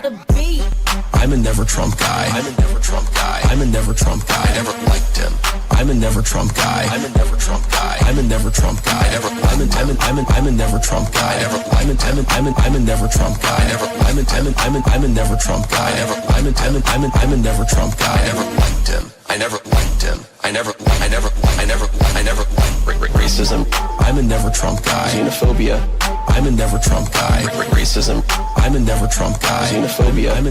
the beat. I'm a never Trump guy. I'm a never Trump guy. I'm a never Trump guy. I never liked him. I'm a never Trump guy. I'm a never Trump guy. I'm a never Trump guy. I'm a never Trump guy. I'm a never Trump guy. I'm a never Trump guy. I'm a never Trump guy. I never liked him. I never liked him. I never liked racism. I'm a never Trump guy. Xenophobia. I'm a never Trump guy. Racism. I'm a never Trump guy. Xenophobia. I'm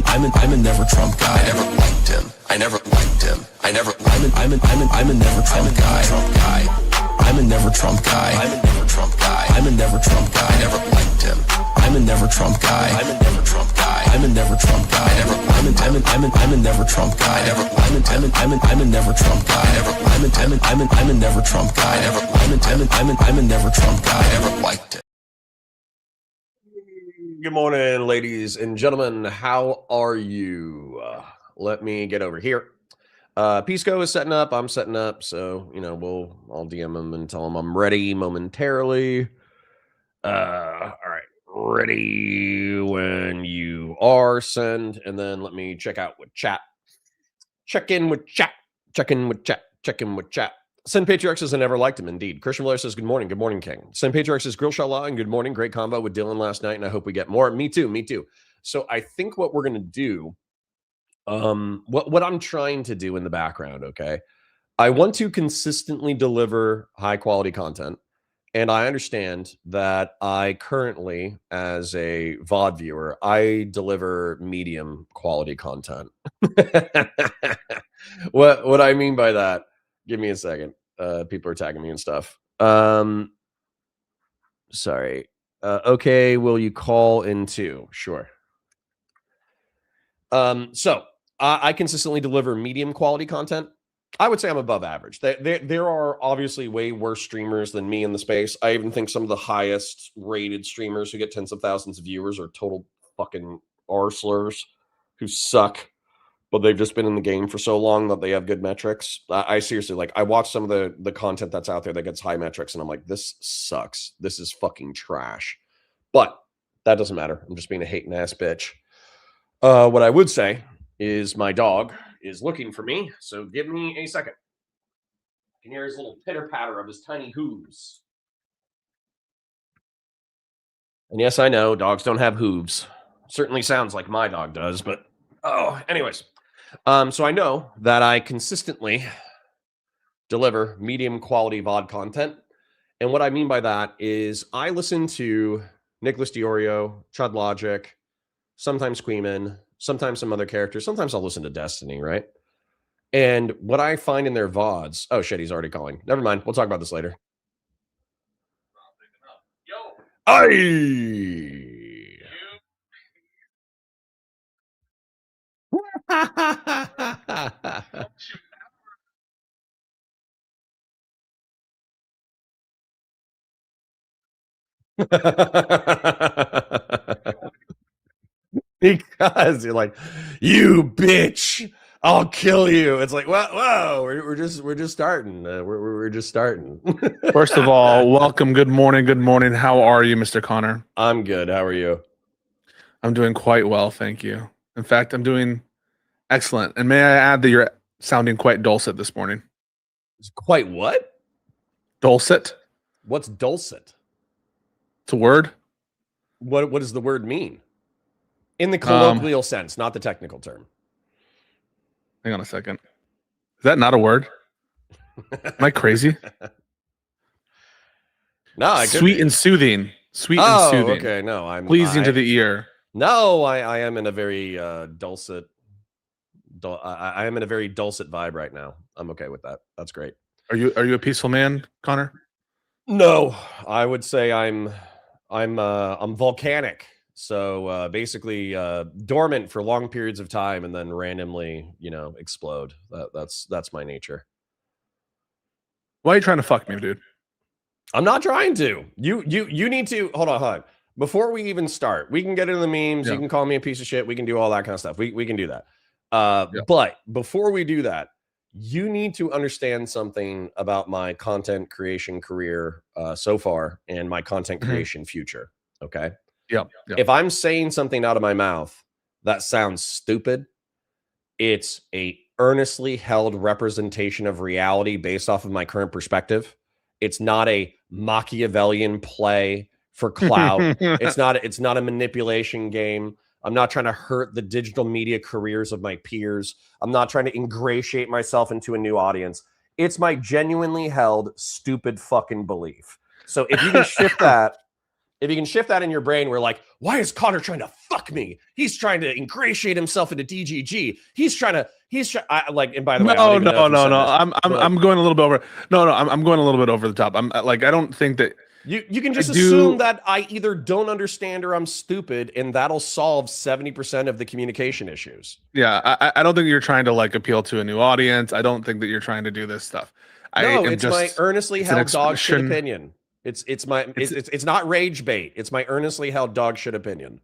a never Trump guy. I never liked him. I never liked him. I'm a never Trump guy. I'm a never Trump guy. I'm a never Trump guy. I'm a never Trump guy. I never liked him. I'm a never Trump guy. I'm a never Trump guy. I'm a never Trump guy. I'm a never Trump guy. I'm a never Trump guy. I'm a never Trump guy. I'm a never Trump guy. I never liked it. Good morning, ladies and gentlemen. How are you? Let me get over here. Pisco is setting up. I'm setting up. So, you know, I'll DM him and tell him I'm ready momentarily. All right. Ready when you are. Send. And then let me check out with chat. Check in with chat. Check in with chat. Check in with chat. Sen Patriarch says I never liked him. Indeed. Christian Blair says good morning. Good morning, King. Sen Patriarch says Grill Shala and good morning. Great combo with Dylan last night, and I hope we get more. Me too. Me too. So I think what we're gonna do, what I'm trying to do in the background, okay, I want to consistently deliver high quality content, and I understand that I currently, as a VOD viewer, I deliver medium quality content. What I mean by that? Give me a second. People are tagging me and stuff. Sorry. Okay, will you call in too? Sure. So I consistently deliver medium quality content. I would say I'm above average. There are obviously way worse streamers than me in the space. I even think some of the highest rated streamers who get tens of thousands of viewers are total fucking arslers who suck. But they've just been in the game for so long that they have good metrics. I seriously, like, I watch some of the content that's out there that gets high metrics, and I'm like, this sucks. This is fucking trash. But that doesn't matter. I'm just being a hating ass bitch. What I would say is my dog is looking for me, so give me a second. You can hear his little pitter-patter of his tiny hooves. And yes, I know, dogs don't have hooves. Certainly sounds like my dog does, but anyways. So I know that I consistently deliver medium quality VOD content. And what I mean by that is I listen to Nicholas Diorio, Chud Logic, sometimes Queeman, sometimes some other characters. Sometimes I'll listen to Destiny, right? And what I find in their VODs, oh shit, he's already calling. Never mind. We'll talk about this later. Aye! Because you're like, you bitch, I'll kill you. It's like, whoa, we're just starting. We're just starting. First of all, welcome. Good morning. How are you, Mr. Connor? I'm good. How are you? I'm doing quite well, thank you. In fact, I'm doing excellent. And may I add that you're sounding quite dulcet this morning. Quite what? Dulcet? What's dulcet? It's a word. What does the word mean? In the colloquial sense, not the technical term. Hang on a second. Is that not a word? Am I crazy? No, sweet and soothing. Sweet and soothing. Okay. No, I'm pleasing to the ear. No, I am in a very dulcet. I am in a very dulcet vibe right now. I'm okay with that. That's great. Are you a peaceful man, Connor? No, I would say I'm volcanic. So basically dormant for long periods of time and then randomly, explode. That's my nature. Why are you trying to fuck me, dude? I'm not trying to. You need to hold on. Before we even start, we can get into the memes. Yeah. You can call me a piece of shit. We can do all that kind of stuff. We can do that. Yeah. But before we do that, you need to understand something about my content creation career so far and my content creation future. Okay. Yeah. If I'm saying something out of my mouth that sounds stupid. It's a earnestly held representation of reality based off of my current perspective. It's not a Machiavellian play for clout. It's not a manipulation game. I'm not trying to hurt the digital media careers of my peers. I'm not trying to ingratiate myself into a new audience. It's my genuinely held stupid fucking belief. So if you can shift that, in your brain, where like, why is Connor trying to fuck me? He's trying to ingratiate himself into DGG. And by the way, I don't even know if you said this, I'm going a little bit over. I'm going a little bit over the top. I'm like, I don't think that you can just assume that I either don't understand or I'm stupid, and that'll solve 70% of the communication issues. Yeah, I don't think you're trying to like appeal to a new audience. I don't think that you're trying to do this stuff. No, it's my earnestly held dog shit opinion. It's not rage bait. It's my earnestly held dog shit opinion.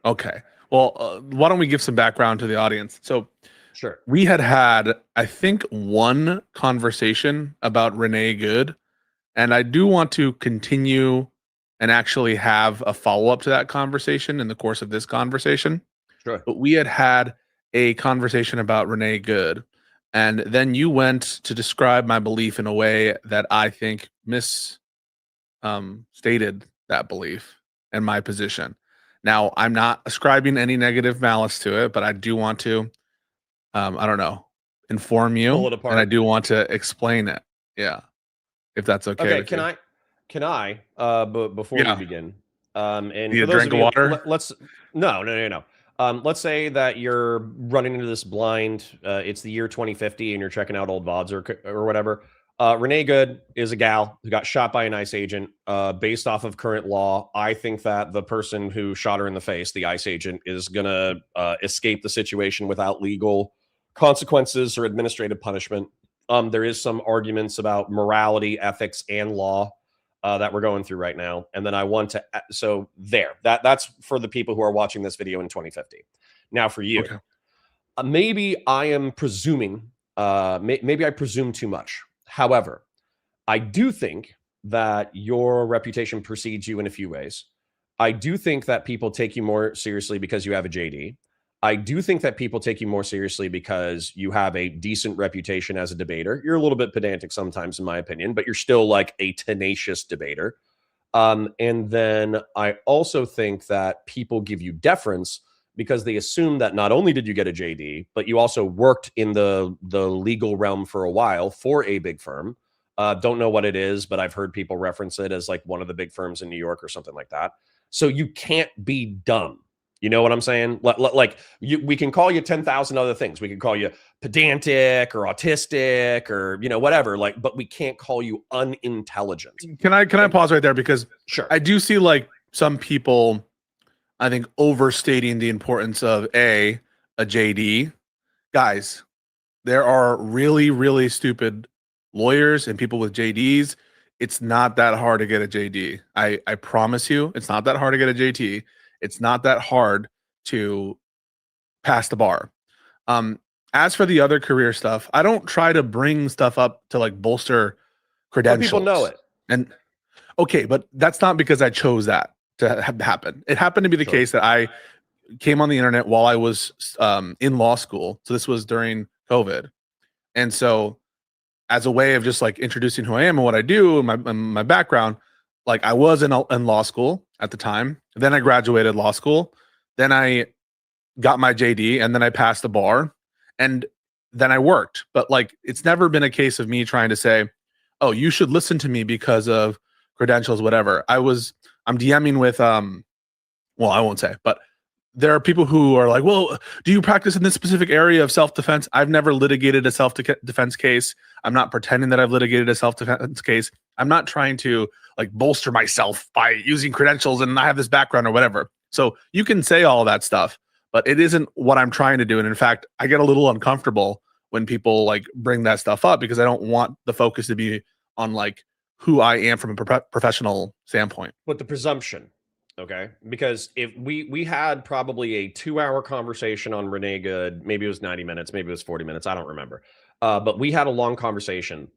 Okay. Well, why don't we give some background to the audience? So, sure. We had, I think, one conversation about Renee Good, and I do want to continue and actually have a follow-up to that conversation in the course of this conversation. Sure. But we had a conversation about Renee Good, and then you went to describe my belief in a way that I think stated that belief and my position. Now, I'm not ascribing any negative malice to it, but I do want to, I don't know, inform you, pull it apart, and I do want to explain it. Yeah, if that's okay. Okay, can I? But before we begin, and you for those drink of you, water. No. Let's say that you're running into this blind. It's the year 2050, and you're checking out old VODs or whatever. Renee Good is a gal who got shot by an ICE agent. Based off of current law, I think that the person who shot her in the face, the ICE agent, is going to escape the situation without legal consequences or administrative punishment. There is some arguments about morality, ethics, and law that we're going through right now. And then I want to, that's for the people who are watching this video in 2050. Now for you, okay. Maybe I am presuming, maybe I presume too much. However, I do think that your reputation precedes you in a few ways. I do think that people take you more seriously because you have a JD. I do think that people take you more seriously because you have a decent reputation as a debater. You're a little bit pedantic sometimes, in my opinion, but you're still like a tenacious debater. And then I also think that people give you deference because they assume that not only did you get a JD, but you also worked in the legal realm for a while for a big firm. Don't know what it is, but I've heard people reference it as like one of the big firms in New York or something like that. So you can't be dumb. You know what I'm saying? We can call you 10,000 other things. We can call you pedantic or autistic or, whatever, but we can't call you unintelligent. Can I pause right there? Because sure, I do see like some people, I think, overstating the importance of a JD. Guys, there are really, really stupid lawyers and people with JDs. It's not that hard to get a JD. I promise you, it's not that hard to get a JT. It's not that hard to pass the bar. As for the other career stuff, I don't try to bring stuff up to like bolster credentials. People know it. And okay, but that's not because I chose that to happen. It happened to be the case that I came on the internet while I was in law school. So this was during COVID. And so as a way of just like introducing who I am and what I do and my background, like I was in law school at the time. Then I graduated law school. Then I got my JD and then I passed the bar and then I worked. But like, it's never been a case of me trying to say, oh, you should listen to me because of credentials, whatever. I'm DMing with, well, I won't say, but there are people who are like, well, do you practice in this specific area of self-defense? I've never litigated a self-defense case. I'm not pretending that I've litigated a self-defense case. I'm not trying to like bolster myself by using credentials and I have this background or whatever. So you can say all that stuff, but it isn't what I'm trying to do. And in fact, I get a little uncomfortable when people like bring that stuff up because I don't want the focus to be on like who I am from a professional standpoint. But the presumption, okay? Because if we had probably a 2-hour conversation on Renee Good, maybe it was 90 minutes, maybe it was 40 minutes, I don't remember. But we had a long conversation.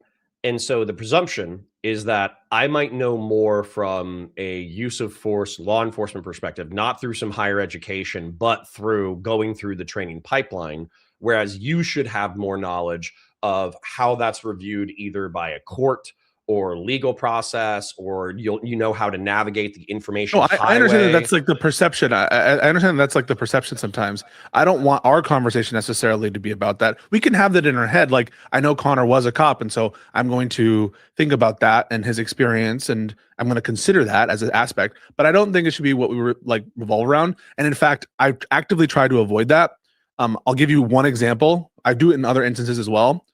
And so the presumption is that I might know more from a use of force law enforcement perspective, not through some higher education, but through going through the training pipeline. Whereas you should have more knowledge of how that's reviewed either by a court or legal process, or you know how to navigate the information No, I understand that highway. that's like the perception. I understand that's like the perception sometimes. I don't want our conversation necessarily to be about that. We can have that in our head. Like, I know Connor was a cop, and so I'm going to think about that and his experience, and I'm going to consider that as an aspect. But I don't think it should be what we were like revolve around. And in fact, I actively try to avoid that. I'll give you one example. I do it in other instances as well.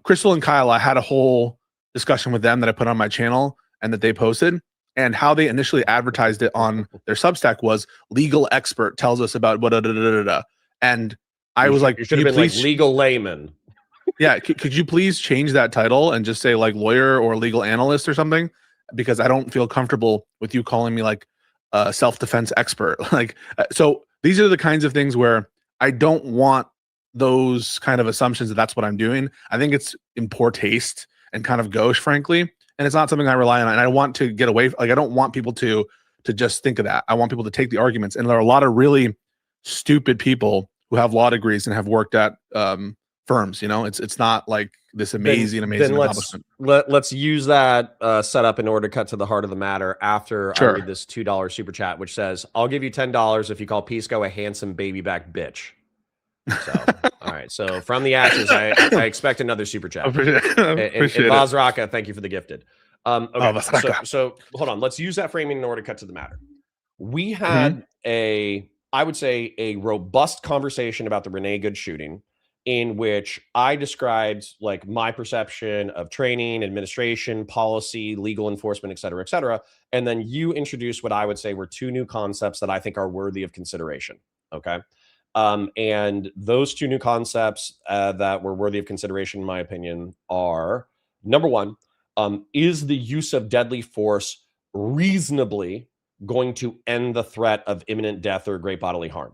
Crystal and Kyle, I had a whole discussion with them that I put on my channel and that they posted. And how they initially advertised it on their Substack was legal expert tells us about what, and I was like, you should have been like legal layman. Yeah, could you please change that title and just say like lawyer or legal analyst or something? Because I don't feel comfortable with you calling me like a self-defense expert. Like, so these are the kinds of things where I don't want those kind of assumptions that that's what I'm doing. I think it's in poor taste and kind of gauche, frankly, and it's not something I rely on. And I want to get away. Like, I don't want people to just think of that. I want people to take the arguments. And there are a lot of really stupid people who have law degrees and have worked at firms. You know, it's not like this amazing accomplishment. Let's use that setup in order to cut to the heart of the matter after Sure. I read this $2 super chat, which says, "I'll give you $10 if you call Pisco a handsome baby back bitch." So, all right. So from the ashes, I expect another super chat. Appreciate and Vazraka, thank you for the gifted. Okay. Vazraka. So hold on. Let's use that framing in order to cut to the matter. We had I would say, a robust conversation about the Renee Good shooting, in which I described like my perception of training, administration, policy, legal enforcement, et cetera, et cetera. And then you introduced what I would say were two new concepts that I think are worthy of consideration. Okay. And those two new concepts that were worthy of consideration, in my opinion, are number one, is the use of deadly force reasonably going to end the threat of imminent death or great bodily harm?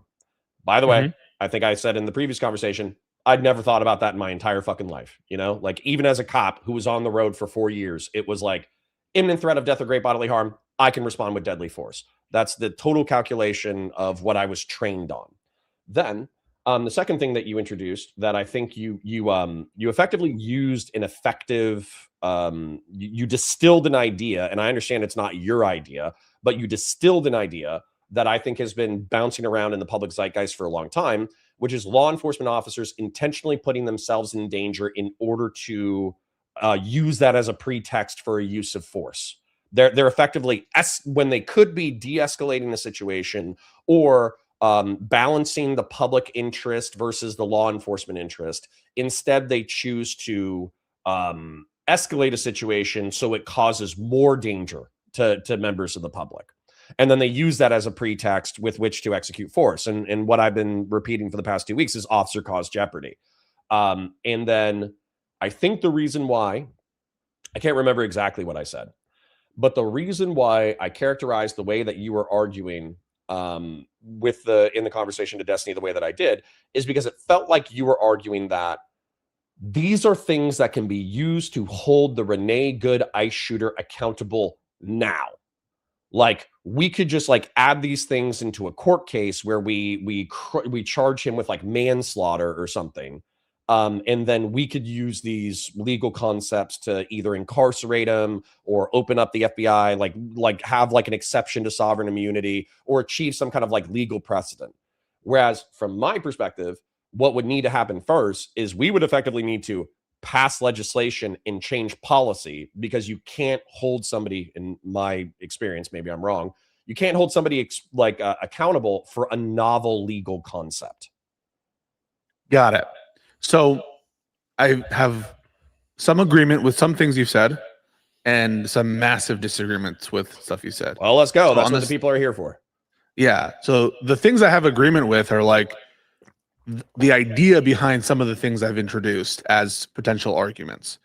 By the way, I think I said in the previous conversation, I'd never thought about that in my entire fucking life. You know, like even as a cop who was on the road for 4 years, it was like imminent threat of death or great bodily harm, I can respond with deadly force. That's the total calculation of what I was trained on. Then the second thing that you introduced that I think you effectively used an effective, you distilled an idea, and I understand it's not your idea, but you distilled an idea that I think has been bouncing around in the public zeitgeist for a long time, which is law enforcement officers intentionally putting themselves in danger in order to use that as a pretext for a use of force. They're effectively, when they could be de-escalating the situation or balancing the public interest versus the law enforcement interest. Instead, they choose to escalate a situation so it causes more danger to members of the public. And then they use that as a pretext with which to execute force. And what I've been repeating for the past 2 weeks is officer caused jeopardy. And then I think the reason why, I can't remember exactly what I said, but the reason why I characterized the way that you were arguing in the conversation to Destiny the way that I did is because it felt like you were arguing that these are things that can be used to hold the Renee Good ICE shooter accountable now. Like we could just like add these things into a court case where we charge him with like manslaughter or something. And then we could use these legal concepts to either incarcerate him or open up the FBI, like have like an exception to sovereign immunity or achieve some kind of like legal precedent. Whereas from my perspective, what would need to happen first is we would effectively need to pass legislation and change policy, because you can't hold somebody, in my experience, maybe I'm wrong, you can't hold somebody accountable for a novel legal concept. Got it. So I have some agreement with some things you've said and some massive disagreements with stuff you said. Well, let's go. So that's what the people are here for. Yeah. So the things I have agreement with are like the idea behind some of the things I've introduced as potential arguments.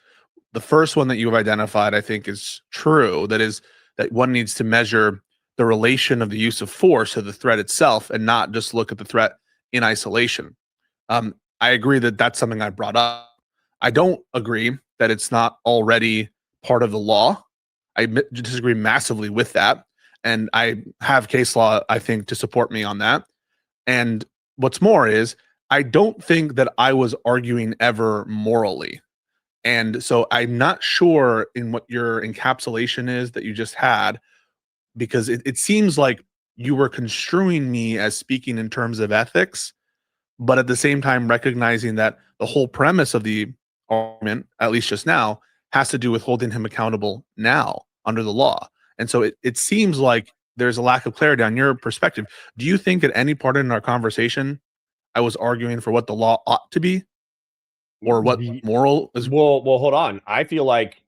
The first one that you've identified, I think, is true. That is that one needs to measure the relation of the use of force to the threat itself and not just look at the threat in isolation. I agree that that's something I brought up. I don't agree that it's not already part of the law. I disagree massively with that. And I have case law, I think, to support me on that. And what's more is, I don't think that I was arguing ever morally. And so I'm not sure in what your encapsulation is that you just had, because it seems like you were construing me as speaking in terms of ethics, but at the same time recognizing that the whole premise of the argument, at least just now, has to do with holding him accountable now under the law. And so it seems like there's a lack of clarity on your perspective. Do you think at any part in our conversation I was arguing for what the law ought to be, or what moral is? Well, hold on. I feel like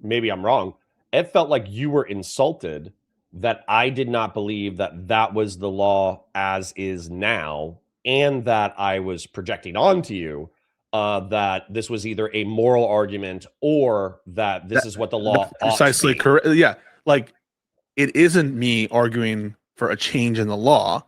maybe I'm wrong. It felt like you were insulted that I did not believe that that was the law as is now, and that I was projecting onto you that this was either a moral argument or that this is what the law precisely ought to be. correct. Yeah, like, it isn't me arguing for a change in the law.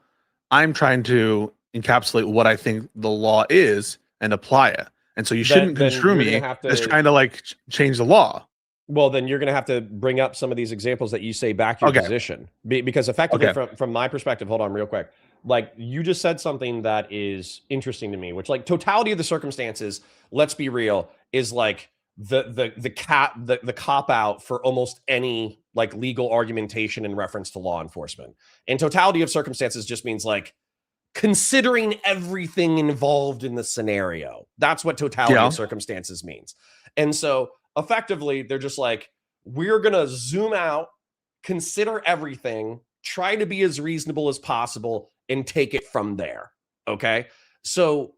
I'm trying to encapsulate what I think the law is and apply it. And so you shouldn't construe me as trying to like change the law. Well, then you're going to have to bring up some of these examples that you say back your position, because effectively, from my perspective, hold on real quick. Like, you just said something that is interesting to me, which, like, totality of the circumstances, let's be real, is like the cop out for almost any like legal argumentation in reference to law enforcement. And totality of circumstances just means like considering everything involved in the scenario. That's what totality of circumstances means. And so effectively, they're just like, we're going to zoom out, consider everything, try to be as reasonable as possible, and take it from there. Okay. So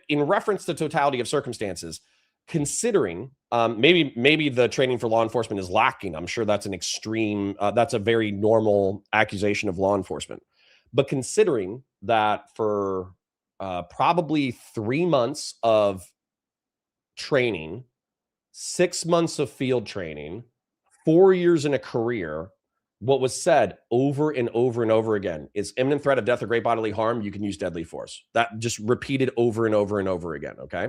in reference to totality of circumstances, considering maybe the training for law enforcement is lacking. I'm sure that's an extreme, that's a very normal accusation of law enforcement. But considering that for probably 3 months of training, 6 months of field training, 4 years in a career, what was said over and over and over again is imminent threat of death or great bodily harm, you can use deadly force. That just repeated over and over and over again, okay?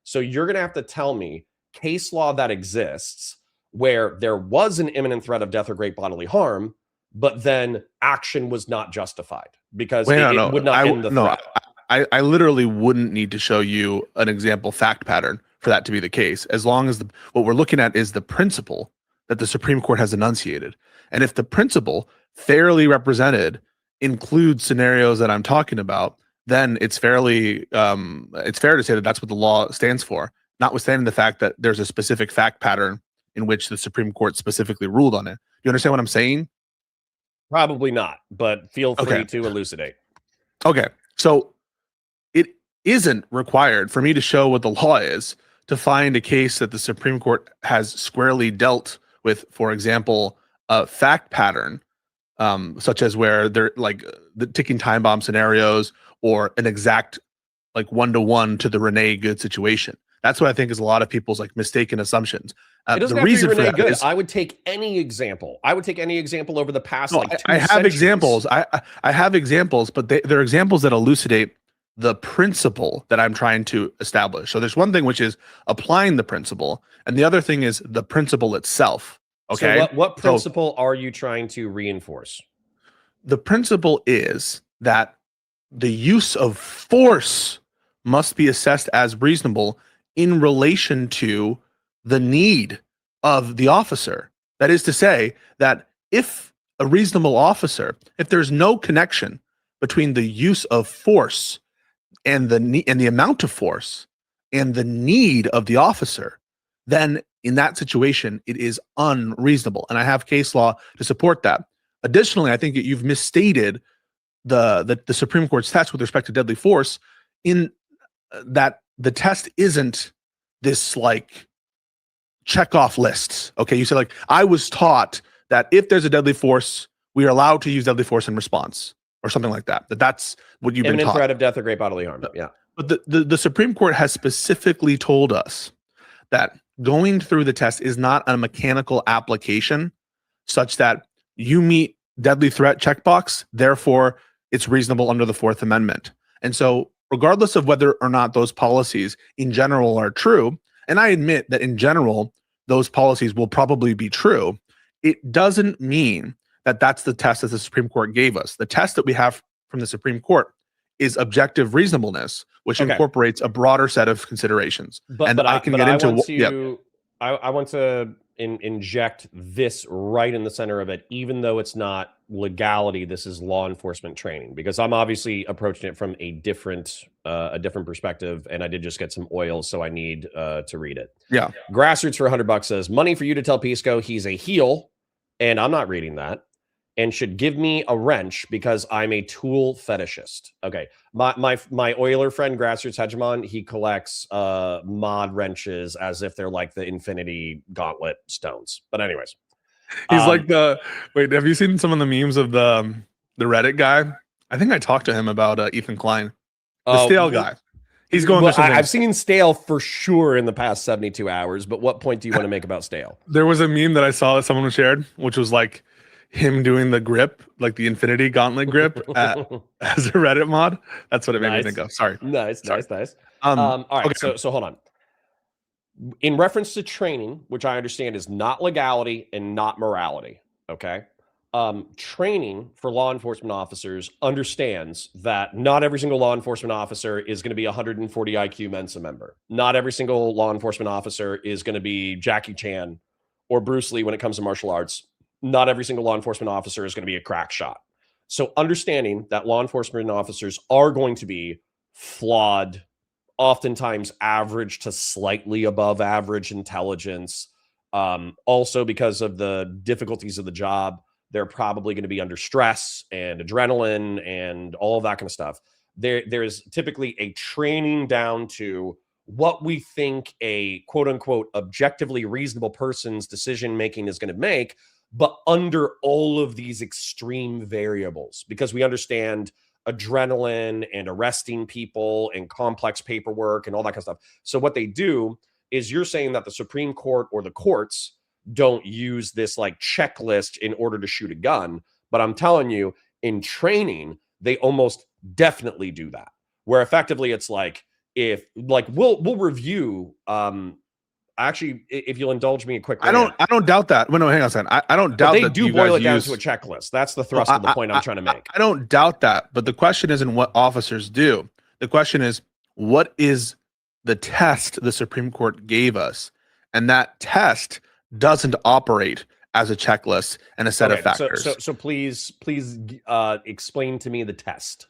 So you're going to have to tell me case law that exists where there was an imminent threat of death or great bodily harm, but then action was not justified because it would not end the threat. I literally wouldn't need to show you an example fact pattern for that to be the case, as long as what we're looking at is the principle that the Supreme Court has enunciated. And if the principle fairly represented includes scenarios that I'm talking about, then it's fair to say that that's what the law stands for, notwithstanding the fact that there's a specific fact pattern in which the Supreme Court specifically ruled on it. You understand what I'm saying? Probably not, but feel free to elucidate. Okay. So it isn't required for me to show what the law is to find a case that the Supreme Court has squarely dealt with, for example, a fact pattern, such as where they're like the ticking time bomb scenarios or an exact like one-to-one to the Renee Good situation. That's what I think is a lot of people's like mistaken assumptions. It doesn't have to be Renee Good. I would take any example. I would take any example over the past. No, I have examples. I have examples, but they're examples that elucidate the principle that I'm trying to establish. So there's one thing which is applying the principle, and the other thing is the principle itself. Okay. So what principle are you trying to reinforce? The principle is that the use of force must be assessed as reasonable in relation to the need of the officer. That is to say that if a reasonable officer, if there's no connection between the use of force and the amount of force and the need of the officer, then in that situation, it is unreasonable. And I have case law to support that. Additionally, I think that you've misstated the Supreme Court's test with respect to deadly force, in that the test isn't this like check off lists. Okay. You said like, I was taught that if there's a deadly force, we are allowed to use deadly force in response or something like that. That's what you've been taught. Imminent threat of death or great bodily harm. Yeah. But the Supreme Court has specifically told us that going through the test is not a mechanical application such that you meet deadly threat checkbox, therefore it's reasonable under the Fourth Amendment. And so regardless of whether or not those policies in general are true, And I admit that in general, those policies will probably be true. It doesn't mean that that's the test that the Supreme Court gave us. The test that we have from the Supreme Court is objective reasonableness, which Okay. incorporates a broader set of considerations. And I can get into I want to inject this right in the center of it, even though it's not legality. This is law enforcement training, because I'm obviously approaching it from a different perspective, and I did just get some oil, so I need to read it. Yeah. Grassroots for $100 says, money for you to tell Pisco he's a heel, and I'm not reading that, and should give me a wrench because I'm a tool fetishist. Okay. My Oiler friend, Grassroots Hegemon, he collects mod wrenches as if they're like the Infinity Gauntlet stones. But anyways. He's like wait, have you seen some of the memes of the Reddit guy? I think I talked to him about Ethan Klein. The Stale guy. He's going through something. I've seen Stale for sure in the past 72 hours, but what point do you want to make about Stale? There was a meme that I saw that someone shared, which was like him doing the grip, like the Infinity Gauntlet grip as a Reddit mod. That's what it made me think of. Sorry. Nice. All right. Okay. So hold on. In reference to training, which I understand is not legality and not morality. Okay. Training for law enforcement officers understands that not every single law enforcement officer is going to be a 140 IQ Mensa member. Not every single law enforcement officer is going to be Jackie Chan or Bruce Lee when it comes to martial arts. Not every single law enforcement officer is going to be a crack shot. So understanding that law enforcement officers are going to be flawed, oftentimes average to slightly above average intelligence. Also because of the difficulties of the job, they're probably going to be under stress and adrenaline and all of that kind of stuff. There's typically a training down to what we think a quote unquote objectively reasonable person's decision making is going to make, but under all of these extreme variables, because we understand adrenaline and arresting people and complex paperwork and all that kind of stuff. So what they do is, you're saying that the Supreme Court or the courts don't use this like checklist in order to shoot a gun. But I'm telling you, in training, they almost definitely do that, where effectively it's like, if like we'll review actually, if you'll indulge me quickly. I don't doubt that. Well, no, hang on a second. I don't doubt they that do boil it down to a checklist. That's the thrust of the point I'm trying to make. I don't doubt that. But the question isn't what officers do. The question is, what is the test the Supreme Court gave us? And that test doesn't operate as a checklist and a set of factors. So please explain to me the test.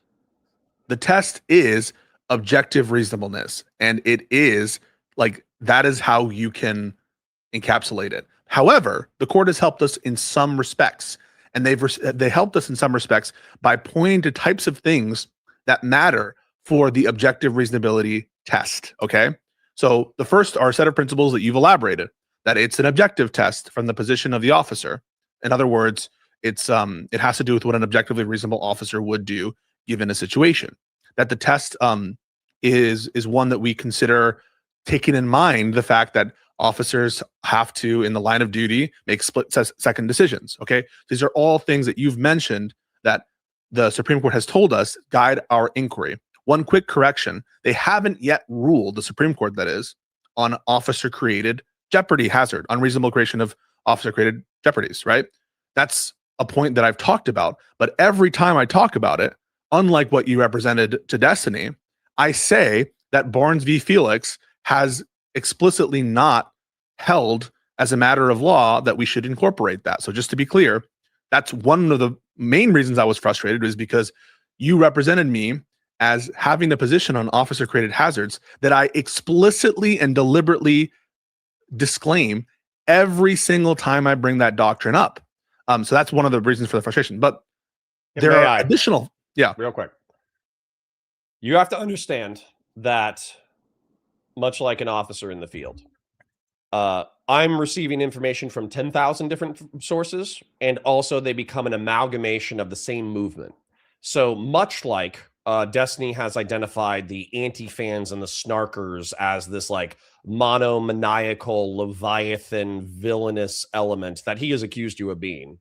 The test is objective reasonableness. And it is like, that is how you can encapsulate it. However, the court has helped us in some respects, and they helped us in some respects by pointing to types of things that matter for the objective reasonability test. Okay, so the first are a set of principles that you've elaborated, that it's an objective test from the position of the officer. In other words, it has to do with what an objectively reasonable officer would do given a situation. That the test is one that we consider taking in mind the fact that officers have to, in the line of duty, make split-second decisions. Okay, these are all things that you've mentioned that the Supreme Court has told us guide our inquiry. One quick correction: they haven't yet ruled, the Supreme Court that is, on officer-created jeopardy hazard, unreasonable creation of officer-created jeopardies. Right? That's a point that I've talked about. But every time I talk about it, unlike what you represented to Destiny, I say that Barnes v. Felix has explicitly not held as a matter of law that we should incorporate that. So just to be clear, that's one of the main reasons I was frustrated, is because you represented me as having a position on officer-created hazards that I explicitly and deliberately disclaim every single time I bring that doctrine up. So that's one of the reasons for the frustration. But there are additional, real quick. You have to understand that, much like an officer in the field, I'm receiving information from 10,000 different sources, and also they become an amalgamation of the same movement. So much like Destiny has identified the anti-fans and the snarkers as this like monomaniacal Leviathan villainous element that he has accused you of being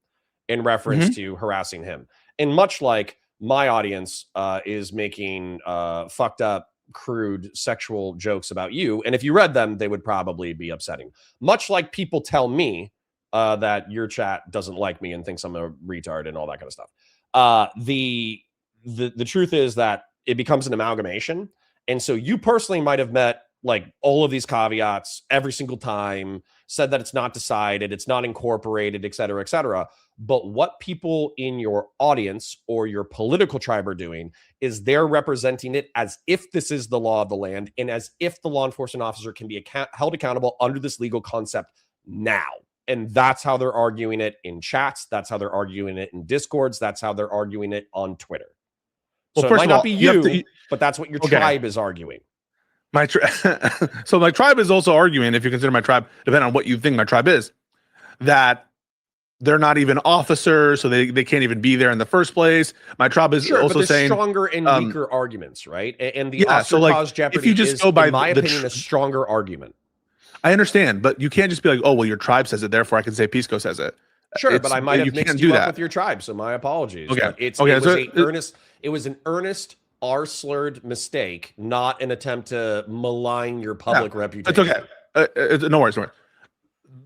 in reference to harassing him. And much like my audience is making fucked up crude sexual jokes about you. And if you read them, they would probably be upsetting. Much like people tell me that your chat doesn't like me and thinks I'm a retard and all that kind of stuff. The truth is that it becomes an amalgamation. And so you personally might have met like all of these caveats every single time, said that it's not decided, it's not incorporated, et cetera, et cetera. But what people in your audience or your political tribe are doing is they're representing it as if this is the law of the land and as if the law enforcement officer can be held accountable under this legal concept now. And that's how they're arguing it in chats. That's how they're arguing it in Discords. That's how they're arguing it on Twitter. Well, So first it might of all, not be you, but that's what your tribe is arguing. So my tribe is also arguing, if you consider my tribe, depending on what you think my tribe is, that they're not even officers, so they can't even be there in the first place. My tribe is also saying stronger and weaker arguments, right? And the so like, cause jeopardy if you just is, go by in my opinion, a stronger argument. I understand, but you can't just be like, oh, well, your tribe says it, therefore I can say Pisco says it. Sure, but I might have mixed you up with your tribe, so my apologies. Okay. It was an earnest R-slurred mistake, not an attempt to malign your public reputation. It's okay. No worries.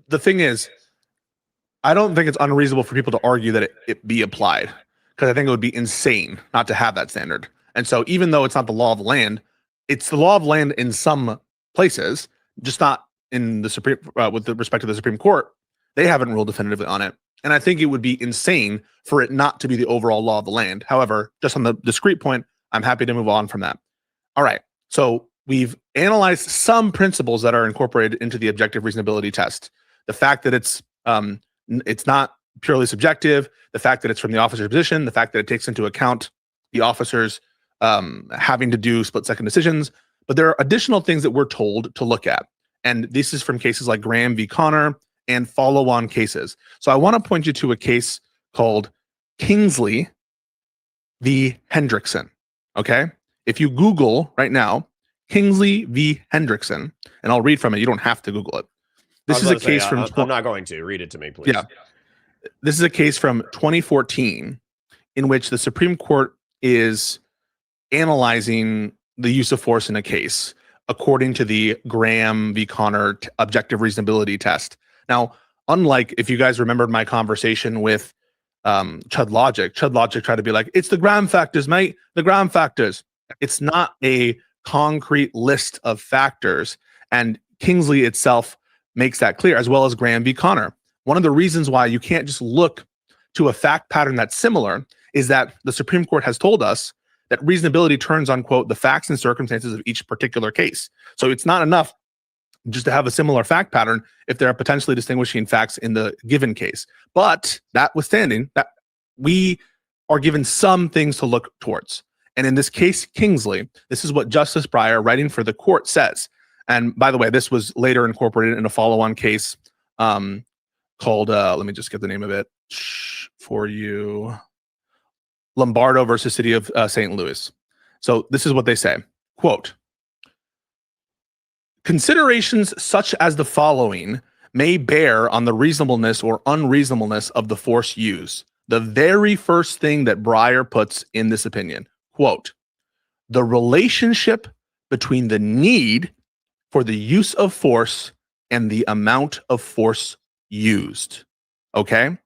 The thing is, I don't think it's unreasonable for people to argue that it be applied, because I think it would be insane not to have that standard. And so even though it's not the law of the land, it's the law of land in some places, just not in the Supreme, with respect to the Supreme Court. They haven't ruled definitively on it. And I think it would be insane for it not to be the overall law of the land. However, just on the discrete point, I'm happy to move on from that. All right. So we've analyzed some principles that are incorporated into the objective reasonability test. The fact that it's not purely subjective, the fact that it's from the officer's position, the fact that it takes into account the officers having to do split-second decisions. But there are additional things that we're told to look at. And this is from cases like Graham v. Connor and follow-on cases. So I want to point you to a case called Kingsley v. Hendrickson. Okay? If you Google right now, Kingsley v. Hendrickson, and I'll read from it. You don't have to Google it. This is a case from... I'm not going to. Read it to me, please. Yeah. This is a case from 2014 in which the Supreme Court is analyzing the use of force in a case according to the Graham v. Connor objective reasonability test. Now, unlike, if you guys remembered my conversation with Chud Logic tried to be like, it's the Graham factors, mate, the Graham factors. It's not a concrete list of factors. And Kingsley itself makes that clear, as well as Graham v. Connor. One of the reasons why you can't just look to a fact pattern that's similar is that the Supreme Court has told us that reasonability turns on, quote, the facts and circumstances of each particular case. So it's not enough just to have a similar fact pattern if there are potentially distinguishing facts in the given case. But notwithstanding, that we are given some things to look towards. And in this case, Kingsley, this is what Justice Breyer, writing for the court, says. And by the way, this was later incorporated in a follow-on case called, let me just get the name of it for you, Lombardo versus City of St. Louis. So this is what they say, quote, considerations such as the following may bear on the reasonableness or unreasonableness of the force used. The very first thing that Breyer puts in this opinion, quote, the relationship between the need for the use of force and the amount of force used. Okay?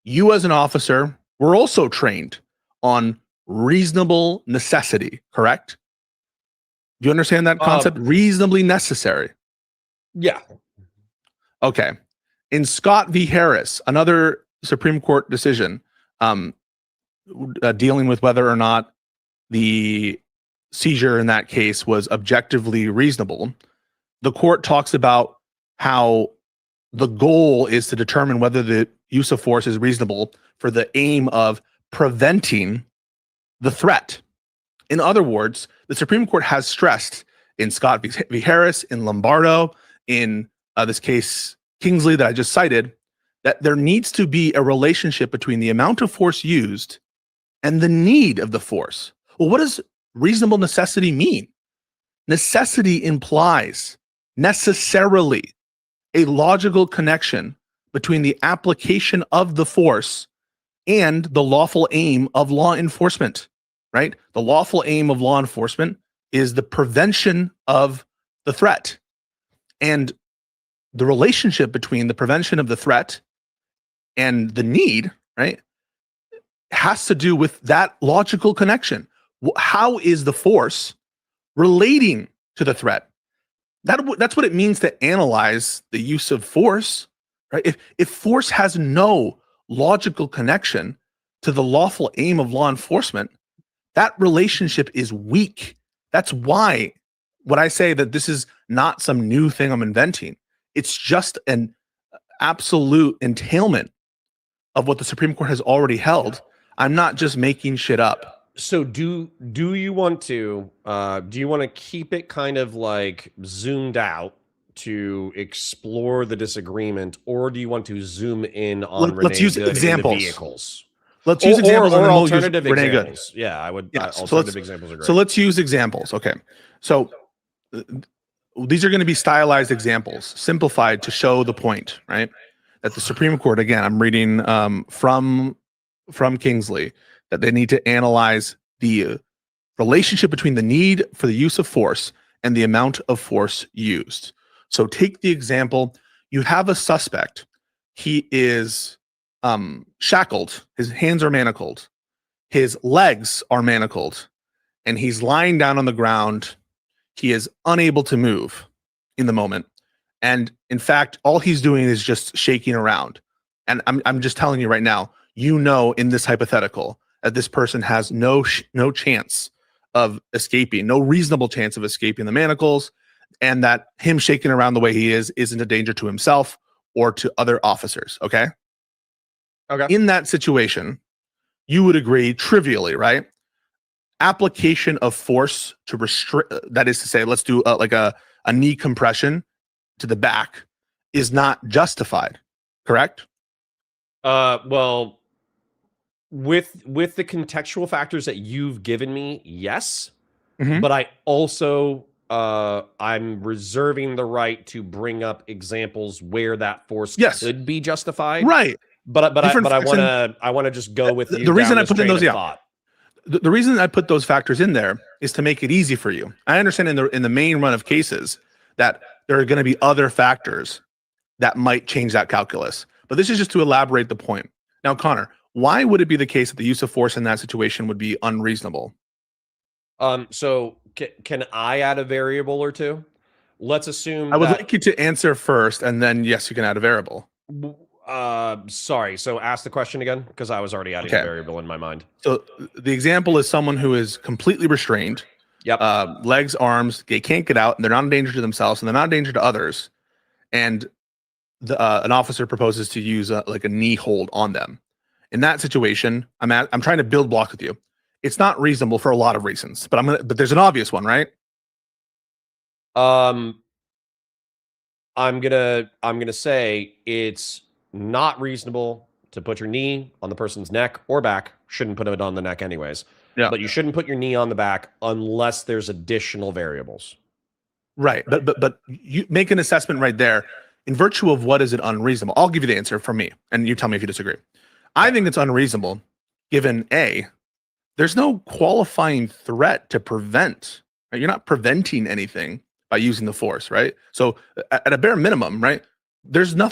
You as an officer were also trained on reasonable necessity, correct? Do you understand that concept? Reasonably necessary. Yeah. Okay. In Scott v. Harris, another Supreme Court decision dealing with whether or not the seizure in that case was objectively reasonable, the court talks about how the goal is to determine whether the use of force is reasonable for the aim of preventing the threat. In other words, the Supreme Court has stressed in Scott v. Harris, in Lombardo, in this case, Kingsley that I just cited, that there needs to be a relationship between the amount of force used and the need of the force. Well, what does reasonable necessity mean? Necessity implies necessarily a logical connection between the application of the force and the lawful aim of law enforcement, right? The lawful aim of law enforcement is the prevention of the threat. And the relationship between the prevention of the threat and the need, right, has to do with that logical connection. How is the force relating to the threat? That's what it means to analyze the use of force, right? If force has no logical connection to the lawful aim of law enforcement, that relationship is weak. That's why when I say that this is not some new thing I'm inventing, it's just an absolute entailment of what the Supreme Court has already held. I'm not just making shit up. So do you want to keep it kind of like zoomed out to explore the disagreement, or do you want to zoom in on Let's use Good examples. in the vehicles? Let's use examples or and then we'll alternative use Renee examples. Good. Yeah, I would. Yeah, alternative examples are great. So let's use examples. Okay. So these are going to be stylized examples, simplified to show the point, right? That the Supreme Court, again, I'm reading from Kingsley, that they need to analyze the relationship between the need for the use of force and the amount of force used. So take the example, you have a suspect. He is shackled, his hands are manacled, his legs are manacled, and he's lying down on the ground. He is unable to move in the moment. And in fact, all he's doing is just shaking around. And I'm just telling you right now, in this hypothetical, that this person has no chance of escaping, no reasonable chance of escaping the manacles, and that him shaking around the way he is isn't a danger to himself or to other officers. Okay. In that situation, you would agree trivially, right? Application of force to restrict, that is to say, let's do like a knee compression to the back, is not justified, correct? Well, with the contextual factors that you've given me, yes. Mhm. But I also I'm reserving the right to bring up examples where that force could be justified. Right. But I want to just go with you. The reason I put in those, thought. The reason I put those factors in there is to make it easy for you. I understand in the main run of cases that there are going to be other factors that might change that calculus. But this is just to elaborate the point. Now, Connor, why would it be the case that the use of force in that situation would be unreasonable? So can I add a variable or two? Let's assume I would like you to answer first, and then yes, you can add a variable. Sorry. So ask the question again, because I was already adding a variable in my mind. So the example is someone who is completely restrained. Yep. Legs, arms, they can't get out, and they're not a danger to themselves, and they're not a danger to others. And an officer proposes to use like a knee hold on them. In that situation, I'm trying to build block with you. It's not reasonable for a lot of reasons, but there's an obvious one, right? I'm gonna say it's not reasonable to put your knee on the person's neck or back. Shouldn't put it on the neck anyways. Yeah. But you shouldn't put your knee on the back unless there's additional variables. Right. But you make an assessment right there. In virtue of what is it unreasonable? I'll give you the answer from me, and you tell me if you disagree. I think it's unreasonable, given A, there's no qualifying threat to prevent. Right? You're not preventing anything by using the force, right? So at a bare minimum, right, there's no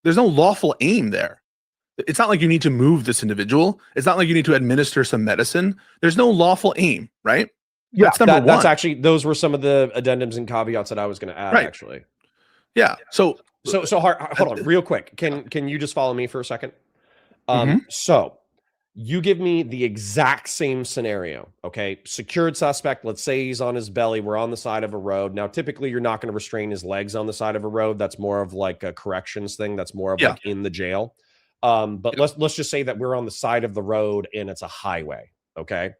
lawful aim there. It's not like you need to move this individual. It's not like you need to administer some medicine. There's no lawful aim, right? Yeah, that's number one. That's actually, those were some of the addendums and caveats that I was going to add, actually. Yeah. So hold on real quick. Can you just follow me for a second? So you give me the exact same scenario. Okay. Secured suspect. Let's say he's on his belly. We're on the side of a road. Now, typically you're not going to restrain his legs on the side of a road. That's more of like a corrections thing. That's more of like in the jail. But let's just say that we're on the side of the road and it's a highway. Okay.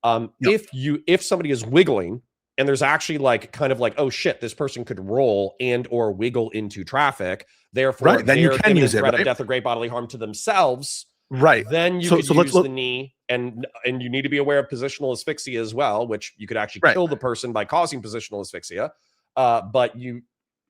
If somebody is wiggling and there's actually like kind of like, oh shit, this person could roll and or wiggle into traffic, therefore then you can use it, threat of death or great bodily harm to themselves. Right. Then you could use the knee, and you need to be aware of positional asphyxia as well, which you could actually kill the person by causing positional asphyxia. But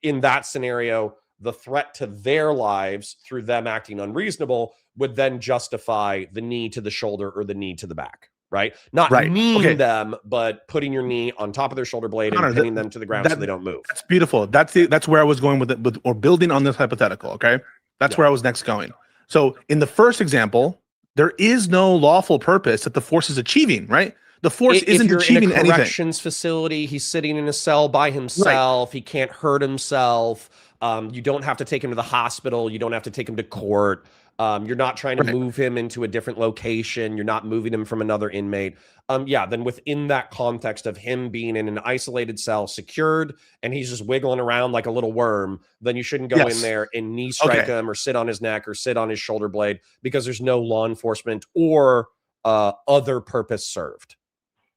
in that scenario, the threat to their lives through them acting unreasonable would then justify the knee to the shoulder or the knee to the back. right? Not Right. kneeing Okay. them, but putting your knee on top of their shoulder blade Connor, and pinning them to the ground so they don't move. That's beautiful. That's where I was going with it, or building on this hypothetical. Okay, that's Yeah. where I was next going. So in the first example, there is no lawful purpose that the force is achieving. Right, the force isn't achieving in a anything. corrections facility, he's sitting in a cell by himself. He can't hurt himself. You don't have to take him to the hospital. You don't have to take him to court. You're not trying to move him into a different location. You're not moving him from another inmate. Yeah, then within that context of him being in an isolated cell, secured, and he's just wiggling around like a little worm, then you shouldn't go in there and knee strike him or sit on his neck or sit on his shoulder blade because there's no law enforcement or other purpose served.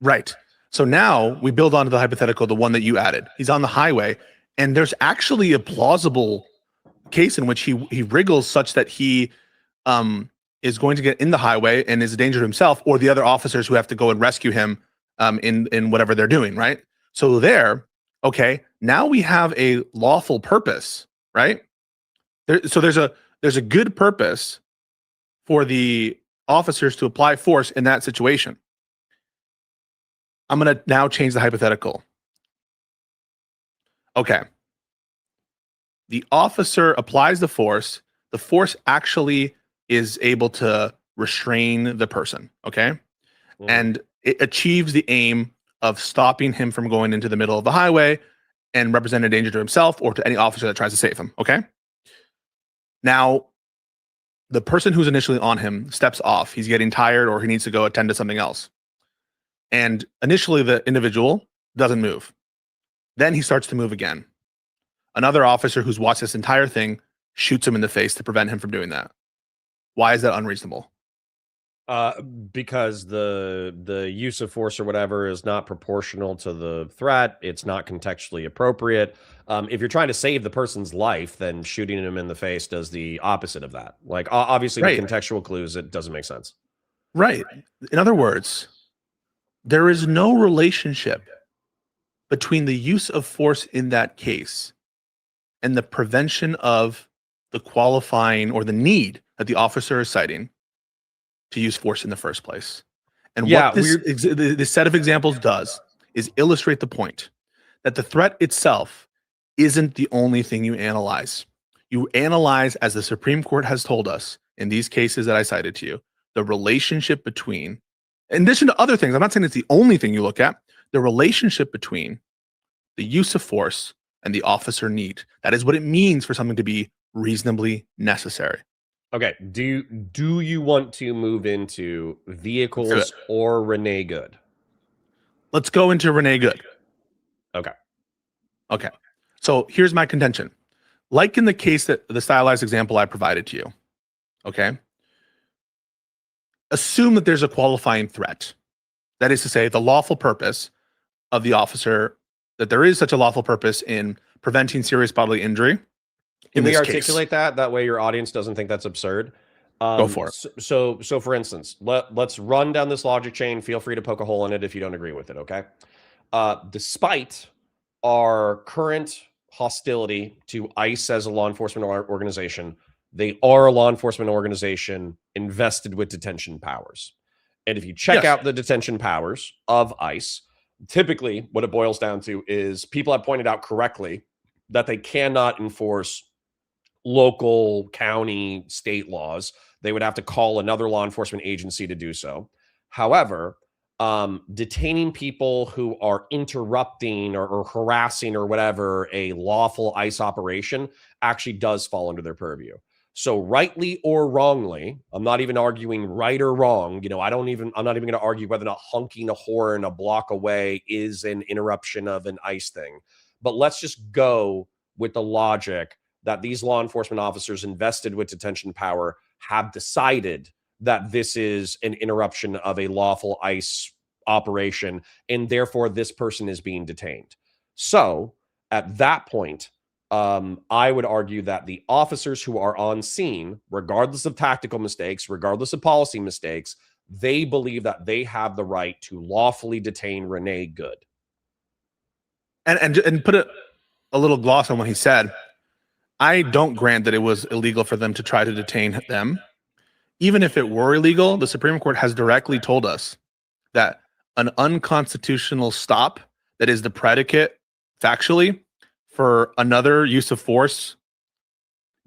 Right. So now we build onto the hypothetical, the one that you added. He's on the highway, and there's actually a plausible case in which he wriggles such that he is going to get in the highway and is a danger to himself or the other officers who have to go and rescue him in whatever they're doing, right? So now we have a lawful purpose, right? So there's a good purpose for the officers to apply force in that situation. I'm going to now change the hypothetical. Okay. The officer applies the force actually is able to restrain the person, okay? And it achieves the aim of stopping him from going into the middle of the highway and represent a danger to himself or to any officer that tries to save him, okay? Now, the person who's initially on him steps off. He's getting tired or he needs to go attend to something else. And initially, the individual doesn't move. Then he starts to move again. Another officer who's watched this entire thing shoots him in the face to prevent him from doing that. Why is that unreasonable? Because the use of force or whatever is not proportional to the threat. It's not contextually appropriate. If you're trying to save the person's life, then shooting him in the face does the opposite of that. Like, obviously, with contextual clues, it doesn't make sense. Right. In other words, there is no relationship between the use of force in that case and the prevention of the qualifying or the need that the officer is citing to use force in the first place. And what this set of examples does is illustrate the point that the threat itself isn't the only thing you analyze. You analyze, as the Supreme Court has told us in these cases that I cited to you, the relationship between, in addition to other things, I'm not saying it's the only thing you look at, the relationship between the use of force and the officer need. That is what it means for something to be reasonably necessary. Okay. Do you want to move into vehicles or Renee Good? Let's go into Renee Good. Okay. So here's my contention. Like in the case that the stylized example I provided to you, okay? Assume that there's a qualifying threat. That is to say, the lawful purpose of the officer, that there is such a lawful purpose in preventing serious bodily injury. Can we articulate that? That way your audience doesn't think that's absurd. Go for it. So for instance, let's run down this logic chain. Feel free to poke a hole in it if you don't agree with it, okay? Despite our current hostility to ICE as a law enforcement organization, they are a law enforcement organization invested with detention powers. And if you check out the detention powers of ICE, typically what it boils down to is people have pointed out correctly that they cannot enforce local, county, state laws. They would have to call another law enforcement agency to do so. However, detaining people who are interrupting or harassing or whatever a lawful ICE operation actually does fall under their purview. So rightly or wrongly, I'm not even arguing right or wrong. You know, I'm not even going to argue whether or not honking a horn a block away is an interruption of an ICE thing. But let's just go with the logic that these law enforcement officers invested with detention power have decided that this is an interruption of a lawful ICE operation, and therefore this person is being detained. So at that point, I would argue that the officers who are on scene, regardless of tactical mistakes, regardless of policy mistakes, they believe that they have the right to lawfully detain Renee Good. And put a little gloss on what he said. I don't grant that it was illegal for them to try to detain them. Even if it were illegal, the Supreme Court has directly told us that an unconstitutional stop that is the predicate factually for another use of force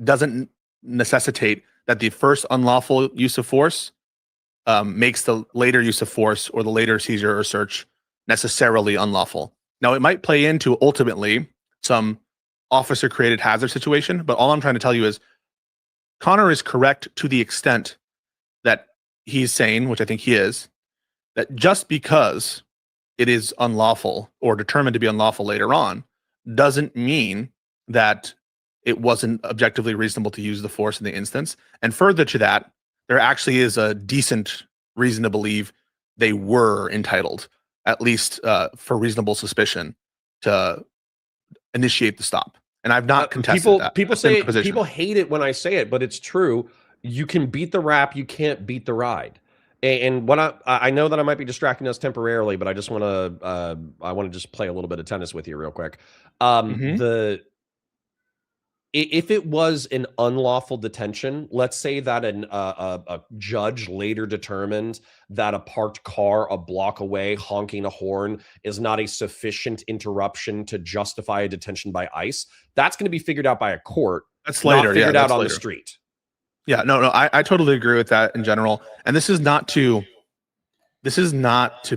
doesn't necessitate that the first unlawful use of force makes the later use of force or the later seizure or search necessarily unlawful. Now, it might play into ultimately some officer created hazard situation, but all I'm trying to tell you is Connor is correct to the extent that he's saying, which I think he is, that just because it is unlawful or determined to be unlawful later on doesn't mean that it wasn't objectively reasonable to use the force in the instance. And further to that, there actually is a decent reason to believe they were entitled, at least for reasonable suspicion, to initiate the stop. And I've not contested that. People hate it when I say it, but it's true. You can beat the rap, you can't beat the ride. And what I know that I might be distracting us temporarily, but I just want to just play a little bit of tennis with you real quick. If it was an unlawful detention, let's say that a judge later determined that a parked car a block away honking a horn is not a sufficient interruption to justify a detention by ICE, that's going to be figured out by a court. That's later. Not figured out on the street. Yeah, no, I totally agree with that in general. And this is not to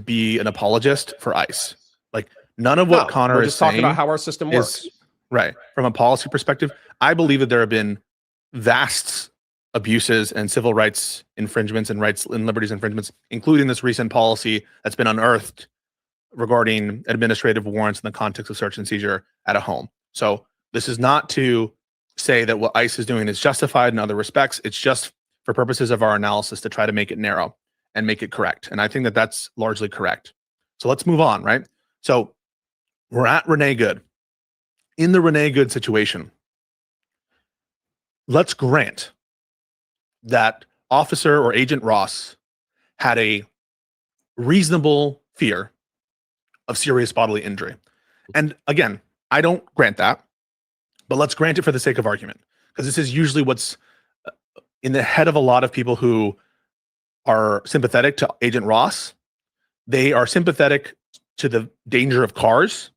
be an apologist for ICE. Like, none of what Connor is saying talking about how our system works. Right. From a policy perspective, I believe that there have been vast abuses and civil rights infringements and rights and liberties infringements, including this recent policy that's been unearthed regarding administrative warrants in the context of search and seizure at a home. So this is not to say that what ICE is doing is justified in other respects. It's just for purposes of our analysis to try to make it narrow and make it correct. And I think that that's largely correct. So let's move on, right? So we're at Renee Good. In the Renee Good situation, let's grant that Officer or Agent Ross had a reasonable fear of serious bodily injury. And again, I don't grant that, but let's grant it for the sake of argument, because this is usually what's in the head of a lot of people who are sympathetic to Agent Ross. They are sympathetic to the danger of cars,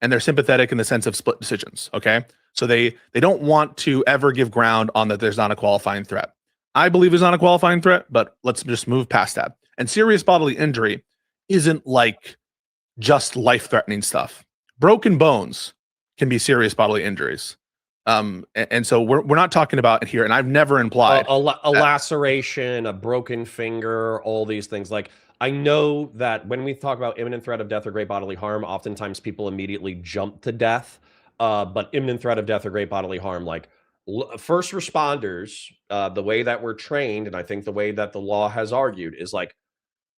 and they're sympathetic in the sense of split decisions, okay? So they don't want to ever give ground on that there's not a qualifying threat. I believe there's not a qualifying threat, but let's just move past that. And serious bodily injury isn't like just life-threatening stuff. Broken bones can be serious bodily injuries. And so we're not talking about it here, and I've never implied a laceration, a broken finger, all these things. Like, I know that when we talk about imminent threat of death or great bodily harm, oftentimes people immediately jump to death. But imminent threat of death or great bodily harm, like first responders, the way that we're trained, and I think the way that the law has argued, is like,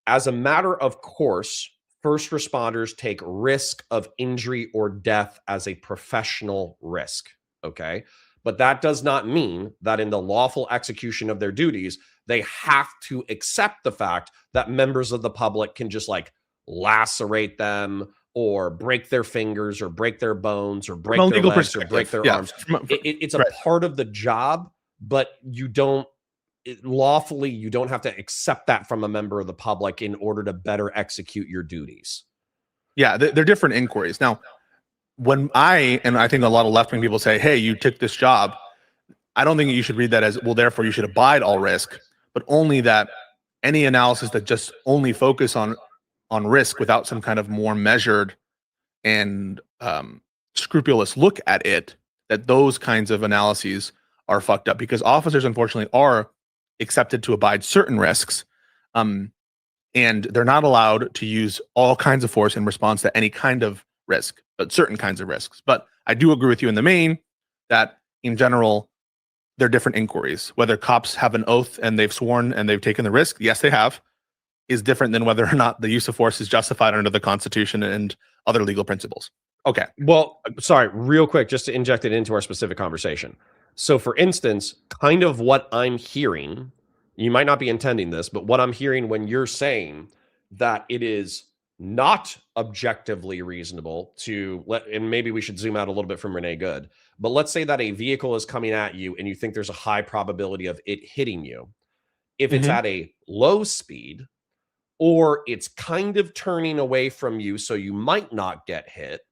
as a matter of course, first responders take risk of injury or death as a professional risk. Okay. But that does not mean that in the lawful execution of their duties, they have to accept the fact that members of the public can just like lacerate them or break their fingers or break their bones or break their legs or break their arms. It's a part of the job, but you don't lawfully, you don't have to accept that from a member of the public in order to better execute your duties. Yeah, they're different inquiries. Now, when I think a lot of left-wing people say, hey, you took this job, I don't think you should read that as, well, therefore you should abide all risk, but only that any analysis that just only focus on risk without some kind of more measured and scrupulous look at it, that those kinds of analyses are fucked up, because officers unfortunately are accepted to abide certain risks, and they're not allowed to use all kinds of force in response to any kind of risk, but certain kinds of risks. But I do agree with you in the main that in general, they're different inquiries. Whether cops have an oath and they've sworn and they've taken the risk, yes, they have, is different than whether or not the use of force is justified under the Constitution and other legal principles. Okay. Well, sorry, real quick, just to inject it into our specific conversation. So for instance, kind of what I'm hearing, you might not be intending this, but what I'm hearing when you're saying that it is not objectively reasonable to let, and maybe we should zoom out a little bit from Renee Good, but let's say that a vehicle is coming at you and you think there's a high probability of it hitting you. If it's at a low speed, or it's kind of turning away from you so you might not get hit,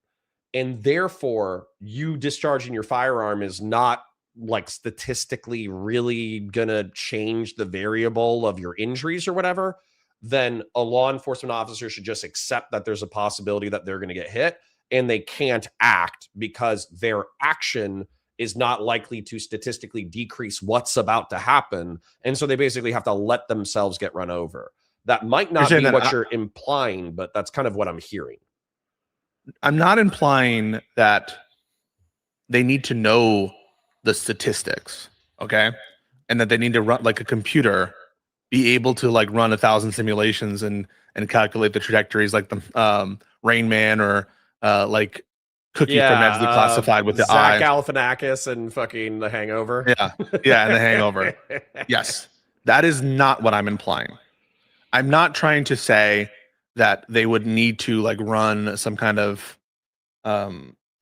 and therefore you discharging your firearm is not like statistically really gonna change the variable of your injuries or whatever, then a law enforcement officer should just accept that there's a possibility that they're going to get hit, and they can't act because their action is not likely to statistically decrease what's about to happen. And so they basically have to let themselves get run over. That might not be what you're implying, but that's kind of what I'm hearing. I'm not implying that they need to know the statistics, okay? And that they need to run like a computer, be able to like run 1,000 simulations and calculate the trajectories like the Rain Man or like Cookie from Ned's Declassified with the Zach Galifianakis and fucking The Hangover. Yeah, and The Hangover. Yes, that is not what I'm implying. I'm not trying to say that they would need to like run some kind of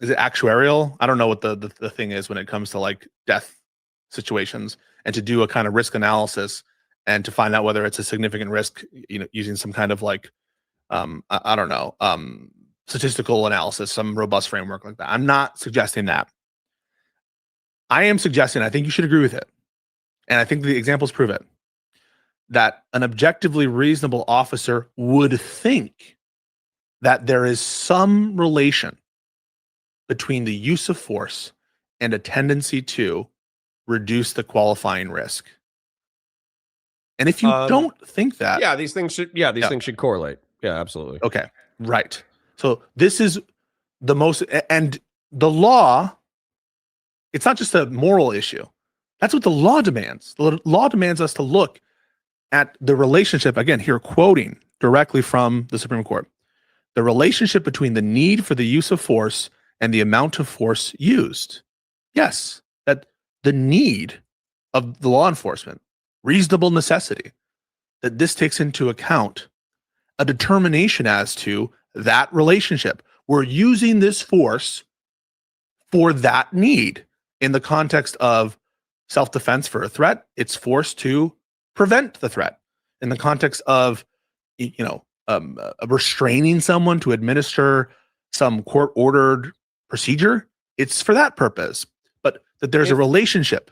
is it actuarial? I don't know what the thing is when it comes to like death situations, and to do a kind of risk analysis and to find out whether it's a significant risk, you know, using some kind of like I don't know, statistical analysis, some robust framework like that. I'm not suggesting that. I am suggesting, I think you should agree with it, and I think the examples prove it, that an objectively reasonable officer would think that there is some relation between the use of force and a tendency to reduce the qualifying risk. And if you don't think that, these things should correlate. Yeah, absolutely. Okay, right. So this is the most, and the law, it's not just a moral issue. That's what the law demands. The law demands us to look at the relationship, again, here quoting directly from the Supreme Court, the relationship between the need for the use of force and the amount of force used. Yes, that the need of the law enforcement, reasonable necessity, that this takes into account a determination as to that relationship. We're using this force for that need. In the context of self-defense for a threat, it's force to prevent the threat. In the context of, you know, restraining someone to administer some court-ordered procedure, it's for that purpose. But that there's a relationship.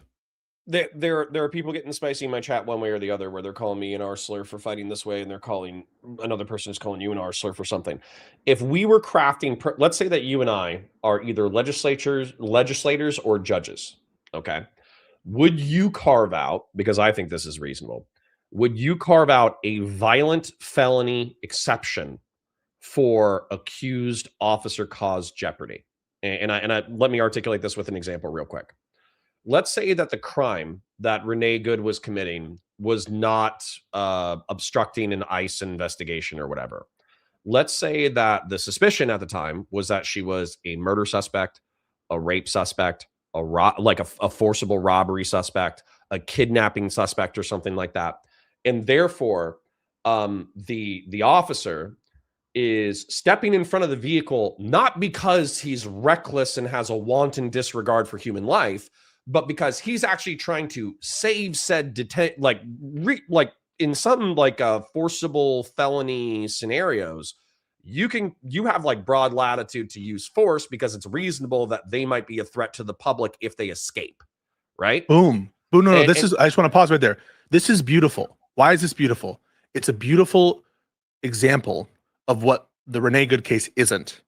There are people getting spicy in my chat one way or the other, where they're calling me an arseler for fighting this way, and they're calling another person is calling you an arseler for something. If we were crafting, let's say that you and I are either legislators or judges, okay? Would you carve out, because I think this is reasonable, would you carve out a violent felony exception for accused officer caused jeopardy? And I let me articulate this with an example real quick. Let's say that the crime that Renee Good was committing was not obstructing an ICE investigation or whatever. Let's say that the suspicion at the time was that she was a murder suspect, a rape suspect, a forcible robbery suspect, a kidnapping suspect, or something like that. And therefore, the officer is stepping in front of the vehicle, not because he's reckless and has a wanton disregard for human life, but because he's actually trying to save said in some like forcible felony scenarios, you have like broad latitude to use force because it's reasonable that they might be a threat to the public if they escape, right? Boom. No, I just want to pause right there. This is beautiful. Why is this beautiful? It's a beautiful example of what the Renee Good case isn't.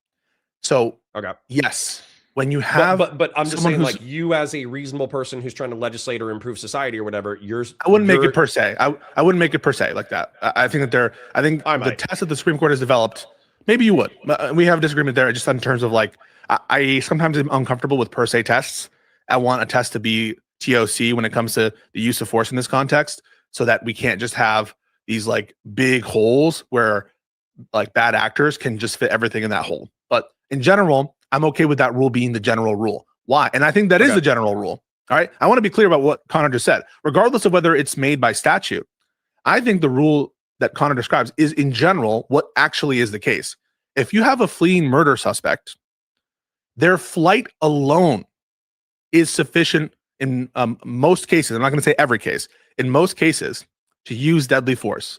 So, okay, yes, when you have, but I'm just saying, like, you as a reasonable person who's trying to legislate or improve society or whatever, I wouldn't make it per se. I wouldn't make it per se like that. I think that the test that the Supreme Court has developed, maybe you would. We have a disagreement there, just in terms of like, I sometimes am uncomfortable with per se tests. I want a test to be TOC when it comes to the use of force in this context, so that we can't just have these like big holes where like bad actors can just fit everything in that hole. But in general, I'm okay with that rule being the general rule. Why? And I think that is the general rule. All right. I want to be clear about what Connor just said, regardless of whether it's made by statute. I think the rule that Connor describes is in general what actually is the case. If you have a fleeing murder suspect, their flight alone is sufficient in most cases. I'm not going to say every case. In most cases, to use deadly force.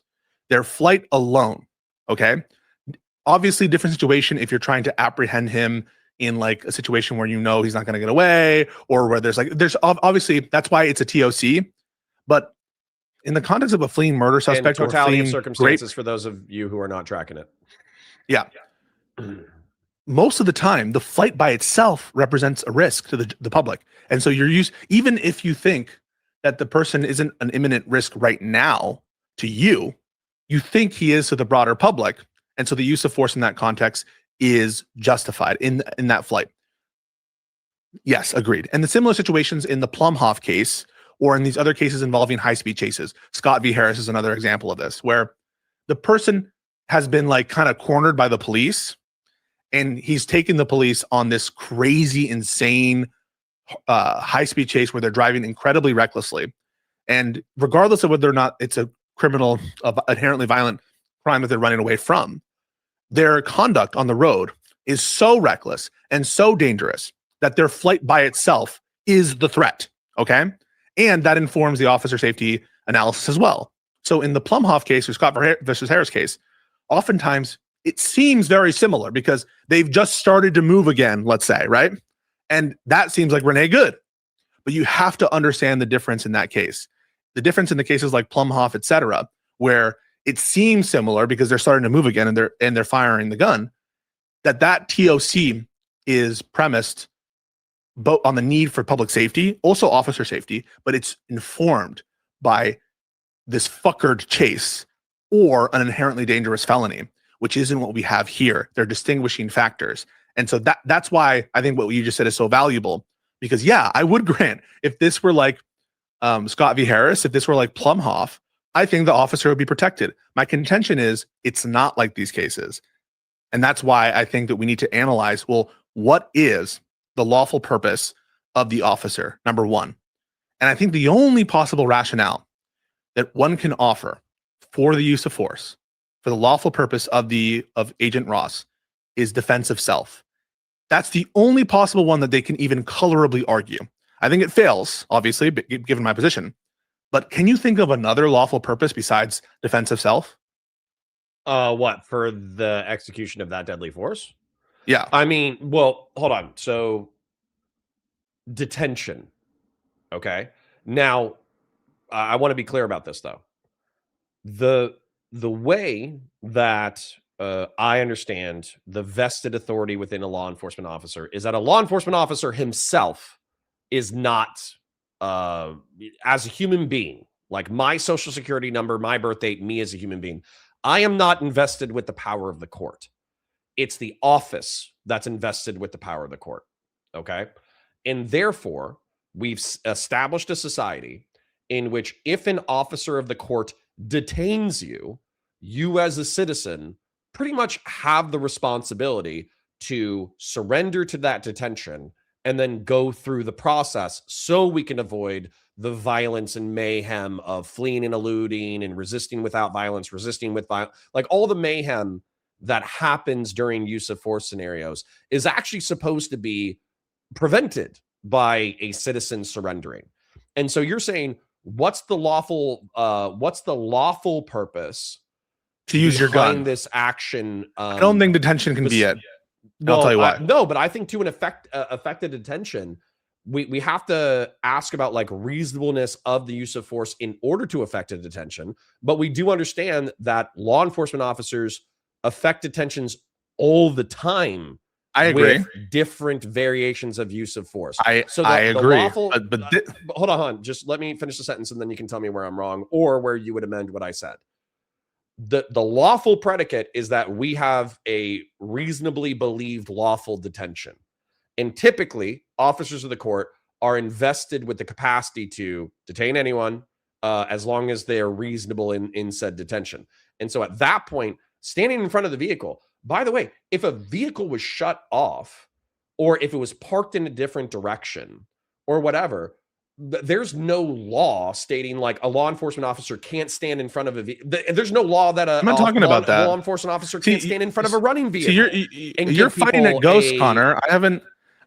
their flight alone. Okay. Obviously, different situation if you're trying to apprehend him in like a situation where you know he's not going to get away, or where there's obviously that's why it's a TOC. But in the context of a fleeing murder suspect, and totality or of fleeing circumstances for those of you who are not tracking it. Yeah. Most of the time, the flight by itself represents a risk to the public. And so even if you think that the person isn't an imminent risk right now to you, you think he is to the broader public. And so the use of force in that context is justified in that flight. Yes, agreed. And the similar situations in the Plumhoff case, or in these other cases involving high-speed chases. Scott v. Harris is another example of this, where the person has been like kind of cornered by the police, and he's taken the police on this crazy, insane high-speed chase where they're driving incredibly recklessly. And regardless of whether or not it's a criminal, inherently violent crime that they're running away from, their conduct on the road is so reckless and so dangerous that their flight by itself is the threat, okay? And that informs the officer safety analysis as well. So in the Plumhoff case, or Scott versus Harris case, oftentimes it seems very similar because they've just started to move again, let's say, right? And that seems like Renee Good. But you have to understand the difference in that case. The difference in the cases like Plumhoff, et cetera, where it seems similar because they're starting to move again and they're firing the gun, that TOC is premised both on the need for public safety, also officer safety, but it's informed by this fuckered chase or an inherently dangerous felony, which isn't what we have here. They're distinguishing factors. And so that's why I think what you just said is so valuable, because yeah, I would grant if this were like Scott v. Harris, if this were like Plumhoff, I think the officer would be protected. My contention is it's not like these cases. And that's why I think that we need to analyze, well, what is the lawful purpose of the officer, number one? And I think the only possible rationale that one can offer for the use of force, for the lawful purpose of Agent Ross, is defense of self. That's the only possible one that they can even colorably argue. I think it fails, obviously, given my position. But can you think of another lawful purpose besides defense of self? What, for the execution of that deadly force? Yeah. I mean, well, hold on. So detention. Okay. Now, I want to be clear about this though. The way that I understand the vested authority within a law enforcement officer is that a law enforcement officer himself is not as a human being, like my social security number, my birth date, me as a human being, I am not invested with the power of the court. It's the office that's invested with the power of the court. Okay. And therefore, we've established a society in which if an officer of the court detains you, you as a citizen pretty much have the responsibility to surrender to that detention and then go through the process so we can avoid the violence and mayhem of fleeing and eluding and resisting without violence, resisting with violence, like all the mayhem that happens during use of force scenarios is actually supposed to be prevented by a citizen surrendering. And so you're saying, what's the lawful purpose to use your gun? This action. I don't think detention can be it. I'll tell you why. No, but I think to an effective detention, we have to ask about like reasonableness of the use of force in order to effect a detention. But we do understand that law enforcement officers effect detentions all the time. I agree. With different variations of use of force. I agree. But hold on. Just let me finish the sentence and then you can tell me where I'm wrong or where you would amend what I said. The lawful predicate is that we have a reasonably believed lawful detention. And typically, officers of the court are invested with the capacity to detain anyone as long as they are reasonable in said detention. And so at that point, standing in front of the vehicle, by the way, if a vehicle was shut off or if it was parked in a different direction or whatever, there's no law stating like a law enforcement officer can't stand in front of a vehicle. There's no law that I'm not talking about that. Law enforcement officer can't stand in front of a running vehicle. So you're fighting a ghost, Connor.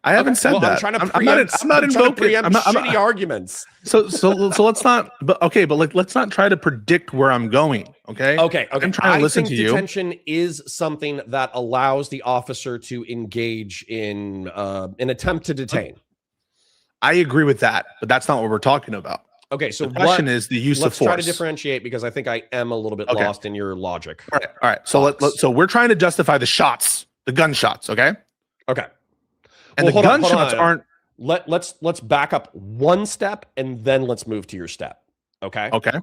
I haven't said that. I'm trying to I'm not invoking shitty arguments. So let's not. But okay, but like let's not try to predict where I'm going. Okay. Okay. I'm trying to listen to you. Detention is something that allows the officer to engage in an attempt to detain. I agree with that, but that's not what we're talking about. Okay, so the question is the use of force. Let's try to differentiate because I think I am a little bit lost in your logic. All right. So so we're trying to justify the shots, the gunshots. Okay. Okay. And the gunshots aren't. Let's back up one step and then let's move to your step. Okay. Okay.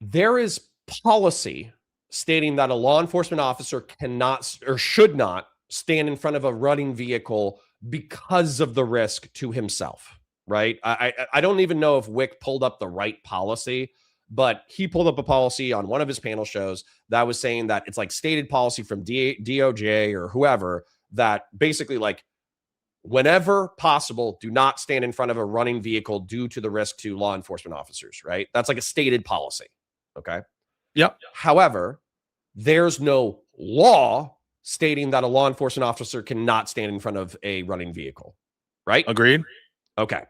There is policy stating that a law enforcement officer cannot or should not stand in front of a running vehicle because of the risk to himself. Right. I don't even know if Wick pulled up the right policy, but he pulled up a policy on one of his panel shows that was saying that it's like stated policy from DOJ or whoever that basically like whenever possible, do not stand in front of a running vehicle due to the risk to law enforcement officers. Right. That's like a stated policy. Okay. Yep. However, there's no law stating that a law enforcement officer cannot stand in front of a running vehicle. Right. Agreed. Okay.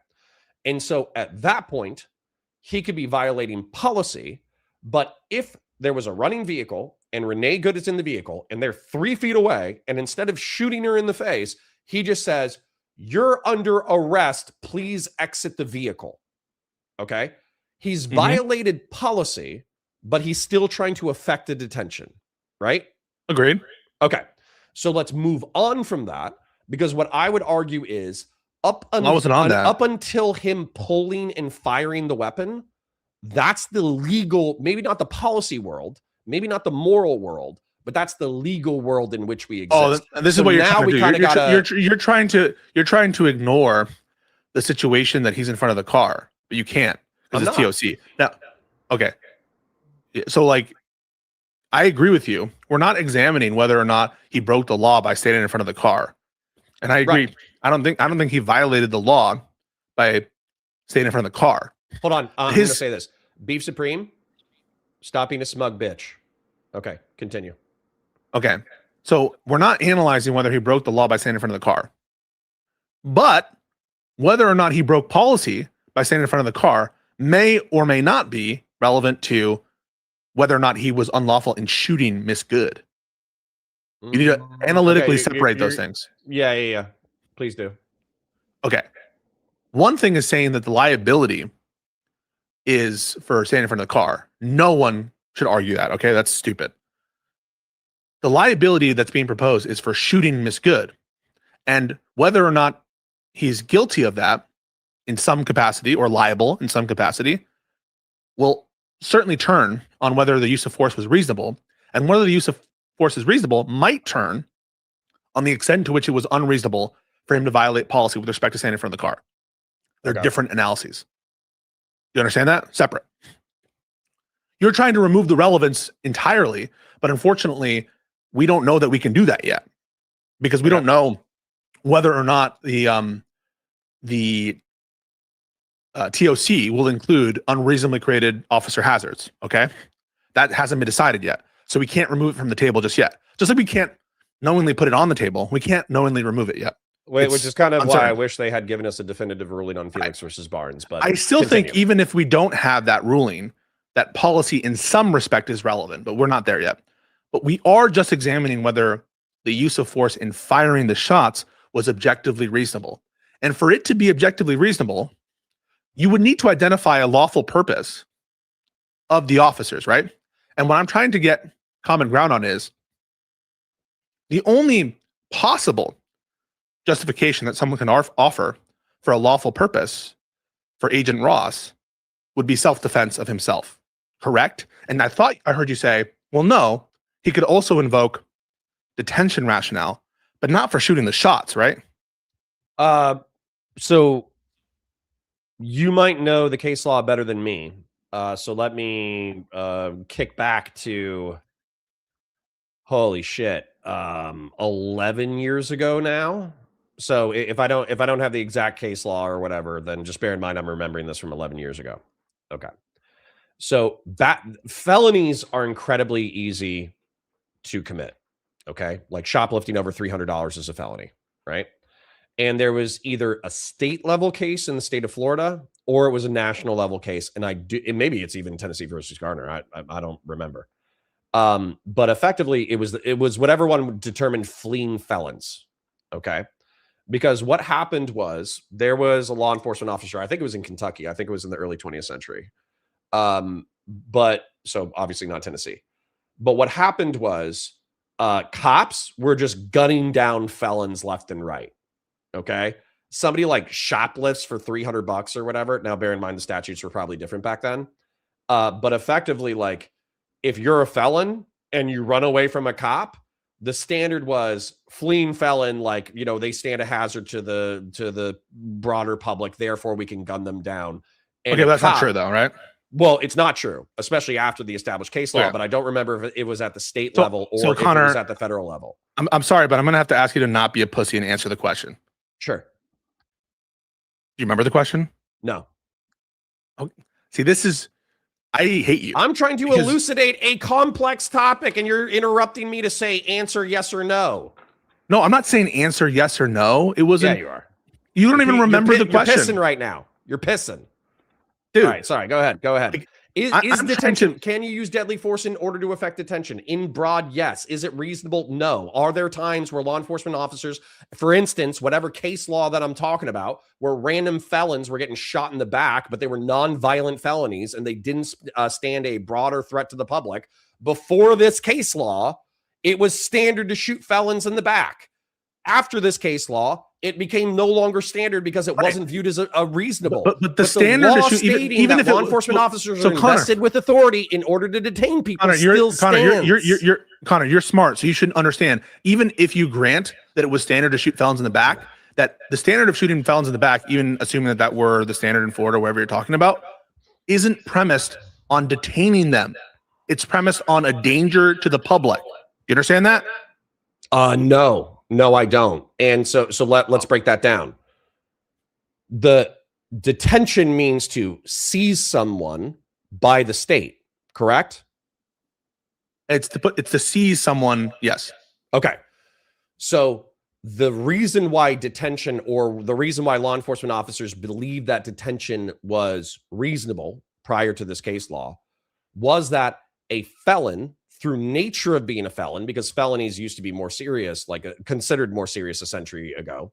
And so at that point, he could be violating policy. But if there was a running vehicle and Renee Good is in the vehicle and they're 3 feet away, and instead of shooting her in the face, he just says, "You're under arrest. Please exit the vehicle." Okay. He's violated policy, but he's still trying to effect a detention. Right. Agreed. Okay. So let's move on from that because what I would argue is up until him pulling and firing the weapon, that's the legal, maybe not the policy world, maybe not the moral world, but that's the legal world in which we exist. Oh, this is what you're trying to do. You're trying to ignore the situation that he's in front of the car, but you can't because it's TOC. Now, okay. So like, I agree with you. We're not examining whether or not he broke the law by standing in front of the car. And I agree. Right. I don't think he violated the law by staying in front of the car. Hold on. I'm going to say this. Beef Supreme, stop being a smug bitch. Okay, continue. Okay. So we're not analyzing whether he broke the law by standing in front of the car. But whether or not he broke policy by standing in front of the car may or may not be relevant to whether or not he was unlawful in shooting Miss Good. You need to analytically separate those things. Yeah. Please do. Okay. One thing is saying that the liability is for standing in front of the car. No one should argue that. Okay. That's stupid. The liability that's being proposed is for shooting Miss Good. And whether or not he's guilty of that in some capacity or liable in some capacity will certainly turn on whether the use of force was reasonable, and whether the use of force is reasonable might turn on the extent to which it was unreasonable for him to violate policy with respect to standing in front of the car. They're different analyses. You understand that? Separate. You're trying to remove the relevance entirely, but unfortunately, we don't know that we can do that yet because we don't know whether or not the TOC will include unreasonably created officer hazards. Okay. That hasn't been decided yet. So we can't remove it from the table just yet. Just like we can't knowingly put it on the table, we can't knowingly remove it yet. Which is kind of why I wish they had given us a definitive ruling on Felix versus Barnes. But I still think even if we don't have that ruling, that policy in some respect is relevant, but we're not there yet. But we are just examining whether the use of force in firing the shots was objectively reasonable. And for it to be objectively reasonable, you would need to identify a lawful purpose of the officers, right? And what I'm trying to get common ground on is the only possible justification that someone can offer for a lawful purpose for Agent Ross would be self-defense of himself, correct? And I thought I heard you say, well, no, he could also invoke detention rationale, but not for shooting the shots, right? So you might know the case law better than me. So let me kick back to holy shit, 11 years ago now. So if I don't have the exact case law or whatever, then just bear in mind I'm remembering this from 11 years ago. Okay. So felonies are incredibly easy to commit. Okay. Like shoplifting over $300 is a felony, right? and there was either a state level case in the state of Florida or it was a national level case. And maybe it's even Tennessee versus Garner. I don't remember. But effectively it was whatever one determined fleeing felons. Okay. Because what happened was there was a law enforcement officer. I think it was in Kentucky. I think it was in the early 20th century. But so obviously not Tennessee. But what happened was cops were just gunning down felons left and right. Okay. Somebody like shoplifts for $300 or whatever. Now, bear in mind, the statutes were probably different back then. But effectively, like, if you're a felon and you run away from a cop, the standard was fleeing felon, like, you know, they stand a hazard to the broader public, therefore we can gun them down. And okay, that's not true though, right? Well, it's not true, especially after the established case law, but I don't remember if it was at the state level or if Connor, it was at the federal level. I'm sorry, but I'm going to have to ask you to not be a pussy and answer the question. Sure. Do you remember the question? No. Oh, see, I hate you. I'm trying to elucidate a complex topic and you're interrupting me to say answer yes or no. No, I'm not saying answer yes or no. It wasn't. Yeah, you are. You don't even remember the question. You're pissing right now. You're pissing. Dude. All right, sorry. Go ahead. Like, Is detention, can you use deadly force in order to effect detention? In broad, yes. Is it reasonable? No. Are there times where law enforcement officers, for instance, whatever case law that I'm talking about, where random felons were getting shot in the back, but they were non-violent felonies and they didn't stand a broader threat to the public? Before this case law, it was standard to shoot felons in the back. After this case law, it became no longer standard because it wasn't viewed as a reasonable. But the standard law issue, even if law enforcement officers are invested with authority in order to detain people, Connor, you're smart, so you shouldn't understand. Even if you grant that it was standard to shoot felons in the back, that the standard of shooting felons in the back, even assuming that were the standard in Florida, wherever you're talking about, isn't premised on detaining them. It's premised on a danger to the public. You understand that? No, I don't. And so let's break that down. The detention means to seize someone by the state, correct? It's to seize someone, yes. Okay. So the reason why detention, or the reason why law enforcement officers believed that detention was reasonable prior to this case law, was that a felon, through nature of being a felon, because felonies used to be more serious, considered more serious a century ago,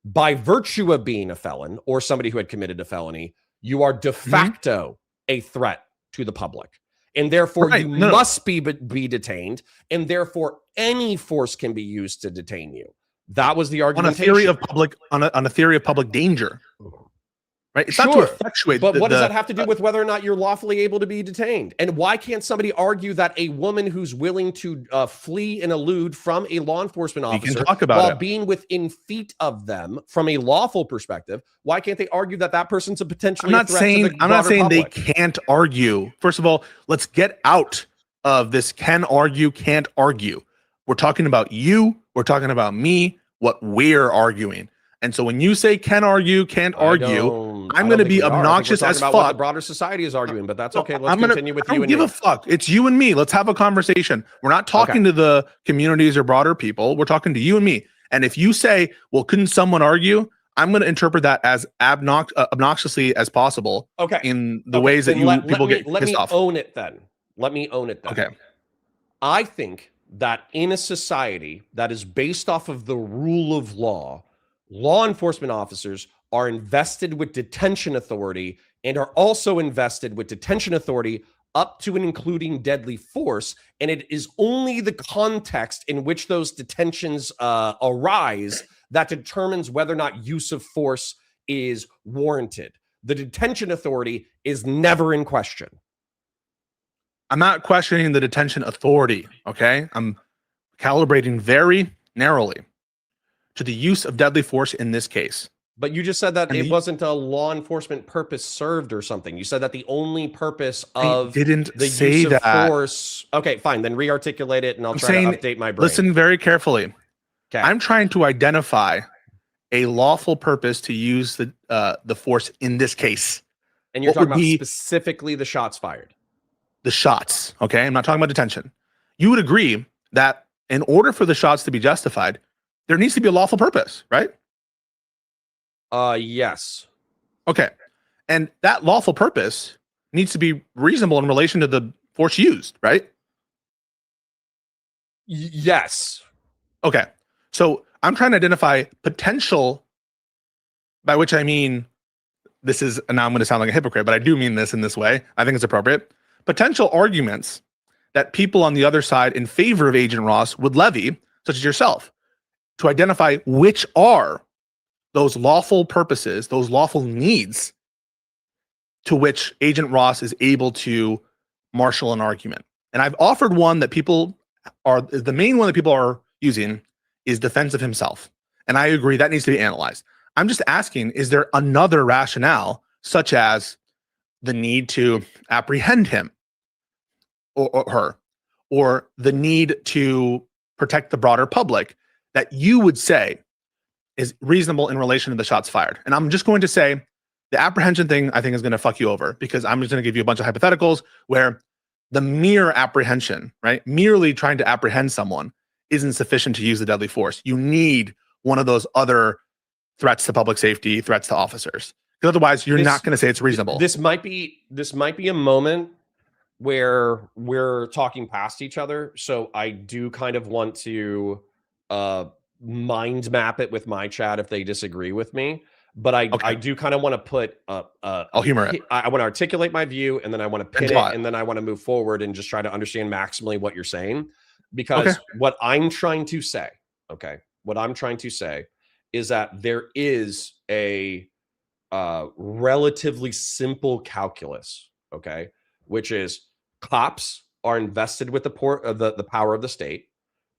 by virtue of being a felon or somebody who had committed a felony, you are de facto a threat to the public. And therefore must be detained, and therefore any force can be used to detain you. That was the argument. On a theory of public danger. Right? It's not to effectuate. But what does that have to do with whether or not you're lawfully able to be detained? And why can't somebody argue that a woman who's willing to flee and elude from a law enforcement officer while being within feet of them from a lawful perspective, why can't they argue that that person's a potentially I'm not saying they can't argue. First of all, let's get out of this can argue, can't argue. We're talking about you. We're talking about me, what we're arguing. And so when you say can argue, can't argue, I'm going to be obnoxious as fuck. What the broader society is arguing, but that's okay. Let's continue with you and me. I don't give a fuck. It's you and me. Let's have a conversation. We're not talking to the communities or broader people. We're talking to you and me. And if you say, well, couldn't someone argue? I'm going to interpret that as obnoxiously as possible. Okay. In the ways that people get pissed off. Let me own it then. Let me own it then. Okay. I think that in a society that is based off of the rule of law, law enforcement officers are invested with detention authority and are also invested with detention authority up to and including deadly force. And it is only the context in which those detentions arise that determines whether or not use of force is warranted. The detention authority is never in question. I'm not questioning the detention authority, okay? I'm calibrating very narrowly to the use of deadly force in this case. But you just said that it wasn't a law enforcement purpose served or something. You said that the only purpose of the use of force. Okay, fine. Then re-articulate it and I'll try to update my brain. Listen very carefully. Okay. I'm trying to identify a lawful purpose to use the force in this case. And you're talking about specifically the shots fired. The shots, okay? I'm not talking about detention. You would agree that in order for the shots to be justified, there needs to be a lawful purpose, right? Yes. Okay. And that lawful purpose needs to be reasonable in relation to the force used, right? Yes. Okay. So I'm trying to identify potential, by which I mean, this is, and now I'm going to sound like a hypocrite, but I do mean this in this way. I think it's appropriate. Potential arguments that people on the other side in favor of Agent Ross would levy, such as yourself, to identify which are those lawful purposes, those lawful needs to which Agent Ross is able to marshal an argument. And I've offered one that people are, the main one that people are using is defense of himself. And I agree that needs to be analyzed. I'm just asking, is there another rationale, such as the need to apprehend him or her, or the need to protect the broader public, that you would say is reasonable in relation to the shots fired? And I'm just going to say the apprehension thing, I think, is going to fuck you over, because I'm just going to give you a bunch of hypotheticals where the mere apprehension, right, merely trying to apprehend someone isn't sufficient to use the deadly force. You need one of those other threats to public safety, threats to officers, because otherwise you're not going to say it's reasonable. This might be a moment where we're talking past each other. So I do kind of want to mind map it with my chat if they disagree with me. But I do kind of want to put I'll humor it. I want to articulate my view, and then I want to pin it, and then I want to move forward and just try to understand maximally what you're saying. Because what I'm trying to say, is that there is a relatively simple calculus, which is cops are invested with the power of the state.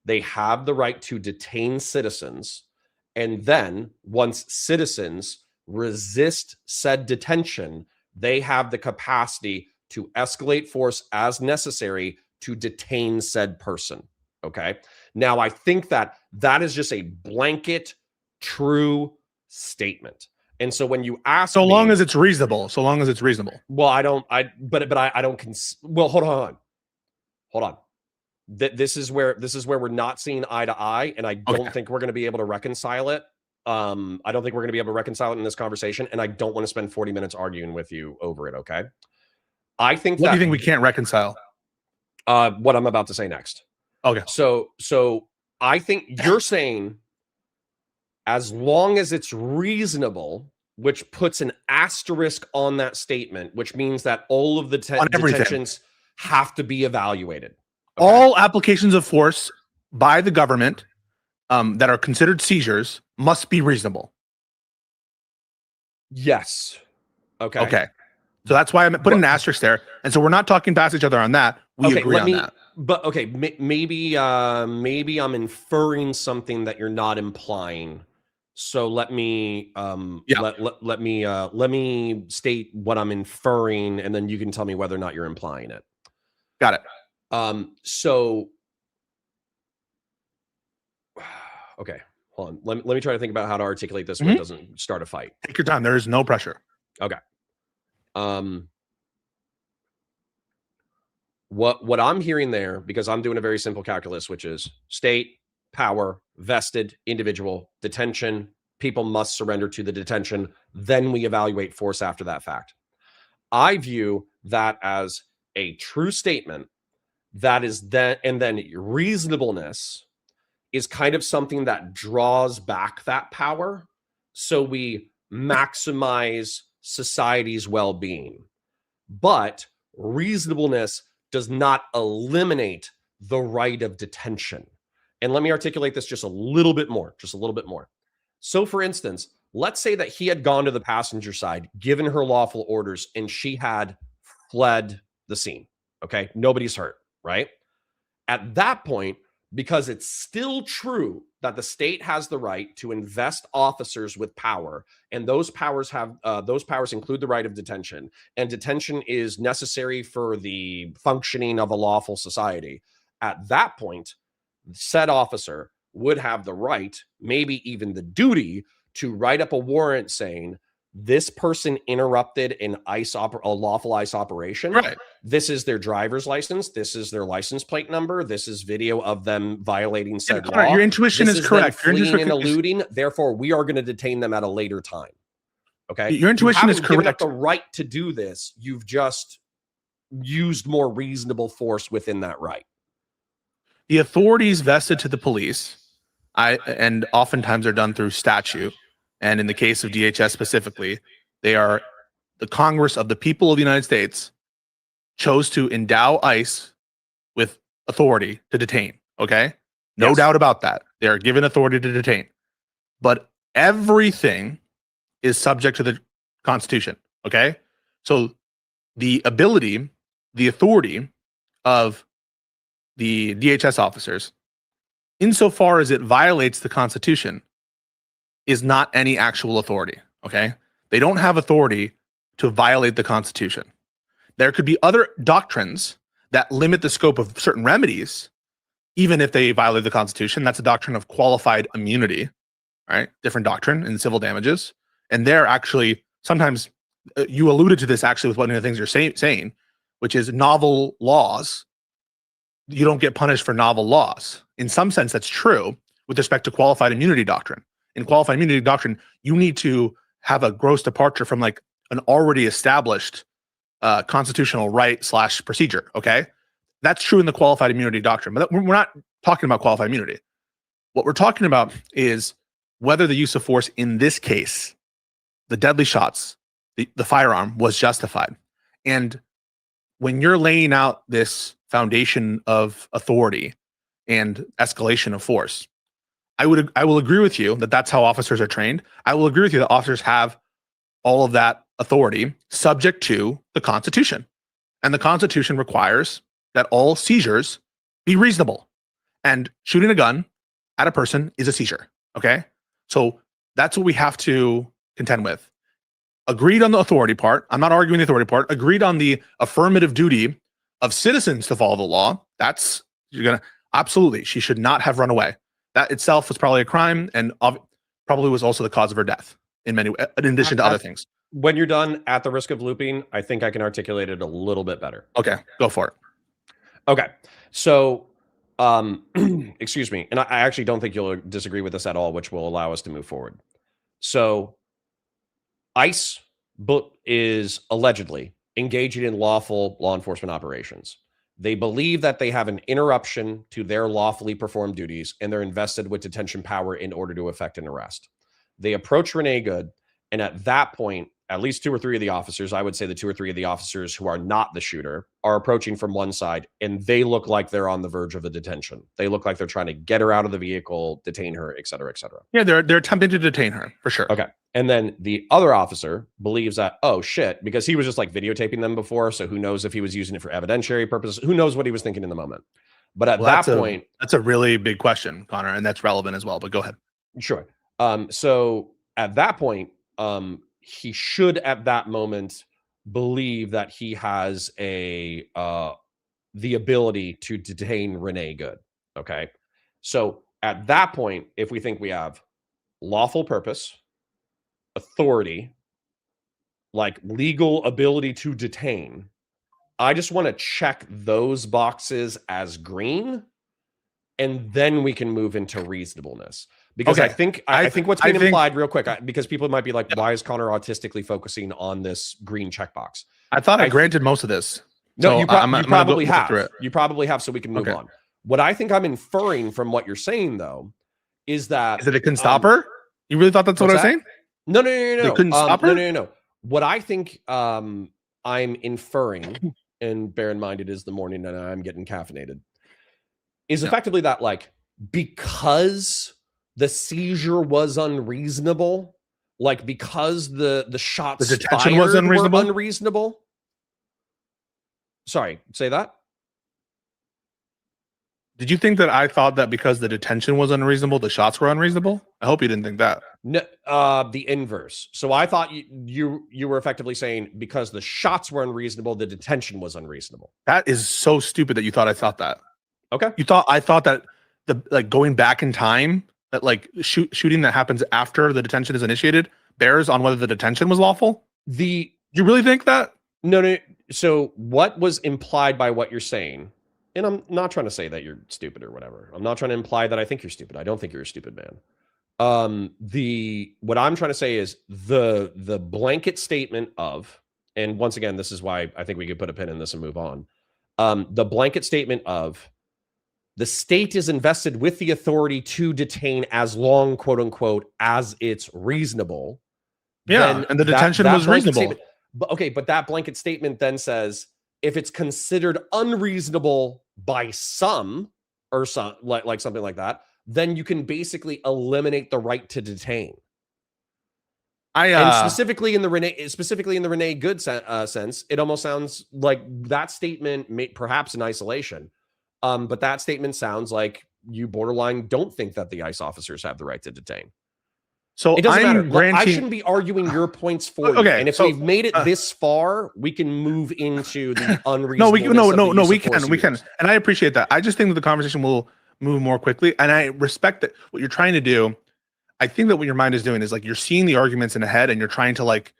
They have the right to detain citizens. And then once citizens resist said detention, they have the capacity to escalate force as necessary to detain said person. Okay. Now, I think that is just a blanket true statement. And so when you ask, so long as it's reasonable, well, I don't, well, hold on. This is where we're not seeing eye to eye, and I don't think we're going to be able to reconcile it. I don't think we're going to be able to reconcile it in this conversation, and I don't want to spend 40 minutes arguing with you over it. Okay. I think what do you think we can't reconcile? What I'm about to say next. Okay. So I think you're saying, as long as it's reasonable, which puts an asterisk on that statement, which means that all of the detentions have to be evaluated. Okay. All applications of force by the government that are considered seizures must be reasonable. Yes. Okay. Okay. So that's why I'm putting an asterisk there. And so we're not talking past each other on that. We agree on that. But maybe I'm inferring something that you're not implying. So let me let me state what I'm inferring, and then you can tell me whether or not you're implying it. Got it. So okay, hold on. Let me try to think about how to articulate this where it doesn't start a fight. Take your time. There is no pressure. Okay. What I'm hearing there, because I'm doing a very simple calculus, which is state, power, vested, individual, detention, people must surrender to the detention, then we evaluate force after that fact. I view that as a true statement. That is then, and then reasonableness is kind of something that draws back that power, so we maximize society's well-being. But reasonableness does not eliminate the right of detention. And let me articulate this just a little bit more. So for instance, let's say that he had gone to the passenger side, given her lawful orders, and she had fled the scene. Okay, nobody's hurt, right? At that point, because it's still true that the state has the right to invest officers with power, and those powers include the right of detention, and detention is necessary for the functioning of a lawful society. At that point, said officer would have the right, maybe even the duty, to write up a warrant saying this person interrupted a lawful ICE operation. Right. This is their driver's license. This is their license plate number. This is video of them violating said law. Your intuition is correct. Fleeing and eluding. Therefore, we are going to detain them at a later time. Okay. Your intuition is given up correct. the right to do this. You've just used more reasonable force within that right. The authorities vested to the police, and oftentimes are done through statute. And in the case of DHS specifically, they are the Congress of the people of the United States chose to endow ICE with authority to detain. Okay. No Yes. doubt about that. They are given authority to detain. But everything is subject to the Constitution. Okay. So the ability, the authority of the DHS officers, insofar as it violates the Constitution, is not any actual authority. Okay. They don't have authority to violate the Constitution. There could be other doctrines that limit the scope of certain remedies, even if they violate the Constitution. That's a doctrine of qualified immunity, right? Different doctrine in civil damages. And they're actually sometimes, you alluded to this actually with one of the things you're saying, which is novel laws. You don't get punished for novel laws. In some sense, that's true with respect to qualified immunity doctrine. In qualified immunity doctrine, you need to have a gross departure from like an already established constitutional right / procedure. Okay. That's true in the qualified immunity doctrine, but we're not talking about qualified immunity. What we're talking about is whether the use of force in this case, the deadly shots, the firearm, was justified. And when you're laying out this foundation of authority and escalation of force, I will agree with you that that's how officers are trained. I will agree with you that officers have all of that authority subject to the Constitution. And the Constitution requires that all seizures be reasonable. And shooting a gun at a person is a seizure. Okay. So that's what we have to contend with. Agreed on the authority part. I'm not arguing the authority part. Agreed on the affirmative duty of citizens to follow the law. Absolutely. She should not have run away. That itself was probably a crime and probably was also the cause of her death in addition to other things. When you're done, at the risk of looping, I think I can articulate it a little bit better. Okay, go for it. Okay. So, excuse me. And I actually don't think you'll disagree with this at all, which will allow us to move forward. So ICE is allegedly engaging in lawful law enforcement operations. They believe that they have an interruption to their lawfully performed duties, and they're invested with detention power in order to effect an arrest. They approach Renee Good, and at that point, at least 2 or 3 of the officers, I would say the 2 or 3 of the officers who are not the shooter, are approaching from one side, and they look like they're on the verge of a detention. They look like they're trying to get her out of the vehicle, detain her, et cetera, et cetera. Yeah, they're attempting to detain her, for sure. Okay. And then the other officer believes that, oh shit, because he was just like videotaping them before. So who knows if he was using it for evidentiary purposes? Who knows what he was thinking in the moment? But at that point, that's a really big question, Connor, and that's relevant as well. But go ahead. Sure. So at that point, he should at that moment believe that he has the ability to detain Renee Good. Okay. So at that point, if we think we have lawful purpose, authority, like legal ability to detain, I just want to check those boxes as green, and then we can move into reasonableness. Because I think what's being implied real quick, because people might be like, why is Connor autistically focusing on this green checkbox? I thought I granted most of this. No, you probably have. You probably have, so we can move on. What I think I'm inferring from what you're saying, though, is that... Is it a can stop her? You really thought that's what I was saying? No. They couldn't stop her? No. What I think I'm inferring, and bear in mind it is the morning and I'm getting caffeinated, is effectively that, like, because the seizure was unreasonable, like because the shots the detention was unreasonable? Were Sorry, say that. Did you think that I thought that because the detention was unreasonable, the shots were unreasonable? I hope you didn't think that. No, the inverse. So I thought you were effectively saying because the shots were unreasonable, the detention was unreasonable. That is so stupid that you thought I thought that. Okay. I thought that going back in time, that like shooting that happens after the detention is initiated bears on whether the detention was lawful. You really think that? No. So what was implied by what you're saying? And I'm not trying to say that you're stupid or whatever. I'm not trying to imply that I think you're stupid. I don't think you're a stupid man. What I'm trying to say is the blanket statement of, and once again, this is why I think we could put a pin in this and move on. The blanket statement of the state is invested with the authority to detain as long, quote unquote, as it's reasonable. Yeah, and the detention was reasonable. But that blanket statement then says if it's considered unreasonable by some or some like something like that, then you can basically eliminate the right to detain. And specifically in the Renee Good sense, it almost sounds like that statement perhaps in isolation. But that statement sounds like you borderline don't think that the ICE officers have the right to detain. So it doesn't matter. I shouldn't be arguing your points for you. And if we've made it this far, we can move into the unreasonable. We can. And I appreciate that. I just think that the conversation will move more quickly. And I respect that what you're trying to do. I think that what your mind is doing is like you're seeing the arguments in the head and you're trying to like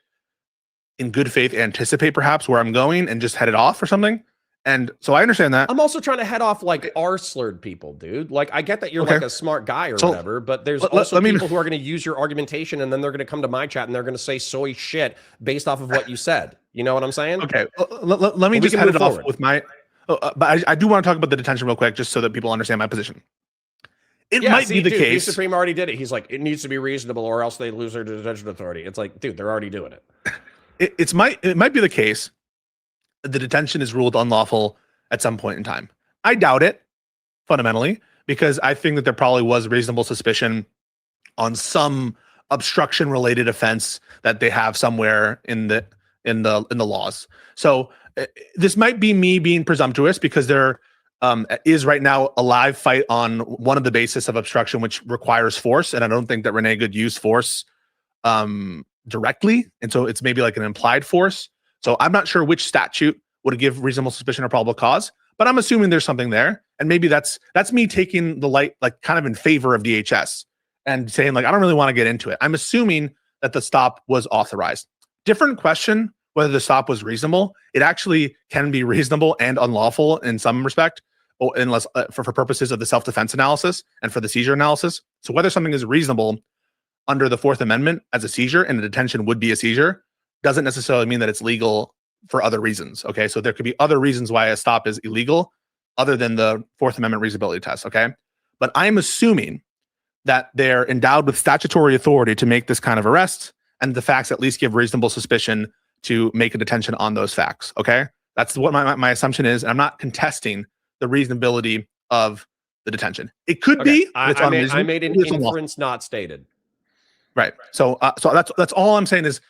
in good faith anticipate perhaps where I'm going and just head it off or something. And so I understand that. I'm also trying to head off like R-slurred people, dude. Like I get that you're like a smart guy or whatever, but there's also people who are going to use your argumentation and then they're going to come to my chat and they're going to say soy shit based off of what you said. You know what I'm saying? Okay. Let me just head it off with my. But I do want to talk about the detention real quick, just so that people understand my position. It might be the case. The Supreme already did it. He's like, it needs to be reasonable, or else they lose their detention authority. It's like, dude, they're already doing it. It might be the case the detention is ruled unlawful at some point in time. I doubt it, fundamentally, because I think that there probably was reasonable suspicion on some obstruction-related offense that they have somewhere in the laws. So this might be me being presumptuous because there is right now a live fight on one of the basis of obstruction, which requires force, and I don't think that Renee Good used force directly, and so it's maybe like an implied force. So I'm not sure which statute would give reasonable suspicion or probable cause, but I'm assuming there's something there. And maybe that's me taking the light, like kind of in favor of DHS and saying like, I don't really want to get into it. I'm assuming that the stop was authorized. Different question, whether the stop was reasonable. It actually can be reasonable and unlawful in some respect, unless for purposes of the self-defense analysis and for the seizure analysis. So whether something is reasonable under the Fourth Amendment as a seizure and a detention would be a seizure doesn't necessarily mean that it's legal for other reasons. Okay. So there could be other reasons why a stop is illegal other than the Fourth Amendment reasonability test. Okay. But I'm assuming that they're endowed with statutory authority to make this kind of arrest, and the facts at least give reasonable suspicion to make a detention on those facts. Okay. That's what my assumption is. And I'm not contesting the reasonability of the detention. It could be. I made an inference not stated. Right. So that's all I'm saying is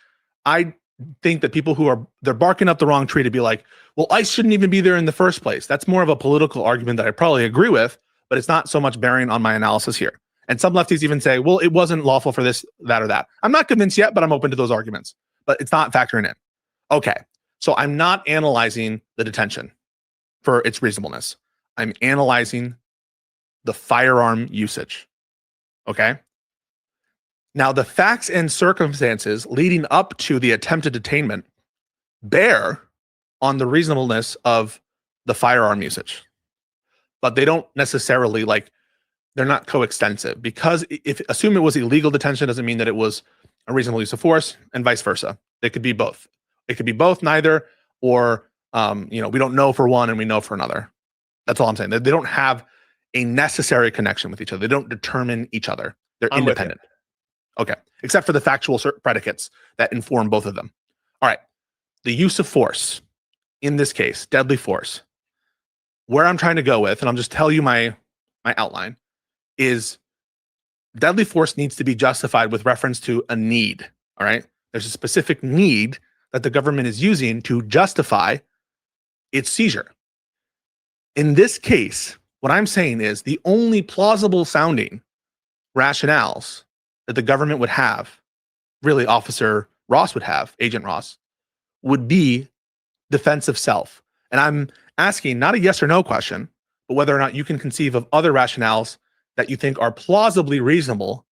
I think that people they're barking up the wrong tree to be like, well, ICE shouldn't even be there in the first place. That's more of a political argument that I probably agree with, but it's not so much bearing on my analysis here. And some lefties even say, well, it wasn't lawful for this, that, or that. I'm not convinced yet, but I'm open to those arguments. But it's not factoring in. Okay. So I'm not analyzing the detention for its reasonableness. I'm analyzing the firearm usage. Okay. Now, the facts and circumstances leading up to the attempted detainment bear on the reasonableness of the firearm usage, but they don't necessarily they're not coextensive, because assume it was illegal detention doesn't mean that it was a reasonable use of force, and vice versa. They could be both. It could be both, neither, or we don't know for one and we know for another. That's all I'm saying. They don't have a necessary connection with each other. They don't determine each other. They're independent. Okay, except for the factual predicates that inform both of them. All right, the use of force, in this case, deadly force, where I'm trying to go with, and I'll just tell you my outline, is deadly force needs to be justified with reference to a need, all right? There's a specific need that the government is using to justify its seizure. In this case, what I'm saying is the only plausible sounding rationales that the government would have, really Officer Ross would have, Agent Ross, would be defense of self. And I'm asking not a yes or no question, but whether or not you can conceive of other rationales that you think are plausibly reasonable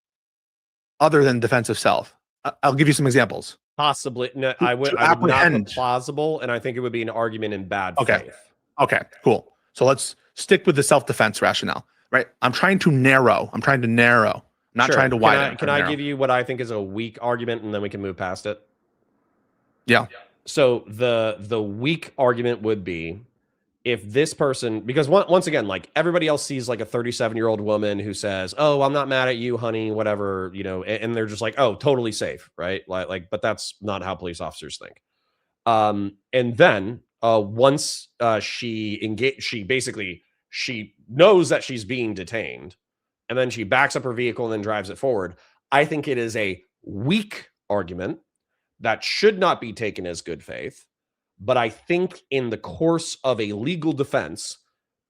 other than defense of self. I'll give you some examples. Possibly. No, I would not be plausible, and I think it would be an argument in bad faith. Okay, cool. So let's stick with the self-defense rationale, right? I'm trying to narrow I'm not Sure. trying to widen. Can I give you what I think is a weak argument, and then we can move past it? Yeah. So the weak argument would be if this person, because once again, like everybody else sees like a 37-year-old woman who says, "Oh, I'm not mad at you, honey," whatever, you know, and they're just like, "Oh, totally safe," right? Like, but that's not how police officers think. And then once she basically she knows that she's being detained, and then she backs up her vehicle and then drives it forward. I think it is a weak argument that should not be taken as good faith. But I think in the course of a legal defense,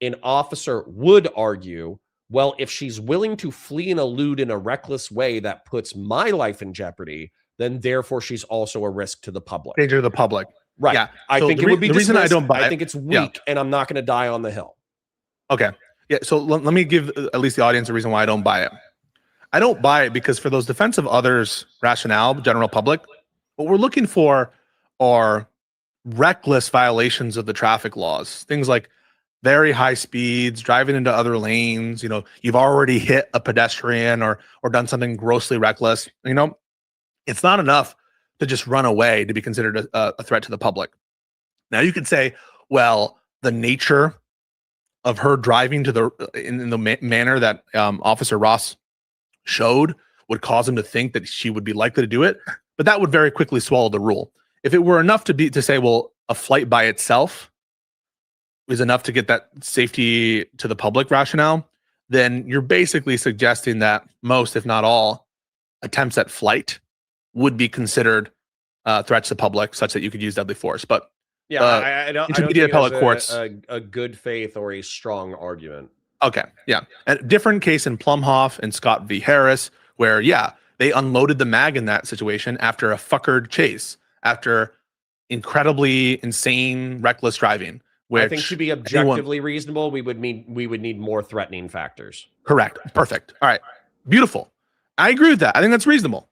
an officer would argue, well, if she's willing to flee and elude in a reckless way that puts my life in jeopardy, then therefore she's also a risk to the public. Danger to the public. Right. Yeah. I So think the it would be the reason I dismissed. don't buy I it- think it's Yeah. weak, and I'm not going to die on the hill. Okay. Yeah. So let me give at least the audience a reason why I don't buy it. I don't buy it because for those defense of others rationale, general public, what we're looking for are reckless violations of the traffic laws. Things like very high speeds, driving into other lanes, you know, you've already hit a pedestrian or done something grossly reckless. You know, it's not enough to just run away to be considered a threat to the public. Now you could say, well, the nature of her driving to the in the manner that Officer Ross showed would cause him to think that she would be likely to do it, but that would very quickly swallow the rule. If it were enough to say, well, a flight by itself is enough to get that safety to the public rationale, then you're basically suggesting that most, if not all, attempts at flight would be considered threats to the public, such that you could use deadly force. But Yeah, I don't intermediate think appellate it's courts. a good faith or a strong argument. Okay, yeah. A different case in Plumhoff and Scott v. Harris, where, yeah, they unloaded the mag in that situation after a fuckered chase, after incredibly insane, reckless driving. Which I think to be objectively reasonable, we would need more threatening factors. Correct. Perfect. All right. Beautiful. I agree with that. I think that's reasonable.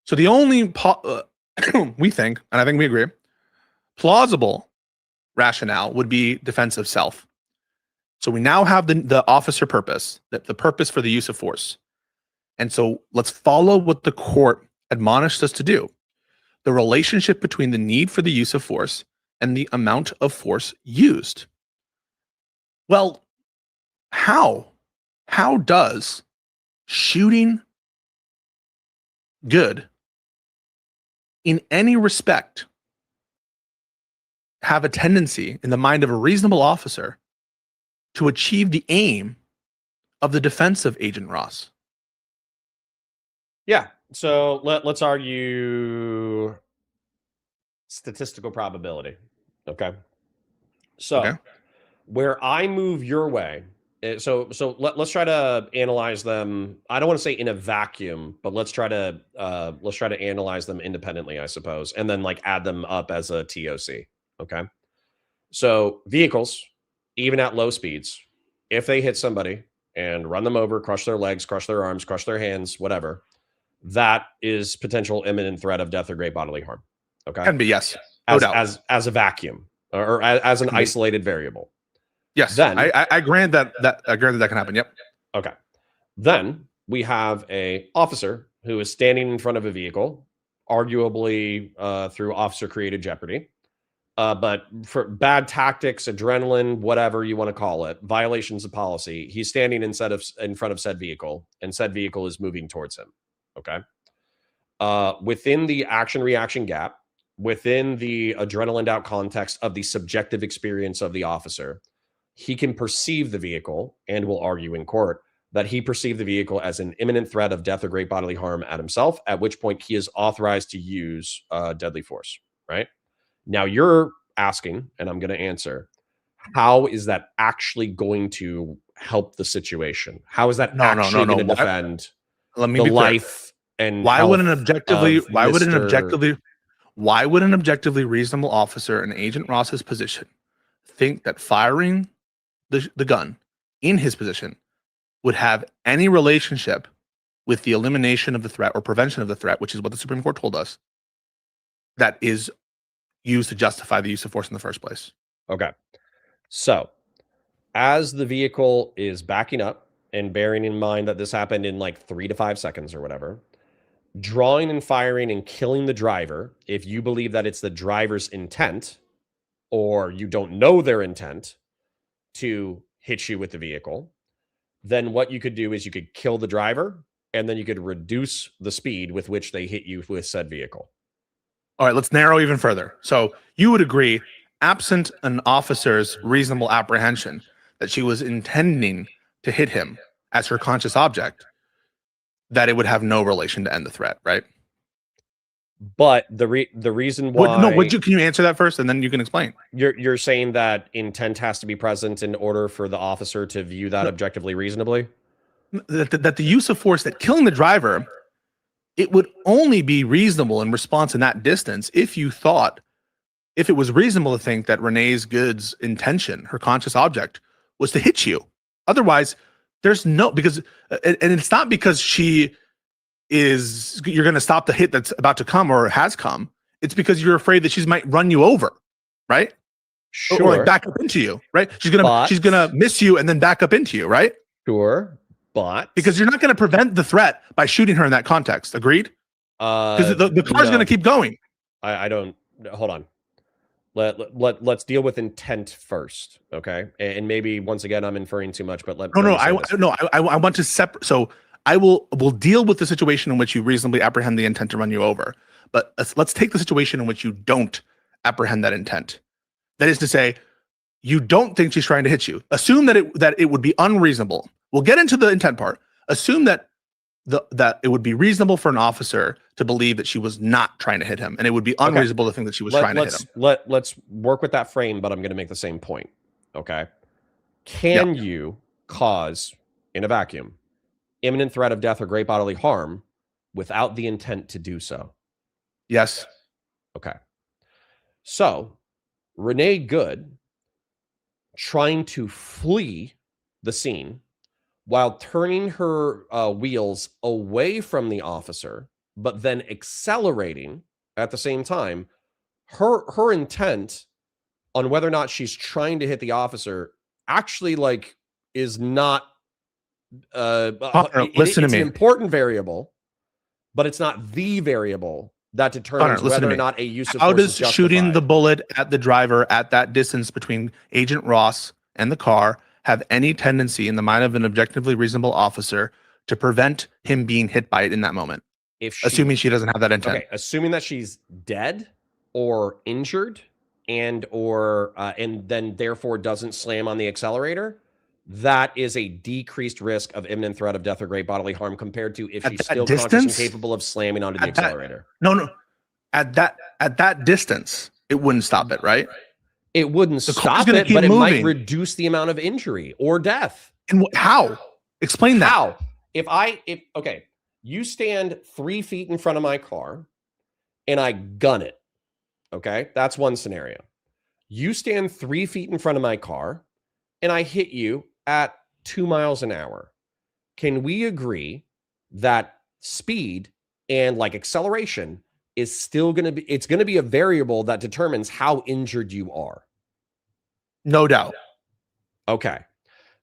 So the only we think, and I think we agree, plausible rationale would be defense of self. So we now have the officer purpose, the purpose for the use of force. And so let's follow what the court admonished us to do. The relationship between the need for the use of force and the amount of force used. Well, how does shooting good in any respect have a tendency in the mind of a reasonable officer to achieve the aim of the defense of Agent Ross? Yeah. So let's argue statistical probability. Okay. So Okay. where I move your way, let's try to analyze them. I don't want to say in a vacuum, but let's try to analyze them independently, I suppose, and then like add them up as a TOC. Okay. So vehicles, even at low speeds, if they hit somebody and run them over, crush their legs, crush their arms, crush their hands, whatever, that is potential imminent threat of death or great bodily harm. Okay. Can be, yes. No doubt. As a vacuum or as an isolated variable. Yes. Then I grant that can happen. Yep. Okay. Then we have a officer who is standing in front of a vehicle, arguably through officer created jeopardy. But for bad tactics, adrenaline, whatever you want to call it, violations of policy, he's standing in front of said vehicle, and said vehicle is moving towards him. Okay. Within the action reaction gap, within the adrenaline out context of the subjective experience of the officer, he can perceive the vehicle and will argue in court that he perceived the vehicle as an imminent threat of death or great bodily harm at himself, at which point he is authorized to use deadly force, right? Now you're asking, and I'm going to answer, how is that actually going to help the situation? How is that actually going to defend the life and why would an objectively reasonable officer in Agent Ross's position think that firing the gun in his position would have any relationship with the elimination of the threat or prevention of the threat, which is what the Supreme Court told us, that is used to justify the use of force in the first place? Okay. So as the vehicle is backing up and bearing in mind that this happened in like 3 to 5 seconds or whatever, drawing and firing and killing the driver, if you believe that it's the driver's intent or you don't know their intent to hit you with the vehicle, then what you could do is you could kill the driver and then you could reduce the speed with which they hit you with said vehicle. All right, let's narrow even further. So you would agree, absent an officer's reasonable apprehension that she was intending to hit him as her conscious object, that it would have no relation to end the threat, right? But the reason why Can you answer that first, and then you can explain? You're saying that intent has to be present in order for the officer to view that objectively reasonably? That the use of force, that killing the driver, it would only be reasonable in response in that distance if it was reasonable to think that Renee's Good's intention, her conscious object, was to hit you. Otherwise, there's no, because, and it's not because you're going to stop the hit that's about to come or has come. It's because you're afraid that she might run you over, right? Sure. Or like back up into you, right? She's gonna miss you and then back up into you, right? Sure, but because you're not going to prevent the threat by shooting her in that context. Agreed? Because the car's going to keep going. I don't. Hold on. Let's deal with intent first, okay? And maybe once again I'm inferring too much, but I want to separate. So we'll deal with the situation in which you reasonably apprehend the intent to run you over. But let's take the situation in which you don't apprehend that intent. That is to say, you don't think she's trying to hit you. Assume that it would be unreasonable. We'll get into the intent part. Assume that it would be reasonable for an officer to believe that she was not trying to hit him, and it would be unreasonable to think that she was trying to hit him. Let's work with that frame, but I'm going to make the same point. Okay. Can you cause, in a vacuum, imminent threat of death or great bodily harm without the intent to do so? Yes. Okay. So, Renee Good trying to flee the scene while turning her wheels away from the officer, but then accelerating at the same time, her intent on whether or not she's trying to hit the officer actually is not listen to me. An important variable, but it's not the variable that determines whether or not a use of force is justified. How does shooting the bullet at the driver at that distance between Agent Ross and the car have any tendency in the mind of an objectively reasonable officer to prevent him being hit by it in that moment? Assuming she doesn't have that intent. Okay, assuming that she's dead or injured and then therefore doesn't slam on the accelerator, that is a decreased risk of imminent threat of death or great bodily harm compared to if she's still conscious and capable of slamming onto the accelerator. No. At that distance, it wouldn't stop it, right? It wouldn't stop it, but it might reduce the amount of injury or death. And how? Explain that. How? Okay, you stand 3 feet in front of my car and I gun it. Okay, that's one scenario. You stand 3 feet in front of my car and I hit you at 2 miles an hour. Can we agree that speed and acceleration is still going to be, it's going to be a variable that determines how injured you are? No doubt. Okay.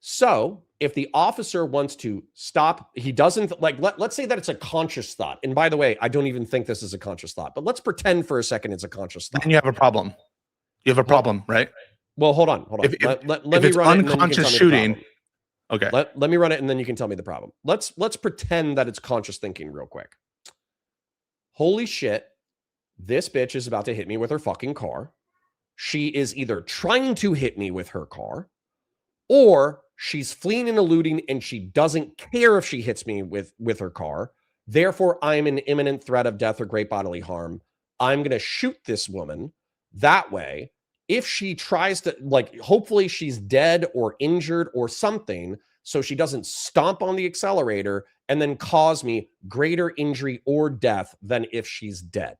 So if the officer wants to stop, he doesn't let's say that it's a conscious thought. And by the way, I don't even think this is a conscious thought, but let's pretend for a second it's a conscious thought. Then you have a problem. You have a problem, right? Well, hold on. If it's unconscious shooting, okay. Let me run it and then you can tell me the problem. Let's pretend that it's conscious thinking real quick. Holy shit, this bitch is about to hit me with her fucking car. She is either trying to hit me with her car or she's fleeing and eluding and she doesn't care if she hits me with her car. Therefore, I'm in imminent threat of death or great bodily harm. I'm going to shoot this woman. That way, if she tries to, hopefully she's dead or injured or something, so she doesn't stomp on the accelerator and then cause me greater injury or death than if she's dead.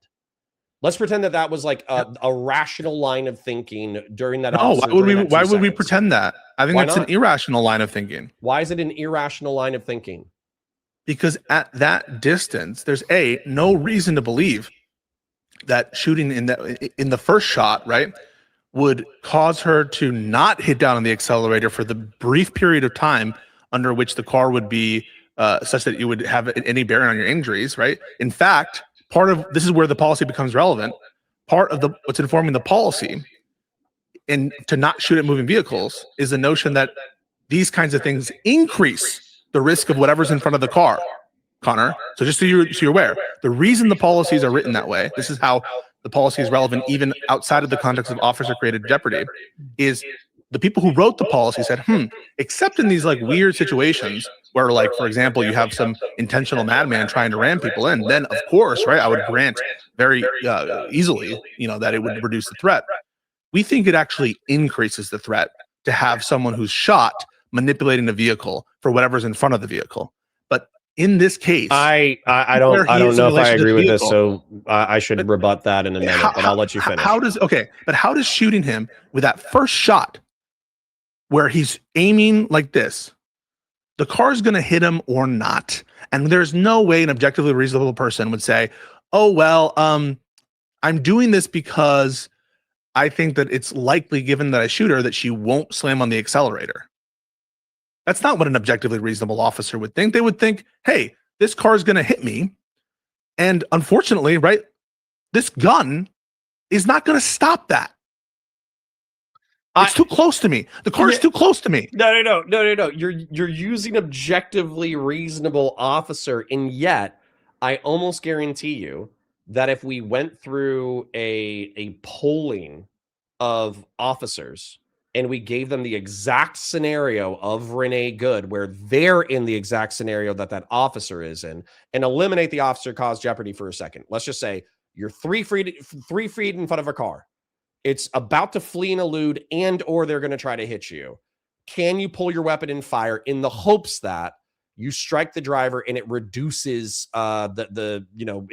Let's pretend that was a rational line of thinking during that. No, why would we pretend that? I think that's an irrational line of thinking. Why is it an irrational line of thinking? Because at that distance, there's no reason to believe that shooting in the first shot, right, would cause her to not hit down on the accelerator for the brief period of time under which the car would be such that you would have any bearing on your injuries, right? In fact, part of this is where the policy becomes relevant. Part of what's informing the policy and to not shoot at moving vehicles is the notion that these kinds of things increase the risk of whatever's in front of the car, Connor. So just so you're aware, the reason the policies are written that way, this is how the policy is relevant even outside of the context of officer-created jeopardy, is the people who wrote the policy said, except in these like weird situations where, like, for example, you have some intentional madman trying to ram people in, then of course, right, I would grant very easily, that it would reduce the threat. We think it actually increases the threat to have someone who's shot manipulating the vehicle for whatever's in front of the vehicle. But in this case, I don't know if I agree with this, so I should rebut that in a minute, but I'll let you finish. How does shooting him with that first shot where he's aiming like this, the car's going to hit him or not? And there's no way an objectively reasonable person would say, oh, well, I'm doing this because I think that it's likely, given that I shoot her, that she won't slam on the accelerator. That's not what an objectively reasonable officer would think. They would think, hey, this car is going to hit me. And unfortunately, right, this gun is not going to stop that. It's too close to me. The car is too close to me. No. You're using objectively reasonable officer, and yet I almost guarantee you that if we went through a polling of officers and we gave them the exact scenario of Renee Good, where they're in the exact scenario that officer is in, and eliminate the officer cause jeopardy for a second. Let's just say you're 3 feet in front of a car. It's about to flee and elude, and or they're going to try to hit you. Can you pull your weapon and fire in the hopes that you strike the driver and it reduces the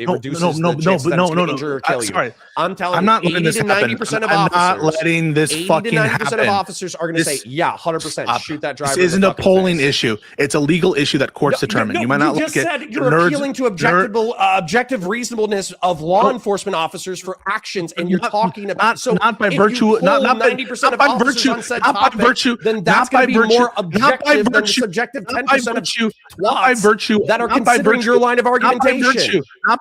reduces the chance that it's going to injure or kill you? Sorry. I'm telling I'm not you, letting 80 to 90% of officers, I'm not letting this 80 fucking to 90% happen. of officers are going to say, yeah, 100%, shoot that driver. This isn't a polling issue. It's a legal issue that courts determine. You might not just like said it. You're appealing to objective reasonableness of law enforcement officers for actions, and you're talking about not by virtue, not 90% of officers on said topic, then that's going to be more objective than the subjective 10% of twats that are considering your line of argumentation. Not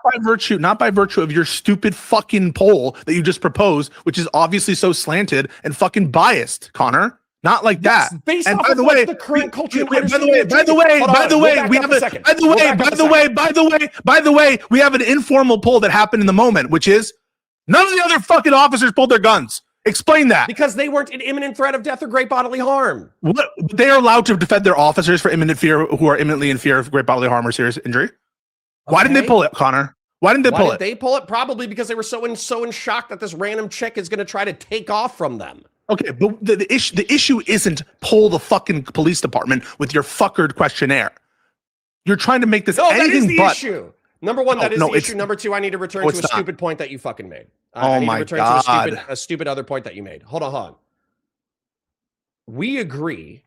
by virtue of your stupid fucking poll that you just proposed, which is obviously so slanted and fucking biased, Connor. Not like that. Based and off by the way, the current culture. By the way, we have an informal poll that happened in the moment, which is none of the other fucking officers pulled their guns. Explain that. Because they weren't in imminent threat of death or great bodily harm. What? They are allowed to defend their officers for who are imminently in fear of great bodily harm or serious injury. Okay. Why didn't they pull it, Connor? Why didn't they pull it? They pull it probably because they were so in shock that this random chick is going to try to take off from them. Okay, but the issue isn't pull the fucking police department with your fuckered questionnaire. You're trying to make this anything that is the but issue. Number one, that is the issue. Number two, I need to return to a stupid point that you fucking made. I need to return to a stupid other point that you made. Hold on. We agree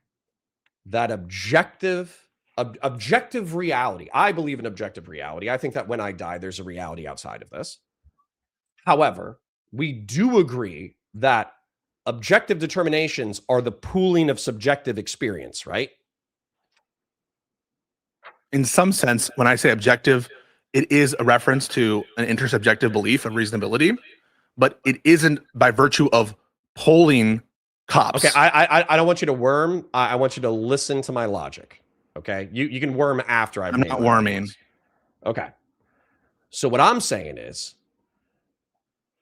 that objective reality. I believe in objective reality. I think that when I die, there's a reality outside of this. However, we do agree that objective determinations are the pooling of subjective experience, right? In some sense, when I say objective, it is a reference to an intersubjective belief of reasonability, but it isn't by virtue of polling cops. Okay, I don't want you to worm. I want you to listen to my logic. Okay, you can worm after I'm not worming. Okay, so what I'm saying is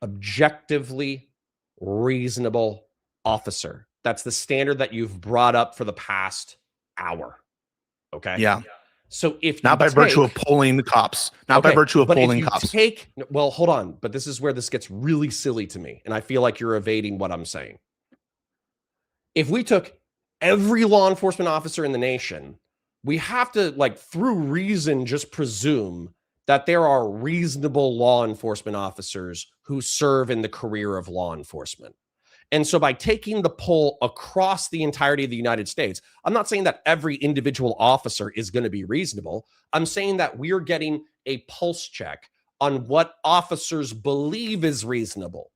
objectively reasonable officer. That's the standard that you've brought up for the past hour. Okay. Yeah. So if not by virtue of polling the cops, not by virtue of polling cops. Well, hold on, but this is where this gets really silly to me, and I feel like you're evading what I'm saying. If we took every law enforcement officer in the nation, we have to, like, through reason, just presume that there are reasonable law enforcement officers who serve in the career of law enforcement. And so by taking the poll across the entirety of the United States, I'm not saying that every individual officer is going to be reasonable. I'm saying that we're getting a pulse check on what officers believe is reasonable.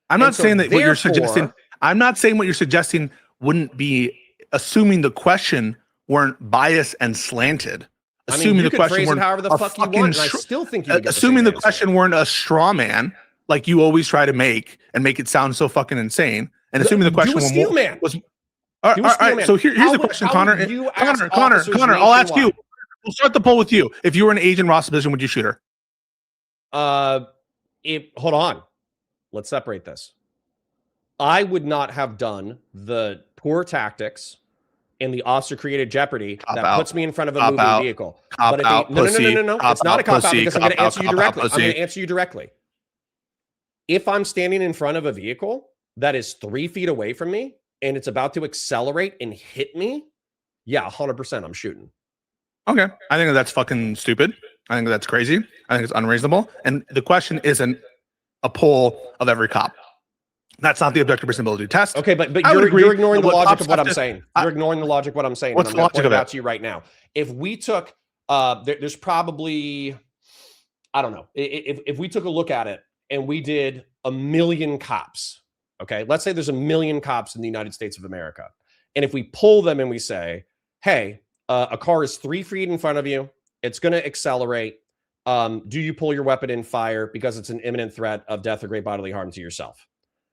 I'm not saying that what you're suggesting. I'm not saying what you're suggesting wouldn't be assuming the question weren't biased and slanted. I mean, Assuming you the could question phrase it weren't however the a fuck you fucking want, and I still think you would get assuming the the same question weren't a straw man, like you always try to make it sound so fucking insane, and assuming the question do a steel man. was all right. So here's the question, Connor. Connor, I'll ask you. We'll start the poll with you. If you were in Agent Ross' position, would you shoot her? Hold on. Let's separate this. I would not have done the poor tactics in the officer created jeopardy puts me in front of a moving vehicle. But if no, it's not a cop out because I'm going to answer you directly. I'm going to answer you directly. If I'm standing in front of a vehicle that is 3 feet away from me and it's about to accelerate and hit me, yeah, 100% I'm shooting. Okay. I think that's fucking stupid. I think that's crazy. I think it's unreasonable. And the question isn't a poll of every cop. That's not the objective reasonability test. Okay, but you're ignoring the logic of what I'm saying. You're ignoring the logic of what I'm saying. What's the logic of it out to you right now? If we took, there's probably, I don't know, if we took a look at it and we did 1 million cops, okay, let's say there's 1 million cops in the United States of America. And if we pull them and we say, hey, a car is 3 feet in front of you, it's going to accelerate. Do you pull your weapon and fire because it's an imminent threat of death or great bodily harm to yourself?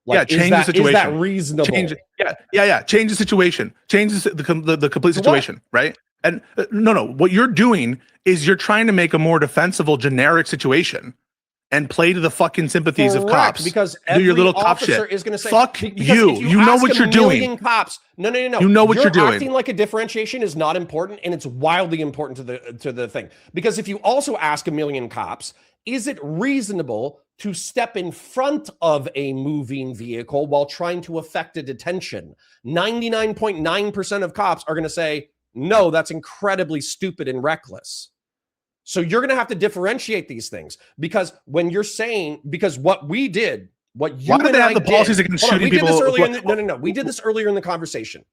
Like, change the situation. Is that reasonable? Change the situation. Change the complete situation, right? And no. What you're doing is you're trying to make a more defensible, generic situation and play to the fucking sympathies of cops. Because do your little cop shit. Is going to say, fuck you. You know what you're doing. Cops. No. You know what you're doing. Acting like a differentiation is not important, and it's wildly important to the thing. Because if you also ask 1 million cops, is it reasonable to step in front of a moving vehicle while trying to effect a detention? 99.9% of cops are going to say, no, that's incredibly stupid and reckless. So you're going to have to differentiate these things, because when you're saying, because what we did, what you and I did, policies against shooting people? We did this earlier in the conversation.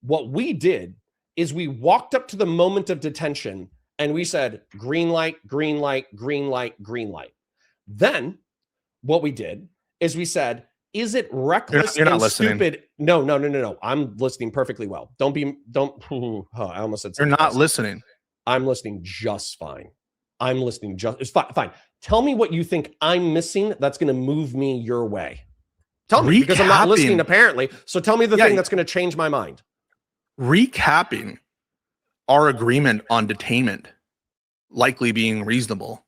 What we did is we walked up to the moment of detention and we said, green light, green light, green light, green light. Then what we did is we said, is it reckless you're not and listening. stupid? No. I'm listening perfectly well. I almost said you're not listening. I'm listening just fine. It's fine. Tell me what you think I'm missing that's going to move me your way. Tell me, because I'm not listening apparently. So tell me the thing that's going to change my mind. Recapping our agreement on detainment likely being reasonable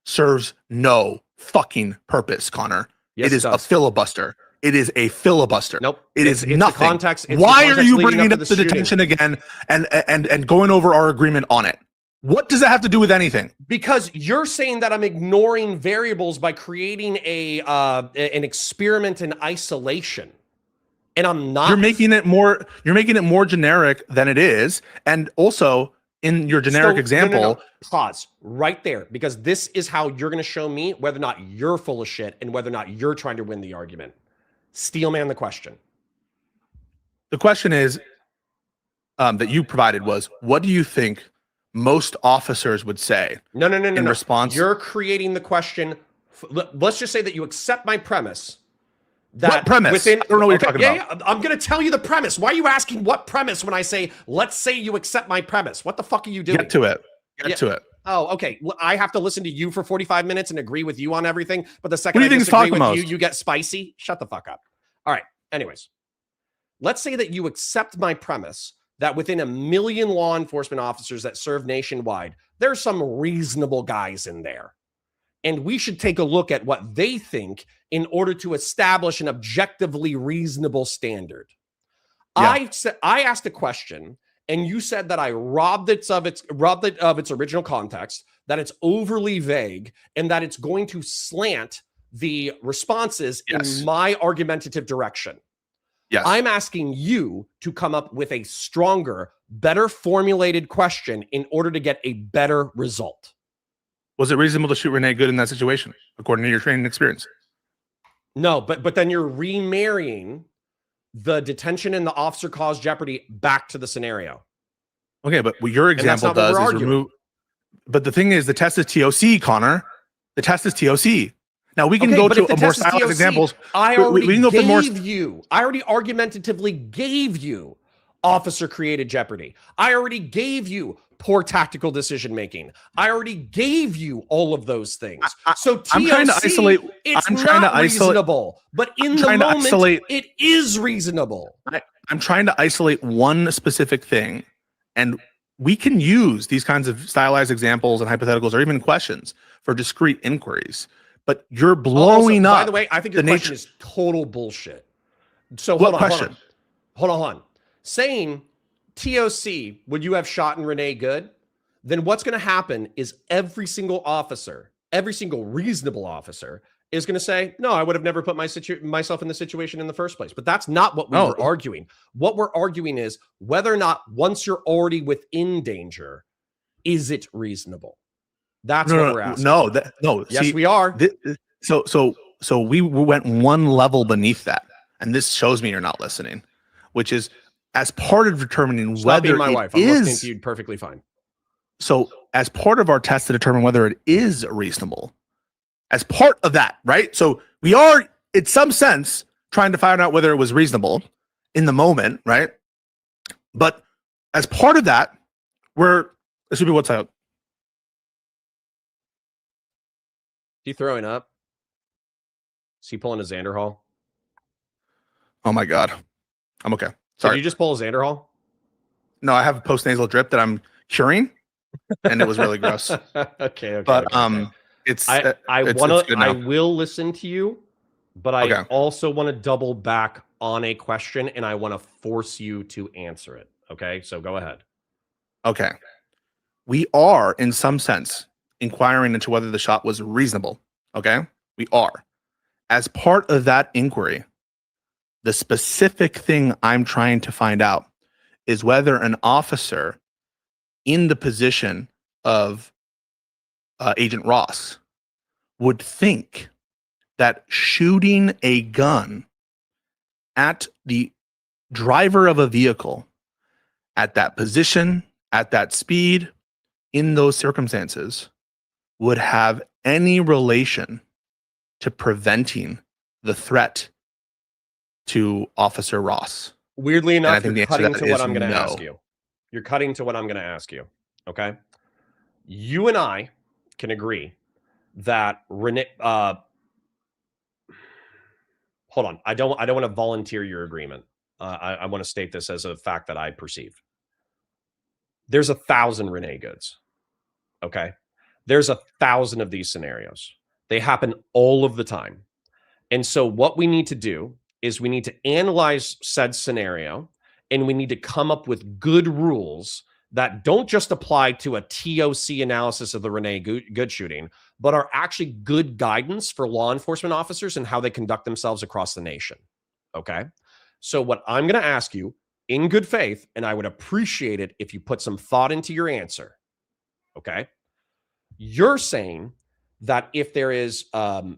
serves no fucking purpose, Connor. Yes, it is a filibuster. It is a filibuster. Nope. It is nothing. Context, why are you bringing up the detention again and going over our agreement on it? What does that have to do with anything? Because you're saying that I'm ignoring variables by creating an experiment in isolation. And I'm not. You're making it more generic than it is. And also in your generic example. No. Pause right there, because this is how you're going to show me whether or not you're full of shit and whether or not you're trying to win the argument. Steelman the question. The question is that you provided was, what do you think most officers would say? No. In response, you're creating the question. Let's just say that you accept my premise. What premise? I don't know what you're talking about. Yeah, I'm going to tell you the premise. Why are you asking what premise when I say, let's say you accept my premise? What the fuck are you doing? Get to it. To it. Oh, okay. Well, I have to listen to you for 45 minutes and agree with you on everything. But the second I disagree with you, you get spicy. Shut the fuck up. All right. Anyways, let's say that you accept my premise that within 1 million law enforcement officers that serve nationwide, there's some reasonable guys in there. And we should take a look at what they think in order to establish an objectively reasonable standard. Yeah. I asked a question, and you said that I robbed it of its original context, that it's overly vague, and that it's going to slant the responses in my argumentative direction. Yes. I'm asking you to come up with a stronger, better formulated question in order to get a better result. Was it reasonable to shoot Renee Good in that situation, according to your training experience? No, but then you're remarrying the detention and the officer caused jeopardy back to the scenario. Okay, but what your example does is remove. But the thing is, the test is TOC, Connor. The test is TOC. Now we can go to a more stylized examples. I already argumentatively gave you officer created jeopardy. I already gave you poor tactical decision making. I already gave you all of those things. So TOC, I'm trying to isolate. it's I'm trying not to isolate, reasonable, but in the moment, it is reasonable. I'm trying to isolate one specific thing, and we can use these kinds of stylized examples and hypotheticals or even questions for discrete inquiries. But you're blowing up. By the way, I think your question is total bullshit. So hold on. Saying TOC, would you have shot in Renee Good? Then what's going to happen is every single officer, every single reasonable officer is going to say, no, I would have never put myself in the situation in the first place. But that's not what we were arguing. What we're arguing is whether or not once you're already within danger, is it reasonable? That's what we're asking. No. Yes, see, we are. So we went one level beneath that. And this shows me you're not listening, which is as part of determining whether my wife. I'm listening to you perfectly fine. So as part of our test to determine whether it is reasonable, as part of that, right? So we are, in some sense, trying to find out whether it was reasonable in the moment, right? But as part of that, we're assuming what's out. Is he throwing up? Is he pulling a Xander Hall? Oh my God. I'm okay. Sorry. Did you just pull a Xander Hall? No, I have a post-nasal drip that I'm curing, and it was really gross. Okay. But I will listen to you, but I also want to double back on a question, and I want to force you to answer it. Okay, so go ahead. Okay. We are, in some sense, inquiring into whether the shot was reasonable. Okay? We are. As part of that inquiry, the specific thing I'm trying to find out is whether an officer in the position of Agent Ross would think that shooting a gun at the driver of a vehicle at that position, at that speed, in those circumstances, would have any relation to preventing the threat to Officer Ross. Weirdly enough, you're cutting to what I'm going to ask you. You're cutting to what I'm going to ask you. Okay. You and I can agree that Renee, hold on. I don't want to volunteer your agreement. I want to state this as a fact that I perceive. There's 1,000 Renee Goods. Okay. There's 1,000 of these scenarios. They happen all of the time. And so what we need to do is we need to analyze said scenario, and we need to come up with good rules that don't just apply to a TOC analysis of the Renee Good shooting, but are actually good guidance for law enforcement officers and how they conduct themselves across the nation. Okay. So what I'm going to ask you in good faith, and I would appreciate it if you put some thought into your answer. Okay. You're saying that if there is, I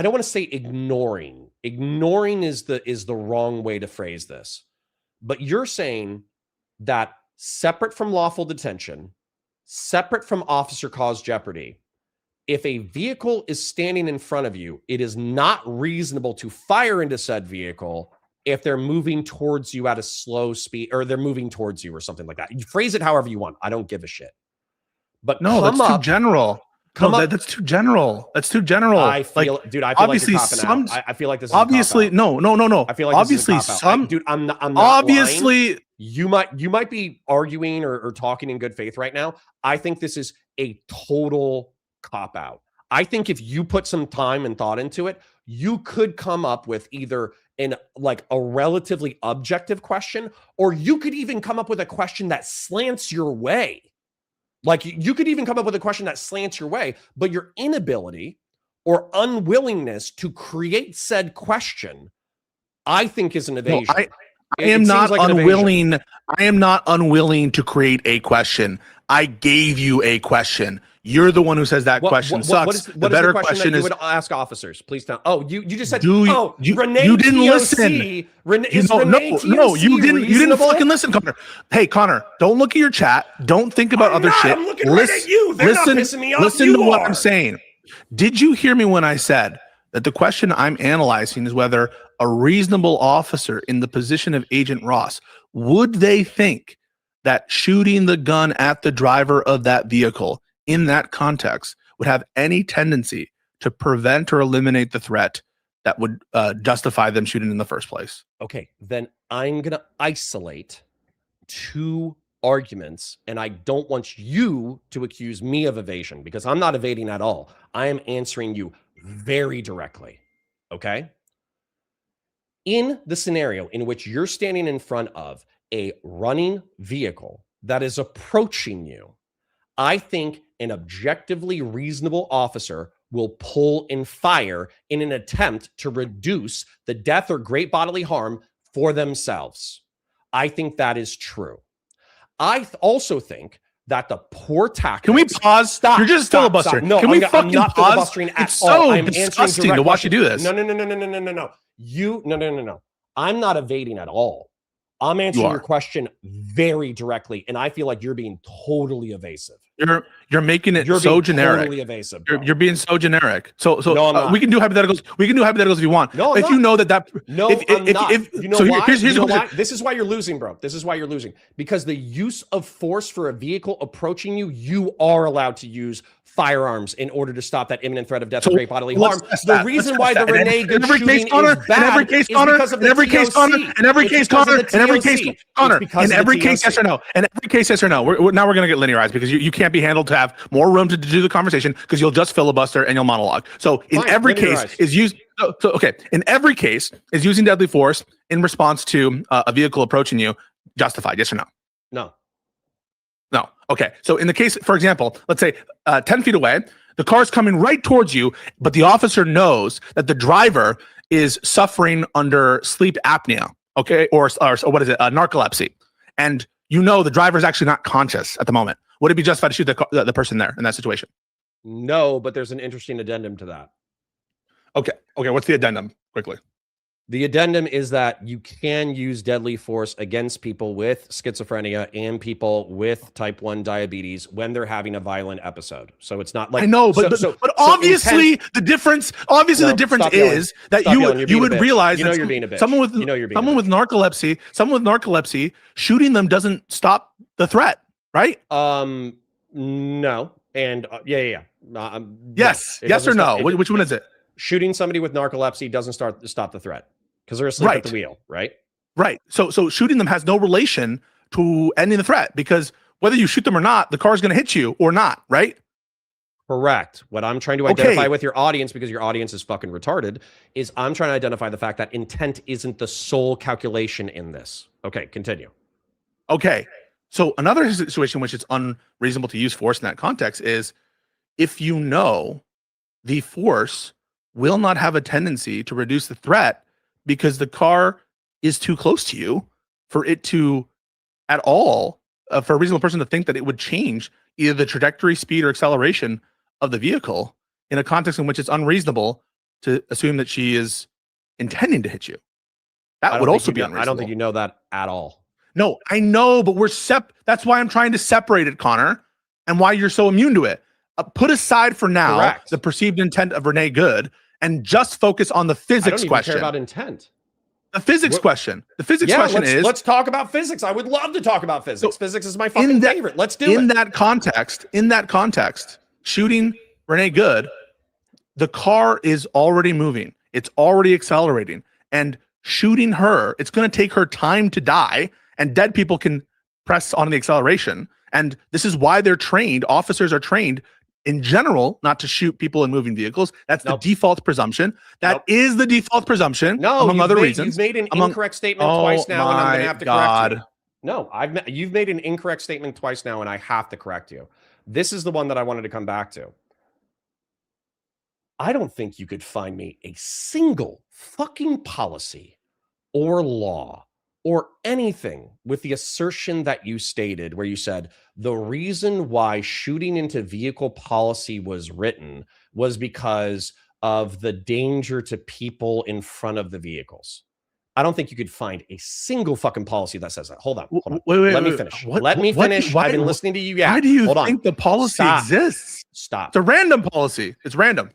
don't want to say ignoring. Ignoring is the wrong way to phrase this. But you're saying that separate from lawful detention, separate from officer caused jeopardy, if a vehicle is standing in front of you, it is not reasonable to fire into said vehicle if they're moving towards you at a slow speed, or they're moving towards you or something like that. You phrase it however you want. I don't give a shit. But no, that's too general. That's too general. That's too general. I feel like you're copping out. I feel like this is obviously no. I feel like obviously dude. I'm not obviously lying. You might be arguing or talking in good faith right now. I think this is a total cop out. I think if you put some time and thought into it, you could come up with either a relatively objective question, or you could even come up with a question that slants your way. Like you could even come up with a question that slants your way, but your inability or unwillingness to create said question, I think, is an evasion. No, I am not unwilling. I am not unwilling to create a question. I gave you a question. You're the one who says that question sucks. The better question is, you would ask officers. Please tell. Oh, you just said. You didn't listen. No, you didn't. You didn't fucking listen, Connor. Hey, Connor, don't look at your chat. Don't think about other shit. I'm looking right at you. They're not pissing me off. Listen to what I'm saying. Did you hear me when I said That the question I'm analyzing is whether a reasonable officer in the position of Agent Ross, would they think that shooting the gun at the driver of that vehicle in that context would have any tendency to prevent or eliminate the threat that would justify them shooting in the first place? Okay, then I'm going to isolate two arguments, and I don't want you to accuse me of evasion because I'm not evading at all. I am answering you very directly, okay? In the scenario in which you're standing in front of a running vehicle that is approaching you, I think an objectively reasonable officer will pull and fire in an attempt to reduce the death or great bodily harm for themselves. I think that is true. I also think that the poor tactics. Can we pause? Stop. You're just filibustering. No, can we I'm fucking not pause? filibustering at It's all. so I'm disgusting to watch you do this. No. No. I'm not evading at all. I'm answering your question very directly, and I feel like you're being totally evasive. You're making it You're so being generic. Totally evasive. You're being so generic. So No, we can do hypotheticals. We can do hypotheticals if you want. No, if you know that. No, if, I'm not. You know why? Here's you know the why? This is why you're losing, bro. This is why you're losing. Because the use of force for a vehicle approaching you, you are allowed to use firearms in order to stop that imminent threat of death or great bodily harm. The reason why the Renee Good shooting is bad is because of the TOC. In every case, yes or no. In every case, yes or no. Now we're going to get linearized because you can't be handled to have more room to do the conversation because you'll just filibuster and you'll monologue. So in every case is used. So okay. In every case is using deadly force in response to a vehicle approaching you justified? Yes or no? No. No. Okay. So in the case, for example, let's say 10 feet away, the car's coming right towards you, but the officer knows that the driver is suffering under sleep apnea. Okay. Or what is it? Narcolepsy. And you know the driver is actually not conscious at the moment. Would it be justified to shoot the person there in that situation? No, but there's an interesting addendum to that. Okay. What's the addendum? Quickly. The addendum is that you can use deadly force against people with schizophrenia and people with type 1 diabetes when they're having a violent episode. So it's not like I know, but obviously the difference. Obviously, the difference is that you would realize you're being a bitch. Someone with narcolepsy, shooting them doesn't stop the threat, right? No, and yeah. Yes or no? Which one is it? Shooting somebody with narcolepsy doesn't stop the threat because they're asleep at the wheel, right? Right. So shooting them has no relation to ending the threat because whether you shoot them or not, the car is going to hit you or not, right? Correct. What I'm trying to identify with your audience, because your audience is fucking retarded, is I'm trying to identify the fact that intent isn't the sole calculation in this. Okay, continue. Okay. So another situation in which it's unreasonable to use force in that context is if you know the force will not have a tendency to reduce the threat because the car is too close to you for it to at all, for a reasonable person to think that it would change either the trajectory, speed, or acceleration of the vehicle in a context in which it's unreasonable to assume that she is intending to hit you. That would also be unreasonable. I don't think you know that at all. No, I know, but that's why I'm trying to separate it, Connor, and why you're so immune to it. Put aside for now the perceived intent of Renee Good and just focus on the physics question. I don't even care about intent. The physics question. The physics question is... Let's talk about physics. I would love to talk about physics. Physics is my fucking favorite. Let's do it. In that context, shooting Renee Good, the car is already moving. It's already accelerating. And shooting her, it's going to take her time to die, and dead people can press on the acceleration. And this is why they're trained. Officers are trained in general not to shoot people in moving vehicles. That's the default presumption. That is the default presumption, among other reasons. You've made an incorrect statement twice now, and I'm going to have to correct you. No, you've made an incorrect statement twice now, and I have to correct you. This is the one that I wanted to come back to. I don't think you could find me a single fucking policy or law or anything with the assertion that you stated where you said the reason why shooting into vehicle policy was written was because of the danger to people in front of the vehicles. I don't think you could find a single fucking policy that says that. Hold on. Wait, Let me finish. Let me finish. I've been listening to you. Yeah. Why do you think the policy exists? Stop. It's a random policy. It's random.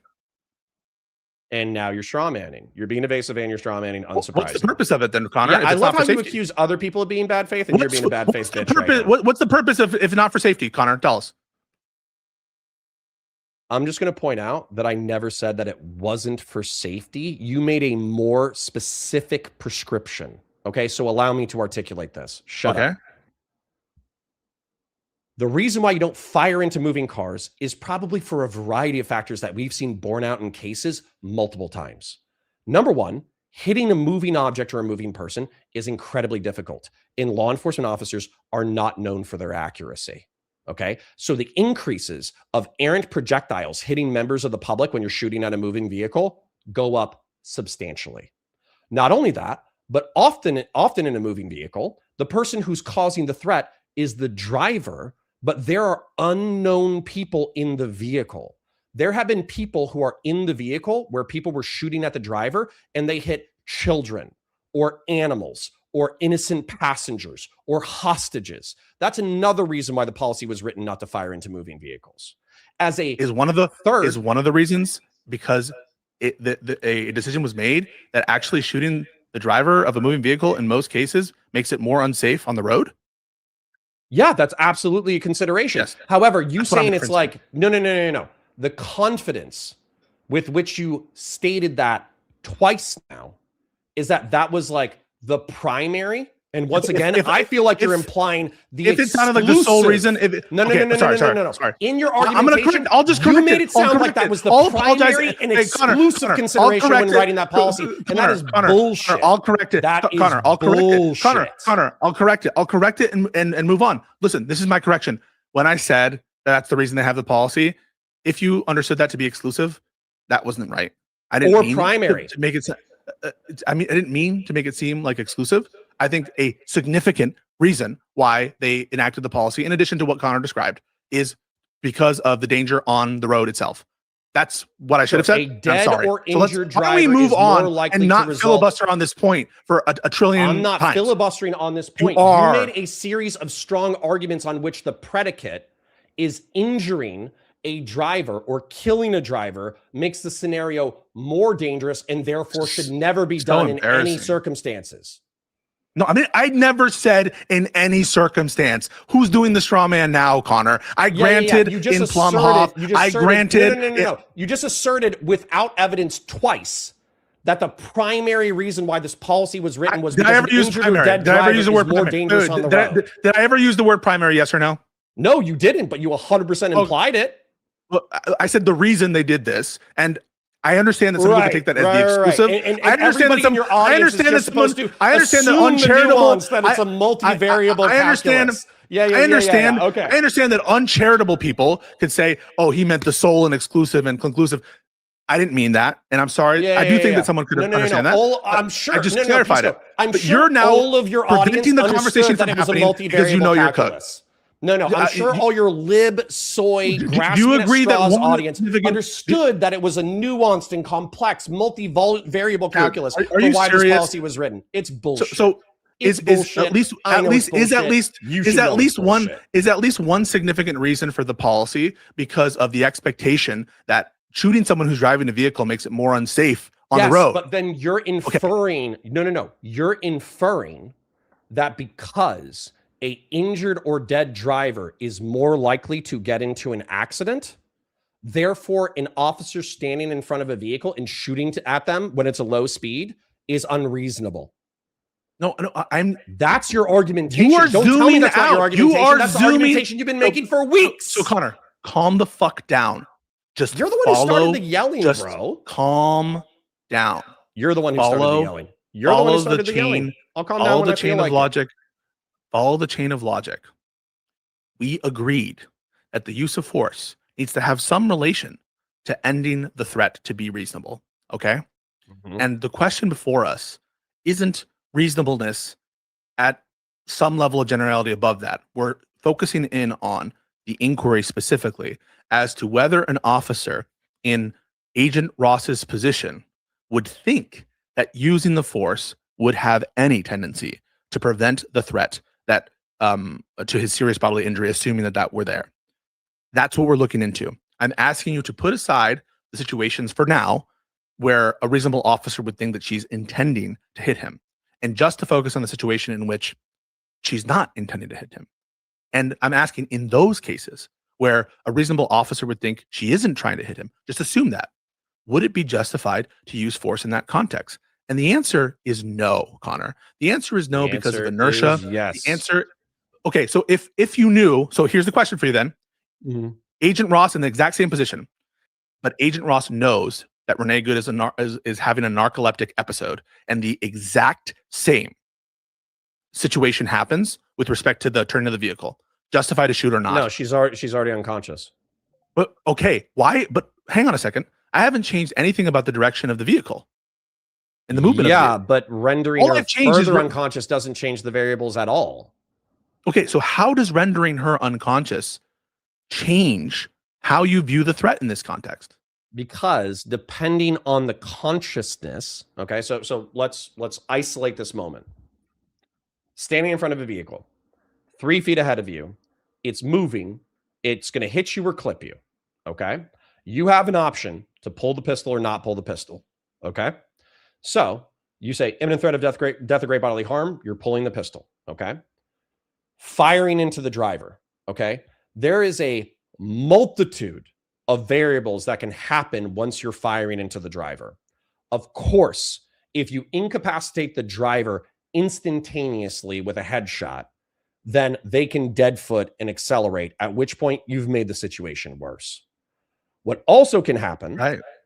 And now you're straw manning. You're being evasive and you're straw manning. Unsurprising. What's the purpose of it then, Connor? Yeah, I love how you accuse other people of being bad faith, and you're being a bad faith bitch right now. What's the purpose of if not for safety, Connor? Tell us. I'm just going to point out that I never said that it wasn't for safety. You made a more specific prescription. Okay, so allow me to articulate this. Shut up. The reason why you don't fire into moving cars is probably for a variety of factors that we've seen borne out in cases multiple times. Number one, hitting a moving object or a moving person is incredibly difficult, and law enforcement officers are not known for their accuracy. Okay, so the increases of errant projectiles hitting members of the public when you're shooting at a moving vehicle go up substantially. Not only that, but often in a moving vehicle, the person who's causing the threat is the driver, but there are unknown people in the vehicle. There have been people who are in the vehicle where people were shooting at the driver and they hit children or animals or innocent passengers or hostages. That's another reason why the policy was written not to fire into moving vehicles. Is one of the reasons because a decision was made that actually shooting the driver of a moving vehicle in most cases makes it more unsafe on the road? Yeah, that's absolutely a consideration. Yes. However, you saying it's like, no. The confidence with which you stated that twice now is that was like the primary. And once again, I feel like you're implying the if it sounded like the sole reason. No. Sorry. In your argumentation, I'm gonna correct. I'll just correct you made it sound like that was the primary and exclusive consideration when writing that policy, and that is bullshit. I'll correct it. Connor, I'll correct it. I'll correct it and move on. Listen, this is my correction. When I said that's the reason they have the policy, if you understood that to be exclusive, that wasn't right. I didn't mean primary to make it. I didn't mean to make it seem like exclusive. I think a significant reason why they enacted the policy, in addition to what Connor described, is because of the danger on the road itself. That's what I should have said. A dead or injured driver. How do we move on and not filibuster on this point for a trillion times? I'm not filibustering on this point. You made a series of strong arguments on which the predicate is injuring a driver or killing a driver makes the scenario more dangerous and therefore should never be done in any circumstances. No, I never said in any circumstance. Who's doing the straw man now, Connor? I granted in Plumhoff. I granted. No. You just asserted without evidence twice that the primary reason why this policy was written was because an injured or dead driver is more dangerous on the road. Did I ever use the word primary? Yes or no? No, you didn't, but you 100% implied it. Well, I said the reason they did this, and I understand that some people take that as the exclusive. And I understand that some. I understand the uncharitable. That it's a multivariable. I understand. I understand. Okay. I understand that uncharitable people could say, "Oh, he meant the sole and exclusive and conclusive." I didn't mean that, and I'm sorry. I do think that someone could understand that. I'm sure. I just clarified it. I'm sure you're now all of your audience the conversation from happening because you know you're cooked. No, I'm sure all your lib, soy, grasping at straws audience understood that it was a nuanced and complex, multi-variable calculus for why this policy was written. It's bullshit. So is at least one significant reason for the policy because of the expectation that shooting someone who's driving a vehicle makes it more unsafe on the road. But then you're inferring, no. You're inferring that because an injured or dead driver is more likely to get into an accident, therefore an officer standing in front of a vehicle and shooting at them when it's a low speed is unreasonable. No, that's your argumentation. You are Don't zooming tell me that's out. not your argumentation. You are that's zooming. The argumentation you've been making for weeks. So Connor, calm the fuck down. Just You're the one who started the yelling, just bro. Calm down. You're the one who started the yelling. You're the one who started the yelling. I'll calm down when I feel like logic. Follow the chain of logic. We agreed that the use of force needs to have some relation to ending the threat to be reasonable. Okay? Mm-hmm. And the question before us isn't reasonableness at some level of generality above that. We're focusing in on the inquiry specifically as to whether an officer in Agent Ross's position would think that using the force would have any tendency to prevent the threat that to his serious bodily injury, assuming that were there. That's what we're looking into. I'm asking you to put aside the situations for now where a reasonable officer would think that she's intending to hit him, and just to focus on the situation in which she's not intending to hit him. And I'm asking, in those cases where a reasonable officer would think she isn't trying to hit him, just assume that, would it be justified to use force in that context? And the answer is no, Connor. The answer is no because of inertia. Yes. The answer. Okay, so if you knew, so here's the question for you then. Mhm. Agent Ross in the exact same position, but Agent Ross knows that Renee Good is having a narcoleptic episode, and the exact same situation happens with respect to the turn of the vehicle. Justified to shoot or not? No, she's already unconscious. But okay, why? But hang on a second. I haven't changed anything about the direction of the vehicle and the movement. Yeah, of the but rendering All her I've changed is further unconscious doesn't change the variables at all. Okay, so how does rendering her unconscious change how you view the threat in this context? Because depending on the consciousness, okay, so let's isolate this moment. Standing in front of a vehicle, 3 feet ahead of you, it's moving, it's going to hit you or clip you, okay? You have an option to pull the pistol or not pull the pistol, okay? So you say imminent threat of death or great bodily harm, you're pulling the pistol, okay? Firing into the driver, okay? There is a multitude of variables that can happen once you're firing into the driver. Of course, if you incapacitate the driver instantaneously with a headshot, then they can dead foot and accelerate, at which point you've made the situation worse. What also can happen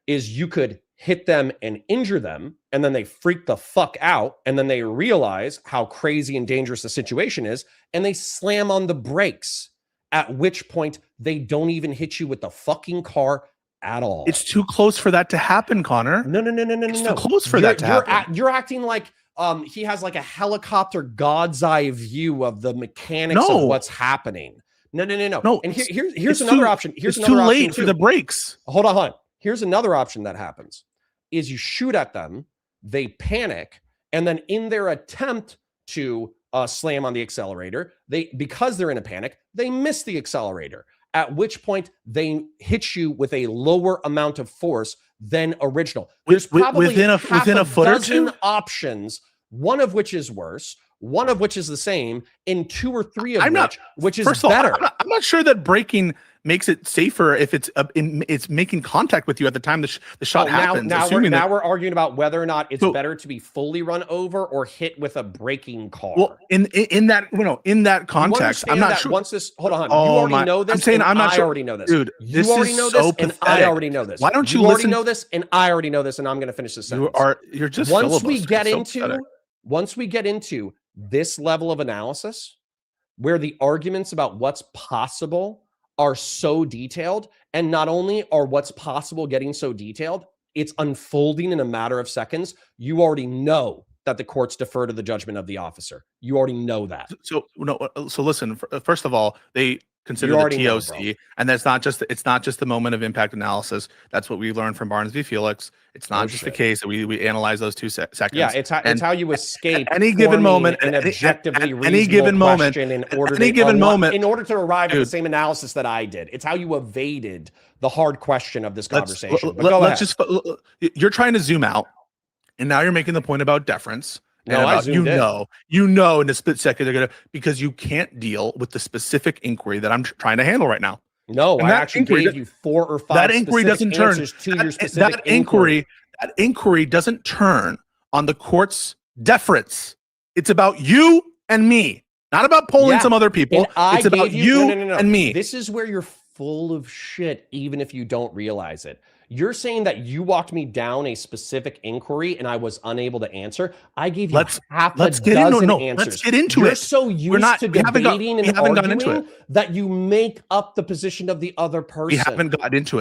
is you could hit them and injure them, and then they freak the fuck out, and then they realize how crazy and dangerous the situation is, and they slam on the brakes, at which point they don't even hit you with the fucking car at all. It's too close for that to happen, Connor. No. It's too close for that to happen. You're acting like he has like a helicopter God's eye view of the mechanics of what's happening. No. And here's another option. Here's another too option late for the brakes. Hold on. Here's another option that happens: is you shoot at them, they panic, and then in their attempt to slam on the accelerator, because they're in a panic, they miss the accelerator. At which point they hit you with a lower amount of force than original. There's probably within a foot or two options, one of which is worse, one of which is the same, and 2 or 3 of which is better. I'm not sure that braking makes it safer if it's making contact with you at the time the shot happens. Now we're arguing about whether or not it's better to be fully run over or hit with a braking car. Well, in that context, I'm not sure. Once this, hold on, you already know this. I'm saying I'm not sure. I already know this, dude. You already know this, and I already know this. Why don't you already know this, and I already know this, and I'm going to finish this sentence. You're just once we get into this level of analysis, where the arguments about what's possible are so detailed, and not only are what's possible getting so detailed, it's unfolding in a matter of seconds. You already know that the courts defer to the judgment of the officer. You already know that. So listen. First of all, they consider the TOC, and it's not just the moment of impact analysis. That's what we learned from Barnes v. Felix. It's not just the case that we analyze those 2 seconds. Yeah, it's how you escape any given moment, an objectively any given moment, in order to arrive at the same analysis that I did. It's how you evaded the hard question of this conversation. You're trying to zoom out, and now you're making the point about deference. No, I zoomed in. You know, in a split second they're gonna, because you can't deal with the specific inquiry that I'm trying to handle right now. No, I actually gave you 4 or 5. That inquiry doesn't turn. That inquiry doesn't turn on the court's deference. It's about you and me, not about polling some other people. It's about you and me. This is where you're full of shit, even if you don't realize it. You're saying that you walked me down a specific inquiry and I was unable to answer. I gave you half a dozen answers. Let's get into You're it. so used to debating and arguing that you make up the position of the other person. We haven't gotten into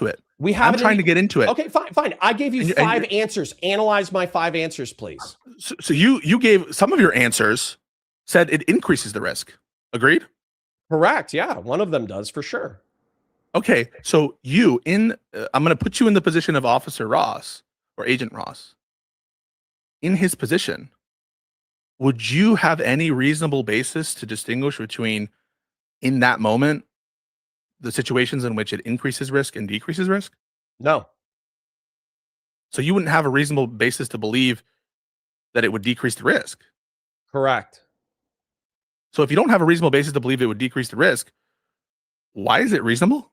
it. I'm trying to get into it. Okay, fine. I gave you 5 answers. Analyze my 5 answers, please. So you gave some of your answers, said it increases the risk. Agreed? Correct. Yeah, one of them does for sure. Okay, so I'm going to put you in the position of Officer Ross or Agent Ross. In his position, would you have any reasonable basis to distinguish between, in that moment, the situations in which it increases risk and decreases risk? No. So you wouldn't have a reasonable basis to believe that it would decrease the risk. Correct. So if you don't have a reasonable basis to believe it would decrease the risk, why is it reasonable?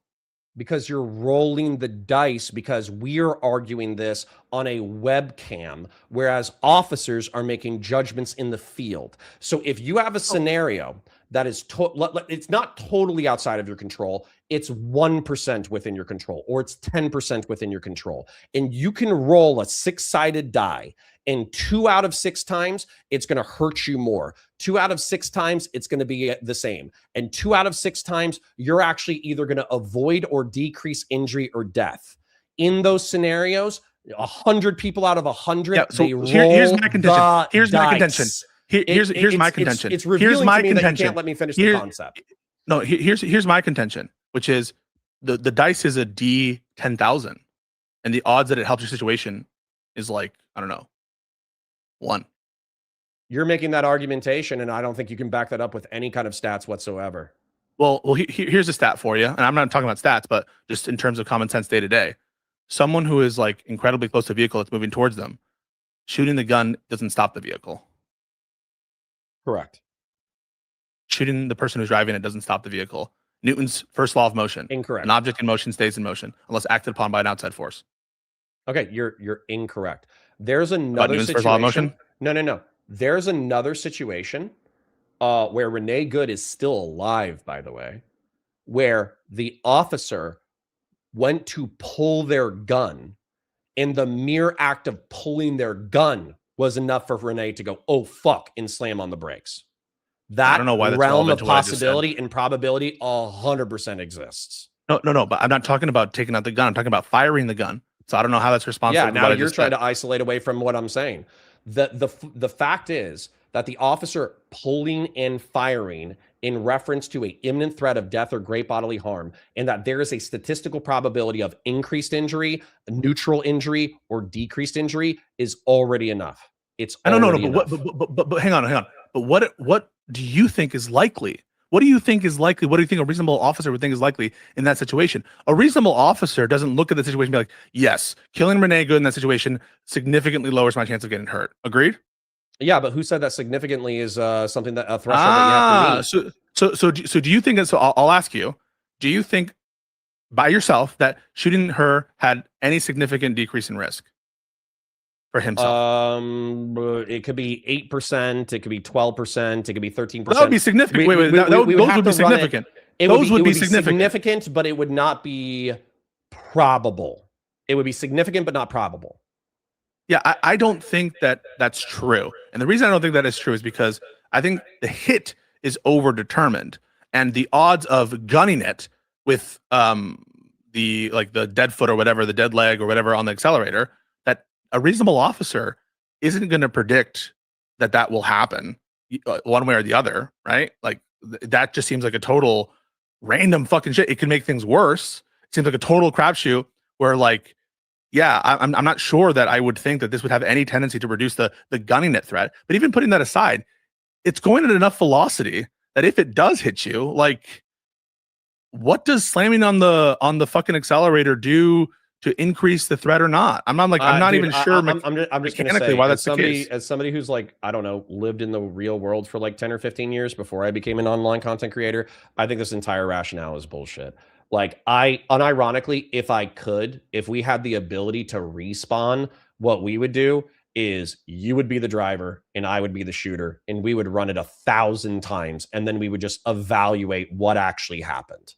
Because you're rolling the dice, because we're arguing this on a webcam, whereas officers are making judgments in the field. So if you have a scenario that is, it's not totally outside of your control, it's 1% within your control, or it's 10% within your control, and you can roll a 6-sided die, and 2 out of 6 times, it's going to hurt you more. 2 out of 6 times, it's going to be the same. And 2 out of 6 times, you're actually either going to avoid or decrease injury or death. In those scenarios, 100 people out of 100, yeah, so they roll here's my contention. Here's dice. my contention. Here's my contention. It's revealing to me that you can't let me finish the concept. No, here's my contention, which is the dice is a D 10,000, and the odds that it helps your situation is like, I don't know, 1. You're making that argumentation, and I don't think you can back that up with any kind of stats whatsoever. Well, here's a stat for you, and I'm not talking about stats, but just in terms of common sense day to day. Someone who is like incredibly close to a vehicle that's moving towards them, shooting the gun doesn't stop the vehicle. Correct. Shooting the person who's driving it doesn't stop the vehicle. Newton's first law of motion. Incorrect. An object in motion stays in motion unless acted upon by an outside force. Okay, you're incorrect. There's another Newton's situation. first law of motion? No. There's another situation where Renee Good is still alive, by the way, where the officer went to pull their gun, and the mere act of pulling their gun was enough for Renee to go, oh, fuck, and slam on the brakes. That I don't know why that's realm relevant of to what I just possibility and probability 100% exists. No, but I'm not talking about taking out the gun. I'm talking about firing the gun. So I don't know how that's responsible. Yeah, now you're trying to isolate away from what I'm saying. The fact is that the officer pulling and firing in reference to an imminent threat of death or great bodily harm, and that there is a statistical probability of increased injury, neutral injury, or decreased injury is already enough. It's I don't know, but hang on. But what do you think is likely? What do you think is likely? What do you think a reasonable officer would think is likely in that situation? A reasonable officer doesn't look at the situation and be like, yes, killing Renee Good in that situation significantly lowers my chance of getting hurt. Agreed? Yeah, but who said that significantly is something that a threshold that you have to meet? So do you think that? So I'll ask you, do you think by yourself that shooting her had any significant decrease in risk for himself? It could be 8%, it could be 12%, it could be 13%. That would be significant. Those would be significant. Those would be significant, but it would not be probable. It would be significant, but not probable. Yeah, I don't think that that's true. And the reason I don't think that is true is because I think the hit is overdetermined, and the odds of gunning it with the dead foot or whatever, the dead leg or whatever on the accelerator, that a reasonable officer isn't going to predict that will happen one way or the other, right? Like that just seems like a total random fucking shit. It can make things worse. It seems like a total crapshoot where like, yeah, I'm not sure that I would think that this would have any tendency to reduce the gunning it threat. But even putting that aside, it's going at enough velocity that if it does hit you, like, what does slamming on the fucking accelerator do to increase the threat or not? I'm not even sure. I'm just gonna say, why that's the case. As somebody who's like, I don't know, lived in the real world for like 10 or 15 years before I became an online content creator, I think this entire rationale is bullshit. Like, unironically, if we had the ability to respawn, what we would do is you would be the driver and I would be the shooter, and we would run it 1,000 times, and then we would just evaluate what actually happened.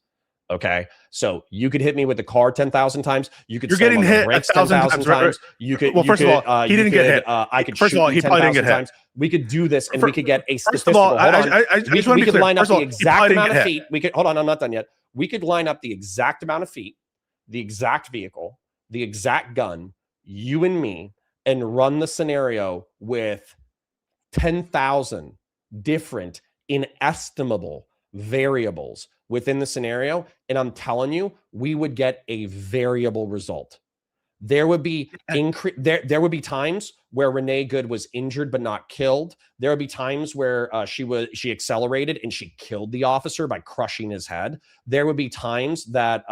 Okay, so you could hit me with the car 10,000 times. You're getting hit 1,000 times. Right? You could. Well, first of all, he didn't get hit. I could. First of all, he probably didn't get hit. We could do this, and we could get a statistical. First of all, we could line up the exact amount of feet. We could hold on. I'm not done yet. We could line up the exact amount of feet, the exact vehicle, the exact gun, you and me, and run the scenario with 10,000 different inestimable variables within the scenario. And I'm telling you, we would get a variable result. There would be there would be times where Renee Good was injured but not killed. There would be times where she accelerated and she killed the officer by crushing his head. There would be times that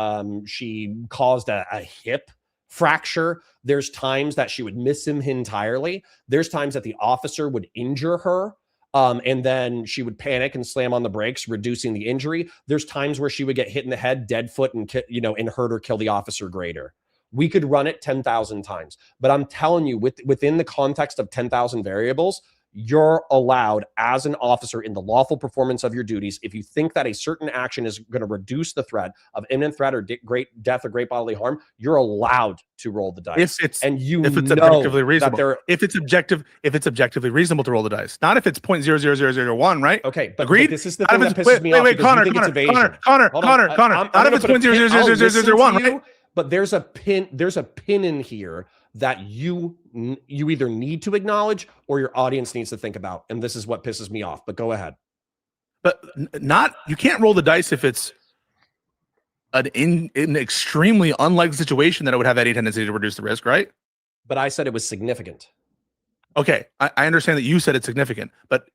she caused a hip fracture. There's times that she would miss him entirely. There's times that the officer would injure her. And then she would panic and slam on the brakes, reducing the injury. There's times where she would get hit in the head, dead foot, and and hurt or kill the officer greater. We could run it 10,000 times, but I'm telling you, within the context of 10,000 variables, you're allowed as an officer in the lawful performance of your duties. If you think that a certain action is going to reduce the threat of imminent threat or great death or great bodily harm, you're allowed to roll the dice. If it's objectively reasonable, if it's objectively reasonable to roll the dice, not if it's 0.00001, right? Okay, but agreed. This is the thing that pisses me off. Wait, Connor, not if it's 0.00001, right? But there's a pin in here that you either need to acknowledge or your audience needs to think about, and this is what pisses me off. But go ahead. But you can't roll the dice if it's an extremely unlikely situation that it would have any tendency to reduce the risk, right? But I said it was significant. Okay, I understand that you said it's significant, but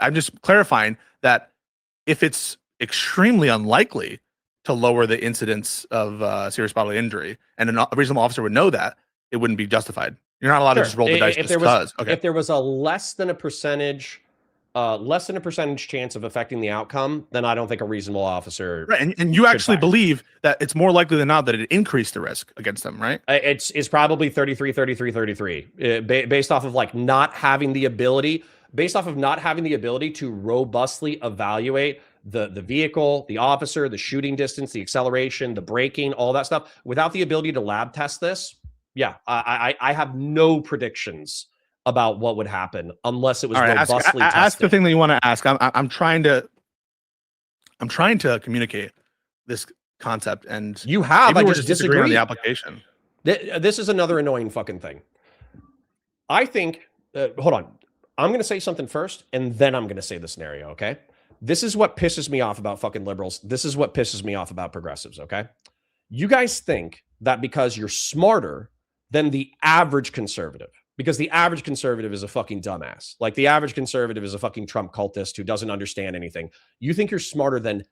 I'm just clarifying that if it's extremely unlikely to lower the incidence of serious bodily injury, and a reasonable officer would know that, it wouldn't be justified. You're not allowed to just roll the dice just because. Okay. If there was a less than a percentage chance of affecting the outcome, then I don't think a reasonable officer. Right, and you actually believe that it's more likely than not that it increased the risk against them, right? It's probably 33, based off of not having the ability to robustly evaluate the vehicle, the officer, the shooting distance, the acceleration, the braking, all that stuff. Without the ability to lab test this, yeah, I have no predictions about what would happen unless it was robustly tested. Ask the thing that you want to ask. I'm trying to communicate this concept, and you have. I just disagree on the application. This is another annoying fucking thing. I think. Hold on. I'm going to say something first, and then I'm going to say the scenario. Okay. This is what pisses me off about fucking liberals. This is what pisses me off about progressives. Okay. You guys think that because you're smarter than the average conservative, because the average conservative is a fucking dumbass. Like the average conservative is a fucking Trump cultist who doesn't understand anything. You think you're smarter than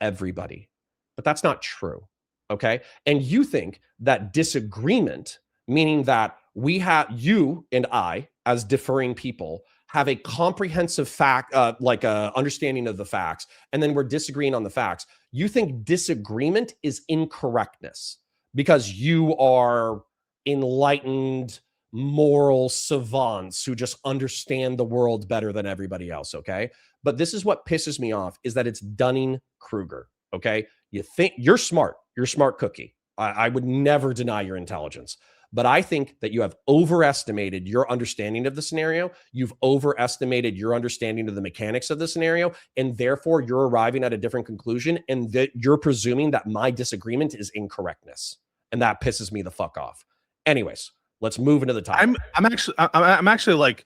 everybody, but that's not true. Okay. And you think that disagreement, meaning that you and I, as differing people, have a comprehensive understanding of the facts, and then we're disagreeing on the facts. You think disagreement is incorrectness because you are enlightened moral savants who just understand the world better than everybody else. Okay. But this is what pisses me off, is that it's Dunning-Kruger. Okay. You think you're smart. You're a smart cookie. I would never deny your intelligence. But I think that you have overestimated your understanding of the scenario. You've overestimated your understanding of the mechanics of the scenario. And therefore, you're arriving at a different conclusion. And that you're presuming that my disagreement is incorrectness. And that pisses me the fuck off. Anyways, let's move into the topic. I'm actually like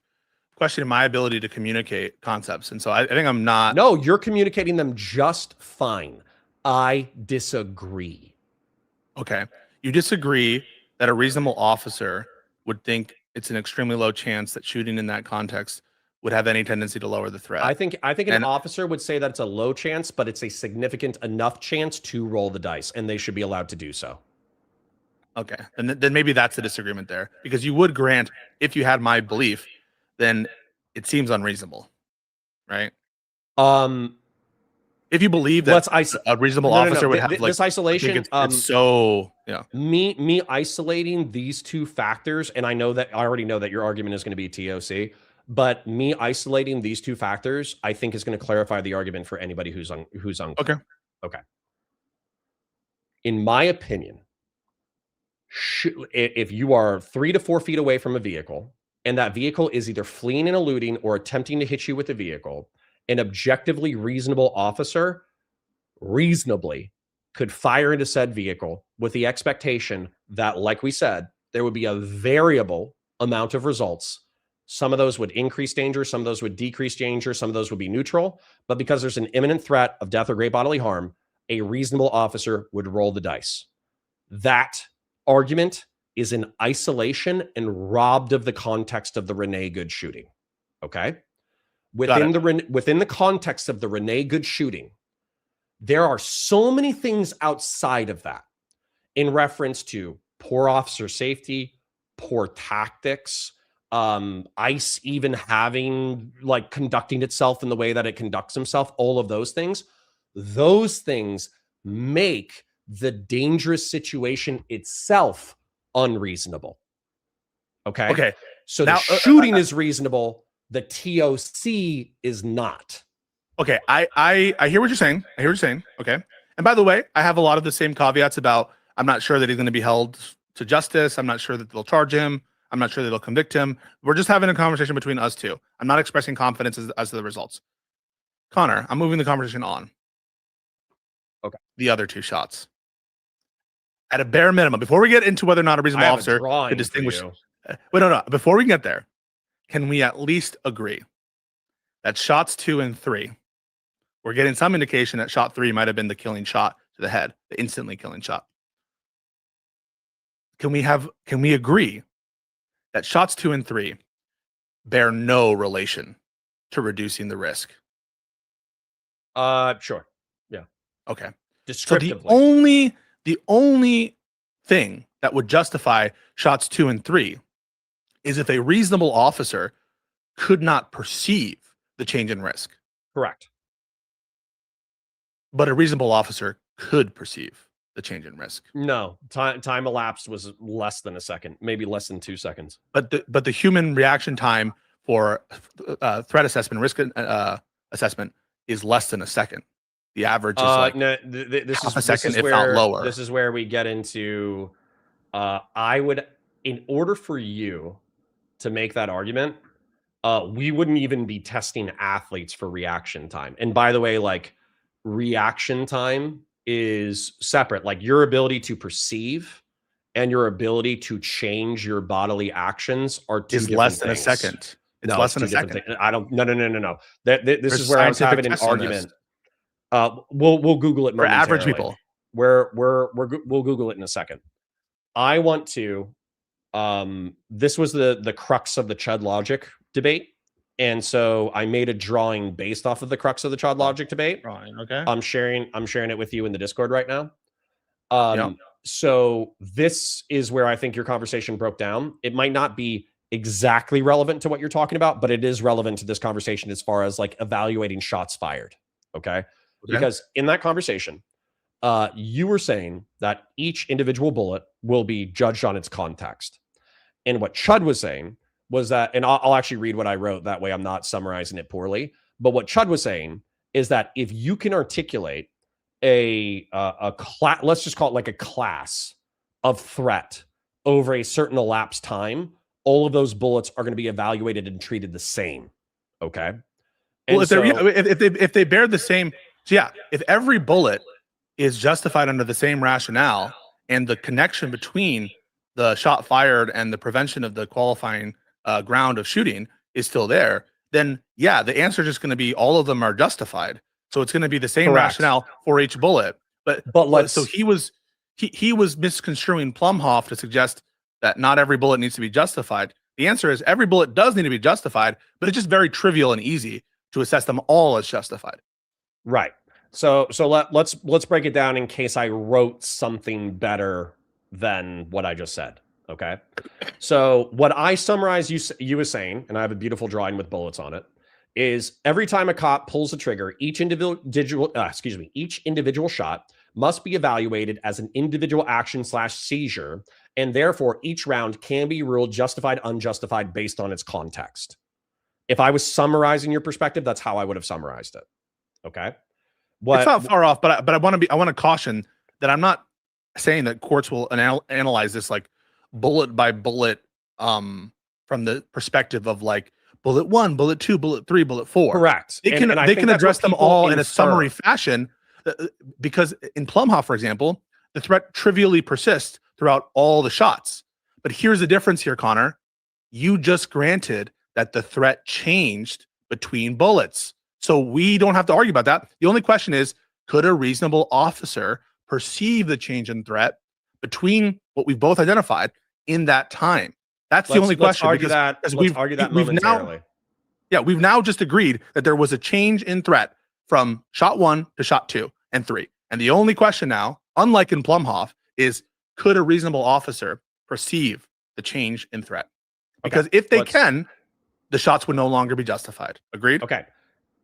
questioning my ability to communicate concepts. And so I think I'm not. No, you're communicating them just fine. I disagree. Okay. You disagree that a reasonable officer would think it's an extremely low chance that shooting in that context would have any tendency to lower the threat. I think an officer would say that it's a low chance, but it's a significant enough chance to roll the dice, and they should be allowed to do so. Okay. And then maybe that's the disagreement there, because you would grant, if you had my belief, then it seems unreasonable, right? If you believe that a reasonable officer would have this isolation, it's so me isolating these two factors, and I already know that your argument is going to be TOC, but me isolating these two factors, I think is going to clarify the argument for anybody who's unclear. Okay. In my opinion, if you are 3 to 4 feet away from a vehicle, and that vehicle is either fleeing and eluding or attempting to hit you with a vehicle, an objectively reasonable officer reasonably could fire into said vehicle with the expectation that, like we said, there would be a variable amount of results. Some of those would increase danger, some of those would decrease danger, some of those would be neutral. But because there's an imminent threat of death or great bodily harm, a reasonable officer would roll the dice. That argument is in isolation and robbed of the context of the Renee Good shooting. Okay? Within the context of the Renee Good shooting, there are so many things outside of that in reference to poor officer safety, poor tactics, ICE even having like conducting itself in the way that it conducts himself, all of those things make the dangerous situation itself unreasonable. Okay. Okay. So Now, the shooting is reasonable. The TOC is not. Okay. I hear what you're saying. I hear what you're saying. Okay. And by the way, I have a lot of the same caveats about I'm not sure that he's going to be held to justice. I'm not sure that they'll charge him. I'm not sure that they'll convict him. We're just having a conversation between us two. I'm not expressing confidence as to the results. Connor, I'm moving the conversation on. Okay. The other two shots. At a bare minimum, before we get into whether or not a reasonable officer could distinguish. Wait, no. Before we get there, can we at least agree that shots 2 and 3, we're getting some indication that shot 3 might have been the killing shot to the head, the instantly killing shot. Can we agree that shots 2 and 3 bear no relation to reducing the risk? Sure. Yeah. Okay. Descriptively. So the only thing that would justify shots 2 and 3 is if a reasonable officer could not perceive the change in risk. Correct. But a reasonable officer could perceive the change in risk. No, time elapsed was less than a second, maybe less than 2 seconds. But the human reaction time for threat assessment, risk assessment is less than a second. The average is like no, this half is a second, if where, not lower. This is where we get into. I would, in order for you to make that argument, we wouldn't even be testing athletes for reaction time. And by the way, like reaction time is separate. Like your ability to perceive and your ability to change your bodily actions are two different less than things. A second. It's no, less than a second. I don't. No. This is where I was having an argument. We'll Google it for average momentarily. people. We'll Google it in a second. I want to. This was the crux of the Chud logic debate, and so I made a drawing based off of the crux of the Chud logic debate. Drawing, okay. I'm sharing it with you in the Discord right now. Yep. So this is where I think your conversation broke down. It might not be exactly relevant to what you're talking about, but it is relevant to this conversation as far as like evaluating shots fired. Okay. Because in that conversation, you were saying that each individual bullet will be judged on its context. And what Chud was saying was that, and I'll actually read what I wrote. That way I'm not summarizing it poorly. But what Chud was saying is that if you can articulate a class, let's just call it like a class of threat over a certain elapsed time, all of those bullets are going to be evaluated and treated the same. Okay. And well, if they bear the same, so yeah, if every bullet is justified under the same rationale and the connection between the shot fired and the prevention of the qualifying ground of shooting is still there, then yeah, the answer is just going to be all of them are justified. So it's going to be the same Correct. rationale for each bullet. But so he was misconstruing Plumhoff to suggest that not every bullet needs to be justified. The answer is every bullet does need to be justified, but it's just very trivial and easy to assess them all as justified. Right. So let's break it down in case I wrote something better than what I just said. Okay. So what I summarized you was saying, and I have a beautiful drawing with bullets on it, is every time a cop pulls the trigger, each individual shot must be evaluated as an individual action / seizure, and therefore each round can be ruled justified, unjustified based on its context. If I was summarizing your perspective, that's how I would have summarized it. Okay. It's not far off, but I want to caution that I'm not saying that courts will analyze this like bullet by bullet from the perspective of like bullet 1, bullet 2, bullet 3, bullet 4. Correct. They can address them all in a summary fashion because in Plumhoff, for example, the threat trivially persists throughout all the shots. But here's the difference here, Connor. You just granted that the threat changed between bullets. So we don't have to argue about that. The only question is, could a reasonable officer perceive the change in threat between what we've both identified in that time? That's the only question. Let's argue that momentarily. We've now just agreed that there was a change in threat from shot 1 to shot 2 and 3. And the only question now, unlike in Plumhoff, is could a reasonable officer perceive the change in threat? Because Okay, if they can, the shots would no longer be justified. Agreed? Okay.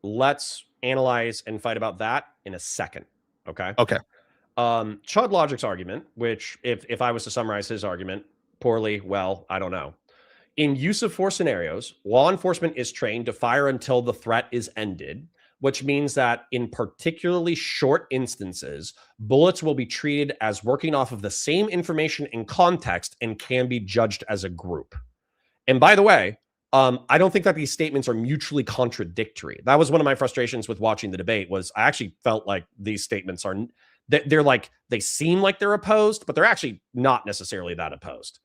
Let's analyze and fight about that in a second. Okay. Okay. Chud Logic's argument, which if I was to summarize his argument poorly, well, I don't know. In use of force scenarios, law enforcement is trained to fire until the threat is ended, which means that in particularly short instances, bullets will be treated as working off of the same information and context and can be judged as a group. And by the way, I don't think that these statements are mutually contradictory. That was one of my frustrations with watching the debate. Was I actually felt like these statements are they're like they seem like they're opposed, but they're actually not necessarily that opposed.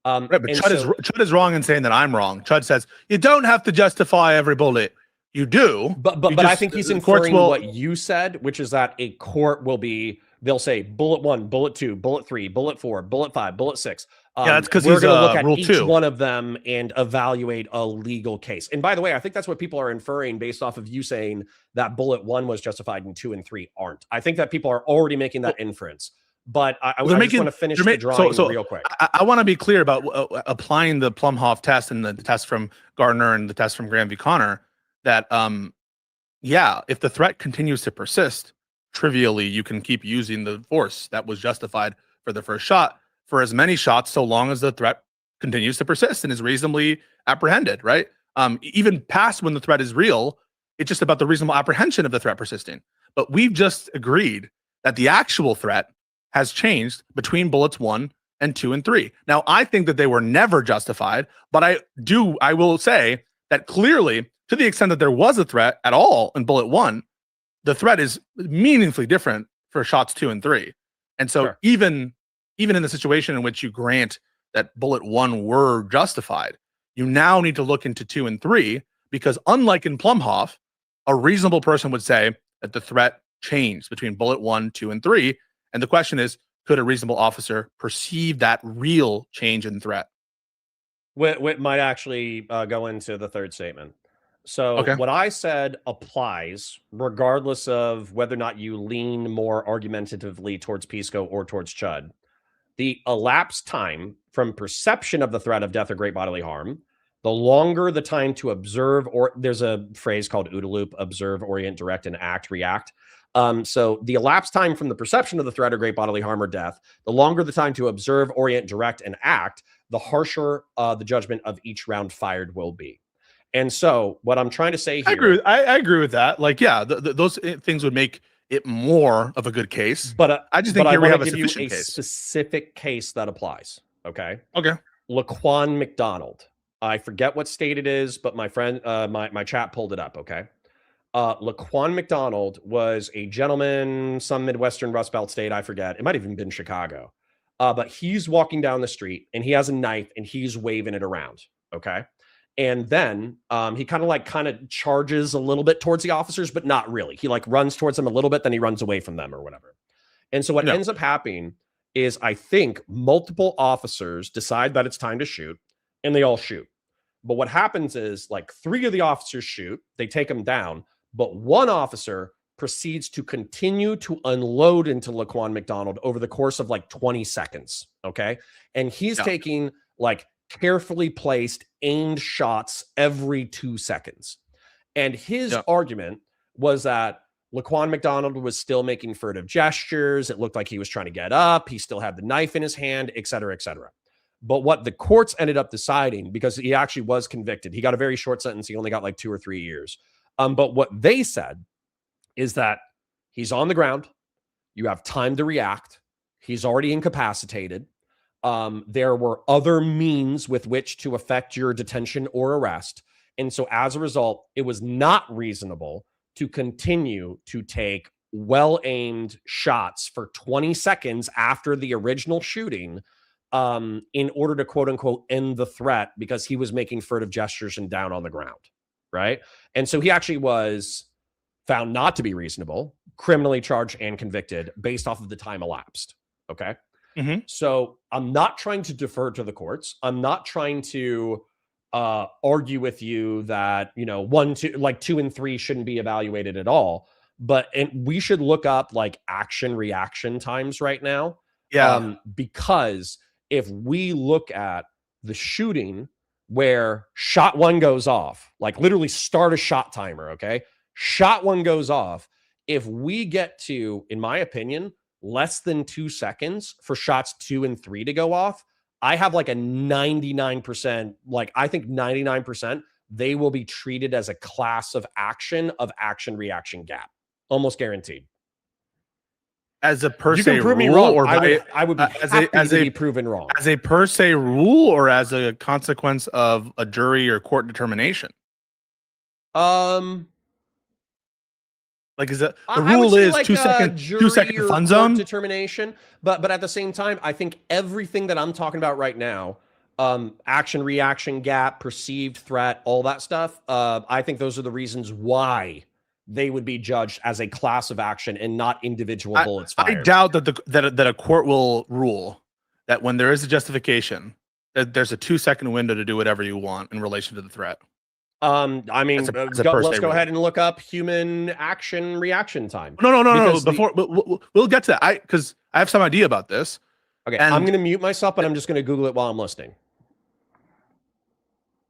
Right, but Chud is wrong in saying that I'm wrong. Chud says you don't have to justify every bullet. You do, but I think he's inferring what you said, which is that a court will be. They'll say bullet 1, bullet 2, bullet 3, bullet 4, bullet 5, bullet 6. Yeah, that's because we're going to look at rule each 2. one of them and evaluate a legal case. And by the way, I think that's what people are inferring based off of you saying that bullet 1 was justified and 2 and 3 aren't. I think that people are already making that inference. But I just want to finish the drawing real quick. I want to be clear about applying the Plumhoff test and the test from Gardner and the test from Graham v. Connor. That yeah, if the threat continues to persist, trivially, you can keep using the force that was justified for the first shot for as many shots, so long as the threat continues to persist and is reasonably apprehended, right? Even past when the threat is real, it's just about the reasonable apprehension of the threat persisting. But we've just agreed that the actual threat has changed between bullets 1 and 2 and 3. Now, I think that they were never justified, but I will say that clearly, to the extent that there was a threat at all in bullet 1, the threat is meaningfully different for shots 2 and 3. And so Sure. even in the situation in which you grant that bullet 1 were justified, you now need to look into 2 and 3, because unlike in Plumhoff, a reasonable person would say that the threat changed between bullet 1, 2, and 3. And the question is, could a reasonable officer perceive that real change in threat? Whit might actually go into the third statement. So what I said applies regardless of whether or not you lean more argumentatively towards Pisco or towards Chud. The elapsed time from perception of the threat of death or great bodily harm, the longer the time to observe, or there's a phrase called OODA loop, observe, orient, direct, and act, react. So the elapsed time from the perception of the threat or great bodily harm or death, the longer the time to observe, orient, direct, and act, the harsher the judgment of each round fired will be. And so what I'm trying to say here... I agree with that. Like, yeah, those things would make it more of a good case. But I just think here we have a give sufficient you a case. specific case that applies. Okay. Okay. Laquan McDonald. I forget what state it is, but my friend, my chat pulled it up. Okay. Laquan McDonald was a gentleman, some Midwestern Rust Belt state. I forget. It might have even been Chicago. But he's walking down the street and he has a knife and he's waving it around. Okay. And then he kind of charges a little bit towards the officers, but not really. He like runs towards them a little bit, then he runs away from them or whatever. And so what ends up happening is I think multiple officers decide that it's time to shoot and they all shoot. But what happens is like 3 of the officers shoot, they take him down, but one officer proceeds to continue to unload into Laquan McDonald over the course of like 20 seconds. Okay. And he's taking like carefully placed, aimed shots every 2 seconds. And his argument was that Laquan McDonald was still making furtive gestures. It looked like he was trying to get up. He still had the knife in his hand, et cetera, et cetera. But what the courts ended up deciding, because he actually was convicted, he got a very short sentence. He only got like 2 or 3 years. But what they said is that he's on the ground. You have time to react. He's already incapacitated. There were other means with which to affect your detention or arrest. And so as a result, it was not reasonable to continue to take well-aimed shots for 20 seconds after the original shooting in order to quote unquote end the threat, because he was making furtive gestures and down on the ground. Right. And so he actually was found not to be reasonable, criminally charged and convicted based off of the time elapsed. Okay. So I'm not trying to defer to the courts. I'm not trying to argue with you that, 1, 2, like 2 and 3 shouldn't be evaluated at all. But we should look up like action reaction times right now. Yeah. Because if we look at the shooting where shot one goes off, like literally start a shot timer, okay? Shot one goes off. If we get to, in my opinion, less than 2 seconds for shots 2 and 3 to go off, I have like a 99%, like I think 99%, they will be treated as a class of action reaction gap. Almost guaranteed. As a per You se can prove me rule, wrong. or I would be happy as to a be proven wrong. as a per se rule, or as a consequence of a jury or court determination? Like, is it the I would rule say is like 2 a second jury 2 second or fun court zone? determination, but at the same time, I think everything that I'm talking about right now, action reaction gap, perceived threat, all that stuff, I think those are the reasons why they would be judged as a class of action and not individual bullets I fired. doubt that a court will rule that when there is a justification, that there's a 2 second window to do whatever you want in relation to the threat. I mean, As a per let's se go rule. ahead and look up human action reaction time. No. Because Before we'll get to that. Because I have some idea about this. Okay, And I'm going to mute myself, but I'm just going to Google it while I'm listening.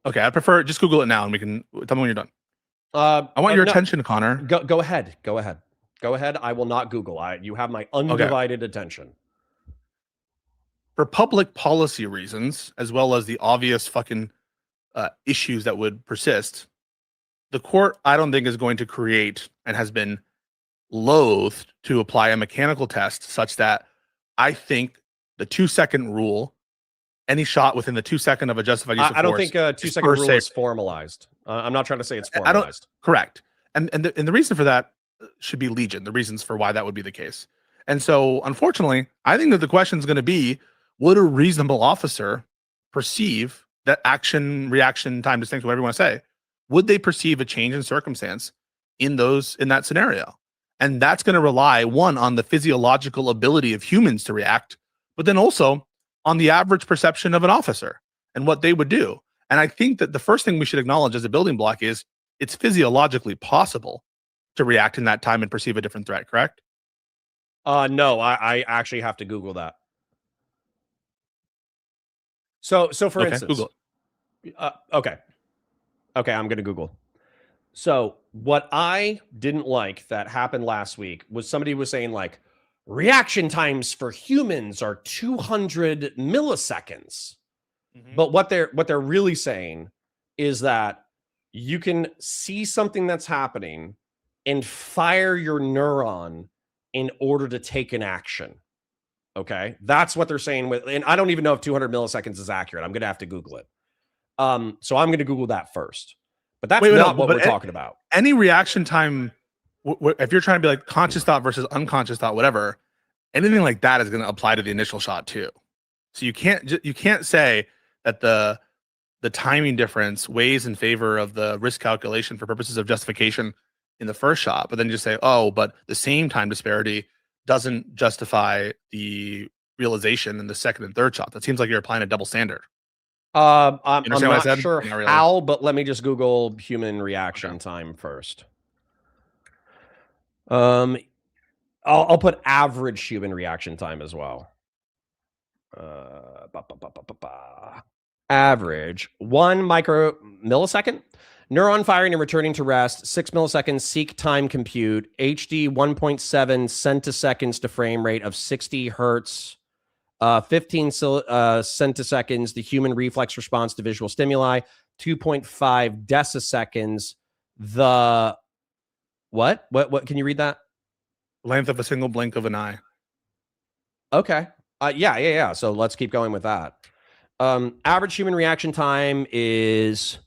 okay, I prefer just Google it now, and we can tell me when you're done. I want your attention, Connor. Go ahead. Go ahead. I will not Google. You have my undivided attention. For public policy reasons, as well as the obvious fucking issues that would persist, the court, I don't think, is going to create and has been loathed to apply a mechanical test such that I think the 2 second rule, any shot within the 2 second of a justified use of force, I don't think a 2 second rule is formalized. I'm not trying to say it's formalized. Correct. And the reason for that should be legion, the reasons for why that would be the case. And so, unfortunately, I think that the question is going to be, would a reasonable officer perceive that action, reaction, time distinction, whatever you want to say, would they perceive a change in circumstance in that scenario? And that's going to rely, one, on the physiological ability of humans to react, but then also on the average perception of an officer and what they would do. And I think that the first thing we should acknowledge as a building block is it's physiologically possible to react in that time and perceive a different threat, correct? No, I actually have to Google that. So for instance, Google it. Okay, I'm going to Google. So what I didn't like that happened last week was somebody was saying like reaction times for humans are 200 milliseconds. Mm-hmm. But what they're really saying is that you can see something that's happening and fire your neuron in order to take an action. Okay, that's what they're saying with, and I don't even know if 200 milliseconds is accurate. I'm going to have to Google it. So I'm going to Google that first. But that's not what we're talking about. Any reaction time, if you're trying to be like conscious thought versus unconscious thought, whatever, anything like that is going to apply to the initial shot too. So you can't say that the timing difference weighs in favor of the risk calculation for purposes of justification in the first shot, but then just say, oh, but the same time disparity doesn't justify the realization in the second and third shot. That seems like you're applying a double standard. I'm not sure how, but let me just Google human reaction time first. I'll put average human reaction time as well. Average 1 millisecond. Neuron firing and returning to rest, 6 milliseconds. Seek time compute. HD 1.7 centiseconds to frame rate of 60 hertz. 15 centiseconds, the human reflex response to visual stimuli. 2.5 deciseconds. The what? Can you read that? Length of a single blink of an eye. Okay. Yeah. So let's keep going with that. Average human reaction time is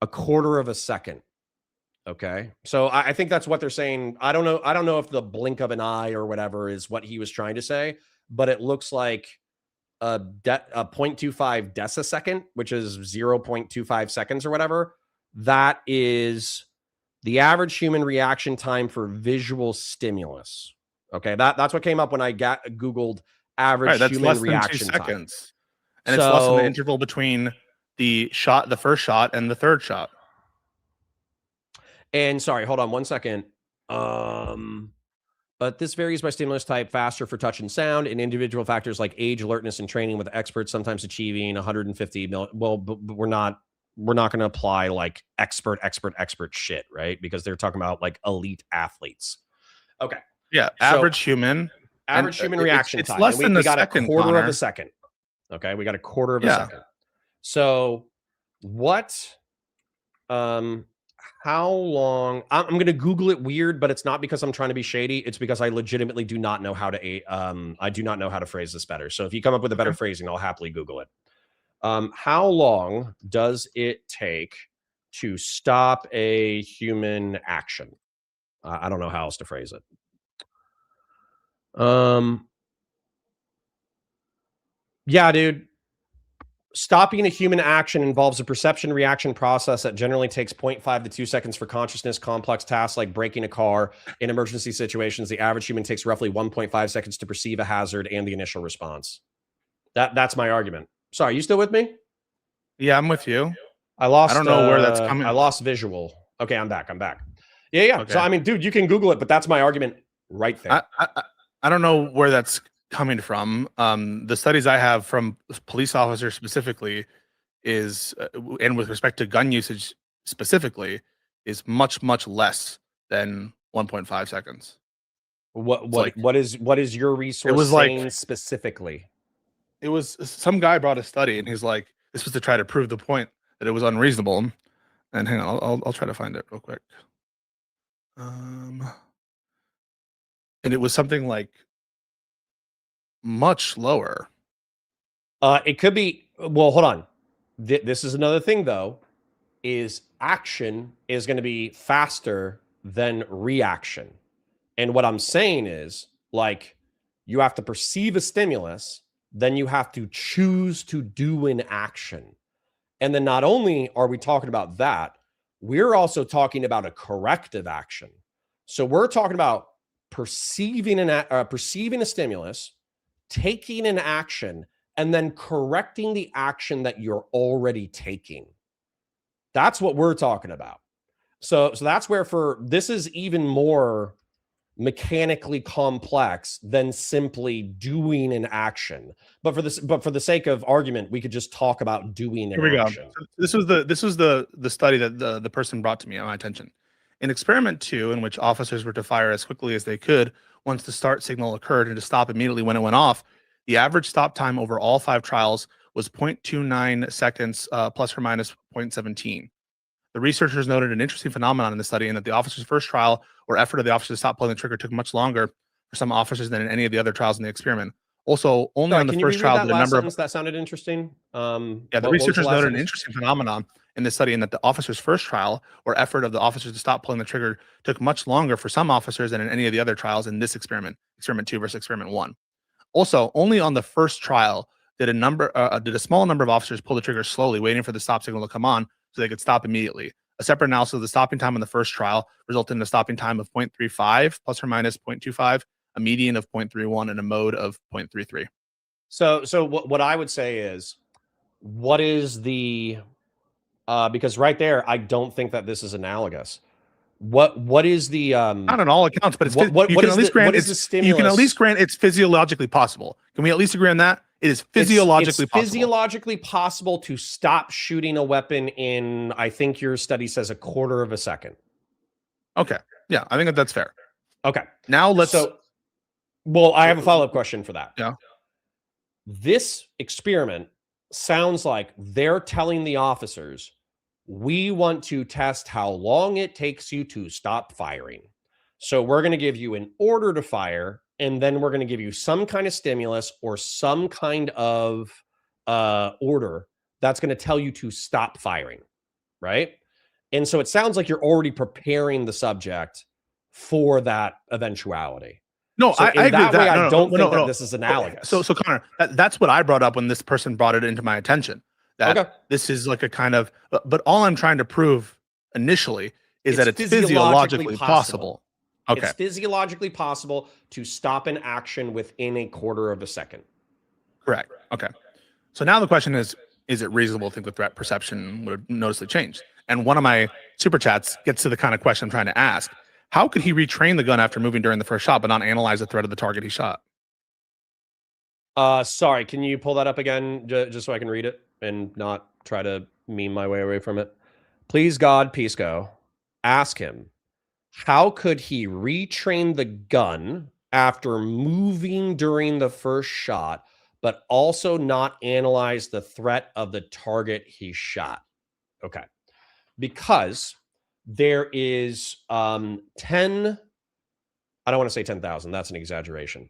a quarter of a second. Okay. So I think that's what they're saying. I don't know if the blink of an eye or whatever is what he was trying to say, but it looks like a 0.25 decisecond, which is 0.25 seconds or whatever. That is the average human reaction time for visual stimulus. Okay. That's what came up when I Googled average human reaction time. And it's less than the interval between the first shot and the third shot. And sorry, hold on 1 second. but this varies by stimulus type, faster for touch and sound, and individual factors like age, alertness, and training, with experts sometimes achieving 150 mil. Well, but we're not going to apply like expert shit, right? Because they're talking about like elite athletes. Okay. Yeah, average human. Average human reaction it's time. less than we got second, a quarter Connor. of a second. Okay, we got a quarter of a second. So what how long I'm going to Google it weird, but it's not because I'm trying to be shady. It's because I legitimately do not know how to I do not know how to phrase this better. So if you come up with a better phrasing, I'll happily Google it. How long does it take to stop a human action? I don't know how else to phrase it. Yeah, dude. Stopping a human action involves a perception reaction process that generally takes 0.5 to 2 seconds for consciousness. Complex tasks like braking a car. In emergency situations, the average human takes roughly 1.5 seconds to perceive a hazard and the initial response. That's my argument. Sorry, you still with me? Yeah, I'm with you. I don't know where that's coming. I lost visual. Okay, I'm back. Yeah. Okay. So I mean, dude, you can Google it, but that's my argument right there. I don't know where that's coming from. The studies I have from police officers specifically is, and with respect to gun usage specifically, is much less than 1.5 seconds. What is your resource was saying specifically? It was some guy brought a study and he's like, this was to try to prove the point that it was unreasonable. And hang on, I'll try to find it real quick. And it was something like much lower. It could be. Well, hold on. This is another thing, though. Is action is going to be faster than reaction, and what I'm saying is, like, you have to perceive a stimulus, then you have to choose to do an action, and then not only are we talking about that, we're also talking about a corrective action. So we're talking about perceiving a stimulus, taking an action, and then correcting the action that you're already taking. That's what we're talking about. So that's where this is even more mechanically complex than simply doing an action. But for the sake of argument, we could just talk about doing an action. This was the study that the person brought to me on my attention. In experiment 2, in which officers were to fire as quickly as they could once the start signal occurred and to stop immediately when it went off, the average stop time over all 5 trials was 0.29 seconds, plus or minus 0.17. The researchers noted an interesting phenomenon in the study in that the officer's first trial or effort of the officer to stop pulling the trigger took much longer for some officers than in any of the other trials in the experiment. Also, only on the first trial did a number of... That sounded interesting. The researchers noted an interesting phenomenon in this study in that the officer's first trial or effort of the officers to stop pulling the trigger took much longer for some officers than in any of the other trials in this experiment, experiment 2 versus experiment 1. Also, only on the first trial did a small number of officers pull the trigger slowly, waiting for the stop signal to come on so they could stop immediately. A separate analysis of the stopping time in the first trial resulted in a stopping time of 0.35 plus or minus 0.25, a median of 0.31, and a mode of 0.33. So what I would say is, what is the because right there, I don't think that this is analogous. What is the not on all accounts, but it's you can at least grant it's physiologically possible. Can we at least agree on that? It is physiologically possible. Physiologically possible to stop shooting a weapon in, I think your study says, a quarter of a second. Okay. Yeah, I think that's fair. Okay. Now let's I have a follow-up question for that. Yeah. This experiment sounds like they're telling the officers, we want to test how long it takes you to stop firing. So we're going to give you an order to fire, and then we're going to give you some kind of stimulus or some kind of order that's going to tell you to stop firing, right? And so it sounds like you're already preparing the subject for that eventuality. No, so I agree with that. I don't think that this is analogous. So Connor, that's what I brought up when this person brought it into my attention. That this is like a kind of, but all I'm trying to prove initially is that it's physiologically possible. Okay. It's physiologically possible to stop an action within a quarter of a second. Correct. Okay. So now the question is it reasonable to think the threat perception would noticeably change? And one of my super chats gets to the kind of question I'm trying to ask. how could he retrain the gun after moving during the first shot, but not analyze the threat of the target he shot? Sorry, can you pull that up again, just so I can read it and not try to meme my way away from it? Please, God, Pisco, ask him, how could he retrain the gun after moving during the first shot, but also not analyze the threat of the target he shot? Okay. Because there is 10, I don't want to say 10,000, that's an exaggeration.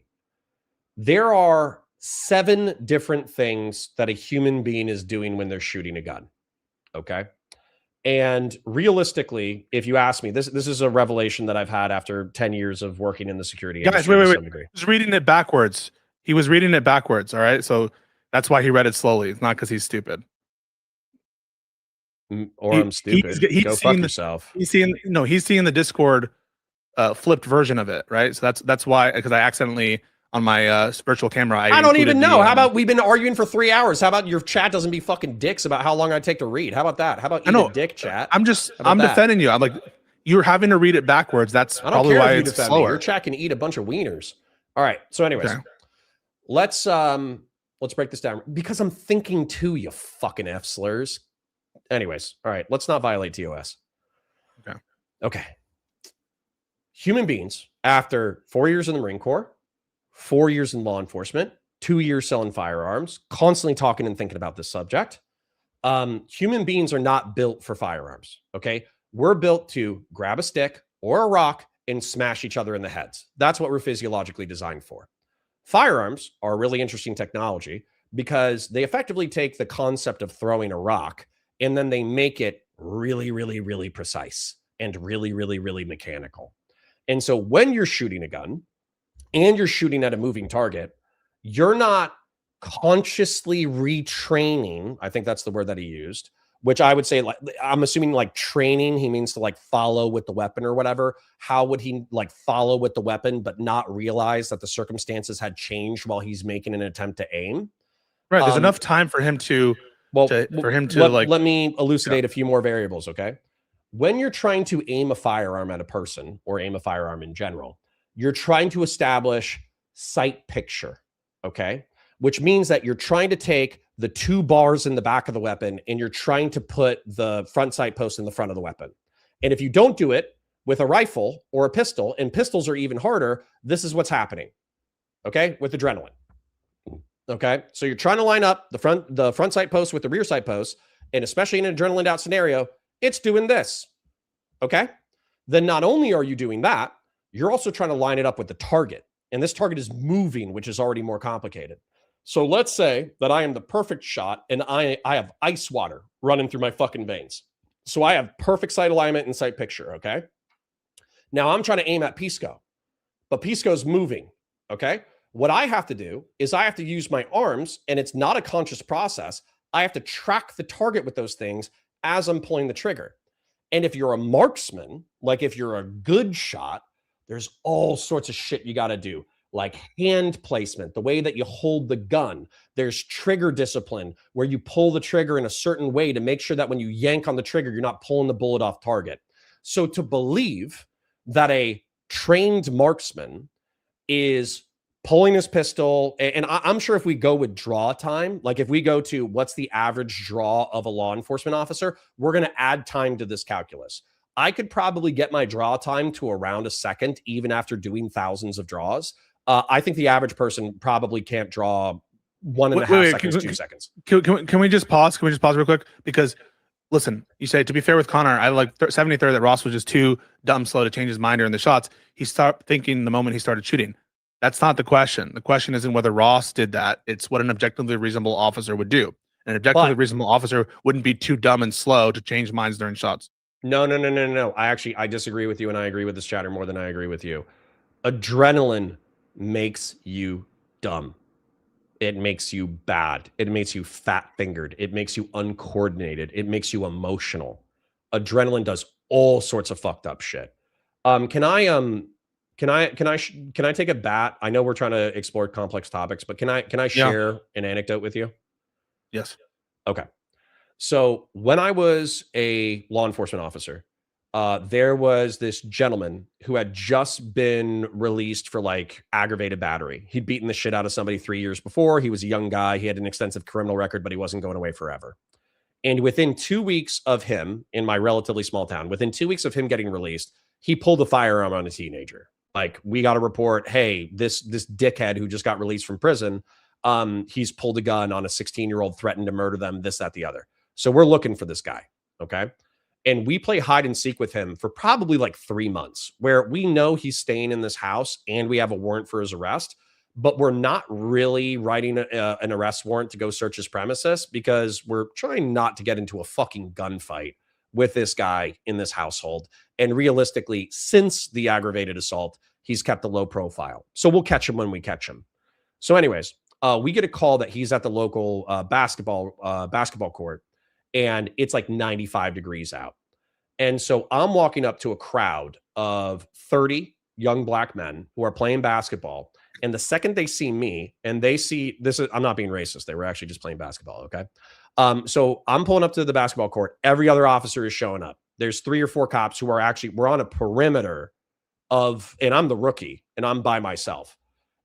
There are 7 different things that a human being is doing when they're shooting a gun. Okay. And realistically, if you ask me, this is a revelation that I've had after 10 years of working in the security industry to some degree. He's reading it backwards. He was reading it backwards. All right. So that's why he read it slowly. It's not because he's stupid. Or I'm stupid. Go fuck yourself. He's seeing the Discord flipped version of it, right? So that's why, because I accidentally on my virtual camera, I don't even know. How about we've been arguing for 3 hours? How about your chat doesn't be fucking dicks about how long I take to read? How about that? How about you dick chat? I'm defending you. I'm like, you're having to read it backwards. That's probably why it's slower. Your chat can eat a bunch of wieners. All right. So anyways, let's break this down because I'm thinking too, you fucking F slurs. Anyways, all right, let's not violate TOS. Okay. Human beings, after 4 years in the Marine Corps, 4 years in law enforcement, 2 years selling firearms, constantly talking and thinking about this subject. Human beings are not built for firearms, okay? We're built to grab a stick or a rock and smash each other in the heads. That's what we're physiologically designed for. Firearms are a really interesting technology because they effectively take the concept of throwing a rock and then they make it really, really, really precise and really, really, really mechanical. And so when you're shooting a gun and you're shooting at a moving target, you're not consciously retraining. I think that's the word that he used, which I would say, like, I'm assuming like training, he means to like follow with the weapon or whatever. How would he like follow with the weapon, but not realize that the circumstances had changed while he's making an attempt to aim? Right. There's enough time for him to, let me elucidate a few more variables. Okay. When you're trying to aim a firearm at a person or aim a firearm in general, you're trying to establish sight picture. Okay. Which means that you're trying to take the 2 bars in the back of the weapon and you're trying to put the front sight post in the front of the weapon. And if you don't do it with a rifle or a pistol, and pistols are even harder, this is what's happening. Okay. With adrenaline. Okay. So you're trying to line up the front sight post with the rear sight post. And especially in an adrenaline out scenario, it's doing this. Okay. Then not only are you doing that, you're also trying to line it up with the target. And this target is moving, which is already more complicated. So let's say that I am the perfect shot and I have ice water running through my fucking veins. So I have perfect sight alignment and sight picture. Okay. Now I'm trying to aim at Pisco, but Pisco's moving. Okay. What I have to do is I have to use my arms, and it's not a conscious process. I have to track the target with those things as I'm pulling the trigger. And if you're a marksman, like if you're a good shot, there's all sorts of shit you got to do, like hand placement, the way that you hold the gun. There's trigger discipline where you pull the trigger in a certain way to make sure that when you yank on the trigger, you're not pulling the bullet off target. So to believe that a trained marksman is pulling his pistol, and I'm sure if we go with draw time, like if we go to what's the average draw of a law enforcement officer, we're going to add time to this calculus. I could probably get my draw time to around a second, even after doing thousands of draws. I think the average person probably can't draw 1.5 seconds, 2 seconds. Can we just pause? Can we just pause real quick? Because listen, you say, to be fair with Connor, I like 73rd that Ross was just too dumb slow to change his mind during the shots. He stopped thinking the moment he started shooting. That's not the question. The question isn't whether Ross did that. It's what an objectively reasonable officer would do. An objectively reasonable officer wouldn't be too dumb and slow to change minds during shots. No. I disagree with you, and I agree with this chatter more than I agree with you. Adrenaline makes you dumb. It makes you bad. It makes you fat-fingered. It makes you uncoordinated. It makes you emotional. Adrenaline does all sorts of fucked up shit. Can I take a bat? I know we're trying to explore complex topics, but can I share an anecdote with you? Yes. Okay. So when I was a law enforcement officer, there was this gentleman who had just been released for like aggravated battery. He'd beaten the shit out of somebody 3 years before. He was a young guy. He had an extensive criminal record, but he wasn't going away forever. And within 2 weeks of him, in my relatively small town, within 2 weeks of him getting released, he pulled a firearm on a teenager. Like, we got a report, hey, this dickhead who just got released from prison, he's pulled a gun on a 16-year-old, threatened to murder them, this, that, the other. So we're looking for this guy, okay? And we play hide and seek with him for probably like 3 months, where we know he's staying in this house and we have a warrant for his arrest, but we're not really writing an arrest warrant to go search his premises because we're trying not to get into a fucking gunfight with this guy in this household. And realistically, since the aggravated assault, he's kept a low profile. So we'll catch him when we catch him. So anyways, we get a call that he's at the local basketball court, and it's like 95 degrees out. And so I'm walking up to a crowd of 30 young black men who are playing basketball. And the second they see me, and they see this, I'm not being racist. They were actually just playing basketball. Okay. So I'm pulling up to the basketball court. Every other officer is showing up. There's 3 or 4 cops who are we're on a perimeter and I'm the rookie and I'm by myself.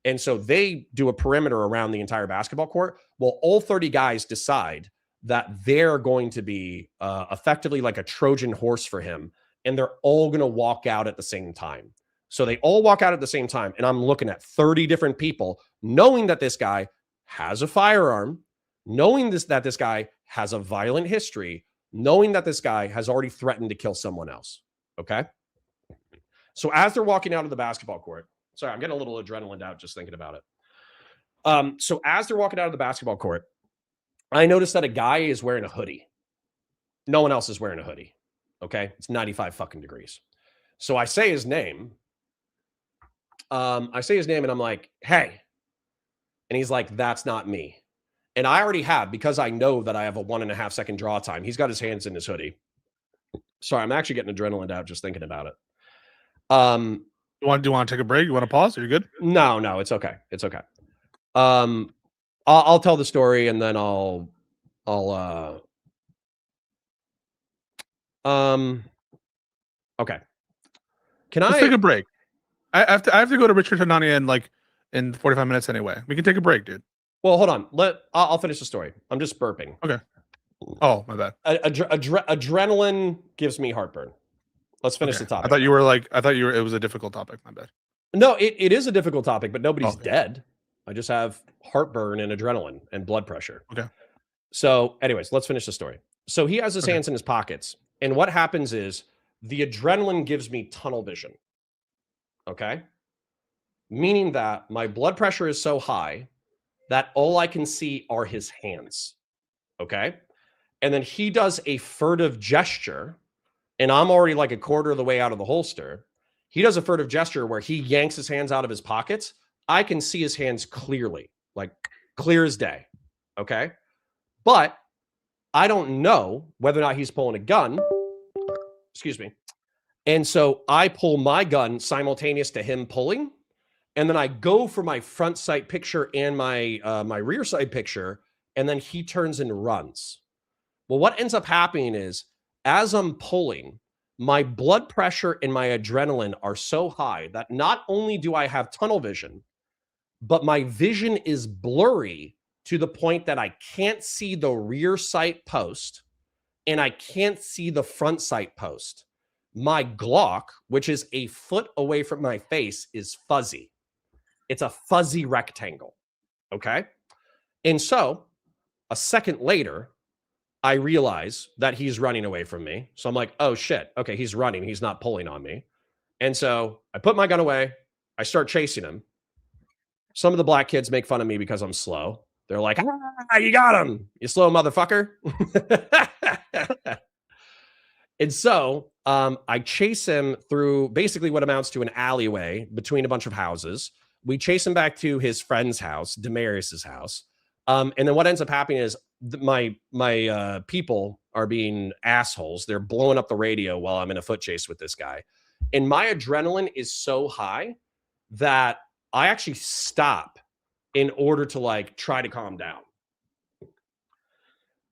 And so they do a perimeter around the entire basketball court. Well, all 30 guys decide that they're going to be effectively like a Trojan horse for him. And they're all going to walk out at the same time. So they all walk out at the same time. And I'm looking at 30 different people, knowing that this guy has a firearm, knowing that this guy has a violent history, knowing that this guy has already threatened to kill someone else. Okay. So as they're walking out of the basketball court, sorry, I'm getting a little adrenaline out just thinking about it. So as they're walking out of the basketball court, I noticed that a guy is wearing a hoodie. No one else is wearing a hoodie. Okay. It's 95 fucking degrees. So I say his name. And I'm like, hey. And he's like, that's not me. And I already have, because I know that I have a 1.5 second draw time. He's got his hands in his hoodie. Sorry, I'm actually getting adrenaline out just thinking about it. Do you want to take a break? You want to pause? Are you good? No, it's okay. It's okay. I'll tell the story and then I'll okay. Let's take a break. I have to go to Richard Hanania in 45 minutes anyway. We can take a break, dude. Well, hold on. I'll finish the story. I'm just burping. Okay. Oh, my bad. Adrenaline gives me heartburn. Let's finish the topic. I thought you were it was a difficult topic. My bad. No, it is a difficult topic, but nobody's dead. I just have heartburn and adrenaline and blood pressure. Okay. So anyways, let's finish the story. So he has his hands in his pockets. And what happens is the adrenaline gives me tunnel vision. Okay. Meaning that my blood pressure is so high that all I can see are his hands. Okay. And then he does a furtive gesture, and I'm already like a quarter of the way out of the holster. He does a furtive gesture where he yanks his hands out of his pockets. I can see his hands clearly, like clear as day. Okay. But I don't know whether or not he's pulling a gun. Excuse me. And so I pull my gun simultaneous to him pulling. And then I go for my front sight picture and my rear side picture. And then he turns and runs. Well, what ends up happening is as I'm pulling, my blood pressure and my adrenaline are so high that not only do I have tunnel vision, but my vision is blurry to the point that I can't see the rear sight post and I can't see the front sight post. My Glock, which is a foot away from my face, is fuzzy. It's a fuzzy rectangle. Okay. And so a second later, I realize that he's running away from me. So I'm like, oh shit. Okay. He's running. He's not pulling on me. And so I put my gun away. I start chasing him. Some of the black kids make fun of me because I'm slow. They're like, you got him, you slow motherfucker. And so I chase him through basically what amounts to an alleyway between a bunch of houses. We chase him back to his friend's house, Demarius's house. And then what ends up happening is my people are being assholes. They're blowing up the radio while I'm in a foot chase with this guy. And my adrenaline is so high that I actually stop in order to try to calm down.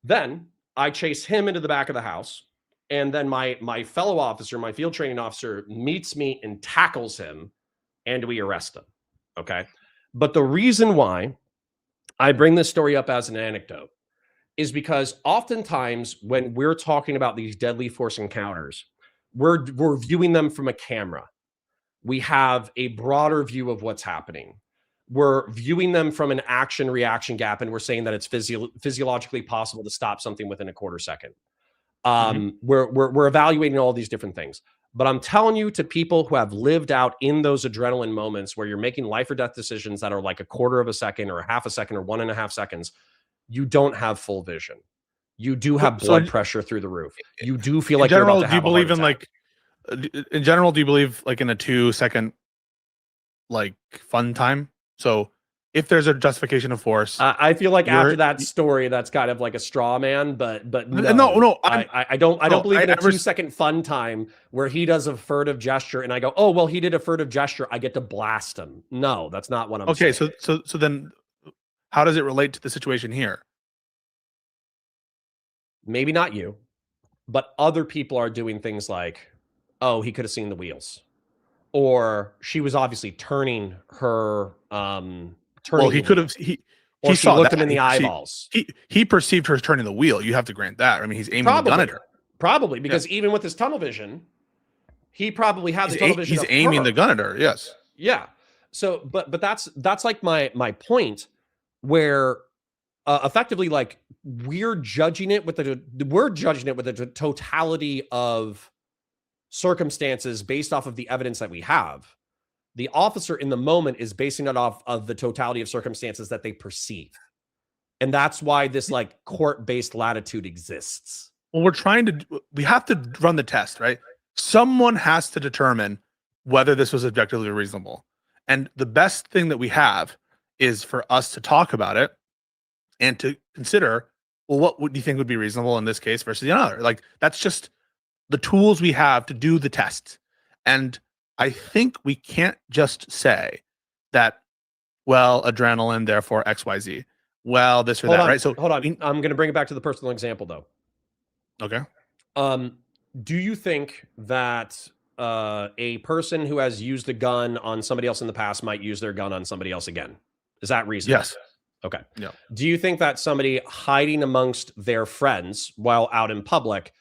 Then I chase him into the back of the house. And then my fellow officer, my field training officer, meets me and tackles him, and we arrest him. Okay. But the reason why I bring this story up as an anecdote is because oftentimes when we're talking about these deadly force encounters, we're viewing them from a camera. We have a broader view of what's happening. We're viewing them from an action reaction gap, and we're saying that it's physiologically possible to stop something within a quarter second. We're evaluating all these different things. But I'm telling you, to people who have lived out in those adrenaline moments where you're making life or death decisions that are like a quarter of a second or a half a second or 1.5 seconds, you don't have full vision. You do have blood pressure through the roof. You do feel like in general, you're about to have do you believe a in heart like in general, do you believe like in a 2-second like fun time? So if there's a justification of force, I feel like after that story, that's kind of like a straw man, but no, no, I don't believe in a 2-second fun time where he does a furtive gesture and I go, oh well, he did a furtive gesture, I get to blast him. No, that's not what I'm saying. Okay, so then how does it relate to the situation here? Maybe not you, but other people are doing things like, oh, he could have seen the wheels, or she was obviously turning her Well, he could have he she looked him in the eyeballs. He perceived her turning the wheel. You have to grant that. I mean, he's aiming the gun at her. Probably because even with his tunnel vision, he probably had the tunnel vision. He's aiming the gun at her. Yes. Yeah. So, but that's like my point, where effectively, like, we're judging it with the totality of circumstances based off of the evidence that we have. The officer in the moment is basing it off of the totality of circumstances that they perceive. And that's why this like court-based latitude exists. Well, we have to run the test, right? Someone has to determine whether this was objectively reasonable. And the best thing that we have is for us to talk about it and to consider, well, what would you think would be reasonable in this case versus the other? Like, that's just the tools we have to do the test. And I think we can't just say that, well, adrenaline, therefore XYZ. Well, this or that, right? So hold on. I'm going to bring it back to the personal example, though. Okay. Do you think that a person who has used a gun on somebody else in the past might use their gun on somebody else again? Is that reasonable? Yes. Okay. Yeah. Do you think that somebody hiding amongst their friends while out in public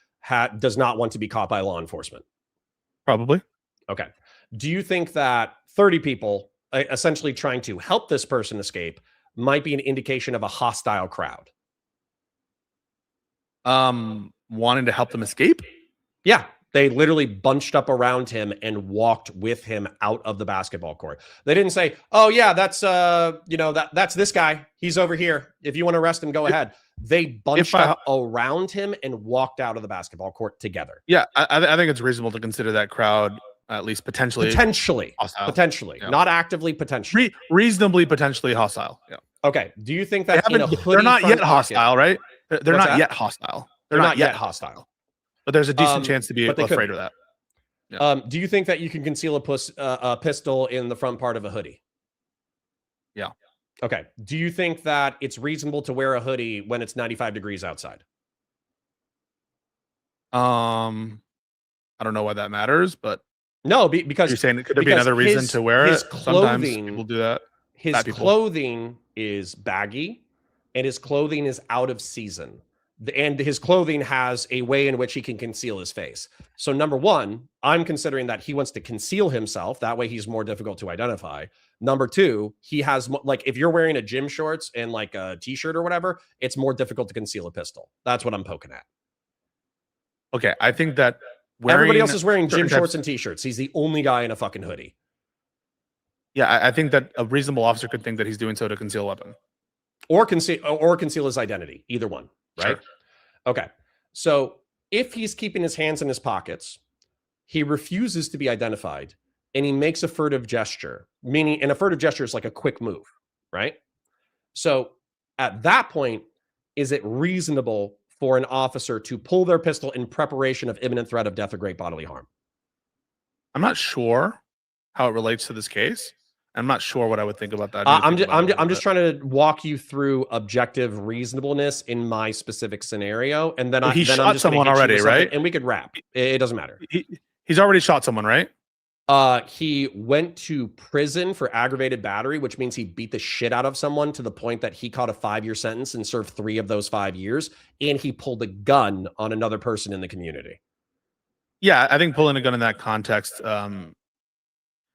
does not want to be caught by law enforcement? Probably. Okay. Do you think that 30 people essentially trying to help this person escape might be an indication of a hostile crowd? Wanting to help them escape? Yeah. They literally bunched up around him and walked with him out of the basketball court. They didn't say, oh yeah, that's that's this guy. He's over here. If you want to arrest him, go ahead. They bunched up around him and walked out of the basketball court together. Yeah, I think it's reasonable to consider that crowd at least potentially hostile. Yeah. Not actively, potentially. Reasonably potentially hostile. Yeah. Okay. Do you think that they're not yet hostile, right? They're not yet hostile. They're not yet hostile. But there's a decent chance to be afraid of that. Yeah. Do you think that you can conceal a pistol in the front part of a hoodie? Yeah. Okay. Do you think that it's reasonable to wear a hoodie when it's 95 degrees outside? I don't know why that matters, but no, because you're saying could there be another reason to wear it? Sometimes people do that. His clothing is baggy, and his clothing is out of season. And his clothing has a way in which he can conceal his face. So number one, I'm considering that he wants to conceal himself. That way he's more difficult to identify. Number two, he has, like, if you're wearing a gym shorts and like a t-shirt or whatever, it's more difficult to conceal a pistol. That's what I'm poking at. Okay. I think that everybody else is wearing gym shorts and t-shirts. He's the only guy in a fucking hoodie. Yeah. I think that a reasonable officer could think that he's doing so to conceal a weapon. Or conceal his identity. Either one. Right? Sure. Okay. So if he's keeping his hands in his pockets, he refuses to be identified, and he makes a furtive gesture, and a furtive gesture is like a quick move, right? So at that point, is it reasonable for an officer to pull their pistol in preparation of imminent threat of death or great bodily harm? I'm not sure how it relates to this case. I'm not sure what I would think about that. I need to think about it a little I'm just bit. trying to walk you through objective reasonableness in my specific scenario, and then Well, he I'm shot just gonna someone hit you already, with something, right? and we could wrap. It doesn't matter. He's already shot someone, right? He went to prison for aggravated battery, which means he beat the shit out of someone to the point that he caught a 5-year sentence and served 3 of those 5 years, and he pulled a gun on another person in the community. Yeah, I think pulling a gun in that context,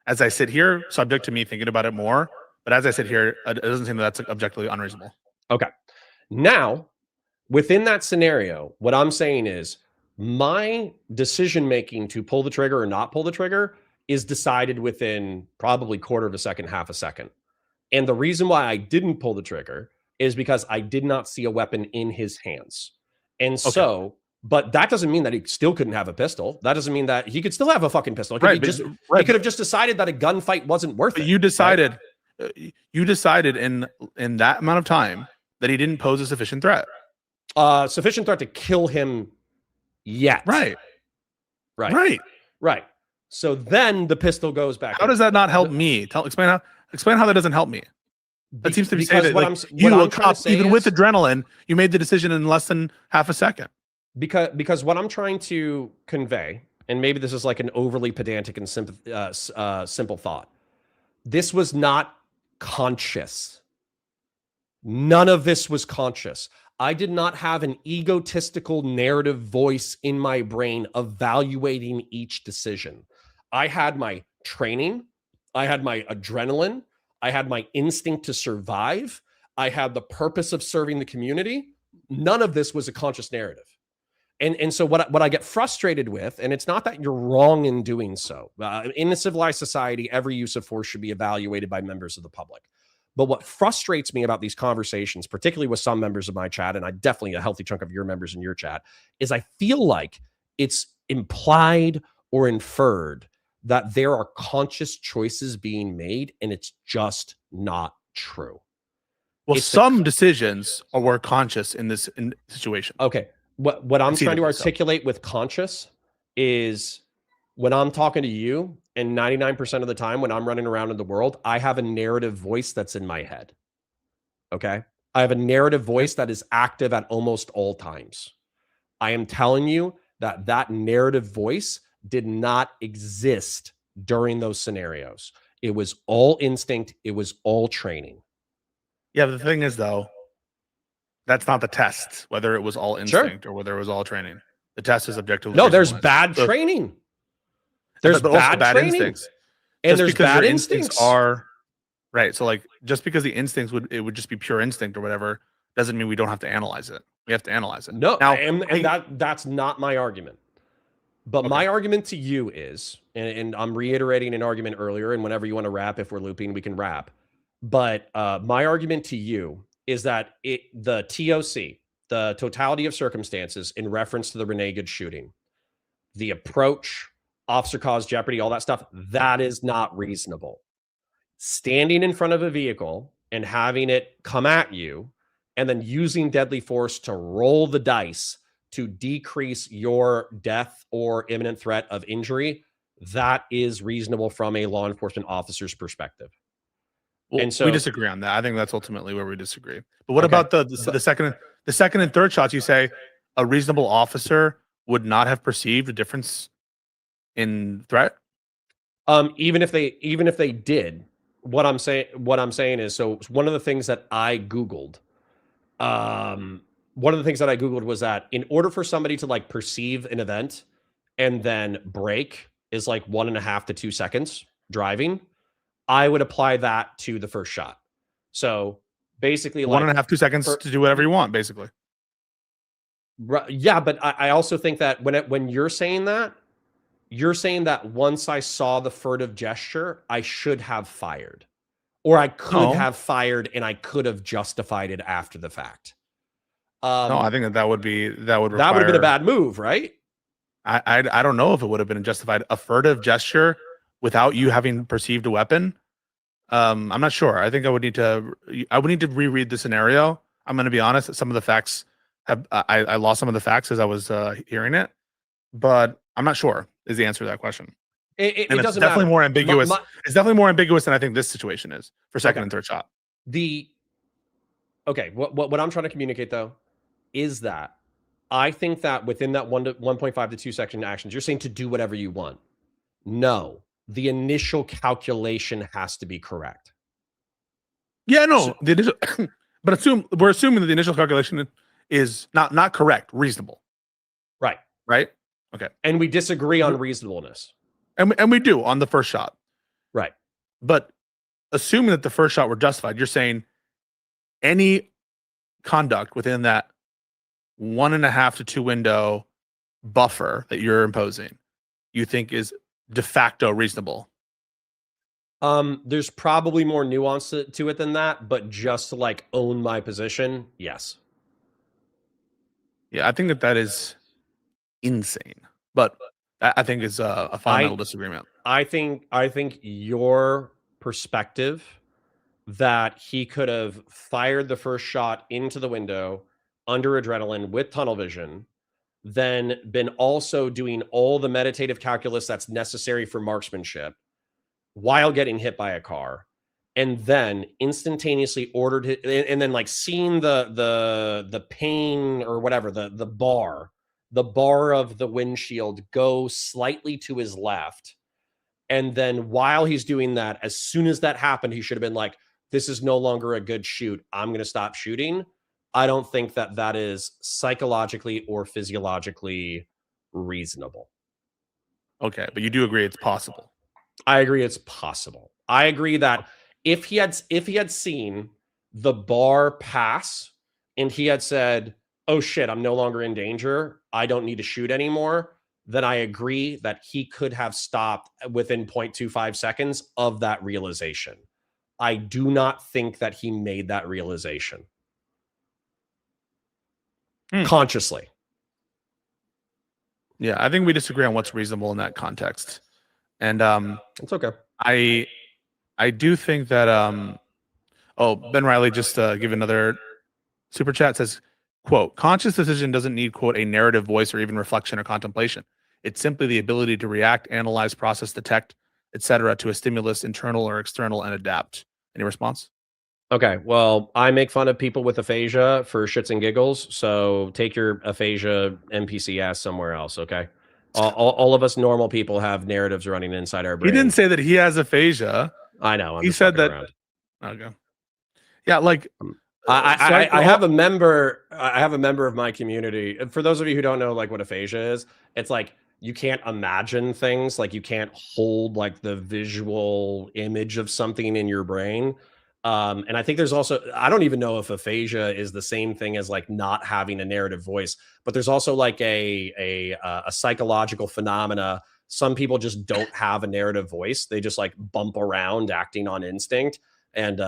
as I sit here, subject to me thinking about it more, but as I sit here, it doesn't seem that that's objectively unreasonable. Okay. Now, within that scenario, what I'm saying is my decision making to pull the trigger or not pull the trigger is decided within probably quarter of a second, half a second. And the reason why I didn't pull the trigger is because I did not see a weapon in his hands. And so, but that doesn't mean that he still couldn't have a pistol. That doesn't mean that he could still have a fucking pistol. He could have just decided that a gunfight wasn't worth it. You decided, you decided in that amount of time that he didn't pose a sufficient threat. Sufficient threat to kill him yet. Right. So then the pistol goes back. How does that not help me? Explain how that doesn't help me. That seems to be saying that a cop, even with adrenaline, you made the decision in less than half a second. Because what I'm trying to convey, and maybe this is like an overly pedantic and simple thought, this was not conscious. None of this was conscious. I did not have an egotistical narrative voice in my brain evaluating each decision. I had my training, I had my adrenaline, I had my instinct to survive, I had the purpose of serving the community. None of this was a conscious narrative. And so what I get frustrated with, and it's not that you're wrong in doing so. In a civilized society, every use of force should be evaluated by members of the public. But what frustrates me about these conversations, particularly with some members of my chat, and I definitely a healthy chunk of your members in your chat, is I feel like it's implied or inferred that there are conscious choices being made, and it's just not true. Well, some decisions were conscious in this situation. Okay. What I'm trying to articulate with conscious is when I'm talking to you, and 99% of the time when I'm running around in the world, I have a narrative voice that's in my head. Okay. I have a narrative voice that is active at almost all times. I am telling you that that narrative voice did not exist during those scenarios. It was all instinct. It was all training. Yeah. The thing is, though, that's not the test, whether it was all instinct or whether it was all training. The test is objectively. No, there's bad training. There's bad training. Instincts. And there's bad instincts. Are right. So like just because the instincts would just be pure instinct or whatever doesn't mean we don't have to analyze it. We have to analyze it. No, now, and that's not my argument. But my argument to you is, and I'm reiterating an argument earlier, and whenever you want to wrap, if we're looping, we can wrap. But my argument to you is that the TOC, the totality of circumstances in reference to the Renee Good shooting, the approach, officer caused jeopardy, all that stuff, that is not reasonable. Standing in front of a vehicle and having it come at you and then using deadly force to roll the dice to decrease your death or imminent threat of injury, that is reasonable from a law enforcement officer's perspective. Well, and so we disagree on that. I think that's ultimately where we disagree. But what about the second and third shots? You say a reasonable officer would not have perceived a difference in threat. Even if they did, what I'm saying is, so one of the things that I Googled, was that in order for somebody to like perceive an event and then brake is like 1.5 to 2 seconds driving, I would apply that to the first shot. So basically, 1.5 2 seconds to do whatever you want, basically. Yeah, but I also think that when you're saying that once I saw the furtive gesture, I should have fired, or I could have fired, and I could have justified it after the fact. No, I think that would have been a bad move, right? I don't know if it would have been justified. A furtive gesture without you having perceived a weapon. I'm not sure. I think I would need to reread the scenario. I'm going to be honest. Some of the facts I lost some of the facts as I was hearing it, but I'm not sure is the answer to that question. It And it's doesn't definitely matter. more ambiguous. My- It's definitely more ambiguous than I think this situation is for second Okay. and third shot. Okay, what I'm trying to communicate though is that I think that within that 1.5 to 2 section actions, you're saying to do whatever you want. No, the initial calculation has to be correct. Yeah, no, So- the initial, but we're assuming that the initial calculation is not correct, reasonable, Right. right? Okay, And we disagree on reasonableness. and we do on the first shot, Right. but assuming that the first shot were justified, you're saying any conduct within that 1.5 to 2 window buffer that you're imposing, you think is de facto reasonable. There's probably more nuance to it than that, but just to like own my position, yes. Yeah, I think that is insane, but I think it's a fundamental disagreement. I think your perspective that he could have fired the first shot into the window under adrenaline with tunnel vision, then been also doing all the meditative calculus that's necessary for marksmanship while getting hit by a car, and then instantaneously ordered it, and then like seeing the pane or whatever, the bar of the windshield go slightly to his left. And then while he's doing that, as soon as that happened, he should have been like, this is no longer a good shoot. I'm going to stop shooting. I don't think that is psychologically or physiologically reasonable. Okay, but you do agree it's possible. I agree it's possible. I agree that if he had seen the bar pass and he had said, "Oh shit, I'm no longer in danger. I don't need to shoot anymore," then I agree that he could have stopped within 0.25 seconds of that realization. I do not think that he made that realization consciously. Yeah, I think we disagree on what's reasonable in that context. And It's okay. I do think that Ben Riley just give another super chat, says, quote, conscious decision doesn't need, quote, a narrative voice or even reflection or contemplation. It's simply the ability to react, analyze, process, detect, etc., to a stimulus, internal or external, and adapt. Any response? Okay, well, I make fun of people with aphasia for shits and giggles, so take your aphasia NPC ass somewhere else, okay? All of us normal people have narratives running inside our brain. He didn't say that he has aphasia. I know. He said that. Around. Okay. Yeah, like I have a member. I have a member of my community. For those of you who don't know, like what aphasia is, it's like you can't imagine things. Like you can't hold like the visual image of something in your brain. And I think there's also, I don't even know if aphasia is the same thing as like not having a narrative voice, but there's also like a psychological phenomena. Some people just don't have a narrative voice. They just like bump around acting on instinct. And,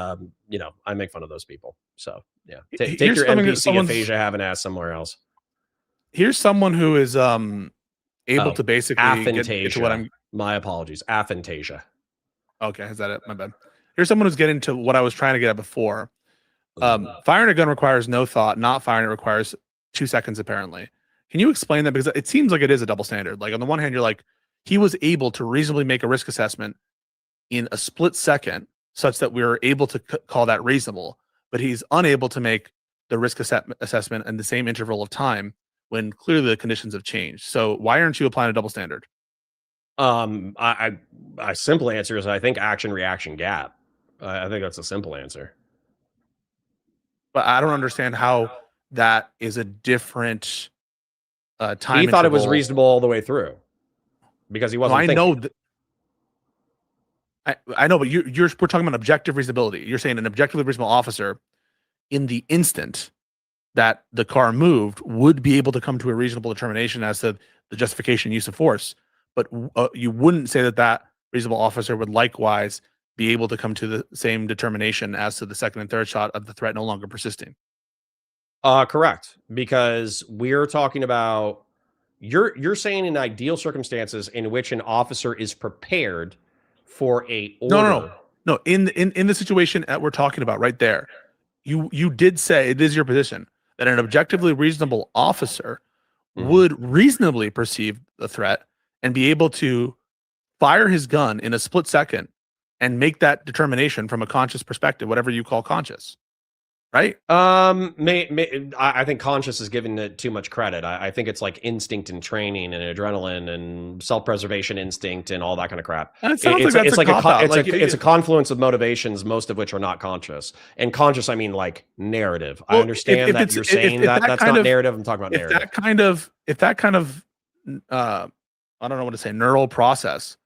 you know, I make fun of those people. So yeah, take your NPC aphasia having ass somewhere else. Here's someone who is able to basically aphantasia. get to what I'm. My apologies. Aphantasia. Okay, is that it? My bad. Here's someone who's getting to what I was trying to get at before. Firing a gun requires no thought. Not firing it requires 2 seconds, apparently. Can you explain that? Because it seems like it is a double standard. Like on the one hand, you're like, he was able to reasonably make a risk assessment in a split second such that we were able to call that reasonable, but he's unable to make the risk assessment in the same interval of time when clearly the conditions have changed. So why aren't you applying a double standard? I simple answer is I think action reaction gap. I think that's a simple answer. But I don't understand how that is a different time. He thought it was reasonable all the way through because he wasn't. I know that. I know, but we're talking about objective reasonability. You're saying an objectively reasonable officer in the instant that the car moved would be able to come to a reasonable determination as to the justification use of force. But you wouldn't say that reasonable officer would likewise be able to come to the same determination as to the second and third shot of the threat no longer persisting. Correct. Because we're talking about, you're saying in ideal circumstances in which an officer is prepared for a order. No. In the situation that we're talking about right there, you did say, it is your position, that an objectively reasonable officer would reasonably perceive the threat and be able to fire his gun in a split second and make that determination from a conscious perspective, whatever you call conscious, right? I think conscious is giving it too much credit. I think it's like instinct and training and adrenaline and self-preservation instinct and all that kind of crap. And it sounds like that's a cop-out. It's a confluence of motivations, most of which are not conscious. And conscious, I mean like narrative. I understand that you're saying that that's not narrative. I'm talking about narrative. If that kind of I don't know what to say, neural process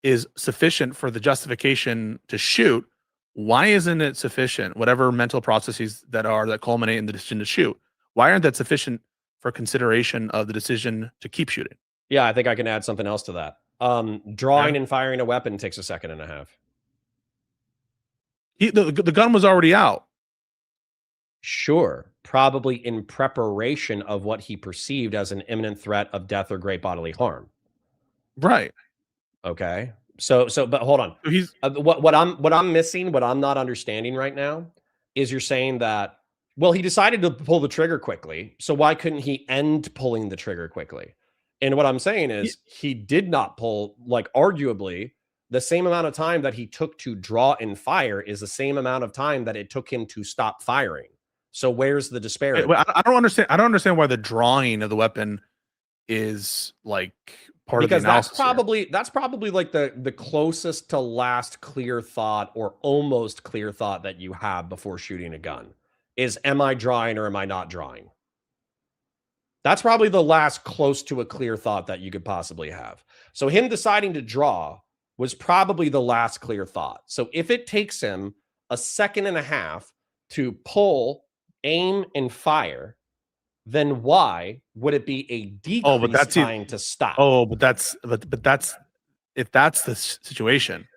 is sufficient for the justification to shoot, why isn't it sufficient, whatever mental processes that culminate in the decision to shoot, why aren't that sufficient for consideration of the decision to keep shooting? Yeah, I think I can add something else to that. Drawing and firing a weapon takes a second and a half. The gun was already out. Sure, probably in preparation of what he perceived as an imminent threat of death or great bodily harm. Right. Okay. So, but hold on. What I'm missing, what I'm not understanding right now, is you're saying that, well, he decided to pull the trigger quickly, so why couldn't he end pulling the trigger quickly? And what I'm saying is, he did not pull. Like, arguably, the same amount of time that he took to draw and fire is the same amount of time that it took him to stop firing. So where's the disparity? I don't understand. I don't understand why the drawing of the weapon is like part of the analysis. Because that's probably like the closest to last clear thought or almost clear thought that you have before shooting a gun is, am I drawing or am I not drawing? That's probably the last close to a clear thought that you could possibly have. So him deciding to draw was probably the last clear thought. So if it takes him a second and a half to pull, aim, and fire, then why would it be a decreased time to stop? But that's if that's the situation,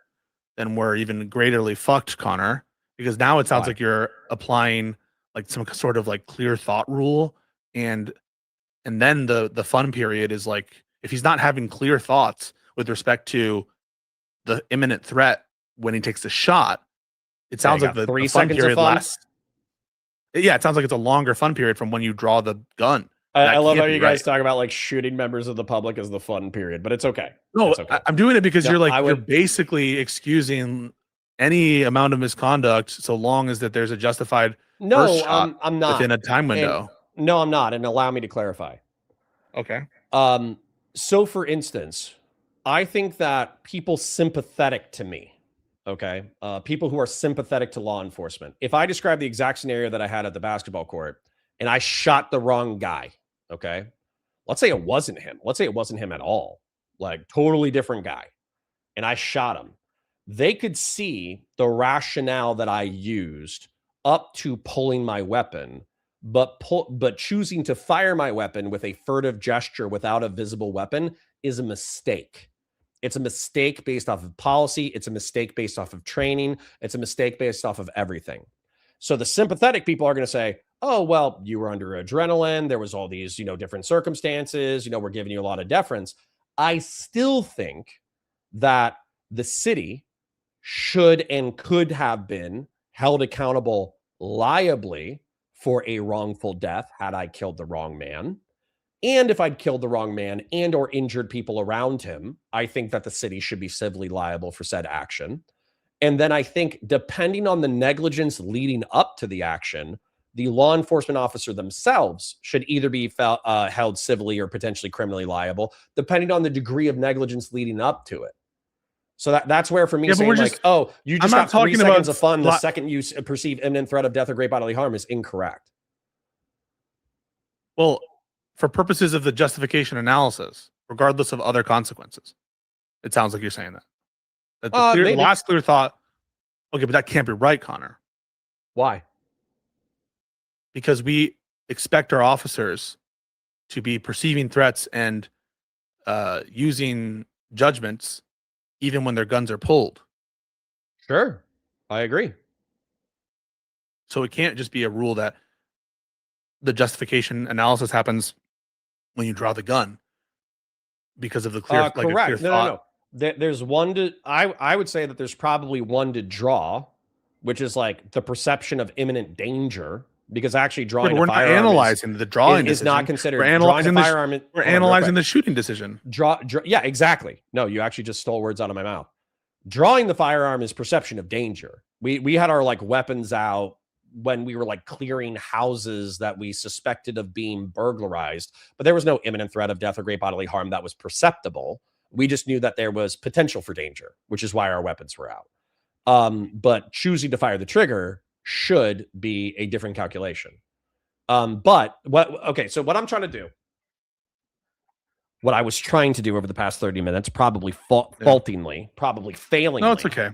then we're even greaterly fucked, Connor, because now it sounds like you're applying like some sort of like clear thought rule, and then the fun period is like, if he's not having clear thoughts with respect to the imminent threat when he takes the shot, it sounds like the 3 fun seconds period of fun? lasts. Yeah, it sounds like it's a longer fun period from when you draw the gun. I love how you guys talk about like shooting members of the public as the fun period, but it's okay. No, it's okay. I'm doing it because you're basically excusing any amount of misconduct so long as that there's a justified first shot I'm not within a time window. No, I'm not. And allow me to clarify. Okay. So for instance, I think that people sympathetic to me, okay, people who are sympathetic to law enforcement, if I describe the exact scenario that I had at the basketball court and I shot the wrong guy, okay, let's say it wasn't him. Let's say it wasn't him at all, like totally different guy, and I shot him. They could see the rationale that I used up to pulling my weapon, but choosing to fire my weapon with a furtive gesture without a visible weapon is a mistake. It's a mistake based off of policy. It's a mistake based off of training. It's a mistake based off of everything. So the sympathetic people are going to say, oh, well, you were under adrenaline. There was all these, different circumstances. We're giving you a lot of deference. I still think that the city should and could have been held accountable liably for a wrongful death had I killed the wrong man. And if I'd killed the wrong man and or injured people around him, I think that the city should be civilly liable for said action. And then I think, depending on the negligence leading up to the action, the law enforcement officer themselves should either be held civilly or potentially criminally liable, depending on the degree of negligence leading up to it. So that's where, for me, saying like, oh, you just got 3 seconds of fun the second you perceive imminent threat of death or great bodily harm is incorrect. Well, for purposes of the justification analysis, regardless of other consequences, it sounds like you're saying that the last clear thought. Okay, but that can't be right, Connor. Why? Because we expect our officers to be perceiving threats and using judgments even when their guns are pulled. Sure, I agree. So it can't just be a rule that the justification analysis happens when you draw the gun because of the clear, correct. Like a clear thought. No. There's one to, I would say that there's probably one to draw, which is like the perception of imminent danger because actually Yeah, drawing but a we're not firearm analyzing the drawing is decision. not considered. We're Drawing analyzing a the firearm. we're Hold on, real analyzing quick. the shooting decision. Yeah, exactly. No, you actually just stole words out of my mouth. Drawing the firearm is perception of danger. We had our like weapons out when we were like clearing houses that we suspected of being burglarized, but there was no imminent threat of death or great bodily harm that was perceptible. We just knew that there was potential for danger, which is why our weapons were out. But choosing to fire the trigger should be a different calculation. But so what I'm trying to do, what I was trying to do over the past 30 minutes, probably faultingly, probably failingly. No, it's okay.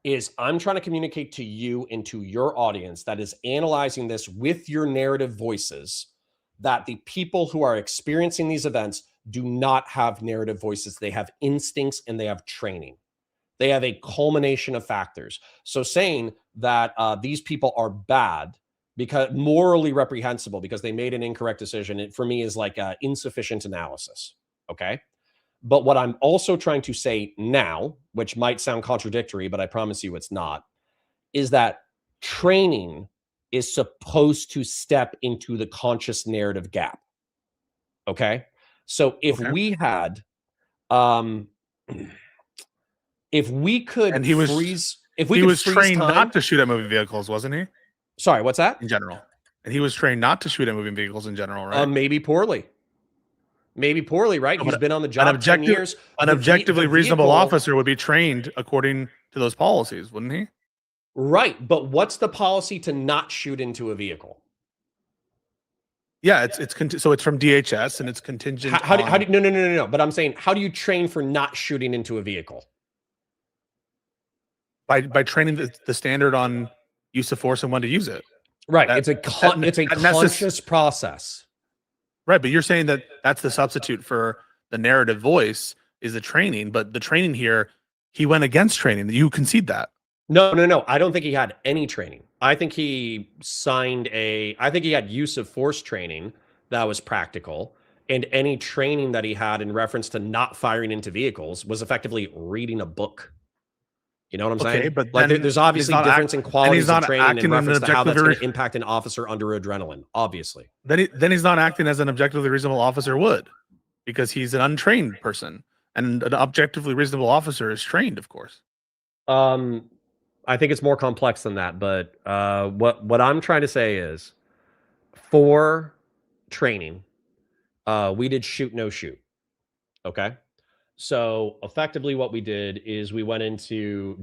Is I'm trying to communicate to you and to your audience that is analyzing this with your narrative voices that the people who are experiencing these events do not have narrative voices. They have instincts and they have training. They have a culmination of factors. So saying that these people are bad, because morally reprehensible because they made an incorrect decision, it for me is like insufficient analysis. Okay. But what I'm also trying to say now, which might sound contradictory, but I promise you it's not, is that training is supposed to step into the conscious narrative gap. Okay. So if we had, if we could And he was freeze, if he we was could freeze trained time, not to shoot at moving vehicles, wasn't he? sorry, what's that? In general. And he was trained not to shoot at moving vehicles in general, right? Maybe poorly. Maybe poorly, right? No, He's but been on the job 10 years. An objectively reasonable officer would be trained according to those policies, wouldn't he? Right. But what's the policy to not shoot into a vehicle? Yeah, so it's from DHS and it's contingent. How do no. But I'm saying, how do you train for not shooting into a vehicle? By training the standard on use of force and when to use it. Right. It's a conscious process. Right, but you're saying that that's the substitute for the narrative voice is the training, but the training here, he went against training. You concede that. No. I don't think he had any training. I think he had use of force training that was practical, and any training that he had in reference to not firing into vehicles was effectively reading a book. You know what I'm saying? But like there's obviously difference in qualities of training in reference to how that's going to impact an officer under adrenaline, obviously. Then he's not acting as an objectively reasonable officer would, because he's an untrained person. And an objectively reasonable officer is trained, of course. I think it's more complex than that, but what I'm trying to say is, for training, we did shoot, no shoot. Okay. So effectively what we did is we went into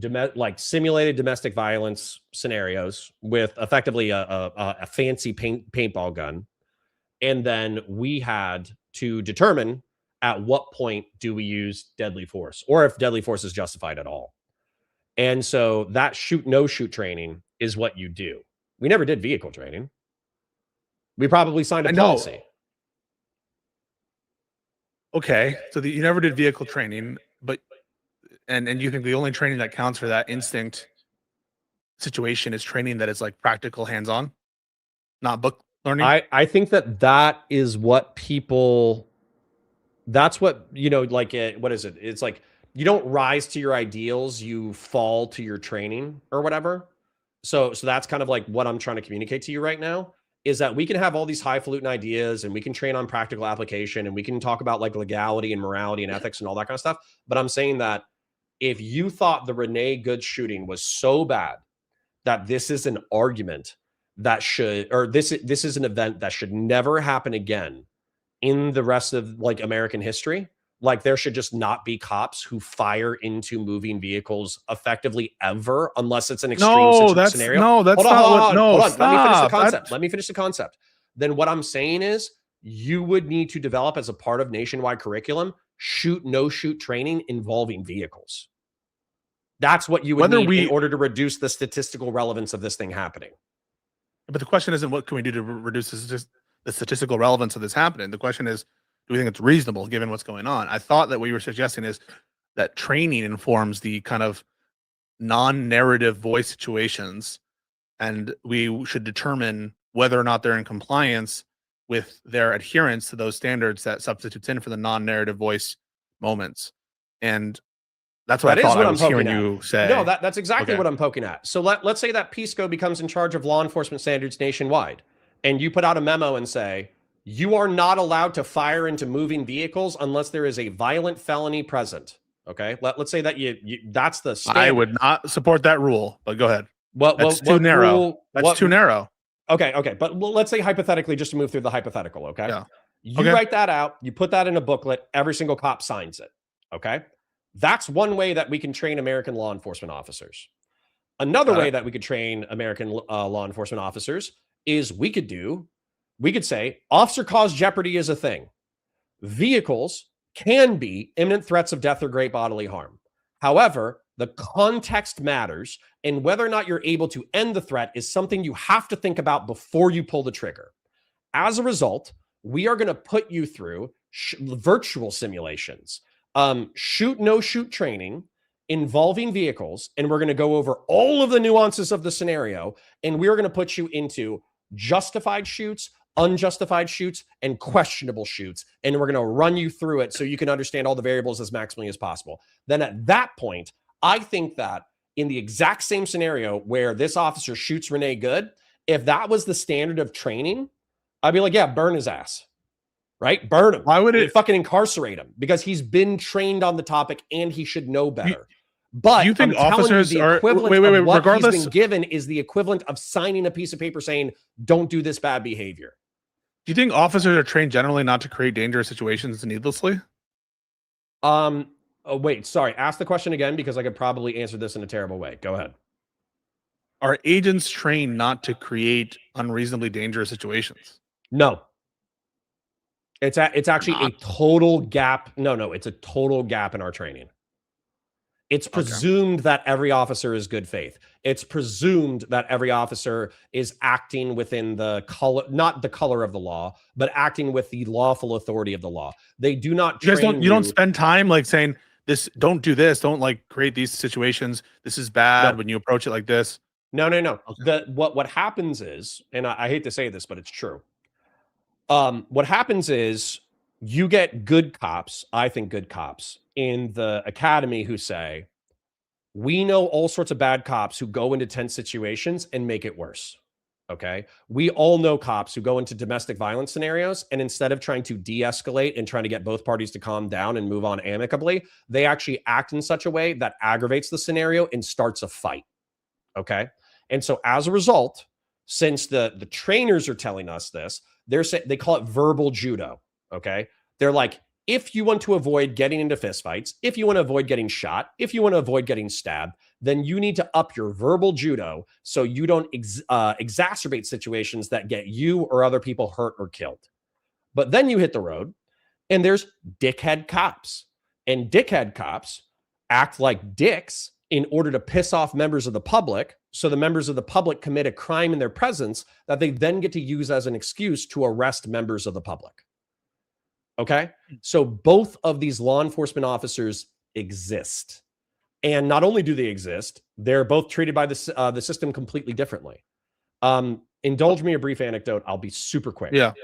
simulated domestic violence scenarios with effectively a fancy paintball gun. And then we had to determine at what point do we use deadly force, or if deadly force is justified at all. And so that shoot, no shoot training is what you do. We never did vehicle training. We probably signed a policy. Okay, so you never did vehicle training, but and you think the only training that counts for that instinct situation is training that is like practical, hands-on, not book learning? I think that is what people. That's what what is it? It's like you don't rise to your ideals, you fall to your training or whatever. So that's kind of like what I'm trying to communicate to you right now. Is that we can have all these highfalutin ideas and we can train on practical application and we can talk about like legality and morality and ethics and all that kind of stuff. But I'm saying that if you thought the Renee Good shooting was so bad that this is an argument that this is an event that should never happen again in the rest of like American history, like there should just not be cops who fire into moving vehicles effectively ever, unless it's an extreme scenario. No, that's not what. No, hold on. Let me finish the concept. Let me finish the concept. Then what I'm saying is you would need to develop as a part of nationwide curriculum, shoot, no shoot training involving vehicles. That's what you would need in order to reduce the statistical relevance of this thing happening. But the question isn't what can we do to reduce the statistical relevance of this happening. The question is, do we think it's reasonable given what's going on? I thought that what you were suggesting is that training informs the kind of non-narrative voice situations, and we should determine whether or not they're in compliance with their adherence to those standards that substitutes in for the non-narrative voice moments. And That's what That I is thought what I I'm was poking hearing at. you say. No, that's exactly Okay. what I'm poking at. So let's say that Pisco becomes in charge of law enforcement standards nationwide, and you put out a memo and say, you are not allowed to fire into moving vehicles unless there is a violent felony present. Okay, let's say that that's the standard. I would not support that rule, but go ahead. That's too narrow. Rule, that's too narrow. Okay. But let's say hypothetically, just to move through the hypothetical, okay? Yeah. You write that out, you put that in a booklet, every single cop signs it, okay? That's one way that we can train American law enforcement officers. Another way that we could train American law enforcement officers is we could say officer caused jeopardy is a thing. Vehicles can be imminent threats of death or great bodily harm. However, the context matters, and whether or not you're able to end the threat is something you have to think about before you pull the trigger. As a result, we are going to put you through virtual simulations, shoot, no shoot training involving vehicles, and we're going to go over all of the nuances of the scenario, and we're going to put you into justified shoots, unjustified shoots, and questionable shoots, and we're going to run you through it so you can understand all the variables as maximally as possible. Then at that point, I think that in the exact same scenario where this officer shoots Renee Good, if that was the standard of training, I'd be like, yeah, burn his ass, right? Burn him. Why would it fucking incarcerate him? Because he's been trained on the topic and he should know better. But you think officers the are equivalent of what regardless, he's been given is the equivalent of signing a piece of paper saying, don't do this bad behavior. Do you think officers are trained generally not to create dangerous situations needlessly? Oh, wait, sorry. Ask the question again because I could probably answer this in a terrible way. Go ahead. Are agents trained not to create unreasonably dangerous situations? No. It's actually a total gap. No, it's a total gap in our training. It's presumed that every officer is good faith. It's presumed that every officer is acting within the color, not the color of the law, but acting with the lawful authority of the law. They do not train you don't spend time like saying this, don't do this, don't like create these situations. This is bad when you approach it like this. No. Okay. What happens is, and I hate to say this, but it's true. What happens is you get good cops, I think good cops in the academy who say, we know all sorts of bad cops who go into tense situations and make it worse. Okay. We all know cops who go into domestic violence scenarios, and instead of trying to de-escalate and trying to get both parties to calm down and move on amicably, they actually act in such a way that aggravates the scenario and starts a fight. Okay. And so as a result, since the trainers are telling us this, they call it verbal judo. Okay. They're like, if you want to avoid getting into fistfights, if you want to avoid getting shot, if you want to avoid getting stabbed, then you need to up your verbal judo so you don't exacerbate situations that get you or other people hurt or killed. But then you hit the road and there's dickhead cops. And dickhead cops act like dicks in order to piss off members of the public. So the members of the public commit a crime in their presence that they then get to use as an excuse to arrest members of the public. Okay. So both of these law enforcement officers exist. And not only do they exist, they're both treated by the system completely differently. Indulge me a brief anecdote. I'll be super quick. Yeah.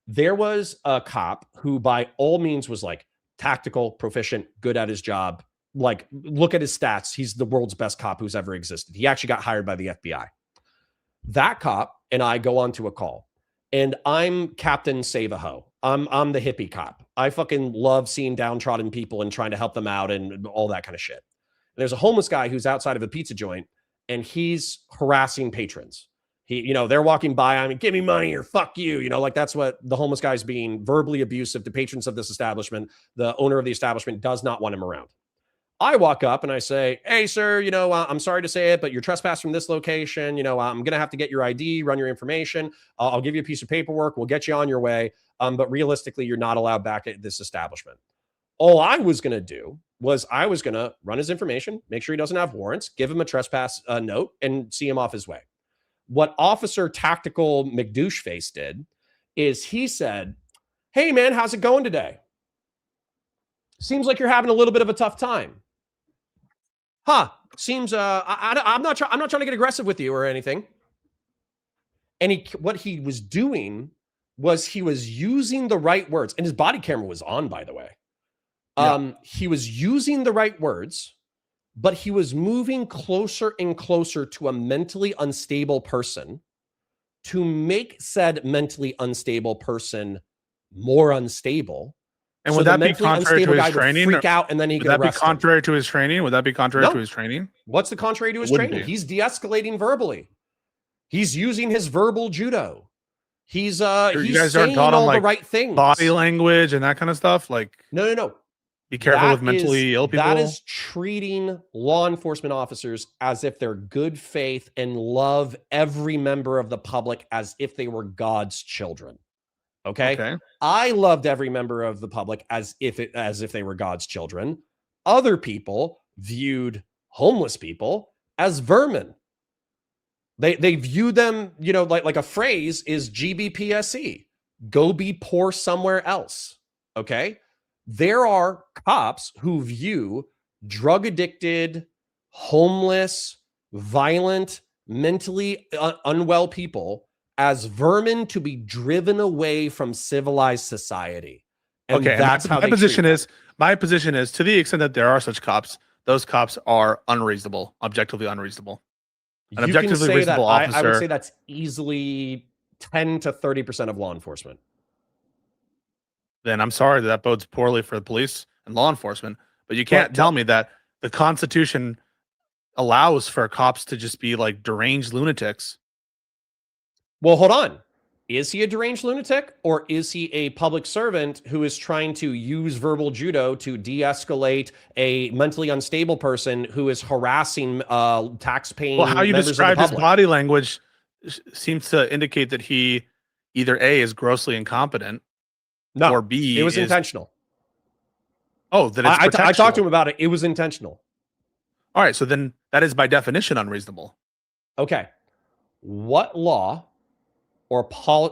There was a cop who by all means was like tactical, proficient, good at his job. Like, look at his stats. He's the world's best cop who's ever existed. He actually got hired by the FBI. That cop and I go on to a call. And I'm Captain Save-A-Ho. I'm the hippie cop. I fucking love seeing downtrodden people and trying to help them out and all that kind of shit. There's a homeless guy who's outside of a pizza joint and he's harassing patrons. They're walking by, I mean, give me money or fuck you. Like that's what the homeless guy's being verbally abusive to patrons of this establishment. The owner of the establishment does not want him around. I walk up and I say, hey, sir, I'm sorry to say it, but you're trespassing from this location. I'm going to have to get your ID, run your information. I'll give you a piece of paperwork. We'll get you on your way. But realistically, you're not allowed back at this establishment. All I was going to do was I was going to run his information, make sure he doesn't have warrants, give him a trespass note, and see him off his way. What Officer Tactical McDoucheface did is he said, hey, man, how's it going today? Seems like you're having a little bit of a tough time. Huh? Seems I'm not trying to get aggressive with you or anything. And what he was doing was he was using the right words, and his body camera was on, by the way. He was using the right words, but he was moving closer and closer to a mentally unstable person to make said mentally unstable person more unstable. And So would the that be mentally contrary to unstable his guy would training? freak out and then he Would could that be arrest him. contrary to his training? Would that be contrary No. to his training? What's the contrary to his wouldn't training? be. He's de-escalating verbally. He's using his verbal judo. He's You guys saying aren't taught all him the like right things. body language and that kind of stuff. Like, No. be careful with That mentally ill people. That is treating law enforcement officers as if they're good faith and love every member of the public as if they were God's children. Okay. I loved every member of the public as if they were God's children. Other people viewed homeless people as vermin. They view them, like a phrase is GBPSE, go be poor somewhere else. Okay. There are cops who view drug addicted, homeless, violent, mentally unwell people as vermin to be driven away from civilized society. And that's how my position is. My position is, to the extent that there are such cops, those cops are unreasonable, objectively unreasonable. An objectively reasonable officer. I would say that's easily 10 to 30% of law enforcement. Then I'm sorry that bodes poorly for the police and law enforcement. But you can't tell me that the Constitution allows for cops to just be like deranged lunatics. Well, hold on. Is he a deranged lunatic, or is he a public servant who is trying to use verbal judo to de-escalate a mentally unstable person who is harassing tax-paying members of the public? Well, how you described his body language seems to indicate that he either A, is grossly incompetent, or B, it was intentional. Oh, that it's I talked to him about it. It was intentional. All right, so then that is by definition unreasonable. Okay. What law or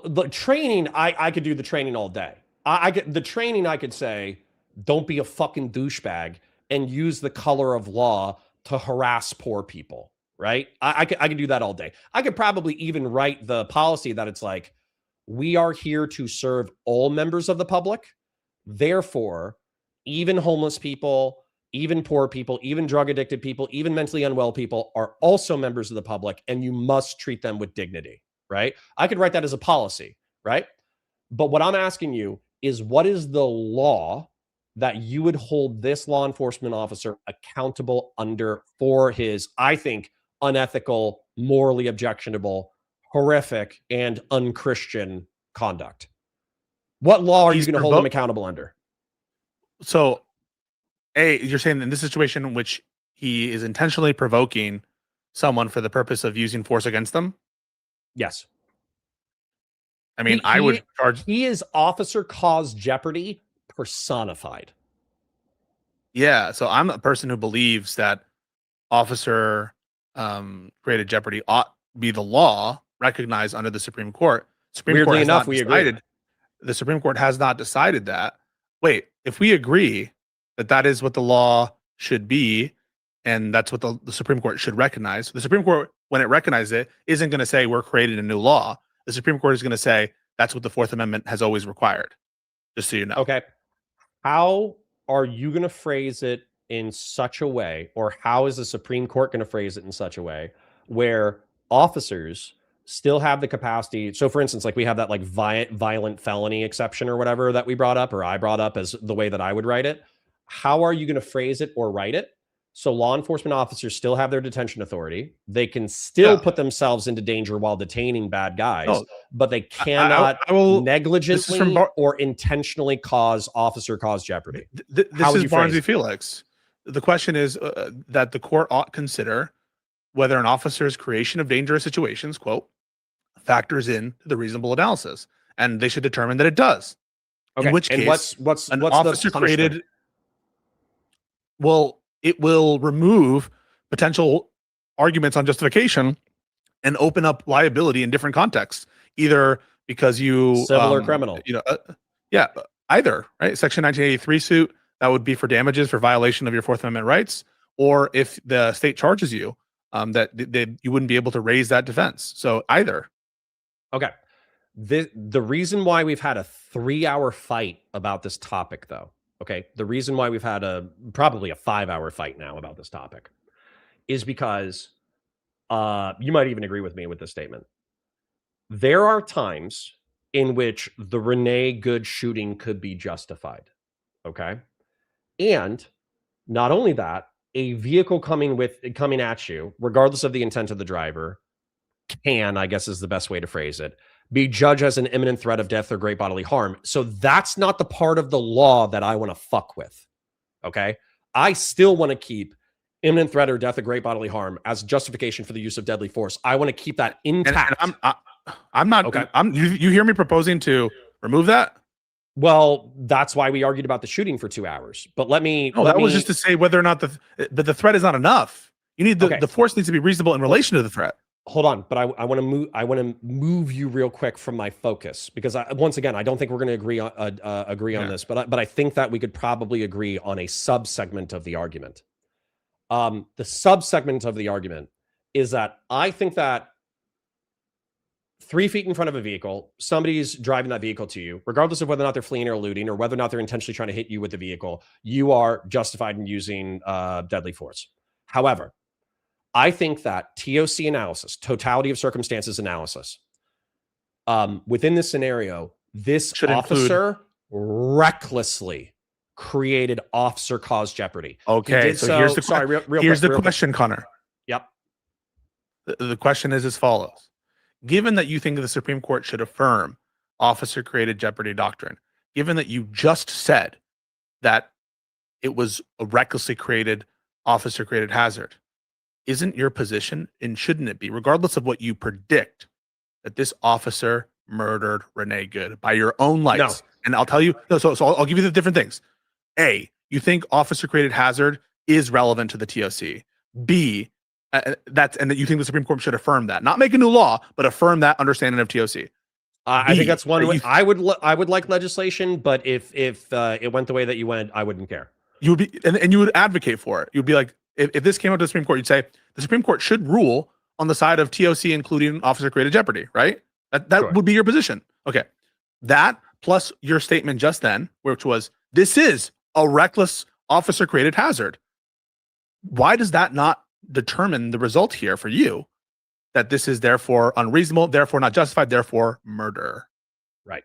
the training, I could do the training all day. I get the training. I could say, don't be a fucking douchebag and use the color of law to harass poor people. Right? I could do that all day. I could probably even write the policy that it's like, we are here to serve all members of the public. Therefore, even homeless people, even poor people, even drug addicted people, even mentally unwell people are also members of the public, and you must treat them with dignity. Right? I could write that as a policy, right? But what I'm asking you is, what is the law that you would hold this law enforcement officer accountable under for his, I think, unethical, morally objectionable, horrific, and unchristian conduct? What law are you going to hold him accountable under? So, A, you're saying in this situation in which he is intentionally provoking someone for the purpose of using force against them? Yes. I mean, I would charge. He is officer cause jeopardy personified. Yeah. So I'm a person who believes that officer created jeopardy ought be the law recognized under the Supreme Court. Weirdly enough, we agreed. The Supreme Court has not decided that. Wait, if we agree that that is what the law should be, and that's what the Supreme Court should recognize, the Supreme Court, when it recognizes it, isn't going to say we're creating a new law. The Supreme Court is going to say that's what the Fourth Amendment has always required. Just so you know. Okay. How are you going to phrase it in such a way, or how is the Supreme Court going to phrase it in such a way where officers still have the capacity? So for instance, like we have that like violent felony exception or whatever that we brought up, or I brought up as the way that I would write it. How are you going to phrase it or write it so law enforcement officers still have their detention authority? They can still put themselves into danger while detaining bad guys, but they cannot negligently or intentionally cause officer cause jeopardy. This is Barnes v. Felix. The question is that the court ought consider whether an officer's creation of dangerous situations, quote, factors in the reasonable analysis, and they should determine that it does. Okay. In which case, what's an officer created? Well, it will remove potential arguments on justification and open up liability in different contexts, either because you civil or criminal. Yeah, either, right? Section 1983 suit, that would be for damages for violation of your Fourth Amendment rights, or if the state charges you, that you wouldn't be able to raise that defense. So either. Okay. The reason why we've had a 3-hour fight about this topic, though, Okay. The reason why we've had probably a 5-hour fight now about this topic is because you might even agree with me with this statement. There are times in which the Renee Good shooting could be justified. Okay. And not only that, a vehicle coming at you, regardless of the intent of the driver, can, I guess is the best way to phrase it, be judged as an imminent threat of death or great bodily harm. So that's not the part of the law that I want to fuck with. Okay. I still want to keep imminent threat or death or great bodily harm as justification for the use of deadly force. I want to keep that intact. And I'm not. Okay. You hear me proposing to remove that? Well, that's why we argued about the shooting for 2 hours. But that was just to say whether or not the threat is not enough. You need the force needs to be reasonable in relation to the threat. Hold on, but I want to move you real quick from my focus, because once again, I don't think we're going to agree on this, but I think that we could probably agree on a subsegment of the argument. The subsegment of the argument is that I think that 3 feet in front of a vehicle, somebody's driving that vehicle to you, regardless of whether or not they're fleeing or eluding, or whether or not they're intentionally trying to hit you with the vehicle, you are justified in using deadly force. However, I think that TOC analysis, totality of circumstances analysis, within this scenario, this officer recklessly created officer-caused jeopardy. Okay, so here's the here's the question, Connor. Yep. The question is as follows. Given that you think the Supreme Court should affirm officer-created jeopardy doctrine, given that you just said that it was a recklessly created officer-created hazard, isn't your position, and shouldn't it be, regardless of what you predict, that this officer murdered Renee Good by your own lights? No. And I'll tell you, no, so I'll give you the different things. A, you think officer-created hazard is relevant to the TOC. B, and that you think the Supreme Court should affirm that, not make a new law, but affirm that understanding of TOC. I think that's one way. I would like legislation, but if it went the way that you went, I wouldn't care. You would be, and you would advocate for it. You'd be like, if this came up to the Supreme Court, you'd say the Supreme Court should rule on the side of TOC, including officer-created jeopardy, right? That sure. Would be your position. Okay, that plus your statement just then, which was this is a reckless officer-created hazard. Why does that not determine the result here for you? That this is therefore unreasonable, therefore not justified, therefore murder. Right.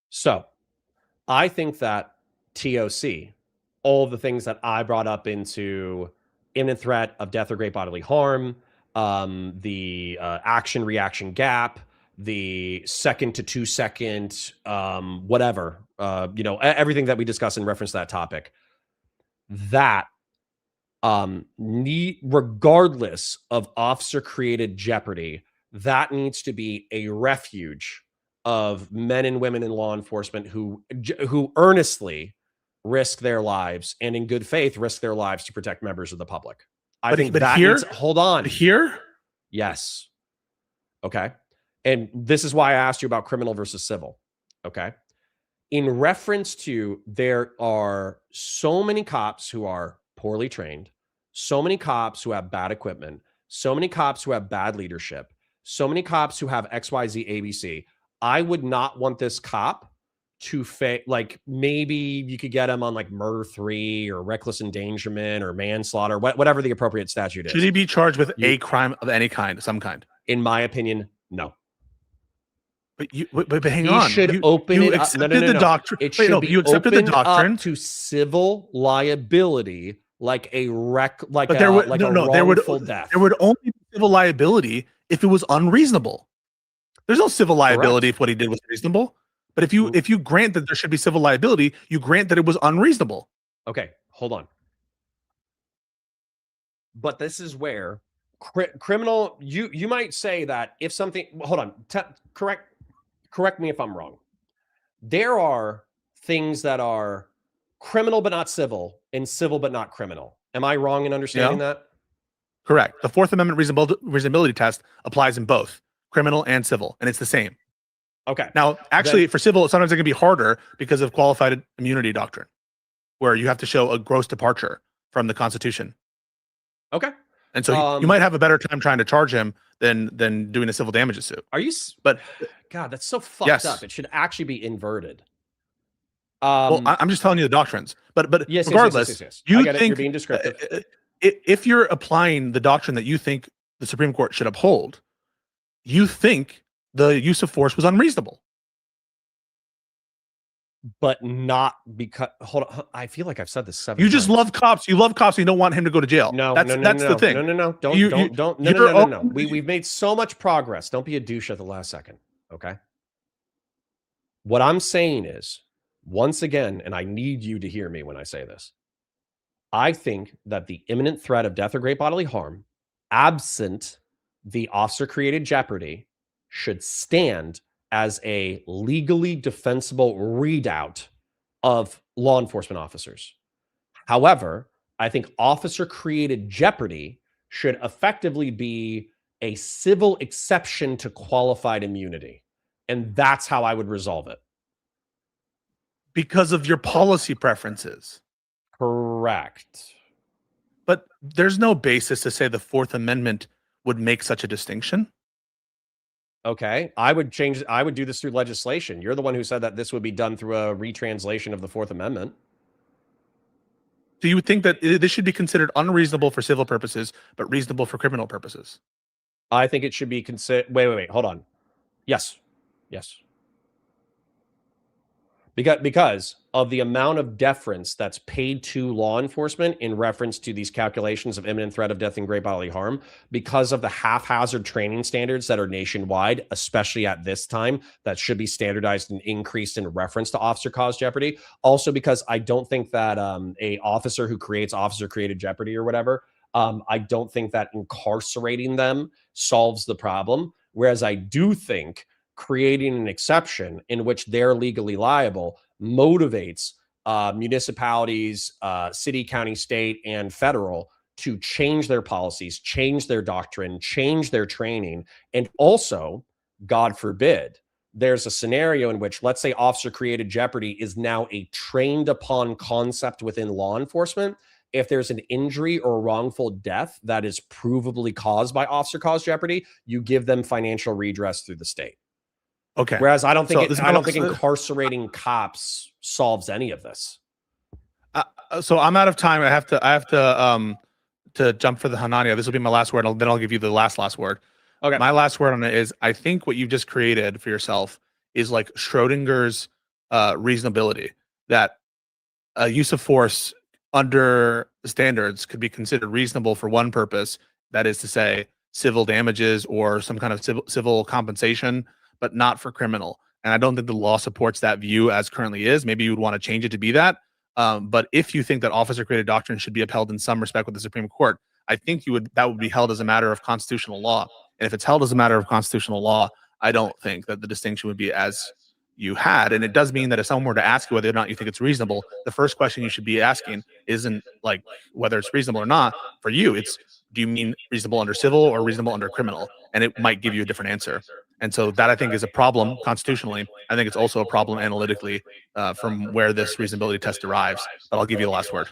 So, I think that TOC, all of the things that I brought up into imminent threat of death or great bodily harm, the action-reaction gap, the 2nd to 2 second, whatever, everything that we discuss in reference to that topic, that regardless of officer-created jeopardy, that needs to be a refuge of men and women in law enforcement who earnestly risk their lives and in good faith risk their lives to protect members of the public. I think that needs, hold on. Here? Yes. Okay. And this is why I asked you about criminal versus civil. Okay. In reference to, there are so many cops who are poorly trained, so many cops who have bad equipment, so many cops who have bad leadership, so many cops who have XYZ ABC. I would not want this cop to like, maybe you could get him on like murder 3 or reckless endangerment or manslaughter, whatever the appropriate statute is. Should he be charged with a crime of any kind, some kind? In my opinion, no. But hang on. Should open you it accepted up. No. The doctrine. It should be you accepted the doctrine to civil liability, like a wrongful death. There would only be civil liability if it was unreasonable. There's no civil liability if what he did was reasonable. But if you grant that there should be civil liability, you grant that it was unreasonable. Okay, hold on. But this is where criminal. You might say that if something. Hold on. Correct me if I'm wrong. There are things that are criminal but not civil, and civil but not criminal. Am I wrong in understanding that? Correct. The Fourth Amendment reasonability test applies in both criminal and civil, and it's the same. Okay. Now, actually, for civil, sometimes it can be harder because of qualified immunity doctrine, where you have to show a gross departure from the Constitution. Okay. And so you might have a better time trying to charge him than doing a civil damages suit. Are you? But God, that's so fucked up. It should actually be inverted. Well, I'm just telling you the doctrines. But yes, regardless, yes. you I get it. think You're being descriptive. If you're applying the doctrine that you think the Supreme Court should uphold, you think the use of force was unreasonable. But not because, hold on, I feel like I've said this 7 You times. just love cops. You love cops. And you don't want him to go to jail. No, that's the thing. No. Don't. No. We've made so much progress. Don't be a douche at the last second. Okay. What I'm saying is, once again, and I need you to hear me when I say this, I think that the imminent threat of death or great bodily harm, absent the officer created jeopardy, should stand as a legally defensible readout of law enforcement officers. However, I think officer created jeopardy should effectively be a civil exception to qualified immunity. And that's how I would resolve it. Because of your policy preferences. Correct. But there's no basis to say the Fourth Amendment would make such a distinction. Okay, I would do this through legislation. You're the one who said that this would be done through a retranslation of the Fourth Amendment. Do you think that this should be considered unreasonable for civil purposes, but reasonable for criminal purposes? I think it should be considered. Wait. Hold on. Yes. Because of the amount of deference that's paid to law enforcement in reference to these calculations of imminent threat of death and great bodily harm, because of the haphazard training standards that are nationwide, especially at this time, that should be standardized and increased in reference to officer caused jeopardy. Also, because I don't think that a officer who creates officer created jeopardy or whatever, I don't think that incarcerating them solves the problem. Whereas I do think creating an exception in which they're legally liable motivates municipalities, city, county, state, and federal to change their policies, change their doctrine, change their training. And also, God forbid, there's a scenario in which, let's say, officer created jeopardy is now a trained upon concept within law enforcement. If there's an injury or wrongful death that is provably caused by officer caused jeopardy, you give them financial redress through the state. Okay. Whereas I don't think incarcerating cops solves any of this. So I'm out of time. I have to jump for the Hanania. This will be my last word. Then I'll give you the last word. Okay. My last word on it is, I think what you've just created for yourself is like Schrodinger's reasonability, that use of force under standards could be considered reasonable for one purpose, that is to say civil damages or some kind of civil compensation, but not for criminal. And I don't think the law supports that view as currently is. Maybe you would want to change it to be that. But if you think that officer created doctrine should be upheld in some respect with the Supreme Court, I think that would be held as a matter of constitutional law. And if it's held as a matter of constitutional law, I don't think that the distinction would be as you had. And it does mean that if someone were to ask you whether or not you think it's reasonable, the first question you should be asking isn't like whether it's reasonable or not. For you, it's, do you mean reasonable under civil or reasonable under criminal? And it might give you a different answer. And so that, I think, is a problem constitutionally. I think it's also a problem analytically from where this reasonability test derives. But I'll give you the last word.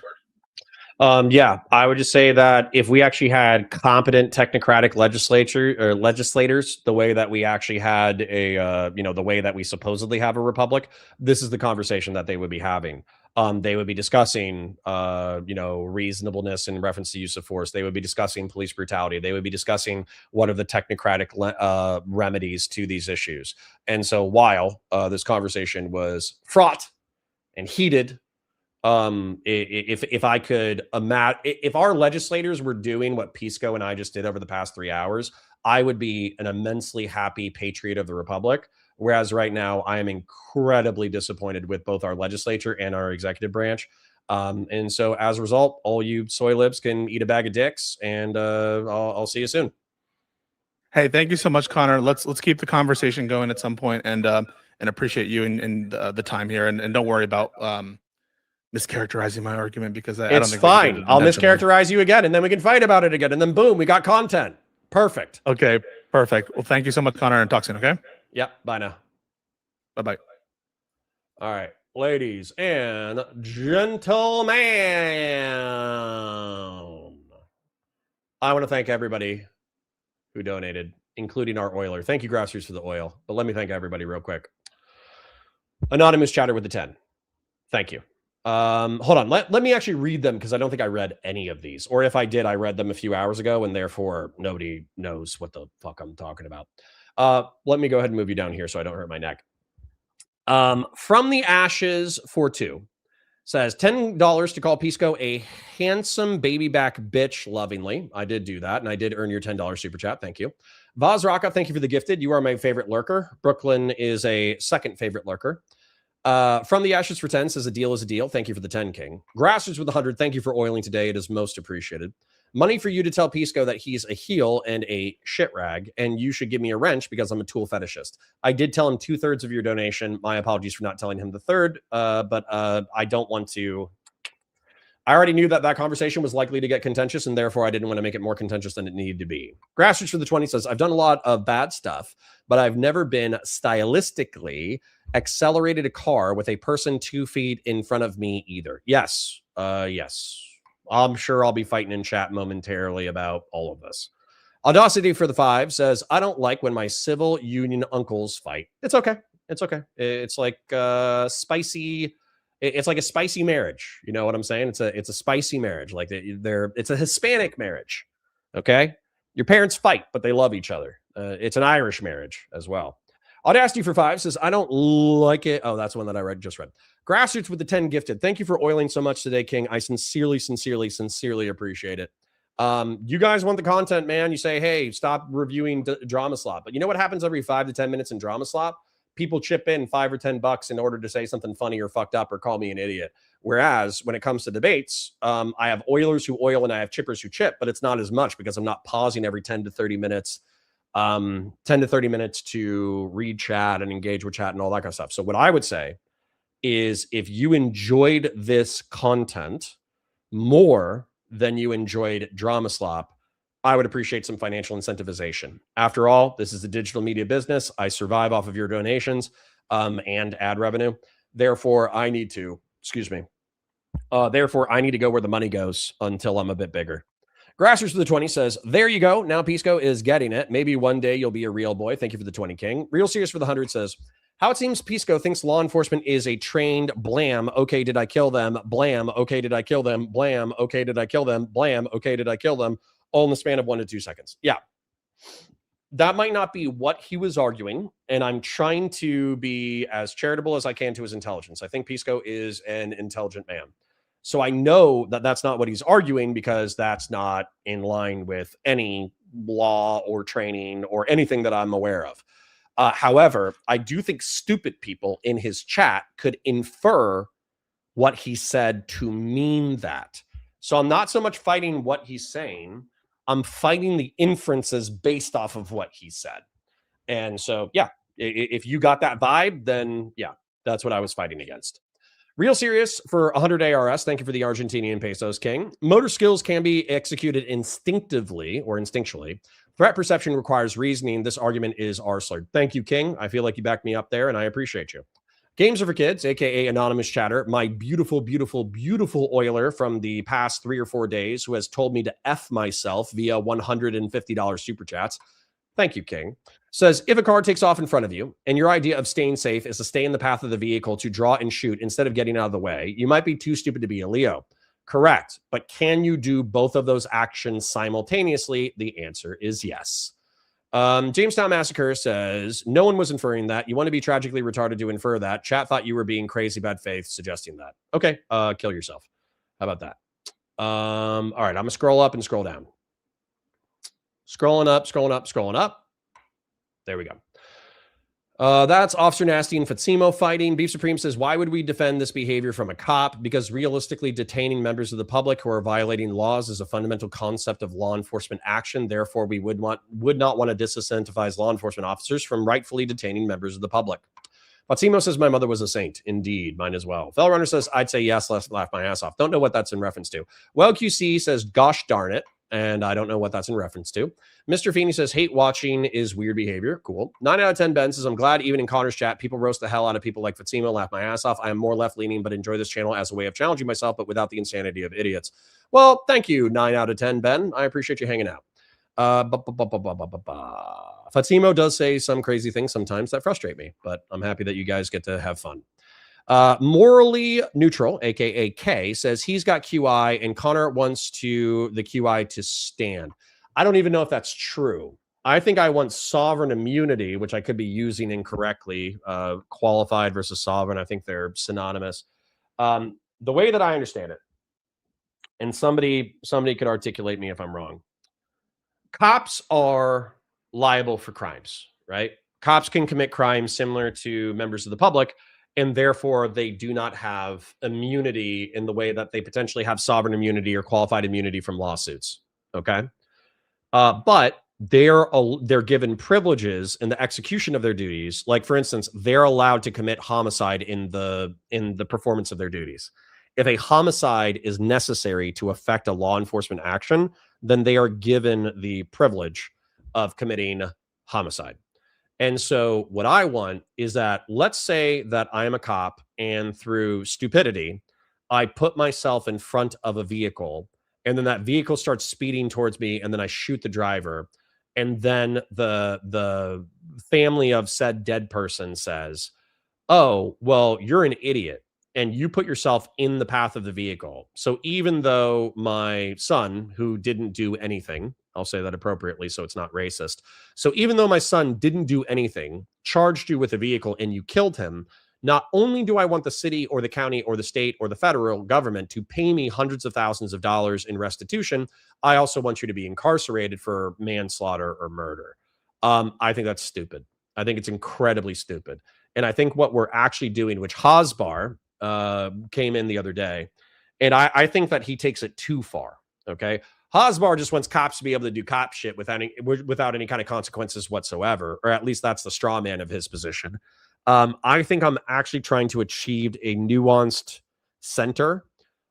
Yeah, I would just say that if we actually had competent technocratic legislators, the way that we actually had the way that we supposedly have a republic, this is the conversation that they would be having. They would be discussing, reasonableness in reference to use of force. They would be discussing police brutality. They would be discussing what are the technocratic remedies to these issues. And so while this conversation was fraught and heated, if I could imagine, if our legislators were doing what Pisco and I just did over the past 3 hours, I would be an immensely happy patriot of the Republic. Whereas right now, I am incredibly disappointed with both our legislature and our executive branch. And so as a result, all you soy libs can eat a bag of dicks, and I'll see you soon. Hey, thank you so much, Connor. Let's keep the conversation going at some point, and appreciate you and the time here. And don't worry about mischaracterizing my argument, because I don't think it's fine. I'll mischaracterize you again, and then we can fight about it again, and then boom, we got content. Perfect. Okay, perfect. Well, thank you so much, Connor, and talk soon. Okay. Yep. Bye now. Bye-bye. All right, ladies and gentlemen, I want to thank everybody who donated, including our oiler. Thank you, Grassroots, for the oil. But let me thank everybody real quick. Anonymous Chatter with the 10. Thank you. Hold on. Let me actually read them because I don't think I read any of these. Or if I did, I read them a few hours ago, and therefore nobody knows what the fuck I'm talking about. Let me go ahead and move you down here so I don't hurt my neck. From the Ashes for 2 says $10 to call Pisco a handsome baby back bitch lovingly. I did do that, and I did earn your $10 super chat. Thank you. Vaz Raka, thank you for the gifted. You are my favorite lurker. Brooklyn is a second favorite lurker. From the Ashes for 10 says a deal is a deal. Thank you for the 10, King. Grassers with 100. Thank you for oiling today. It is most appreciated. Money for you to tell Pisco that he's a heel and a shit rag, and you should give me a wrench because I'm a tool fetishist. I did tell him 2/3 of your donation. My apologies for not telling him the third, but I don't want to. I already knew that conversation was likely to get contentious, and therefore I didn't want to make it more contentious than it needed to be. Grassroots for the 20 says, I've done a lot of bad stuff, but I've never been stylistically accelerated a car with a person 2 feet in front of me either. Yes. Yes. I'm sure I'll be fighting in chat momentarily about all of this. Audacity for the 5 says, I don't like when my civil union uncles fight. It's okay. It's okay. It's like spicy. It's like a spicy marriage. You know what I'm saying? It's a spicy marriage. Like it's a Hispanic marriage. Okay. Your parents fight, but they love each other. It's an Irish marriage as well. Audacity for 5 says, I don't like it. Oh, that's one that I just read. Grassroots with the 10 gifted. Thank you for oiling so much today, King. I sincerely appreciate it. You guys want the content, man. You say, hey, stop reviewing Drama Slop. But you know what happens every 5 to 10 minutes in Drama Slop? People chip in $5 or $10 in order to say something funny or fucked up or call me an idiot. Whereas when it comes to debates, I have oilers who oil and I have chippers who chip, but it's not as much because I'm not pausing every 10 to 30 minutes. 10 to 30 minutes to read chat and engage with chat and all that kind of stuff. So what I would say is if you enjoyed this content more than you enjoyed Drama Slop, I would appreciate some financial incentivization. After all, this is a digital media business. I survive off of your donations and ad revenue. Therefore, I need to, therefore, I need to go where the money goes until I'm a bit bigger. Grassroots for the 20 says, there you go. Now Pisco is getting it. Maybe one day you'll be a real boy. Thank you for the 20, King. Real Serious for the 100 says, how it seems Pisco thinks law enforcement is a trained blam. Okay, did I kill them? Blam. Okay, did I kill them? Blam. Okay, did I kill them? Blam. Okay, did I kill them? All in the span of 1 to 2 seconds. Yeah. That might not be what he was arguing. And I'm trying to be as charitable as I can to his intelligence. I think Pisco is an intelligent man. So I know that that's not what he's arguing because that's not in line with any law or training or anything that I'm aware of. However, I do think stupid people in his chat could infer what he said to mean that. So I'm not so much fighting what he's saying. I'm fighting the inferences based off of what he said. And so, yeah, if you got that vibe, then yeah, that's what I was fighting against. Real Serious for 100 ARS. Thank you for the Argentinian pesos, King. Motor skills can be executed instinctively or instinctually. Threat perception requires reasoning. This argument is arslard. Thank you, King. I feel like you backed me up there, and I appreciate you. Games are for kids, a.k.a. Anonymous Chatter, my beautiful, beautiful, beautiful oiler from the past 3 or 4 days who has told me to F myself via $150 super chats. Thank you, King. Says, if a car takes off in front of you and your idea of staying safe is to stay in the path of the vehicle to draw and shoot instead of getting out of the way, you might be too stupid to be a Leo. Correct. But can you do both of those actions simultaneously? The answer is yes. Jamestown Massacre says, no one was inferring that. You want to be tragically retarded to infer that. Chat thought you were being crazy bad faith suggesting that. Okay, kill yourself. How about that? All right, I'm going to scroll up and scroll down. Scrolling up, scrolling up, scrolling up. There we go. That's Officer Nasty and Fatsimo fighting. Beef Supreme says, why would we defend this behavior from a cop? Because realistically, detaining members of the public who are violating laws is a fundamental concept of law enforcement action. Therefore, we would not want to disincentivize law enforcement officers from rightfully detaining members of the public. Fatsimo says, my mother was a saint. Indeed, mine as well. Fellrunner says, I'd say yes, let's laugh my ass off. Don't know what that's in reference to. Well, QC says, gosh darn it. And I don't know what that's in reference to. Mr. Feeney says, hate watching is weird behavior. Cool. 9 out of 10 Ben says, I'm glad even in Connor's chat, people roast the hell out of people like Fatsimo, laugh my ass off. I am more left-leaning, but enjoy this channel as a way of challenging myself, but without the insanity of idiots. Well, thank you, 9 out of 10 Ben. I appreciate you hanging out. Fatsimo does say some crazy things sometimes that frustrate me, but I'm happy that you guys get to have fun. Morally neutral, aka K, says he's got QI and Connor wants the QI to stand. I don't even know if that's true. I think I want sovereign immunity, which I could be using incorrectly. Qualified versus sovereign, I think they're synonymous. The way that I understand it, and somebody could articulate me if I'm wrong. Cops are liable for crimes, right? Cops can commit crimes similar to members of the public, and therefore they do not have immunity in the way that they potentially have sovereign immunity or qualified immunity from lawsuits. Okay, but they're given privileges in the execution of their duties. Like, for instance, they're allowed to commit homicide in the performance of their duties. If a homicide is necessary to affect a law enforcement action, then they are given the privilege of committing homicide. And so what I want is that, let's say that I am a cop and through stupidity, I put myself in front of a vehicle and then that vehicle starts speeding towards me and then I shoot the driver. And then the family of said dead person says, "Oh, well, you're an idiot and you put yourself in the path of the vehicle. So even though my son, who didn't do anything," I'll say that appropriately so it's not racist. So even though my son didn't do anything, charged you with a vehicle and you killed him, not only do I want the city or the county or the state or the federal government to pay me hundreds of thousands of dollars in restitution, I also want you to be incarcerated for manslaughter or murder. I think that's stupid. I think it's incredibly stupid. And I think what we're actually doing, which Hosbar came in the other day, and I think that he takes it too far. Okay. Hosbar just wants cops to be able to do cop shit without any kind of consequences whatsoever, or at least that's the straw man of his position. I think I'm actually trying to achieve a nuanced center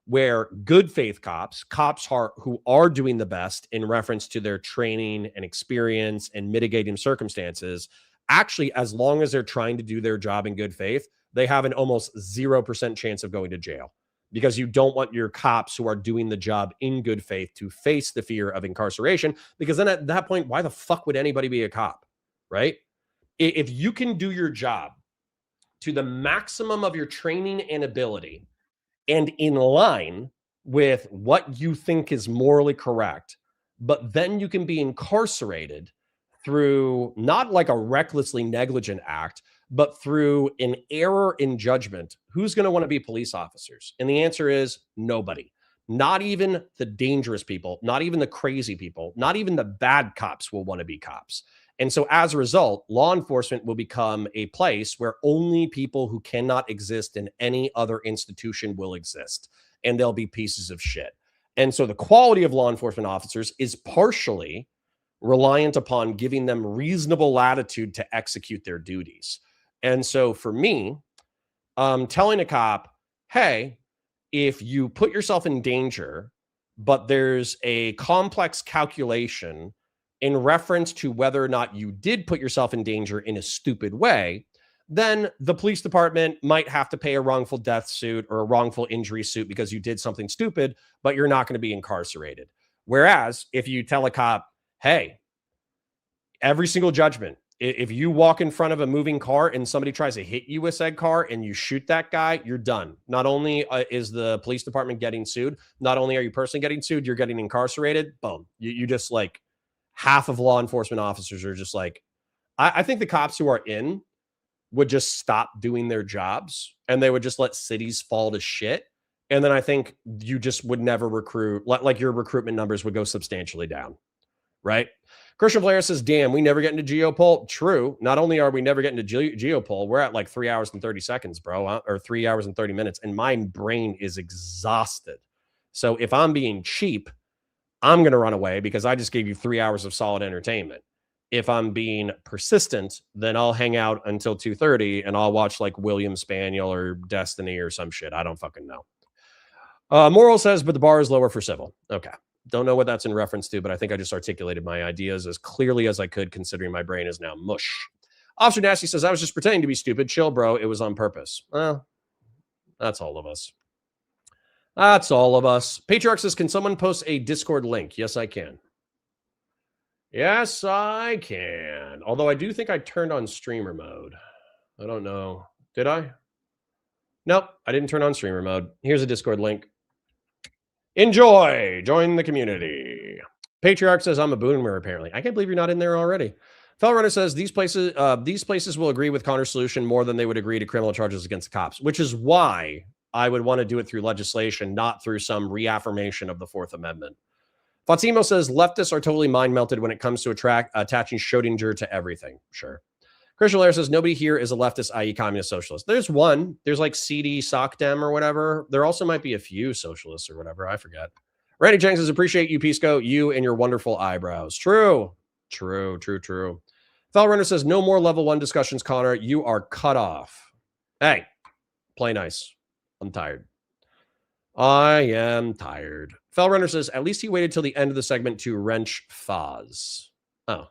where good faith cops who are doing the best in reference to their training and experience and mitigating circumstances, actually, as long as they're trying to do their job in good faith, they have an almost 0% chance of going to jail, because you don't want your cops who are doing the job in good faith to face the fear of incarceration, because then at that point, why the fuck would anybody be a cop, right? If you can do your job to the maximum of your training and ability and in line with what you think is morally correct, but then you can be incarcerated through not like a recklessly negligent act, but through an error in judgment, who's going to want to be police officers? And the answer is nobody. Not even the dangerous people, not even the crazy people, not even the bad cops will want to be cops. And so as a result, law enforcement will become a place where only people who cannot exist in any other institution will exist. And they'll be pieces of shit. And so the quality of law enforcement officers is partially reliant upon giving them reasonable latitude to execute their duties. And so for me, telling a cop, hey, if you put yourself in danger, but there's a complex calculation in reference to whether or not you did put yourself in danger in a stupid way, then the police department might have to pay a wrongful death suit or a wrongful injury suit because you did something stupid, but you're not going to be incarcerated. Whereas if you tell a cop, hey, every single judgment, if you walk in front of a moving car and somebody tries to hit you with said car and you shoot that guy, you're done. Not only is the police department getting sued, not only are you personally getting sued, you're getting incarcerated. Boom. You just like, half of law enforcement officers are just like, I think the cops who are in would just stop doing their jobs and they would just let cities fall to shit. And then I think you just would never recruit, like your recruitment numbers would go substantially down, right? Christian Blair says, damn, we never get into GEOPOL. True. Not only are we never getting to GEOPOL, we're at like 3 hours and 30 seconds, bro, or 3 hours and 30 minutes. And my brain is exhausted. So if I'm being cheap, I'm going to run away because I just gave you 3 hours of solid entertainment. If I'm being persistent, then I'll hang out until 2:30 and I'll watch like William Spaniel or Destiny or some shit. I don't fucking know. Moral says, but the bar is lower for civil. Okay. Don't know what that's in reference to, but I think I just articulated my ideas as clearly as I could, considering my brain is now mush. Officer Nasty says, I was just pretending to be stupid. Chill, bro. It was on purpose. Well, that's all of us. That's all of us. Patriarch says, can someone post a Discord link? Yes, I can. Yes, I can. Although I do think I turned on streamer mode. I don't know. Did I? Nope, I didn't turn on streamer mode. Here's a Discord link. Enjoy. Join the community. Patriarch says I'm a boomer. Apparently, I can't believe you're not in there already. Fellrunner says these places will agree with Connor's solution more than they would agree to criminal charges against the cops, which is why I would want to do it through legislation, not through some reaffirmation of the Fourth Amendment. Fatsimo says leftists are totally mind melted when it comes to attaching Schrodinger to everything. Sure. Christian Lair says nobody here is a leftist, i.e. communist socialist. There's one. There's like CD Sockdem or whatever. There also might be a few socialists or whatever. I forget. Randy Chang says, appreciate you, Pisco, you and your wonderful eyebrows. True. Fellrunner says, no more level 1 discussions, Connor. You are cut off. Hey, play nice. I'm tired. I am tired. Fellrunner says, at least he waited till the end of the segment to wrench Foz. Oh.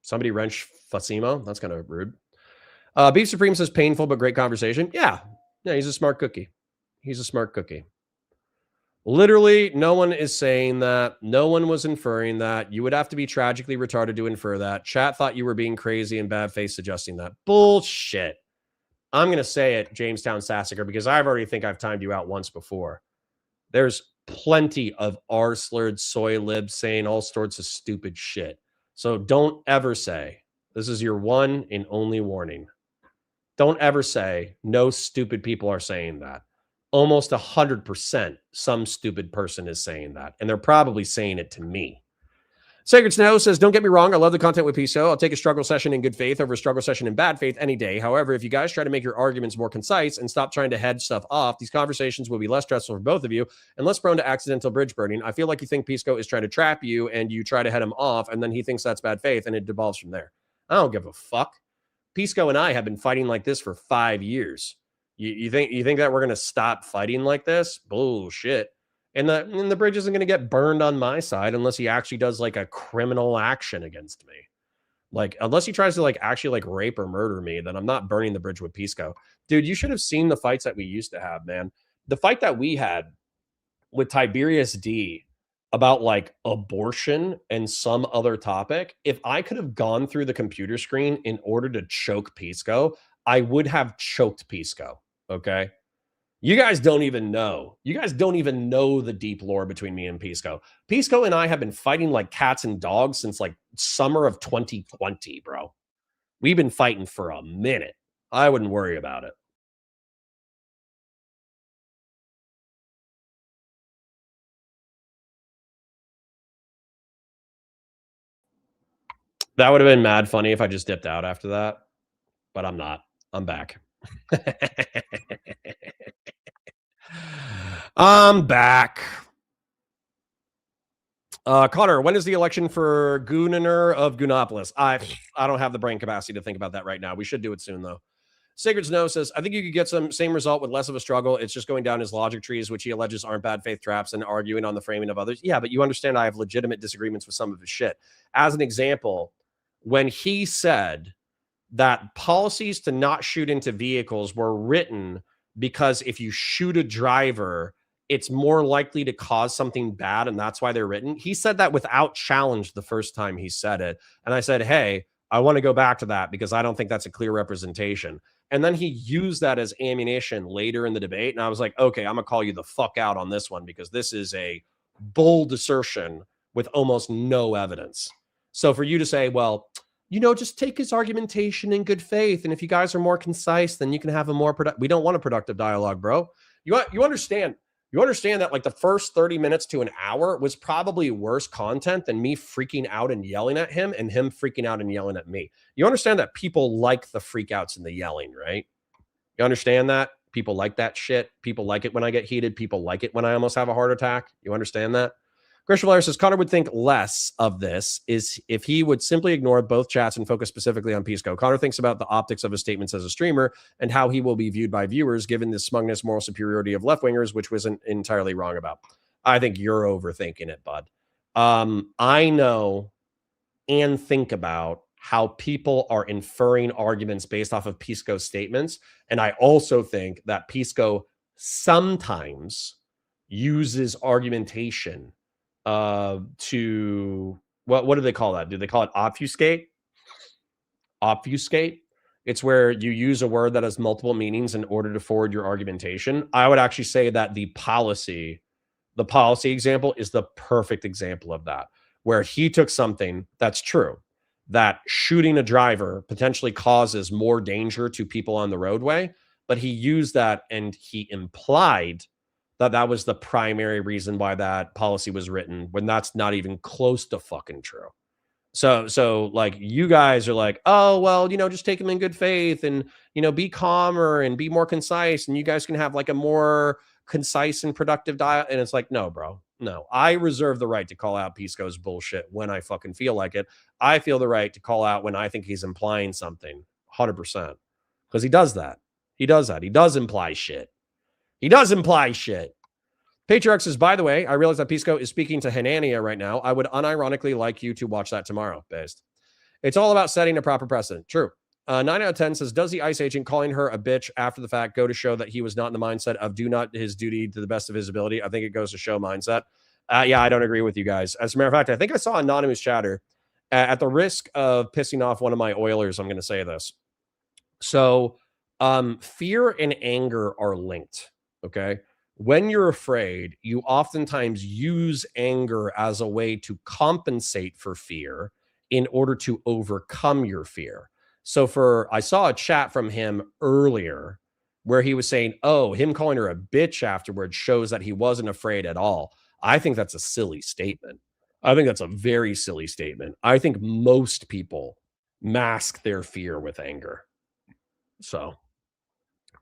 Somebody wrench Fatsimo? That's kind of rude. Beef Supreme says, painful but great conversation. Yeah, he's a smart cookie. He's a smart cookie. Literally, no one is saying that. No one was inferring that. You would have to be tragically retarded to infer that. Chat thought you were being crazy and bad faith suggesting that. Bullshit. I'm going to say it, Jamestown Sassacre, because I've already think I've timed you out once before. There's plenty of r-slurred soy libs saying all sorts of stupid shit. So don't ever say, this is your one and only warning. Don't ever say, no stupid people are saying that. Almost 100% some stupid person is saying that. And they're probably saying it to me. Sacred Snow says, don't get me wrong. I love the content with Pisco. I'll take a struggle session in good faith over a struggle session in bad faith any day. However, if you guys try to make your arguments more concise and stop trying to head stuff off, these conversations will be less stressful for both of you and less prone to accidental bridge burning. I feel like you think Pisco is trying to trap you and you try to head him off and then he thinks that's bad faith and it devolves from there. I don't give a fuck. Pisco and I have been fighting like this for 5 years. You think that we're going to stop fighting like this? Bullshit. And the bridge isn't going to get burned on my side unless he actually does like a criminal action against me. Like, unless he tries to like actually like rape or murder me, then I'm not burning the bridge with Pisco. Dude, you should have seen the fights that we used to have, man. The fight that we had with Tiberius D about like abortion and some other topic, if I could have gone through the computer screen in order to choke Pisco, I would have choked Pisco. Okay. You guys don't even know. You guys don't even know the deep lore between me and Pisco. Pisco and I have been fighting like cats and dogs since like summer of 2020, bro. We've been fighting for a minute. I wouldn't worry about it. That would have been mad funny if I just dipped out after that, but I'm not. I'm back. I'm back. Connor, when is the election for Gooner of Goonopolis? I don't have the brain capacity to think about that right now. We should do it soon, though. Sacred Snow says, I think you could get some same result with less of a struggle. It's just going down his logic trees, which he alleges aren't bad faith traps, and arguing on the framing of others. Yeah, but you understand I have legitimate disagreements with some of his shit. As an example, when he said that policies to not shoot into vehicles were written because if you shoot a driver, it's more likely to cause something bad, and that's why they're written. He said that without challenge the first time he said it. And I said, hey, I want to go back to that because I don't think that's a clear representation. And then he used that as ammunition later in the debate. And I was like, okay, I'm going to call you the fuck out on this one because this is a bold assertion with almost no evidence. So for you to say, well, you know, just take his argumentation in good faith. And if you guys are more concise, then you can have a more productive. We don't want a productive dialogue, bro. You understand. You understand that like the first 30 minutes to an hour was probably worse content than me freaking out and yelling at him and him freaking out and yelling at me. You understand that people like the freakouts and the yelling, right? You understand that? People like that shit. People like it when I get heated. People like it when I almost have a heart attack. You understand that? Christian Blair says, Connor would think less of this is if he would simply ignore both chats and focus specifically on Pisco. Connor thinks about the optics of his statements as a streamer and how he will be viewed by viewers given the smugness, moral superiority of left-wingers, which wasn't entirely wrong about. I think you're overthinking it, bud. I know and think about how people are inferring arguments based off of Pisco's statements. And I also think that Pisco sometimes uses argumentation to what do they call that? Do they call it obfuscate? Obfuscate. It's where you use a word that has multiple meanings in order to forward your argumentation. I would actually say that the policy example is the perfect example of that, where he took something that's true, that shooting a driver potentially causes more danger to people on the roadway, but he used that and he implied that that was the primary reason why that policy was written, when that's not even close to fucking true. So like, you guys are like, oh, well, just take them in good faith and, be calmer and be more concise. And you guys can have like a more concise and productive diet. And it's like, no, bro, no, I reserve the right to call out Pisco's bullshit when I fucking feel like it. I feel the right to call out when I think he's implying something 100%, because he does that. He does that. He does imply shit. He does imply shit. Patriarch says, by the way, I realize that Pisco is speaking to Hanania right now. I would unironically like you to watch that tomorrow, based. It's all about setting a proper precedent. True. 9 out of 10 says, does the ICE agent calling her a bitch after the fact go to show that he was not in the mindset of do not his duty to the best of his ability? I think it goes to show mindset. Yeah, I don't agree with you guys. As a matter of fact, I think I saw anonymous chatter. At the risk of pissing off one of my Oilers, I'm going to say this. So fear and anger are linked, okay? When you're afraid, you oftentimes use anger as a way to compensate for fear in order to overcome your fear. So I saw a chat from him earlier where he was saying, oh, him calling her a bitch afterwards shows that he wasn't afraid at all. I think that's a silly statement. I think that's a very silly statement. I think most people mask their fear with anger. So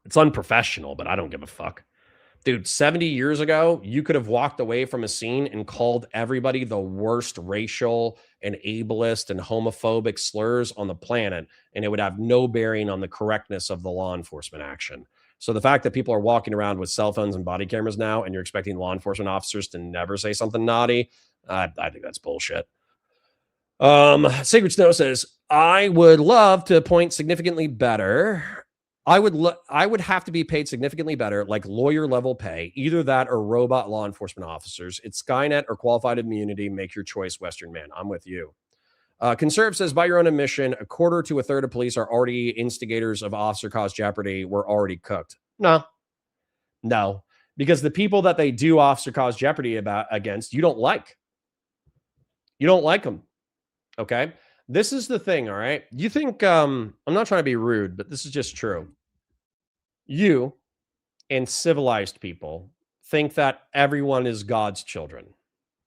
it's unprofessional, but I don't give a fuck. Dude, 70 years ago, you could have walked away from a scene and called everybody the worst racial and ableist and homophobic slurs on the planet, and it would have no bearing on the correctness of the law enforcement action. So the fact that people are walking around with cell phones and body cameras now, and you're expecting law enforcement officers to never say something naughty, I think that's bullshit. Sacred Snow says, I would love to point significantly better. I would have to be paid significantly better, like lawyer level pay, either that or robot law enforcement officers. It's Skynet or qualified immunity. Make your choice, Western man. I'm with you. Conserve says, by your own admission, a quarter to a third of police are already instigators of officer caused jeopardy. We're already cooked. No, because the people that they do officer caused jeopardy against, you don't like. You don't like them. Okay. This is the thing, all right? You think, I'm not trying to be rude, but this is just true. You and civilized people think that everyone is God's children,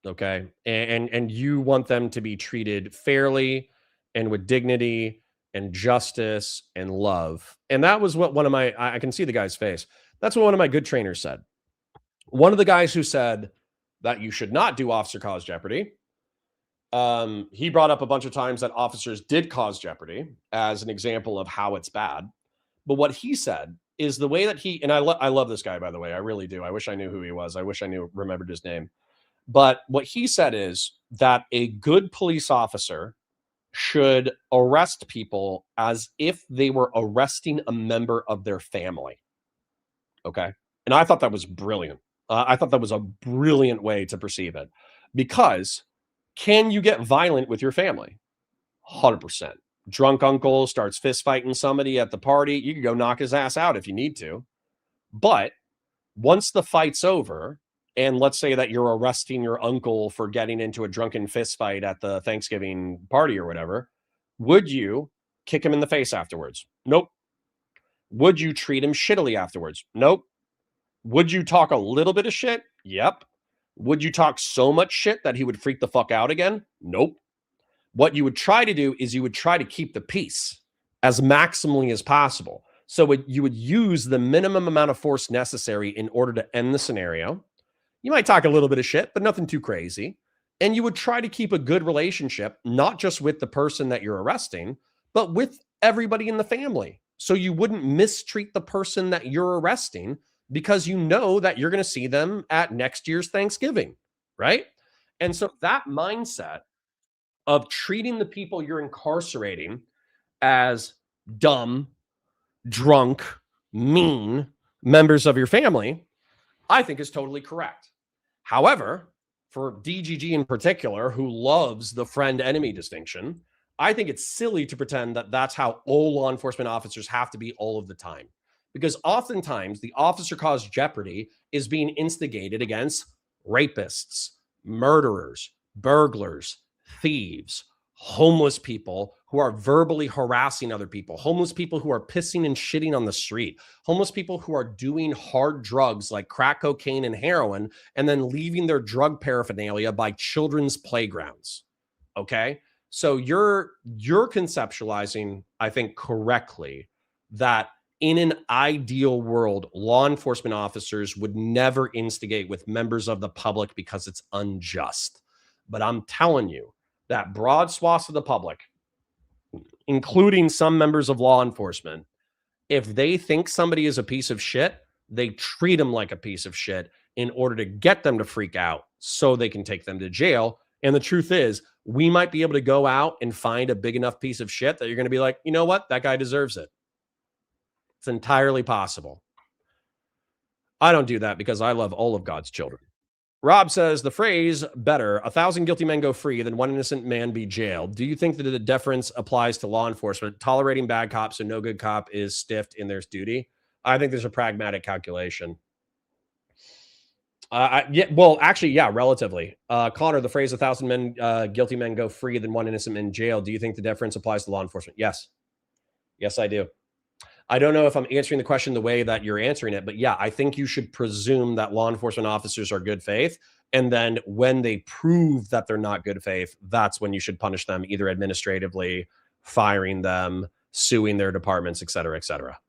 okay? And you want them to be treated fairly and with dignity and justice and love. And that was what I can see the guy's face. That's what one of my good trainers said. One of the guys who said that you should not do officer cause jeopardy, he brought up a bunch of times that officers did cause jeopardy as an example of how it's bad. But what he said is the way that and I love this guy, by the way. I really do. I wish I knew who he was. I wish I remembered his name. But what he said is that a good police officer should arrest people as if they were arresting a member of their family. Okay. And I thought that was brilliant. I thought that was a brilliant way to perceive it, because can you get violent with your family? 100%. Drunk uncle starts fist fighting somebody at the party. You can go knock his ass out if you need to. But once the fight's over, and let's say that you're arresting your uncle for getting into a drunken fist fight at the Thanksgiving party or whatever, would you kick him in the face afterwards? Nope. Would you treat him shittily afterwards? Nope. Would you talk a little bit of shit? Yep. Would you talk so much shit that he would freak the fuck out again? Nope. What you would try to do is you would try to keep the peace as maximally as possible. So you would use the minimum amount of force necessary in order to end the scenario. You might talk a little bit of shit, but nothing too crazy. And you would try to keep a good relationship, not just with the person that you're arresting, but with everybody in the family. So you wouldn't mistreat the person that you're arresting, because you know that you're going to see them at next year's Thanksgiving, right? And so that mindset of treating the people you're incarcerating as dumb, drunk, mean members of your family, I think is totally correct. However, for DGG in particular, who loves the friend-enemy distinction, I think it's silly to pretend that that's how all law enforcement officers have to be all of the time. Because oftentimes the officer caused jeopardy is being instigated against rapists, murderers, burglars, thieves, homeless people who are verbally harassing other people, homeless people who are pissing and shitting on the street, homeless people who are doing hard drugs like crack cocaine and heroin, and then leaving their drug paraphernalia by children's playgrounds. Okay? So you're conceptualizing, I think, correctly that in an ideal world, law enforcement officers would never instigate with members of the public because it's unjust. But I'm telling you that broad swaths of the public, including some members of law enforcement, if they think somebody is a piece of shit, they treat them like a piece of shit in order to get them to freak out so they can take them to jail. And the truth is, we might be able to go out and find a big enough piece of shit that you're going to be like, you know what? That guy deserves it. It's entirely possible. I don't do that because I love all of God's children. Rob says the phrase better, 1,000 guilty men go free than one innocent man be jailed. Do you think that the deference applies to law enforcement? Tolerating bad cops and no good cop is stiffed in their duty? I think there's a pragmatic calculation. Yeah, relatively. Connor, the phrase 1,000 men, guilty men go free than one innocent man jail. Do you think the deference applies to law enforcement? Yes. Yes, I do. I don't know if I'm answering the question the way that you're answering it, but yeah, I think you should presume that law enforcement officers are good faith. And then when they prove that they're not good faith, that's when you should punish them either administratively, firing them, suing their departments, et cetera, et cetera.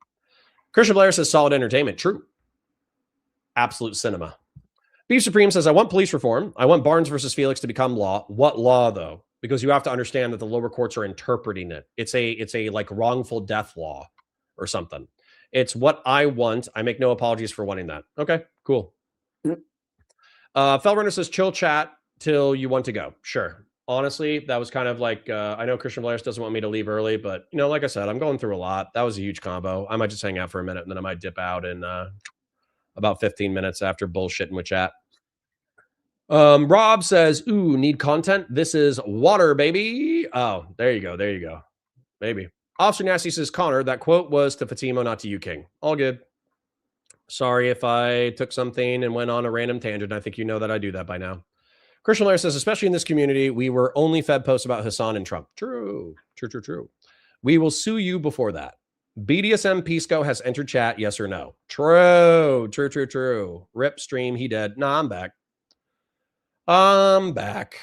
Christian Blair says solid entertainment. True. Absolute cinema. Beef Supreme says, I want police reform. I want Barnes versus Felix to become law. What law, though? Because you have to understand that the lower courts are interpreting it. It's a like wrongful death law or something. It's what I want. I make no apologies for wanting that. Okay, cool. Fellrunner says, chill chat till you want to go. Sure. Honestly, that was kind of like, I know Christian Blair doesn't want me to leave early, but, you know, like I said, I'm going through a lot. That was a huge combo. I might just hang out for a minute and then I might dip out in about 15 minutes after bullshitting with chat. Rob says, ooh, need content. This is water, baby. Oh, there you go. There you go. Maybe. Officer Nasty says, Connor, that quote was to Fatimo, not to you, King. All good. Sorry if I took something and went on a random tangent. I think you know that I do that by now. Christian Lair says, especially in this community, we were only fed posts about Hassan and Trump. True. True, true, true. We will sue you before that. BDSM Pisco has entered chat, yes or no? True. True, true, true. Rip stream, he dead. Nah, I'm back. I'm back.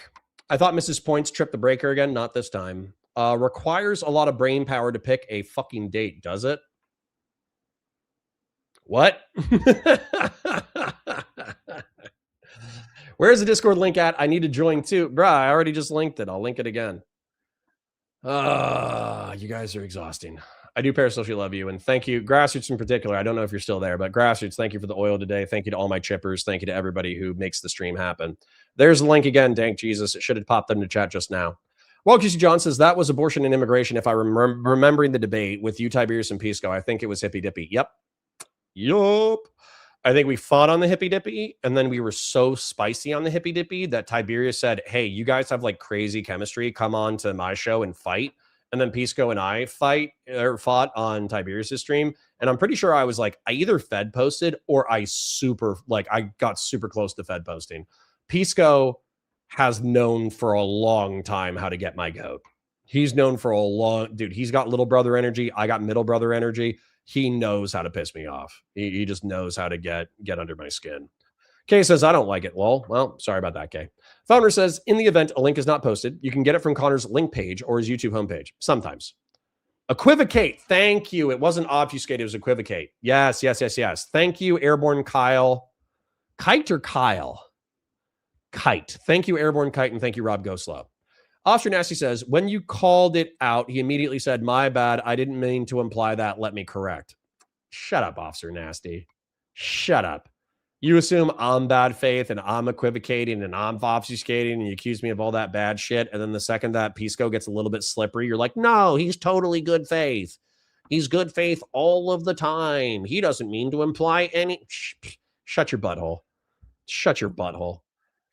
I thought Mrs. Points tripped the breaker again. Not this time. Requires a lot of brain power to pick a fucking date, does it? What? Where's the Discord link at? I need to join too. Bruh, I already just linked it. I'll link it again. You guys are exhausting. I do parasocially love you. And thank you, Grassroots in particular. I don't know if you're still there, but Grassroots, thank you for the oil today. Thank you to all my chippers. Thank you to everybody who makes the stream happen. There's the link again, Dank Jesus. It should have popped into chat just now. Well, QC John says that was abortion and immigration. If I remembering the debate with you, Tiberius and Pisco, I think it was hippy dippy. Yep. I think we fought on the hippy dippy, and then we were so spicy on the hippy dippy that Tiberius said, hey, you guys have like crazy chemistry. Come on to my show and fight. And then Pisco and I fought on Tiberius's stream. And I'm pretty sure I was like, I either Fed posted or I got super close to Fed posting. Pisco has known for a long time how to get my goat. He's known for a long, dude, he's got little brother energy. I got middle brother energy. He knows how to piss me off. He just knows how to get under my skin. Kay says, I don't like it. Well, sorry about that, Kay. Founder says, in the event a link is not posted, you can get it from Connor's link page or his YouTube homepage. Sometimes. Equivocate. Thank you. It wasn't obfuscate. It was equivocate. Yes. Thank you, Airborne Kyle. Kite or Kyle? Kite. Thank you, Airborne Kite, and thank you, Rob Goslow. Officer Nasty says, when you called it out, he immediately said, my bad. I didn't mean to imply that. Let me correct. Shut up, Officer Nasty. Shut up. You assume I'm bad faith and I'm equivocating and I'm obfuscating and you accuse me of all that bad shit. And then the second that Pisco gets a little bit slippery, you're like, no, he's totally good faith. He's good faith all of the time. He doesn't mean to imply any. Shut your butthole. Shut your butthole.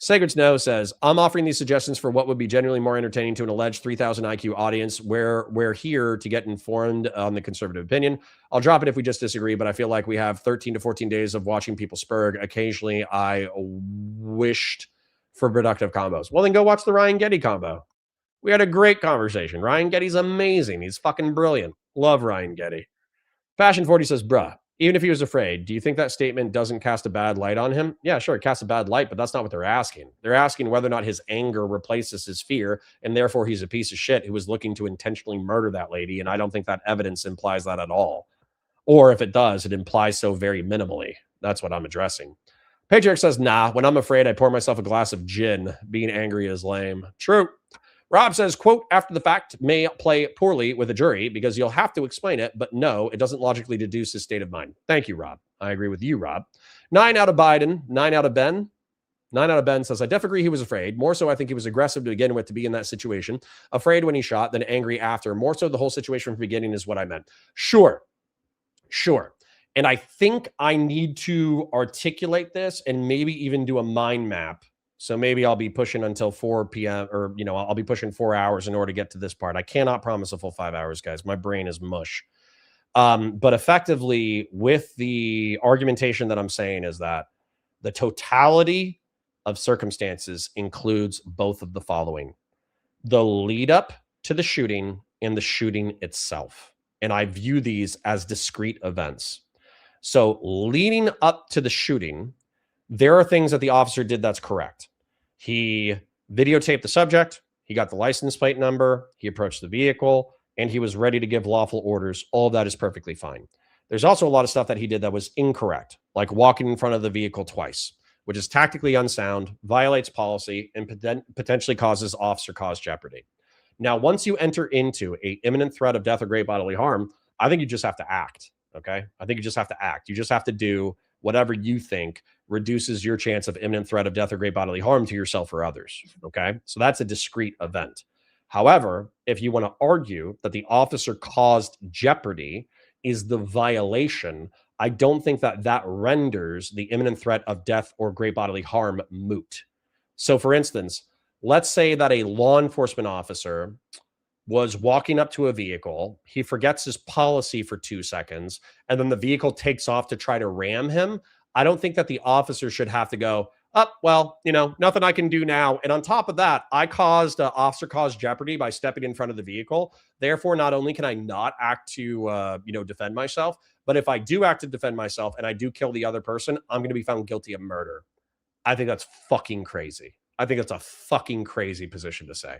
Sacred Snow says, I'm offering these suggestions for what would be genuinely more entertaining to an alleged 3,000 IQ audience. We're here to get informed on the conservative opinion. I'll drop it if we just disagree, but I feel like we have 13 to 14 days of watching people spurg. Occasionally, I wished for productive combos. Well, then go watch the Ryan Getty combo. We had a great conversation. Ryan Getty's amazing. He's fucking brilliant. Love Ryan Getty. Fashion 40 says, bruh, even if he was afraid, do you think that statement doesn't cast a bad light on him? Yeah, sure, it casts a bad light, but that's not what they're asking. They're asking whether or not his anger replaces his fear, and therefore he's a piece of shit who was looking to intentionally murder that lady, and I don't think that evidence implies that at all. Or if it does, it implies so very minimally. That's what I'm addressing. Patriarch says, nah, when I'm afraid, I pour myself a glass of gin. Being angry is lame. True. Rob says, quote, after the fact may play poorly with a jury because you'll have to explain it, but no, it doesn't logically deduce his state of mind. Thank you, Rob. I agree with you, Rob. 9 out of Biden, 9 out of Ben. 9 out of Ben says, I definitely agree he was afraid. More so, I think he was aggressive to begin with to be in that situation. Afraid when he shot, then angry after. More so, the whole situation from the beginning is what I meant. Sure. And I think I need to articulate this and maybe even do a mind map. So maybe I'll be pushing until 4 p.m. or, I'll be pushing 4 hours in order to get to this part. I cannot promise a full 5 hours, guys. My brain is mush. But effectively, with the argumentation that I'm saying is that the totality of circumstances includes both of the following: the lead up to the shooting and the shooting itself. And I view these as discrete events. So leading up to the shooting, there are things that the officer did that's correct. He videotaped the subject. He got the license plate number. He approached the vehicle, and he was ready to give lawful orders. All of that is perfectly fine. There's also a lot of stuff that he did that was incorrect, like walking in front of the vehicle twice, which is tactically unsound, violates policy, and potentially causes officer-caused jeopardy. Now, once you enter into an imminent threat of death or great bodily harm, I think you just have to act, okay? I think you just have to act. You just have to do whatever you think reduces your chance of imminent threat of death or great bodily harm to yourself or others, okay? So that's a discrete event. However, if you want to argue that the officer caused jeopardy is the violation, I don't think that that renders the imminent threat of death or great bodily harm moot. So for instance, let's say that a law enforcement officer was walking up to a vehicle. He forgets his policy for 2 seconds, and then the vehicle takes off to try to ram him. I don't think that the officer should have to go, well, nothing I can do now. And on top of that, I caused officer-caused jeopardy by stepping in front of the vehicle. Therefore, not only can I not act to, defend myself, but if I do act to defend myself and I do kill the other person, I'm going to be found guilty of murder. I think that's fucking crazy. I think it's a fucking crazy position to say.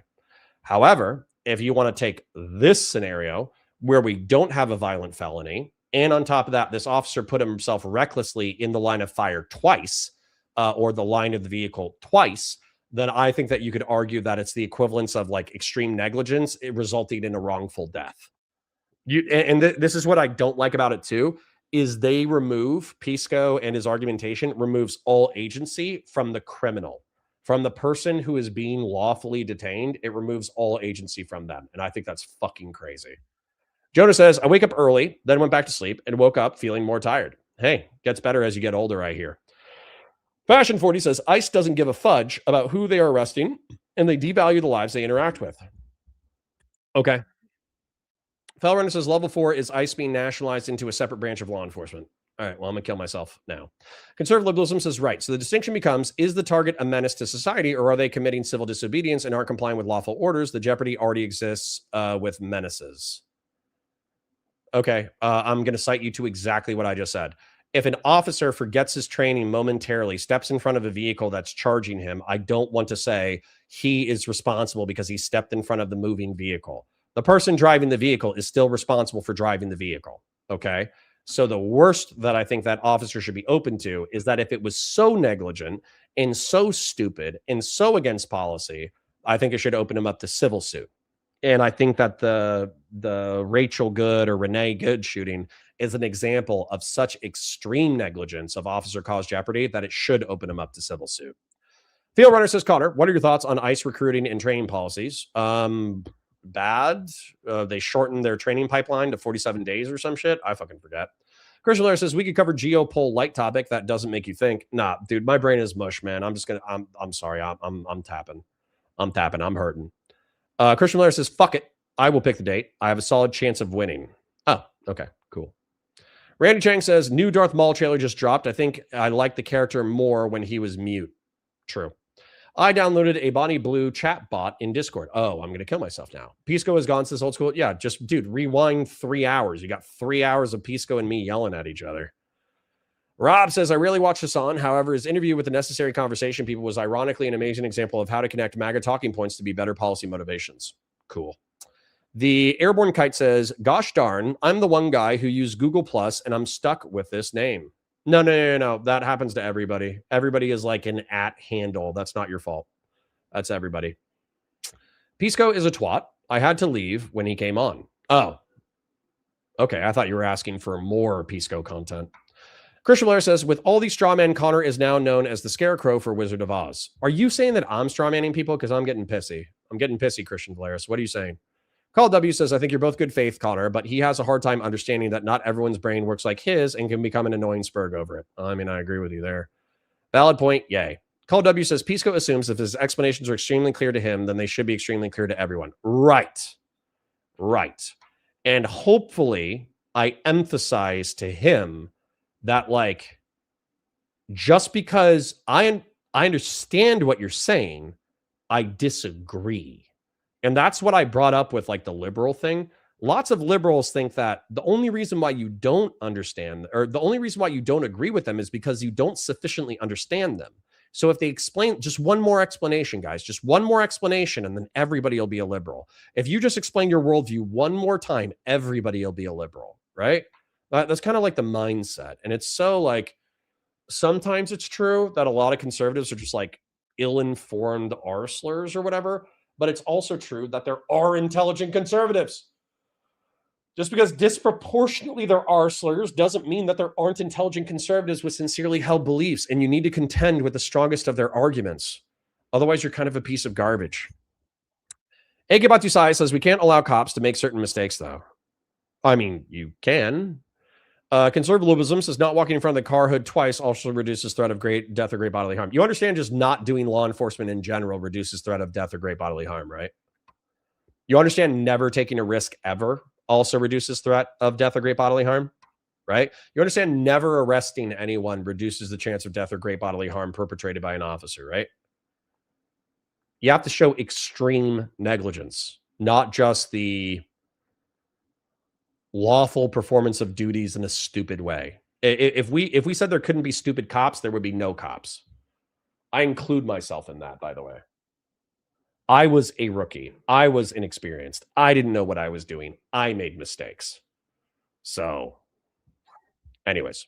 However, if you want to take this scenario where we don't have a violent felony, and on top of that, this officer put himself recklessly in the line of fire twice, or the line of the vehicle twice, then I think that you could argue that it's the equivalence of like extreme negligence resulting in a wrongful death. This is what I don't like about it too, is they remove, Pisco and his argumentation removes all agency from the criminal. From the person who is being lawfully detained, it removes all agency from them. And I think that's fucking crazy. Jonah says, I wake up early, then went back to sleep and woke up feeling more tired. Hey, gets better as you get older, I hear. Fashion 40 says, ICE doesn't give a fudge about who they are arresting, and they devalue the lives they interact with. Okay. Fellrunner says, level 4 is ICE being nationalized into a separate branch of law enforcement. All right, well, I'm going to kill myself now. Conservative liberalism says, right. So the distinction becomes, is the target a menace to society, or are they committing civil disobedience and aren't complying with lawful orders? The jeopardy already exists with menaces. Okay, I'm going to cite you to exactly what I just said. If an officer forgets his training momentarily, steps in front of a vehicle that's charging him, I don't want to say he is responsible because he stepped in front of the moving vehicle. The person driving the vehicle is still responsible for driving the vehicle, okay? So the worst that I think that officer should be open to is that if it was so negligent and so stupid and so against policy, I think it should open him up to civil suit. And I think that the Rachel Good or Renee Good shooting is an example of such extreme negligence of officer-caused jeopardy that it should open him up to civil suit. Field Runner says, Connor, what are your thoughts on ICE recruiting and training policies? Bad. They shortened their training pipeline to 47 days or some shit. I fucking forget. Christian Lair says we could cover GeoPol light topic that doesn't make you think. Nah, dude, my brain is mush, man. I'm sorry. I'm tapping. I'm hurting. Christian Lair says, fuck it. I will pick the date. I have a solid chance of winning. Oh, okay, cool. Randy Chang says, new Darth Maul trailer just dropped. I think I liked the character more when he was mute. True. I downloaded a Bonnie Blue chat bot in Discord. Oh, I'm going to kill myself now. Pisco has gone since old school. Yeah, just, dude, rewind 3 hours. You got 3 hours of Pisco and me yelling at each other. Rob says, I really watched Hassan. However, his interview with the Necessary Conversation people was ironically an amazing example of how to connect MAGA talking points to be better policy motivations. Cool. The Airborne Kite says, gosh darn, I'm the one guy who used Google Plus and I'm stuck with this name. No. That happens to everybody. Everybody is like an @ handle. That's not your fault. That's everybody. Pisco is a twat. I had to leave when he came on. Oh. Okay, I thought you were asking for more Pisco content. Christian Blair says, with all these strawmen, Connor is now known as the Scarecrow for Wizard of Oz. Are you saying that I'm strawmanning people? Because I'm getting pissy. I'm getting pissy, Christian Blair. What are you saying? Call W says, I think you're both good faith, Connor, but he has a hard time understanding that not everyone's brain works like his and can become an annoying spurg over it. I mean, I agree with you there. Valid point, yay. Call W says, Pisco assumes if his explanations are extremely clear to him, then they should be extremely clear to everyone. Right. And hopefully I emphasize to him that, like, just because I understand what you're saying, I disagree. And that's what I brought up with, like, the liberal thing. Lots of liberals think that the only reason why you don't understand, or the only reason why you don't agree with them, is because you don't sufficiently understand them. So if they explain just one more explanation, guys, just one more explanation, and then everybody will be a liberal. If you just explain your worldview one more time, everybody will be a liberal, right? That's kind of like the mindset. And it's so, like, sometimes it's true that a lot of conservatives are just like ill-informed arslers or whatever. But it's also true that there are intelligent conservatives. Just because disproportionately there are slurs doesn't mean that there aren't intelligent conservatives with sincerely held beliefs, and you need to contend with the strongest of their arguments. Otherwise, you're kind of a piece of garbage. Egebatusai says, we can't allow cops to make certain mistakes, though. I mean, you can. Conservatism says, not walking in front of the car hood twice also reduces threat of great death or great bodily harm. You understand just not doing law enforcement in general reduces threat of death or great bodily harm, right? You understand never taking a risk ever also reduces threat of death or great bodily harm, right? You understand never arresting anyone reduces the chance of death or great bodily harm perpetrated by an officer, right? You have to show extreme negligence, not just the lawful performance of duties in a stupid way. If we said there couldn't be stupid cops, there would be no cops. I include myself in that, by the way. I was a rookie. I was inexperienced. I didn't know what I was doing. I made mistakes. So, anyways.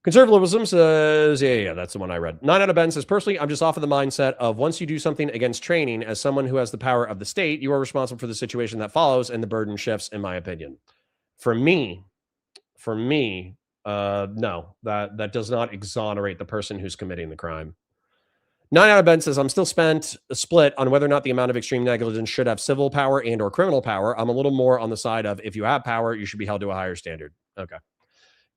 Conservatism says, yeah, that's the one I read. 9 out of Ben says, personally, I'm just off of the mindset of once you do something against training, as someone who has the power of the state, you are responsible for the situation that follows, and the burden shifts, in my opinion. For me, no, that does not exonerate the person who's committing the crime. 9 out of Ben says, I'm still split on whether or not the amount of extreme negligence should have civil power and or criminal power. I'm a little more on the side of if you have power, you should be held to a higher standard. Okay.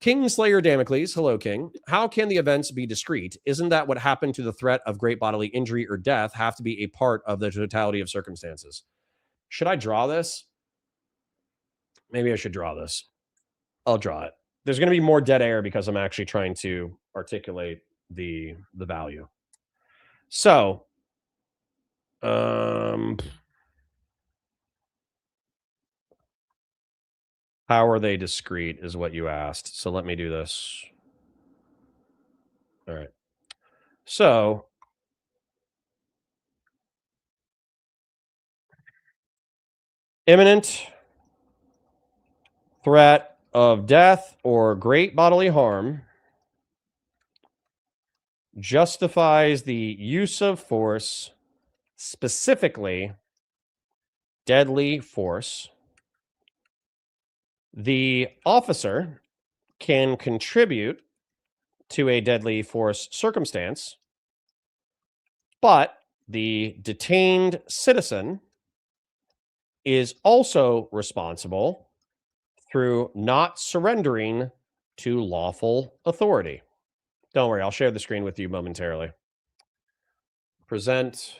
King Slayer Damocles, hello, King. How can the events be discrete? Isn't that what happened to the threat of great bodily injury or death have to be a part of the totality of circumstances? Should I draw this? Maybe I should draw this. I'll draw it. There's going to be more dead air because I'm actually trying to articulate the value. So, how are they discrete is what you asked. So let me do this. All right. So, imminent threat of death or great bodily harm justifies the use of force, specifically deadly force. The officer can contribute to a deadly force circumstance, but the detained citizen is also responsible through not surrendering to lawful authority. Don't worry, I'll share the screen with you momentarily. Present,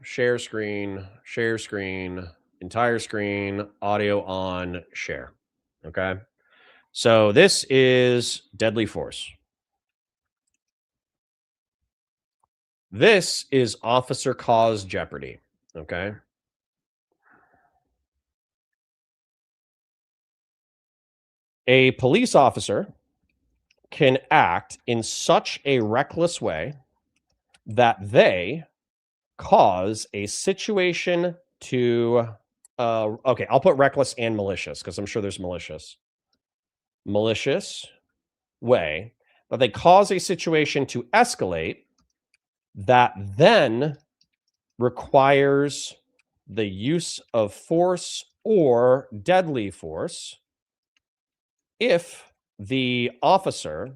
share screen, entire screen, audio on, share. Okay. So this is deadly force. This is officer cause jeopardy. Okay. A police officer can act in such a reckless way that they cause a situation to okay, I'll put reckless and malicious because I'm sure there's malicious way, but they cause a situation to escalate that then requires the use of force or deadly force if the officer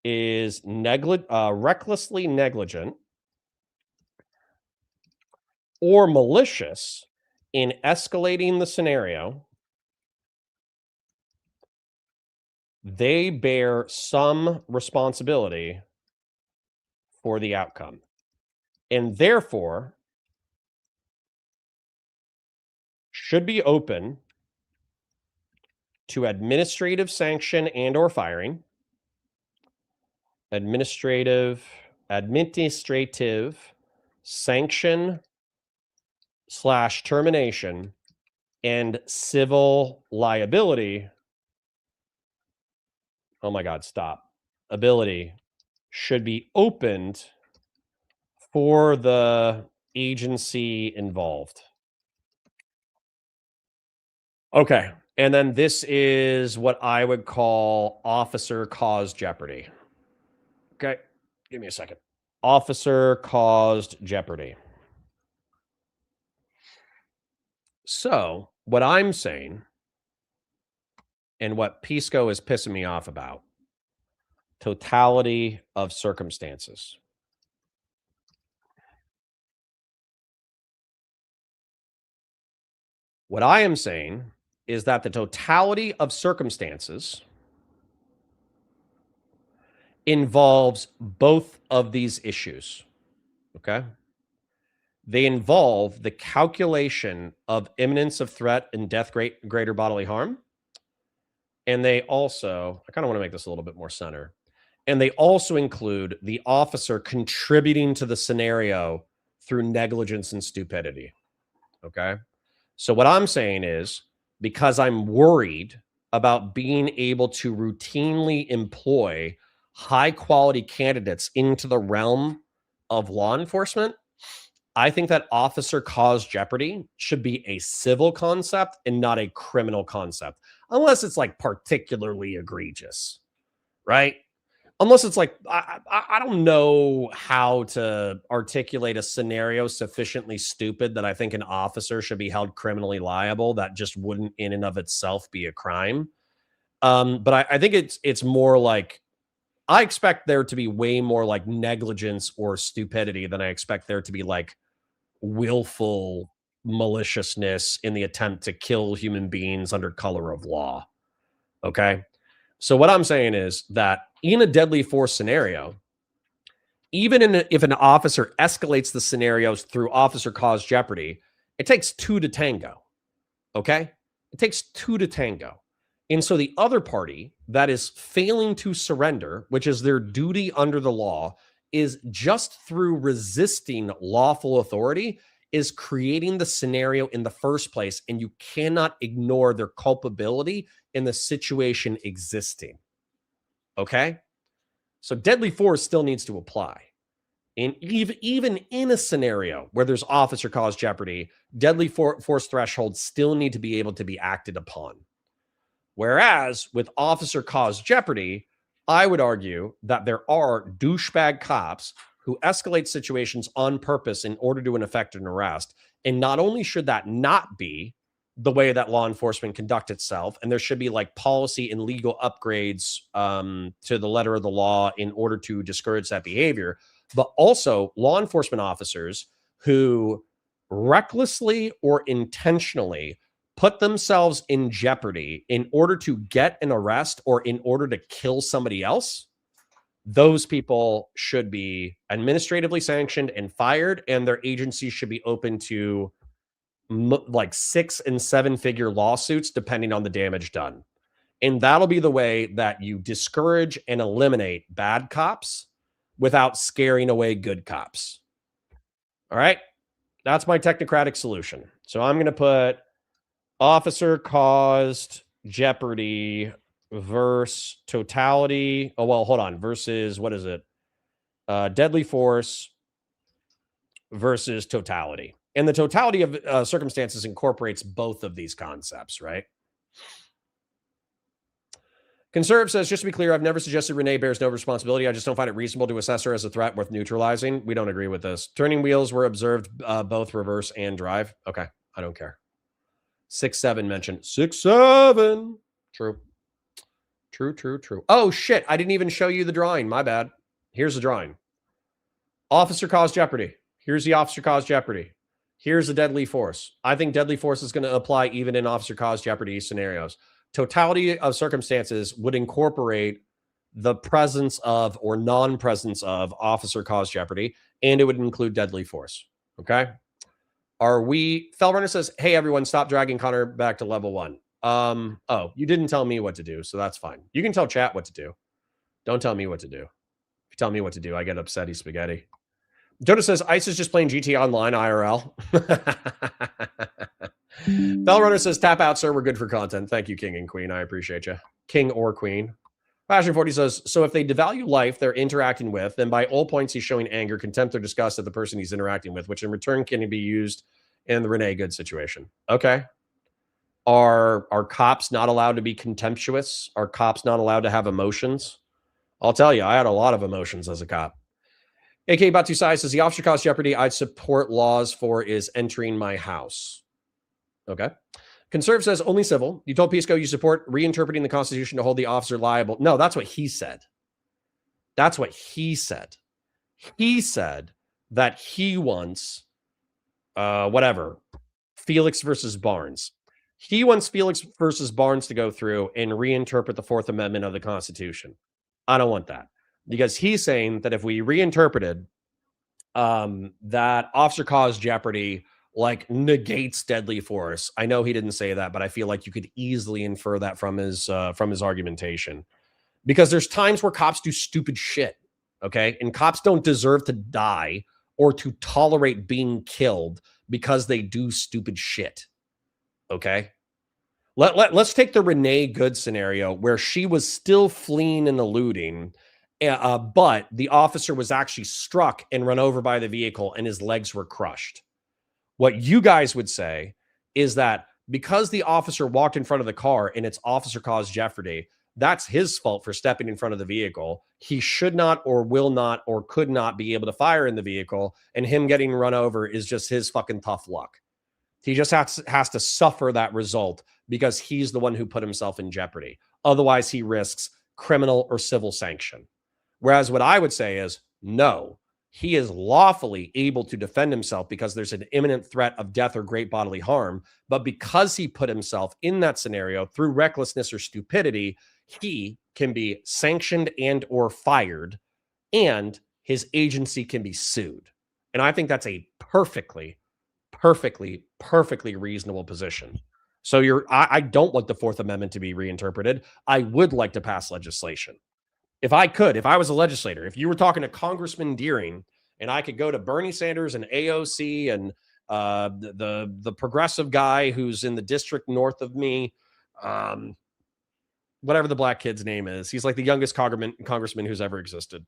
is recklessly negligent or malicious in escalating the scenario. They bear some responsibility for the outcome, and therefore should be open to administrative sanction and or firing, administrative sanction / termination, and civil liability. Oh my God, stop. Ability should be opened for the agency involved. Okay. And then this is what I would call officer caused jeopardy. Okay. Give me a second. Officer caused jeopardy. So, what I'm saying and what Pisco is pissing me off about, totality of circumstances. What I am saying is that the totality of circumstances involves both of these issues. Okay? They involve the calculation of imminence of threat and death, greater bodily harm. And they also, I kind of want to make this a little bit more center. And they also include the officer contributing to the scenario through negligence and stupidity. Okay. So what I'm saying is, because I'm worried about being able to routinely employ high quality candidates into the realm of law enforcement, I think that officer caused jeopardy should be a civil concept and not a criminal concept, unless it's like particularly egregious, right? Unless it's like, I don't know how to articulate a scenario sufficiently stupid that I think an officer should be held criminally liable. That just wouldn't in and of itself be a crime. But I think it's more like, I expect there to be way more like negligence or stupidity than I expect there to be like willful maliciousness in the attempt to kill human beings under color of law. Okay. So what I'm saying is that in a deadly force scenario, even if an officer escalates the scenarios through officer caused jeopardy, it takes two to tango. Okay. It takes two to tango. And so the other party that is failing to surrender, which is their duty under the law, is just through resisting lawful authority, is creating the scenario in the first place. And you cannot ignore their culpability in the situation existing. Okay? So deadly force still needs to apply. And even in a scenario where there's officer caused jeopardy, deadly force thresholds still need to be able to be acted upon. Whereas with officer caused jeopardy, I would argue that there are douchebag cops who escalate situations on purpose in order to effect an arrest. And not only should that not be the way that law enforcement conduct itself, and there should be like policy and legal upgrades to the letter of the law in order to discourage that behavior, but also law enforcement officers who recklessly or intentionally put themselves in jeopardy in order to get an arrest or in order to kill somebody else, those people should be administratively sanctioned and fired, and their agency should be open to like 6 and 7 figure lawsuits, depending on the damage done. And that'll be the way that you discourage and eliminate bad cops without scaring away good cops. All right. That's my technocratic solution. So I'm going to put officer caused jeopardy versus totality. Oh, well, hold on. Versus, what is it? Deadly force versus totality. And the totality of circumstances incorporates both of these concepts, right? Conserve says, just to be clear, I've never suggested Renee bears no responsibility. I just don't find it reasonable to assess her as a threat worth neutralizing. We don't agree with this. Turning wheels were observed both reverse and drive. Okay, I don't care. 6-7 mentioned. 6-7. True. True. Oh, shit. I didn't even show you the drawing. My bad. Here's the drawing. Officer caused jeopardy. Here's the officer caused jeopardy. Here's the deadly force. I think deadly force is going to apply even in officer caused jeopardy scenarios. Totality of circumstances would incorporate the presence of or non-presence of officer caused jeopardy, and it would include deadly force. Okay. Fellrunner says, hey, everyone, stop dragging Connor back to level 1. Oh, you didn't tell me what to do, so that's fine. You can tell chat what to do. Don't tell me what to do. If you tell me what to do, I get upsetty spaghetti. Jonah says, ICE is just playing GT Online IRL. Bellrunner says, tap out, sir. We're good for content. Thank you, King and Queen. I appreciate you. King or Queen. Fashion 40 says, so if they devalue life they're interacting with, then by all points he's showing anger, contempt, or disgust at the person he's interacting with, which in return can be used in the Renee Good situation. Okay. Are cops not allowed to be contemptuous? Are cops not allowed to have emotions? I'll tell you, I had a lot of emotions as a cop. AK Batu Sai says, the officer caused jeopardy I'd support laws for is entering my house. Okay. Conserve says, only civil. You told Pisco you support reinterpreting the Constitution to hold the officer liable. No, that's what he said. That's what he said. He said that he wants, Felix versus Barnes. He wants Felix versus Barnes to go through and reinterpret the Fourth Amendment of the Constitution. I don't want that. Because he's saying that if we reinterpreted that officer caused jeopardy like negates deadly force. I know he didn't say that, but I feel like you could easily infer that from his argumentation. Because there's times where cops do stupid shit, okay? And cops don't deserve to die or to tolerate being killed because they do stupid shit, okay? Let's take the Renee Good scenario where she was still fleeing and eluding, but the officer was actually struck and run over by the vehicle and his legs were crushed. What you guys would say is that because the officer walked in front of the car and it's officer caused jeopardy, that's his fault for stepping in front of the vehicle. He should not or will not or could not be able to fire in the vehicle, and him getting run over is just his fucking tough luck. He just has to suffer that result because he's the one who put himself in jeopardy. Otherwise, he risks criminal or civil sanction. Whereas what I would say is, no, he is lawfully able to defend himself because there's an imminent threat of death or great bodily harm. But because he put himself in that scenario through recklessness or stupidity, he can be sanctioned and or fired, and his agency can be sued. And I think that's a perfectly reasonable position. So I don't want the Fourth Amendment to be reinterpreted. I would like to pass legislation. If I was a legislator, if you were talking to Congressman Deering and I could go to Bernie Sanders and AOC and the progressive guy who's in the district north of me, whatever the black kid's name is, he's like the youngest congressman who's ever existed.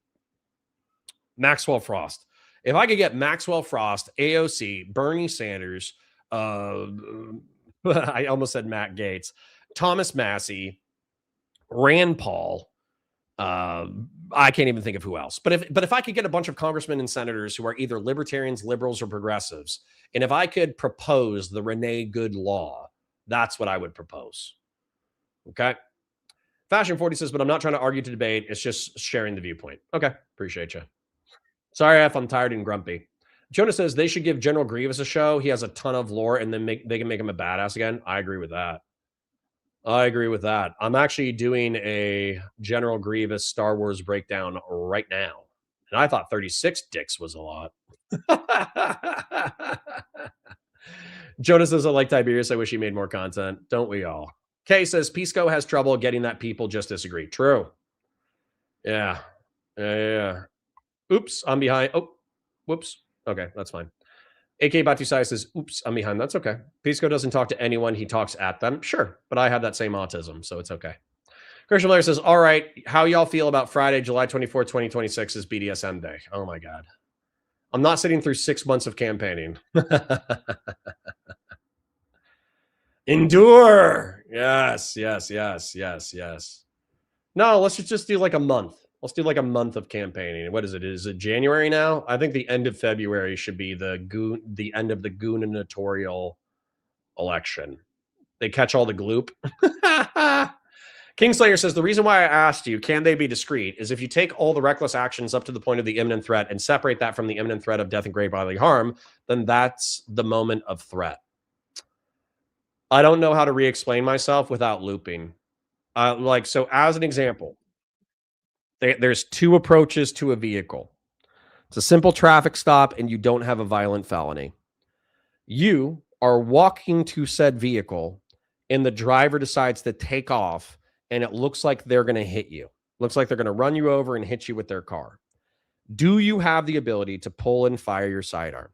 Maxwell Frost. If I could get Maxwell Frost, AOC, Bernie Sanders, I almost said Matt Gaetz, Thomas Massey, Rand Paul, I can't even think of who else. But if I could get a bunch of congressmen and senators who are either libertarians, liberals, or progressives, and if I could propose the Renee Good law, that's what I would propose. Okay. Fashion 40 says, but I'm not trying to argue to debate. It's just sharing the viewpoint. Okay. Appreciate you. Sorry if I'm tired and grumpy. Jonah says they should give General Grievous a show. He has a ton of lore, and then they can make him a badass again. I agree with that. I agree with that. I'm actually doing a General Grievous Star Wars breakdown right now. And I thought 36 dicks was a lot. Jonas doesn't like Tiberius. I wish he made more content. Don't we all? Kay says Pisco has trouble getting that people just disagree. True. Yeah. Yeah. Oops, I'm behind. Oh, whoops. Okay, that's fine. AK Batusai says, oops, I'm behind. That's okay. Pisco doesn't talk to anyone. He talks at them. Sure, but I have that same autism, so it's okay. Christian Blair says, all right, how y'all feel about Friday, July 24th, 2026 is BDSM day? Oh, my God. I'm not sitting through 6 months of campaigning. Endure. Yes. No, let's just do like a month. Let's do like a month of campaigning. What is it? Is it January now? I think the end of February should be the end of the gubernatorial election. They catch all the gloop. Kingslayer says, the reason why I asked you, can they be discreet, is if you take all the reckless actions up to the point of the imminent threat and separate that from the imminent threat of death and great bodily harm, then that's the moment of threat. I don't know how to re-explain myself without looping. So as an example, there's 2 approaches to a vehicle. It's a simple traffic stop and you don't have a violent felony. You are walking to said vehicle and the driver decides to take off and it looks like they're going to hit you. Looks like they're going to run you over and hit you with their car. Do you have the ability to pull and fire your sidearm?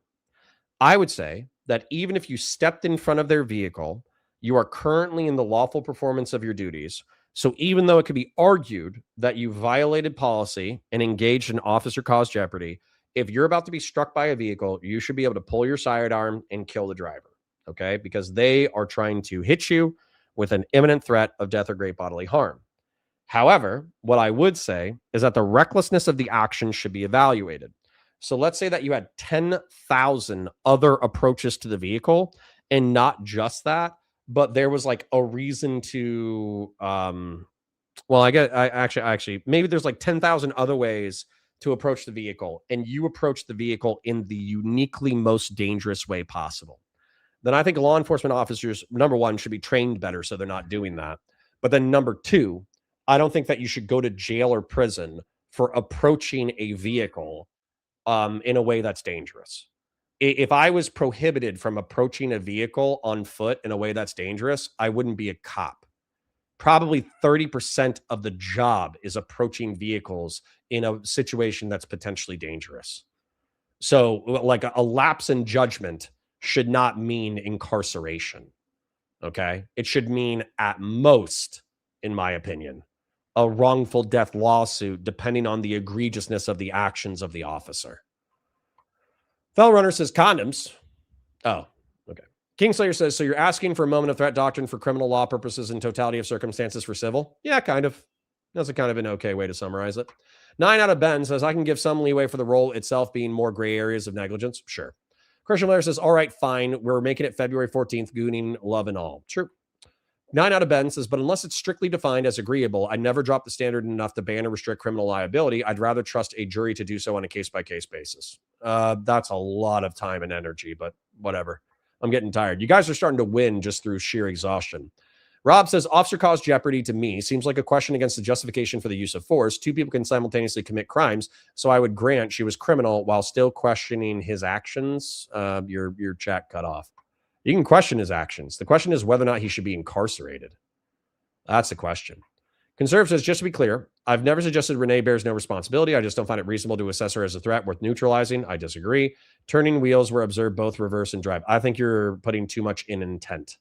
I would say that even if you stepped in front of their vehicle, you are currently in the lawful performance of your duties. So even though it could be argued that you violated policy and engaged in officer-caused jeopardy, if you're about to be struck by a vehicle, you should be able to pull your sidearm and kill the driver, okay? Because they are trying to hit you with an imminent threat of death or great bodily harm. However, what I would say is that the recklessness of the action should be evaluated. So let's say that you had 10,000 other approaches to the vehicle, and not just that, but there was like a reason to, actually, maybe there's like 10,000 other ways to approach the vehicle, and you approach the vehicle in the uniquely most dangerous way possible. Then I think law enforcement officers, number one, should be trained better so they're not doing that. But then number two, I don't think that you should go to jail or prison for approaching a vehicle in a way that's dangerous. If I was prohibited from approaching a vehicle on foot in a way that's dangerous, I wouldn't be a cop. Probably 30% of the job is approaching vehicles in a situation that's potentially dangerous. So like a lapse in judgment should not mean incarceration. Okay. It should mean at most, in my opinion, a wrongful death lawsuit, depending on the egregiousness of the actions of the officer. Fell Runner says condoms. Oh, okay. Kingslayer says, so you're asking for a moment of threat doctrine for criminal law purposes and totality of circumstances for civil? Yeah, kind of. That's a kind of an okay way to summarize it. 9 out of Ben says, I can give some leeway for the role itself being more gray areas of negligence. Sure. Christian Blair says, all right, fine. We're making it February 14th, gooning, love and all. True. 9 out of Ben says, but unless it's strictly defined as agreeable, I'd never drop the standard enough to ban or restrict criminal liability. I'd rather trust a jury to do so on a case-by-case basis. That's a lot of time and energy, but whatever. I'm getting tired. You guys are starting to win just through sheer exhaustion. Rob says, officer caused jeopardy to me seems like a question against the justification for the use of force. 2 people can simultaneously commit crimes, so I would grant she was criminal while still questioning his actions. Your chat cut off. You can question his actions. The question is whether or not he should be incarcerated. That's the question. Conservative says, just to be clear, I've never suggested Renee bears no responsibility. I just don't find it reasonable to assess her as a threat worth neutralizing. I disagree. Turning wheels were observed both reverse and drive. I think you're putting too much in intent.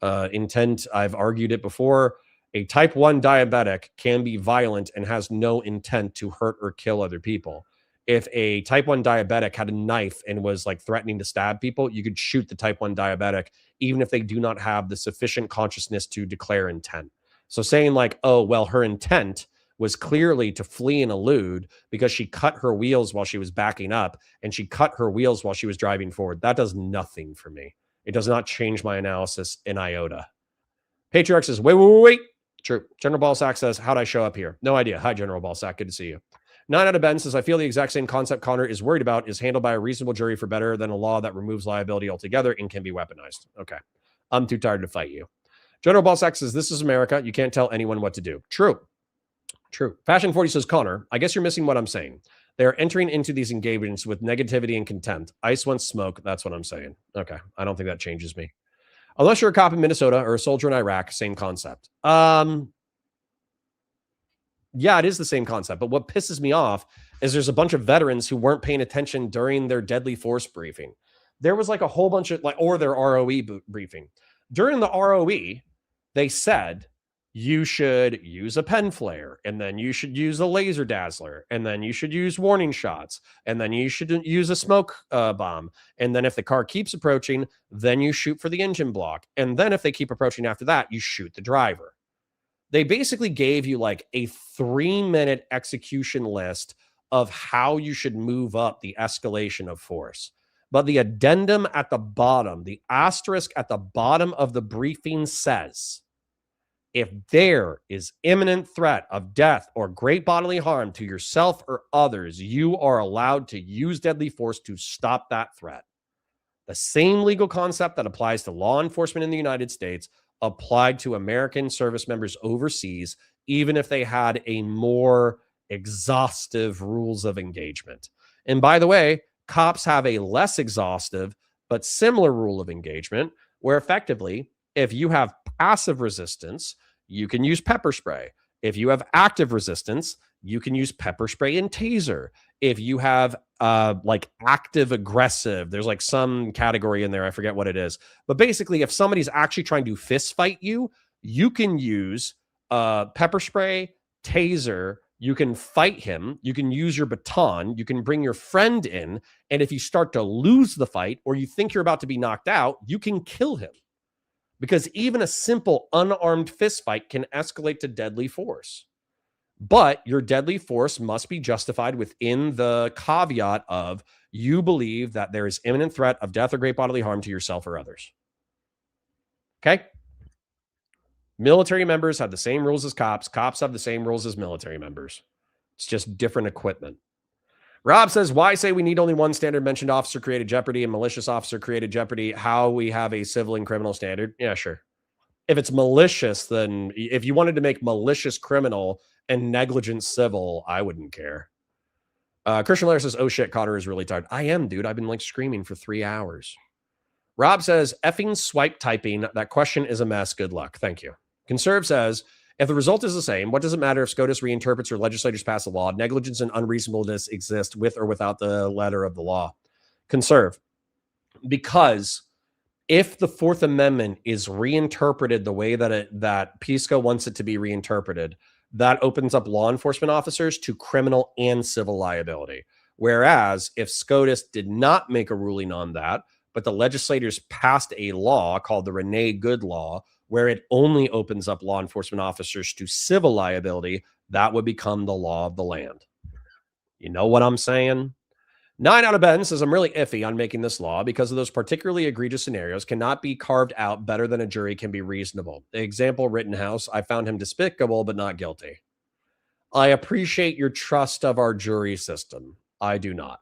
Intent, I've argued it before. A type 1 diabetic can be violent and has no intent to hurt or kill other people. If a type 1 diabetic had a knife and was like threatening to stab people, you could shoot the type 1 diabetic, even if they do not have the sufficient consciousness to declare intent. So saying like, oh, well, her intent was clearly to flee and elude because she cut her wheels while she was backing up and she cut her wheels while she was driving forward. That does nothing for me. It does not change my analysis in iota. Patriarch says, wait. True. General Ballsack says, how'd I show up here? No idea. Hi, General Ballsack. Good to see you. 9 out of Ben says, I feel the exact same concept Connor is worried about is handled by a reasonable jury for better than a law that removes liability altogether and can be weaponized. Okay. I'm too tired to fight you. General Ballsack says, this is America. You can't tell anyone what to do. True. True. Fashion 40 says, Connor, I guess you're missing what I'm saying. They're entering into these engagements with negativity and contempt. ICE wants smoke. That's what I'm saying. Okay. I don't think that changes me. Unless you're a cop in Minnesota or a soldier in Iraq, same concept. Yeah, it is the same concept. But what pisses me off is there's a bunch of veterans who weren't paying attention during their deadly force briefing. There was like a whole bunch of or their ROE briefing. During the ROE, they said you should use a pen flare, and then you should use a laser dazzler, and then you should use warning shots, and then you should use a smoke bomb. And then if the car keeps approaching, then you shoot for the engine block. And then if they keep approaching after that, you shoot the driver. They basically gave you like a 3-minute execution list of how you should move up the escalation of force. But the addendum at the bottom, the asterisk at the bottom of the briefing says, if there is imminent threat of death or great bodily harm to yourself or others, you are allowed to use deadly force to stop that threat. The same legal concept that applies to law enforcement in the United States applied to American service members overseas, even if they had a more exhaustive rules of engagement. And by the way, cops have a less exhaustive but similar rule of engagement, where effectively, if you have passive resistance, you can use pepper spray. If you have active resistance, you can use pepper spray and taser. If you have like active aggressive, there's like some category in there, I forget what it is. But basically, if somebody's actually trying to fist fight you, you can use pepper spray, taser, you can fight him, you can use your baton, you can bring your friend in, and if you start to lose the fight or you think you're about to be knocked out, you can kill him. Because even a simple unarmed fist fight can escalate to deadly force. But your deadly force must be justified within the caveat of you believe that there is imminent threat of death or great bodily harm to yourself or others. Okay? Military members have the same rules as cops. Cops have the same rules as military members. It's just different equipment. Rob says, why say we need only one standard mentioned officer created jeopardy and malicious officer created jeopardy? How we have a civil and criminal standard? Yeah, sure. If it's malicious, then if you wanted to make malicious criminal and negligent civil, I wouldn't care. Christian Lair says, oh shit, Connor is really tired. I am, dude. I've been like screaming for 3 hours. Rob says, effing swipe typing. That question is a mess. Good luck. Thank you. Conserve says, if the result is the same, what does it matter if SCOTUS reinterprets or legislators pass a law? Negligence and unreasonableness exist with or without the letter of the law. Conserve. Because if the Fourth Amendment is reinterpreted the way that Pisco wants it to be reinterpreted, that opens up law enforcement officers to criminal and civil liability. Whereas if SCOTUS did not make a ruling on that, but the legislators passed a law called the Renee Good Law, where it only opens up law enforcement officers to civil liability, that would become the law of the land. You know what I'm saying? 9 out of Ben says, I'm really iffy on making this law because of those particularly egregious scenarios cannot be carved out better than a jury can be reasonable. The example, Rittenhouse, I found him despicable but not guilty. I appreciate your trust of our jury system. I do not.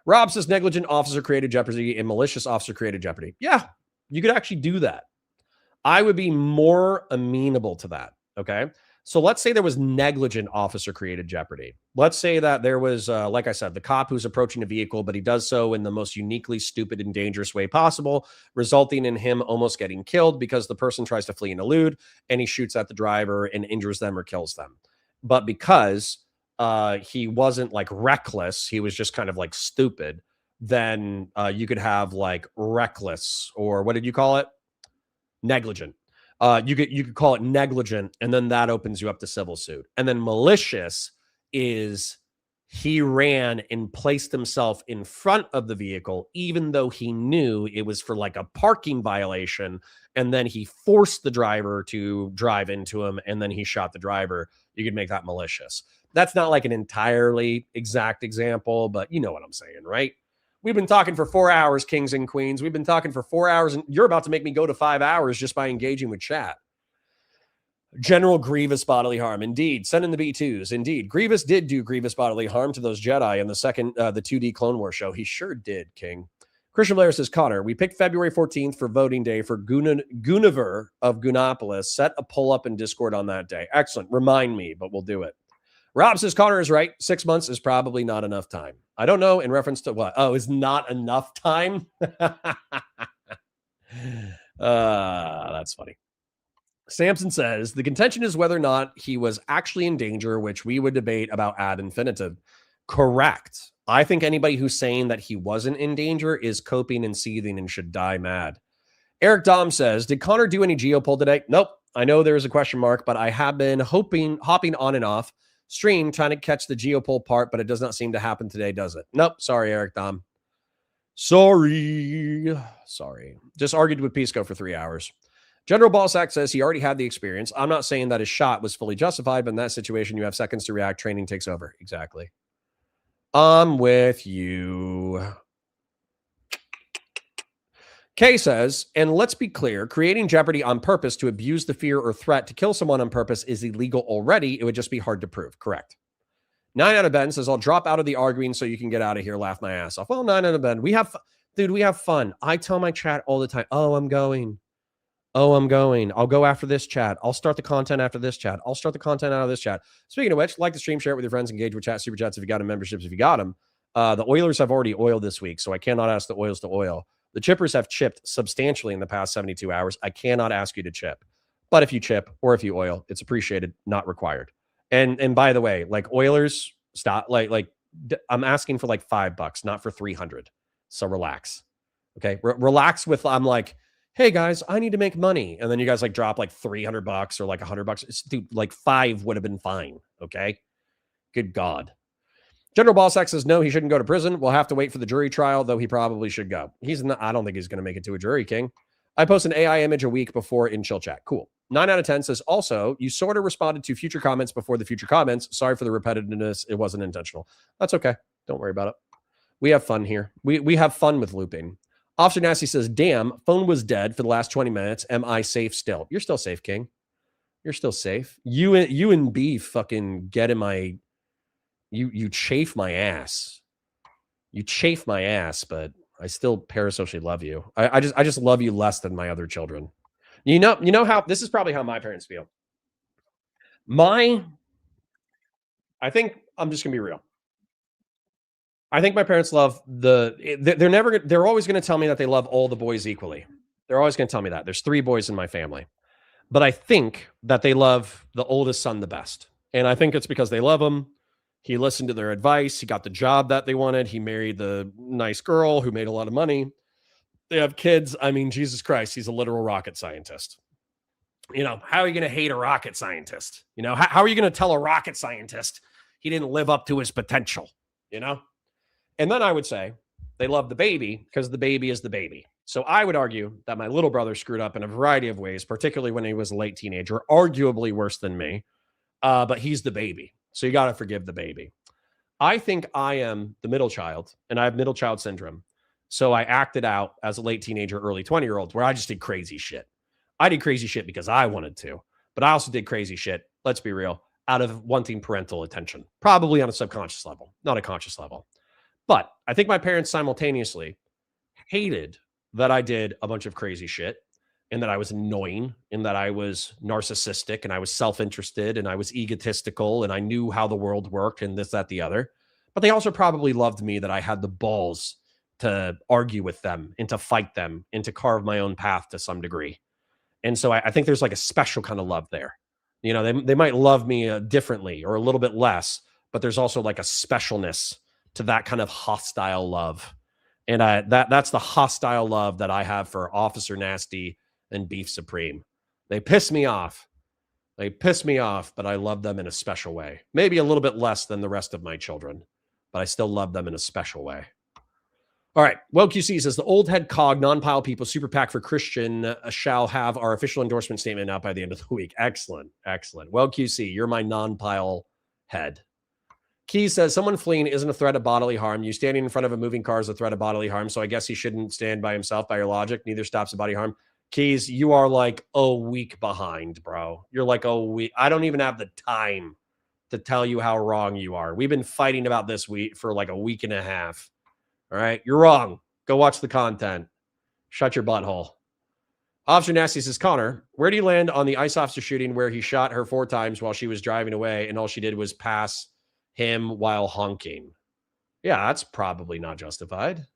Rob says, negligent officer created jeopardy and malicious officer created jeopardy. Yeah, you could actually do that. I would be more amenable to that, okay? So let's say there was negligent officer created jeopardy. Let's say that there was, like I said, the cop who's approaching a vehicle, but he does so in the most uniquely stupid and dangerous way possible, resulting in him almost getting killed because the person tries to flee and elude, and he shoots at the driver and injures them or kills them. But because he wasn't like reckless, he was just kind of like stupid, then you could have like reckless, or what did you call it? Negligent. You could call it negligent, and then that opens you up to civil suit. And then malicious is he ran and placed himself in front of the vehicle, even though he knew it was for like a parking violation, and then he forced the driver to drive into him, and then he shot the driver. You could make that malicious. That's not like an entirely exact example, but you know what I'm saying, right? We've been talking for 4 hours, kings and queens. We've been talking for 4 hours, and you're about to make me go to 5 hours just by engaging with chat. General grievous bodily harm. Indeed. Send in the B2s. Indeed. Grievous did do grievous bodily harm to those Jedi in the the 2D Clone Wars show. He sure did, King. Christian Blair says, Connor, we picked February 14th for voting day for Guinevere of Gunopolis. Set a pull up in Discord on that day. Excellent. Remind me, but we'll do it. Rob says, Connor is right. 6 months is probably not enough time. I don't know in reference to what? Oh, is not enough time? That's funny. Samson says, the contention is whether or not he was actually in danger, which we would debate about ad infinitum. Correct. I think anybody who's saying that he wasn't in danger is coping and seething and should die mad. Eric Dom says, did Connor do any GEOPOL today? Nope. I know there's a question mark, but I have been hopping on and off stream trying to catch the GEOPOL part, but it does not seem to happen today, does it? Nope. Sorry, Eric Dom. Sorry. Just argued with Pisco for 3 hours. General Ballsack says he already had the experience. I'm not saying that his shot was fully justified, but in that situation, you have seconds to react. Training takes over. Exactly. I'm with you. Kay says, and let's be clear, creating jeopardy on purpose to abuse the fear or threat to kill someone on purpose is illegal already. It would just be hard to prove. Correct. 9 out of Ben says, I'll drop out of the arguing so you can get out of here. Laugh my ass off. Well, 9 out of Ben. We have fun. I tell my chat all the time, oh, I'm going. I'll go after this chat. I'll start the content after this chat. I'll start the content out of this chat. Speaking of which, like the stream, share it with your friends, engage with chat, super chats if you got them, memberships if you got them. The Oilers have already oiled this week, so I cannot ask the Oils to oil. The Chippers have chipped substantially in the past 72 hours. I cannot ask you to chip. But if you chip or if you oil, it's appreciated, not required. And by the way, like Oilers, stop. Like I'm asking for like $5, not for 300. So relax. Okay, relax with. I'm like, hey guys, I need to make money, and then you guys like drop like $300 or like $100. Dude, like 5 would have been fine. Okay, good God. General Ballsack says no, he shouldn't go to prison. We'll have to wait for the jury trial, though he probably should go. He's not. I don't think he's going to make it to a jury, King. I post an AI image a week before in chill chat. Cool. 9 out of 10 says also, you sort of responded to future comments before the future comments. Sorry for the repetitiveness. It wasn't intentional. That's okay. Don't worry about it. We have fun here. We have fun with looping. Officer Nasty says, damn, phone was dead for the last 20 minutes. Am I safe still? You're still safe, King. You're still safe. You and B fucking get in my... You chafe my ass. You chafe my ass, but I still parasocially love you. I just love you less than my other children. You know how this is probably how my parents feel. I think I'm just gonna be real. I think my parents love they're always gonna tell me that they love all the boys equally. They're always gonna tell me that. There's 3 boys in my family. But I think that they love the oldest son the best. And I think it's because they love him. He listened to their advice. He got the job that they wanted. He married the nice girl who made a lot of money. They have kids. I mean, Jesus Christ, he's a literal rocket scientist. You know, how are you going to hate a rocket scientist? You know, how are you going to tell a rocket scientist he didn't live up to his potential? You know? And then I would say they love the baby because the baby is the baby. So I would argue that my little brother screwed up in a variety of ways, particularly when he was a late teenager, arguably worse than me. But he's the baby. So you got to forgive the baby. I think I am the middle child, and I have middle child syndrome. So I acted out as a late teenager, early 20-year-old, where I just did crazy shit. I did crazy shit because I wanted to, but I also did crazy shit, let's be real, out of wanting parental attention, probably on a subconscious level, not a conscious level. But I think my parents simultaneously hated that I did a bunch of crazy shit, and that I was annoying, and that I was narcissistic, and I was self-interested, and I was egotistical, and I knew how the world worked, and this, that, the other. But they also probably loved me that I had the balls to argue with them, and to fight them, and to carve my own path to some degree. And so I think there's like a special kind of love there. You know, they might love me differently or a little bit less, but there's also like a specialness to that kind of hostile love. And that's the hostile love that I have for Officer Nasty and Beef Supreme. They piss me off. But I love them in a special way. Maybe a little bit less than the rest of my children, but I still love them in a special way. All right. Well, QC says the old head cog non-pile people super PAC for Christian shall have our official endorsement statement out by the end of the week. Excellent. Well, QC, you're my non-pile head. Key says someone fleeing isn't a threat of bodily harm. You standing in front of a moving car is a threat of bodily harm. So I guess he shouldn't stand by himself by your logic. Neither stops the body harm. Keys, you are like a week behind, bro. You're like a week. I don't even have the time to tell you how wrong you are. We've been fighting about this week for like a week and a half. All right. You're wrong. Go watch the content. Shut your butthole. Officer Nasty says, Connor, where do you land on the ICE officer shooting where he shot her 4 times while she was driving away and all she did was pass him while honking? Yeah, that's probably not justified.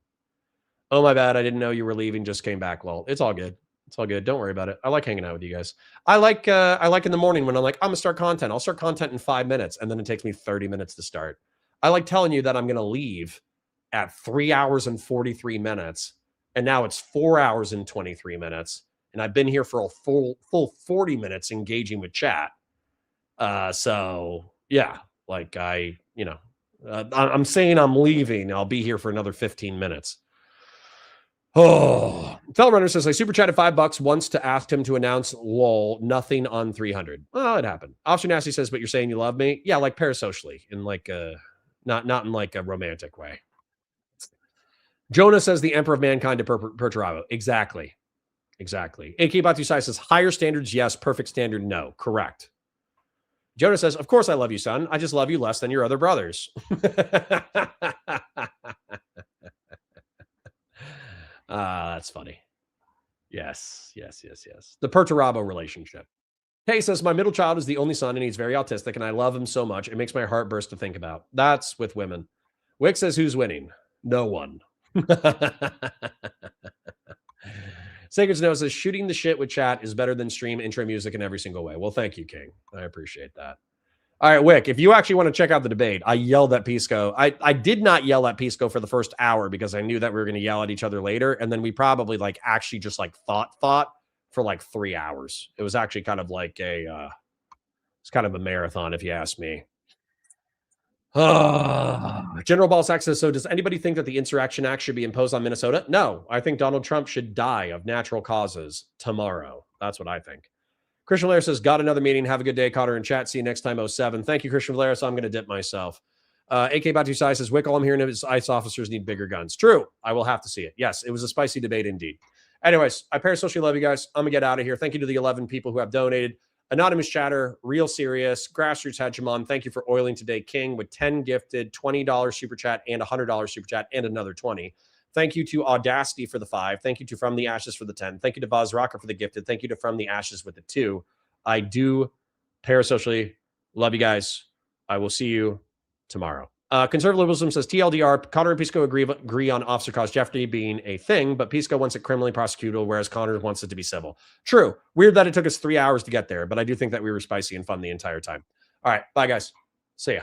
Oh, my bad. I didn't know you were leaving. Just came back. Well, it's all good. It's all good. Don't worry about it. I like hanging out with you guys. I like in the morning when I'm like, I'm going to start content. I'll start content in 5 minutes, and then it takes me 30 minutes to start. I like telling you that I'm going to leave at 3 hours and 43 minutes, and now it's 4 hours and 23 minutes. And I've been here for a full 40 minutes engaging with chat. So yeah, like I'm saying I'm leaving. I'll be here for another 15 minutes. Oh, Fellrunner says, I super chatted $5 once to ask him to announce lol, nothing on 300. Well, it happened. Officer Nasty says, but you're saying you love me? Yeah, like parasocially, in like not in like a romantic way. Jonah says the Emperor of Mankind to Perturabo. Exactly. AK Batu Sai says, higher standards, yes. Perfect standard, no. Correct. Jonah says, of course I love you, son. I just love you less than your other brothers. That's funny. Yes. The Perturabo relationship. Hey, says, my middle child is the only son and he's very autistic and I love him so much. It makes my heart burst to think about. That's with women. Wick says, who's winning? No one. Sacred Snow says, shooting the shit with chat is better than stream intro music in every single way. Well, thank you, King. I appreciate that. All right, Wick, if you actually want to check out the debate, I yelled at Pisco. I did not yell at Pisco for the first hour because I knew that we were going to yell at each other later. And then we probably like actually just like thought for like 3 hours. It was actually kind of like it's kind of a marathon, if you ask me. General Ballsack says, so does anybody think that the Insurrection Act should be imposed on Minnesota? No, I think Donald Trump should die of natural causes tomorrow. That's what I think. Christian Valera says, got another meeting. Have a good day, Connor in chat. See you next time, 07. Thank you, Christian Valera. So I'm going to dip myself. AK Batu Sai says, Wick, all I'm hearing is ICE officers need bigger guns. True. I will have to see it. Yes, it was a spicy debate indeed. Anyways, I parasocially love you guys. I'm going to get out of here. Thank you to the 11 people who have donated. Anonymous Chatter, Real Serious, Grassroots Hegemon, thank you for oiling today. King with 10 gifted, $20 super chat and $100 super chat and another 20. Thank you to Audacity for the 5. Thank you to From the Ashes for the 10. Thank you to Buzz Rocker for the gifted. Thank you to From the Ashes with the 2. I do parasocially love you guys. I will see you tomorrow. Conservatism says TLDR, Connor and Pisco agree on officer cause jeopardy being a thing, but Pisco wants it criminally prosecutable, whereas Connor wants it to be civil. True. Weird that it took us 3 hours to get there, but I do think that we were spicy and fun the entire time. All right. Bye, guys. See ya.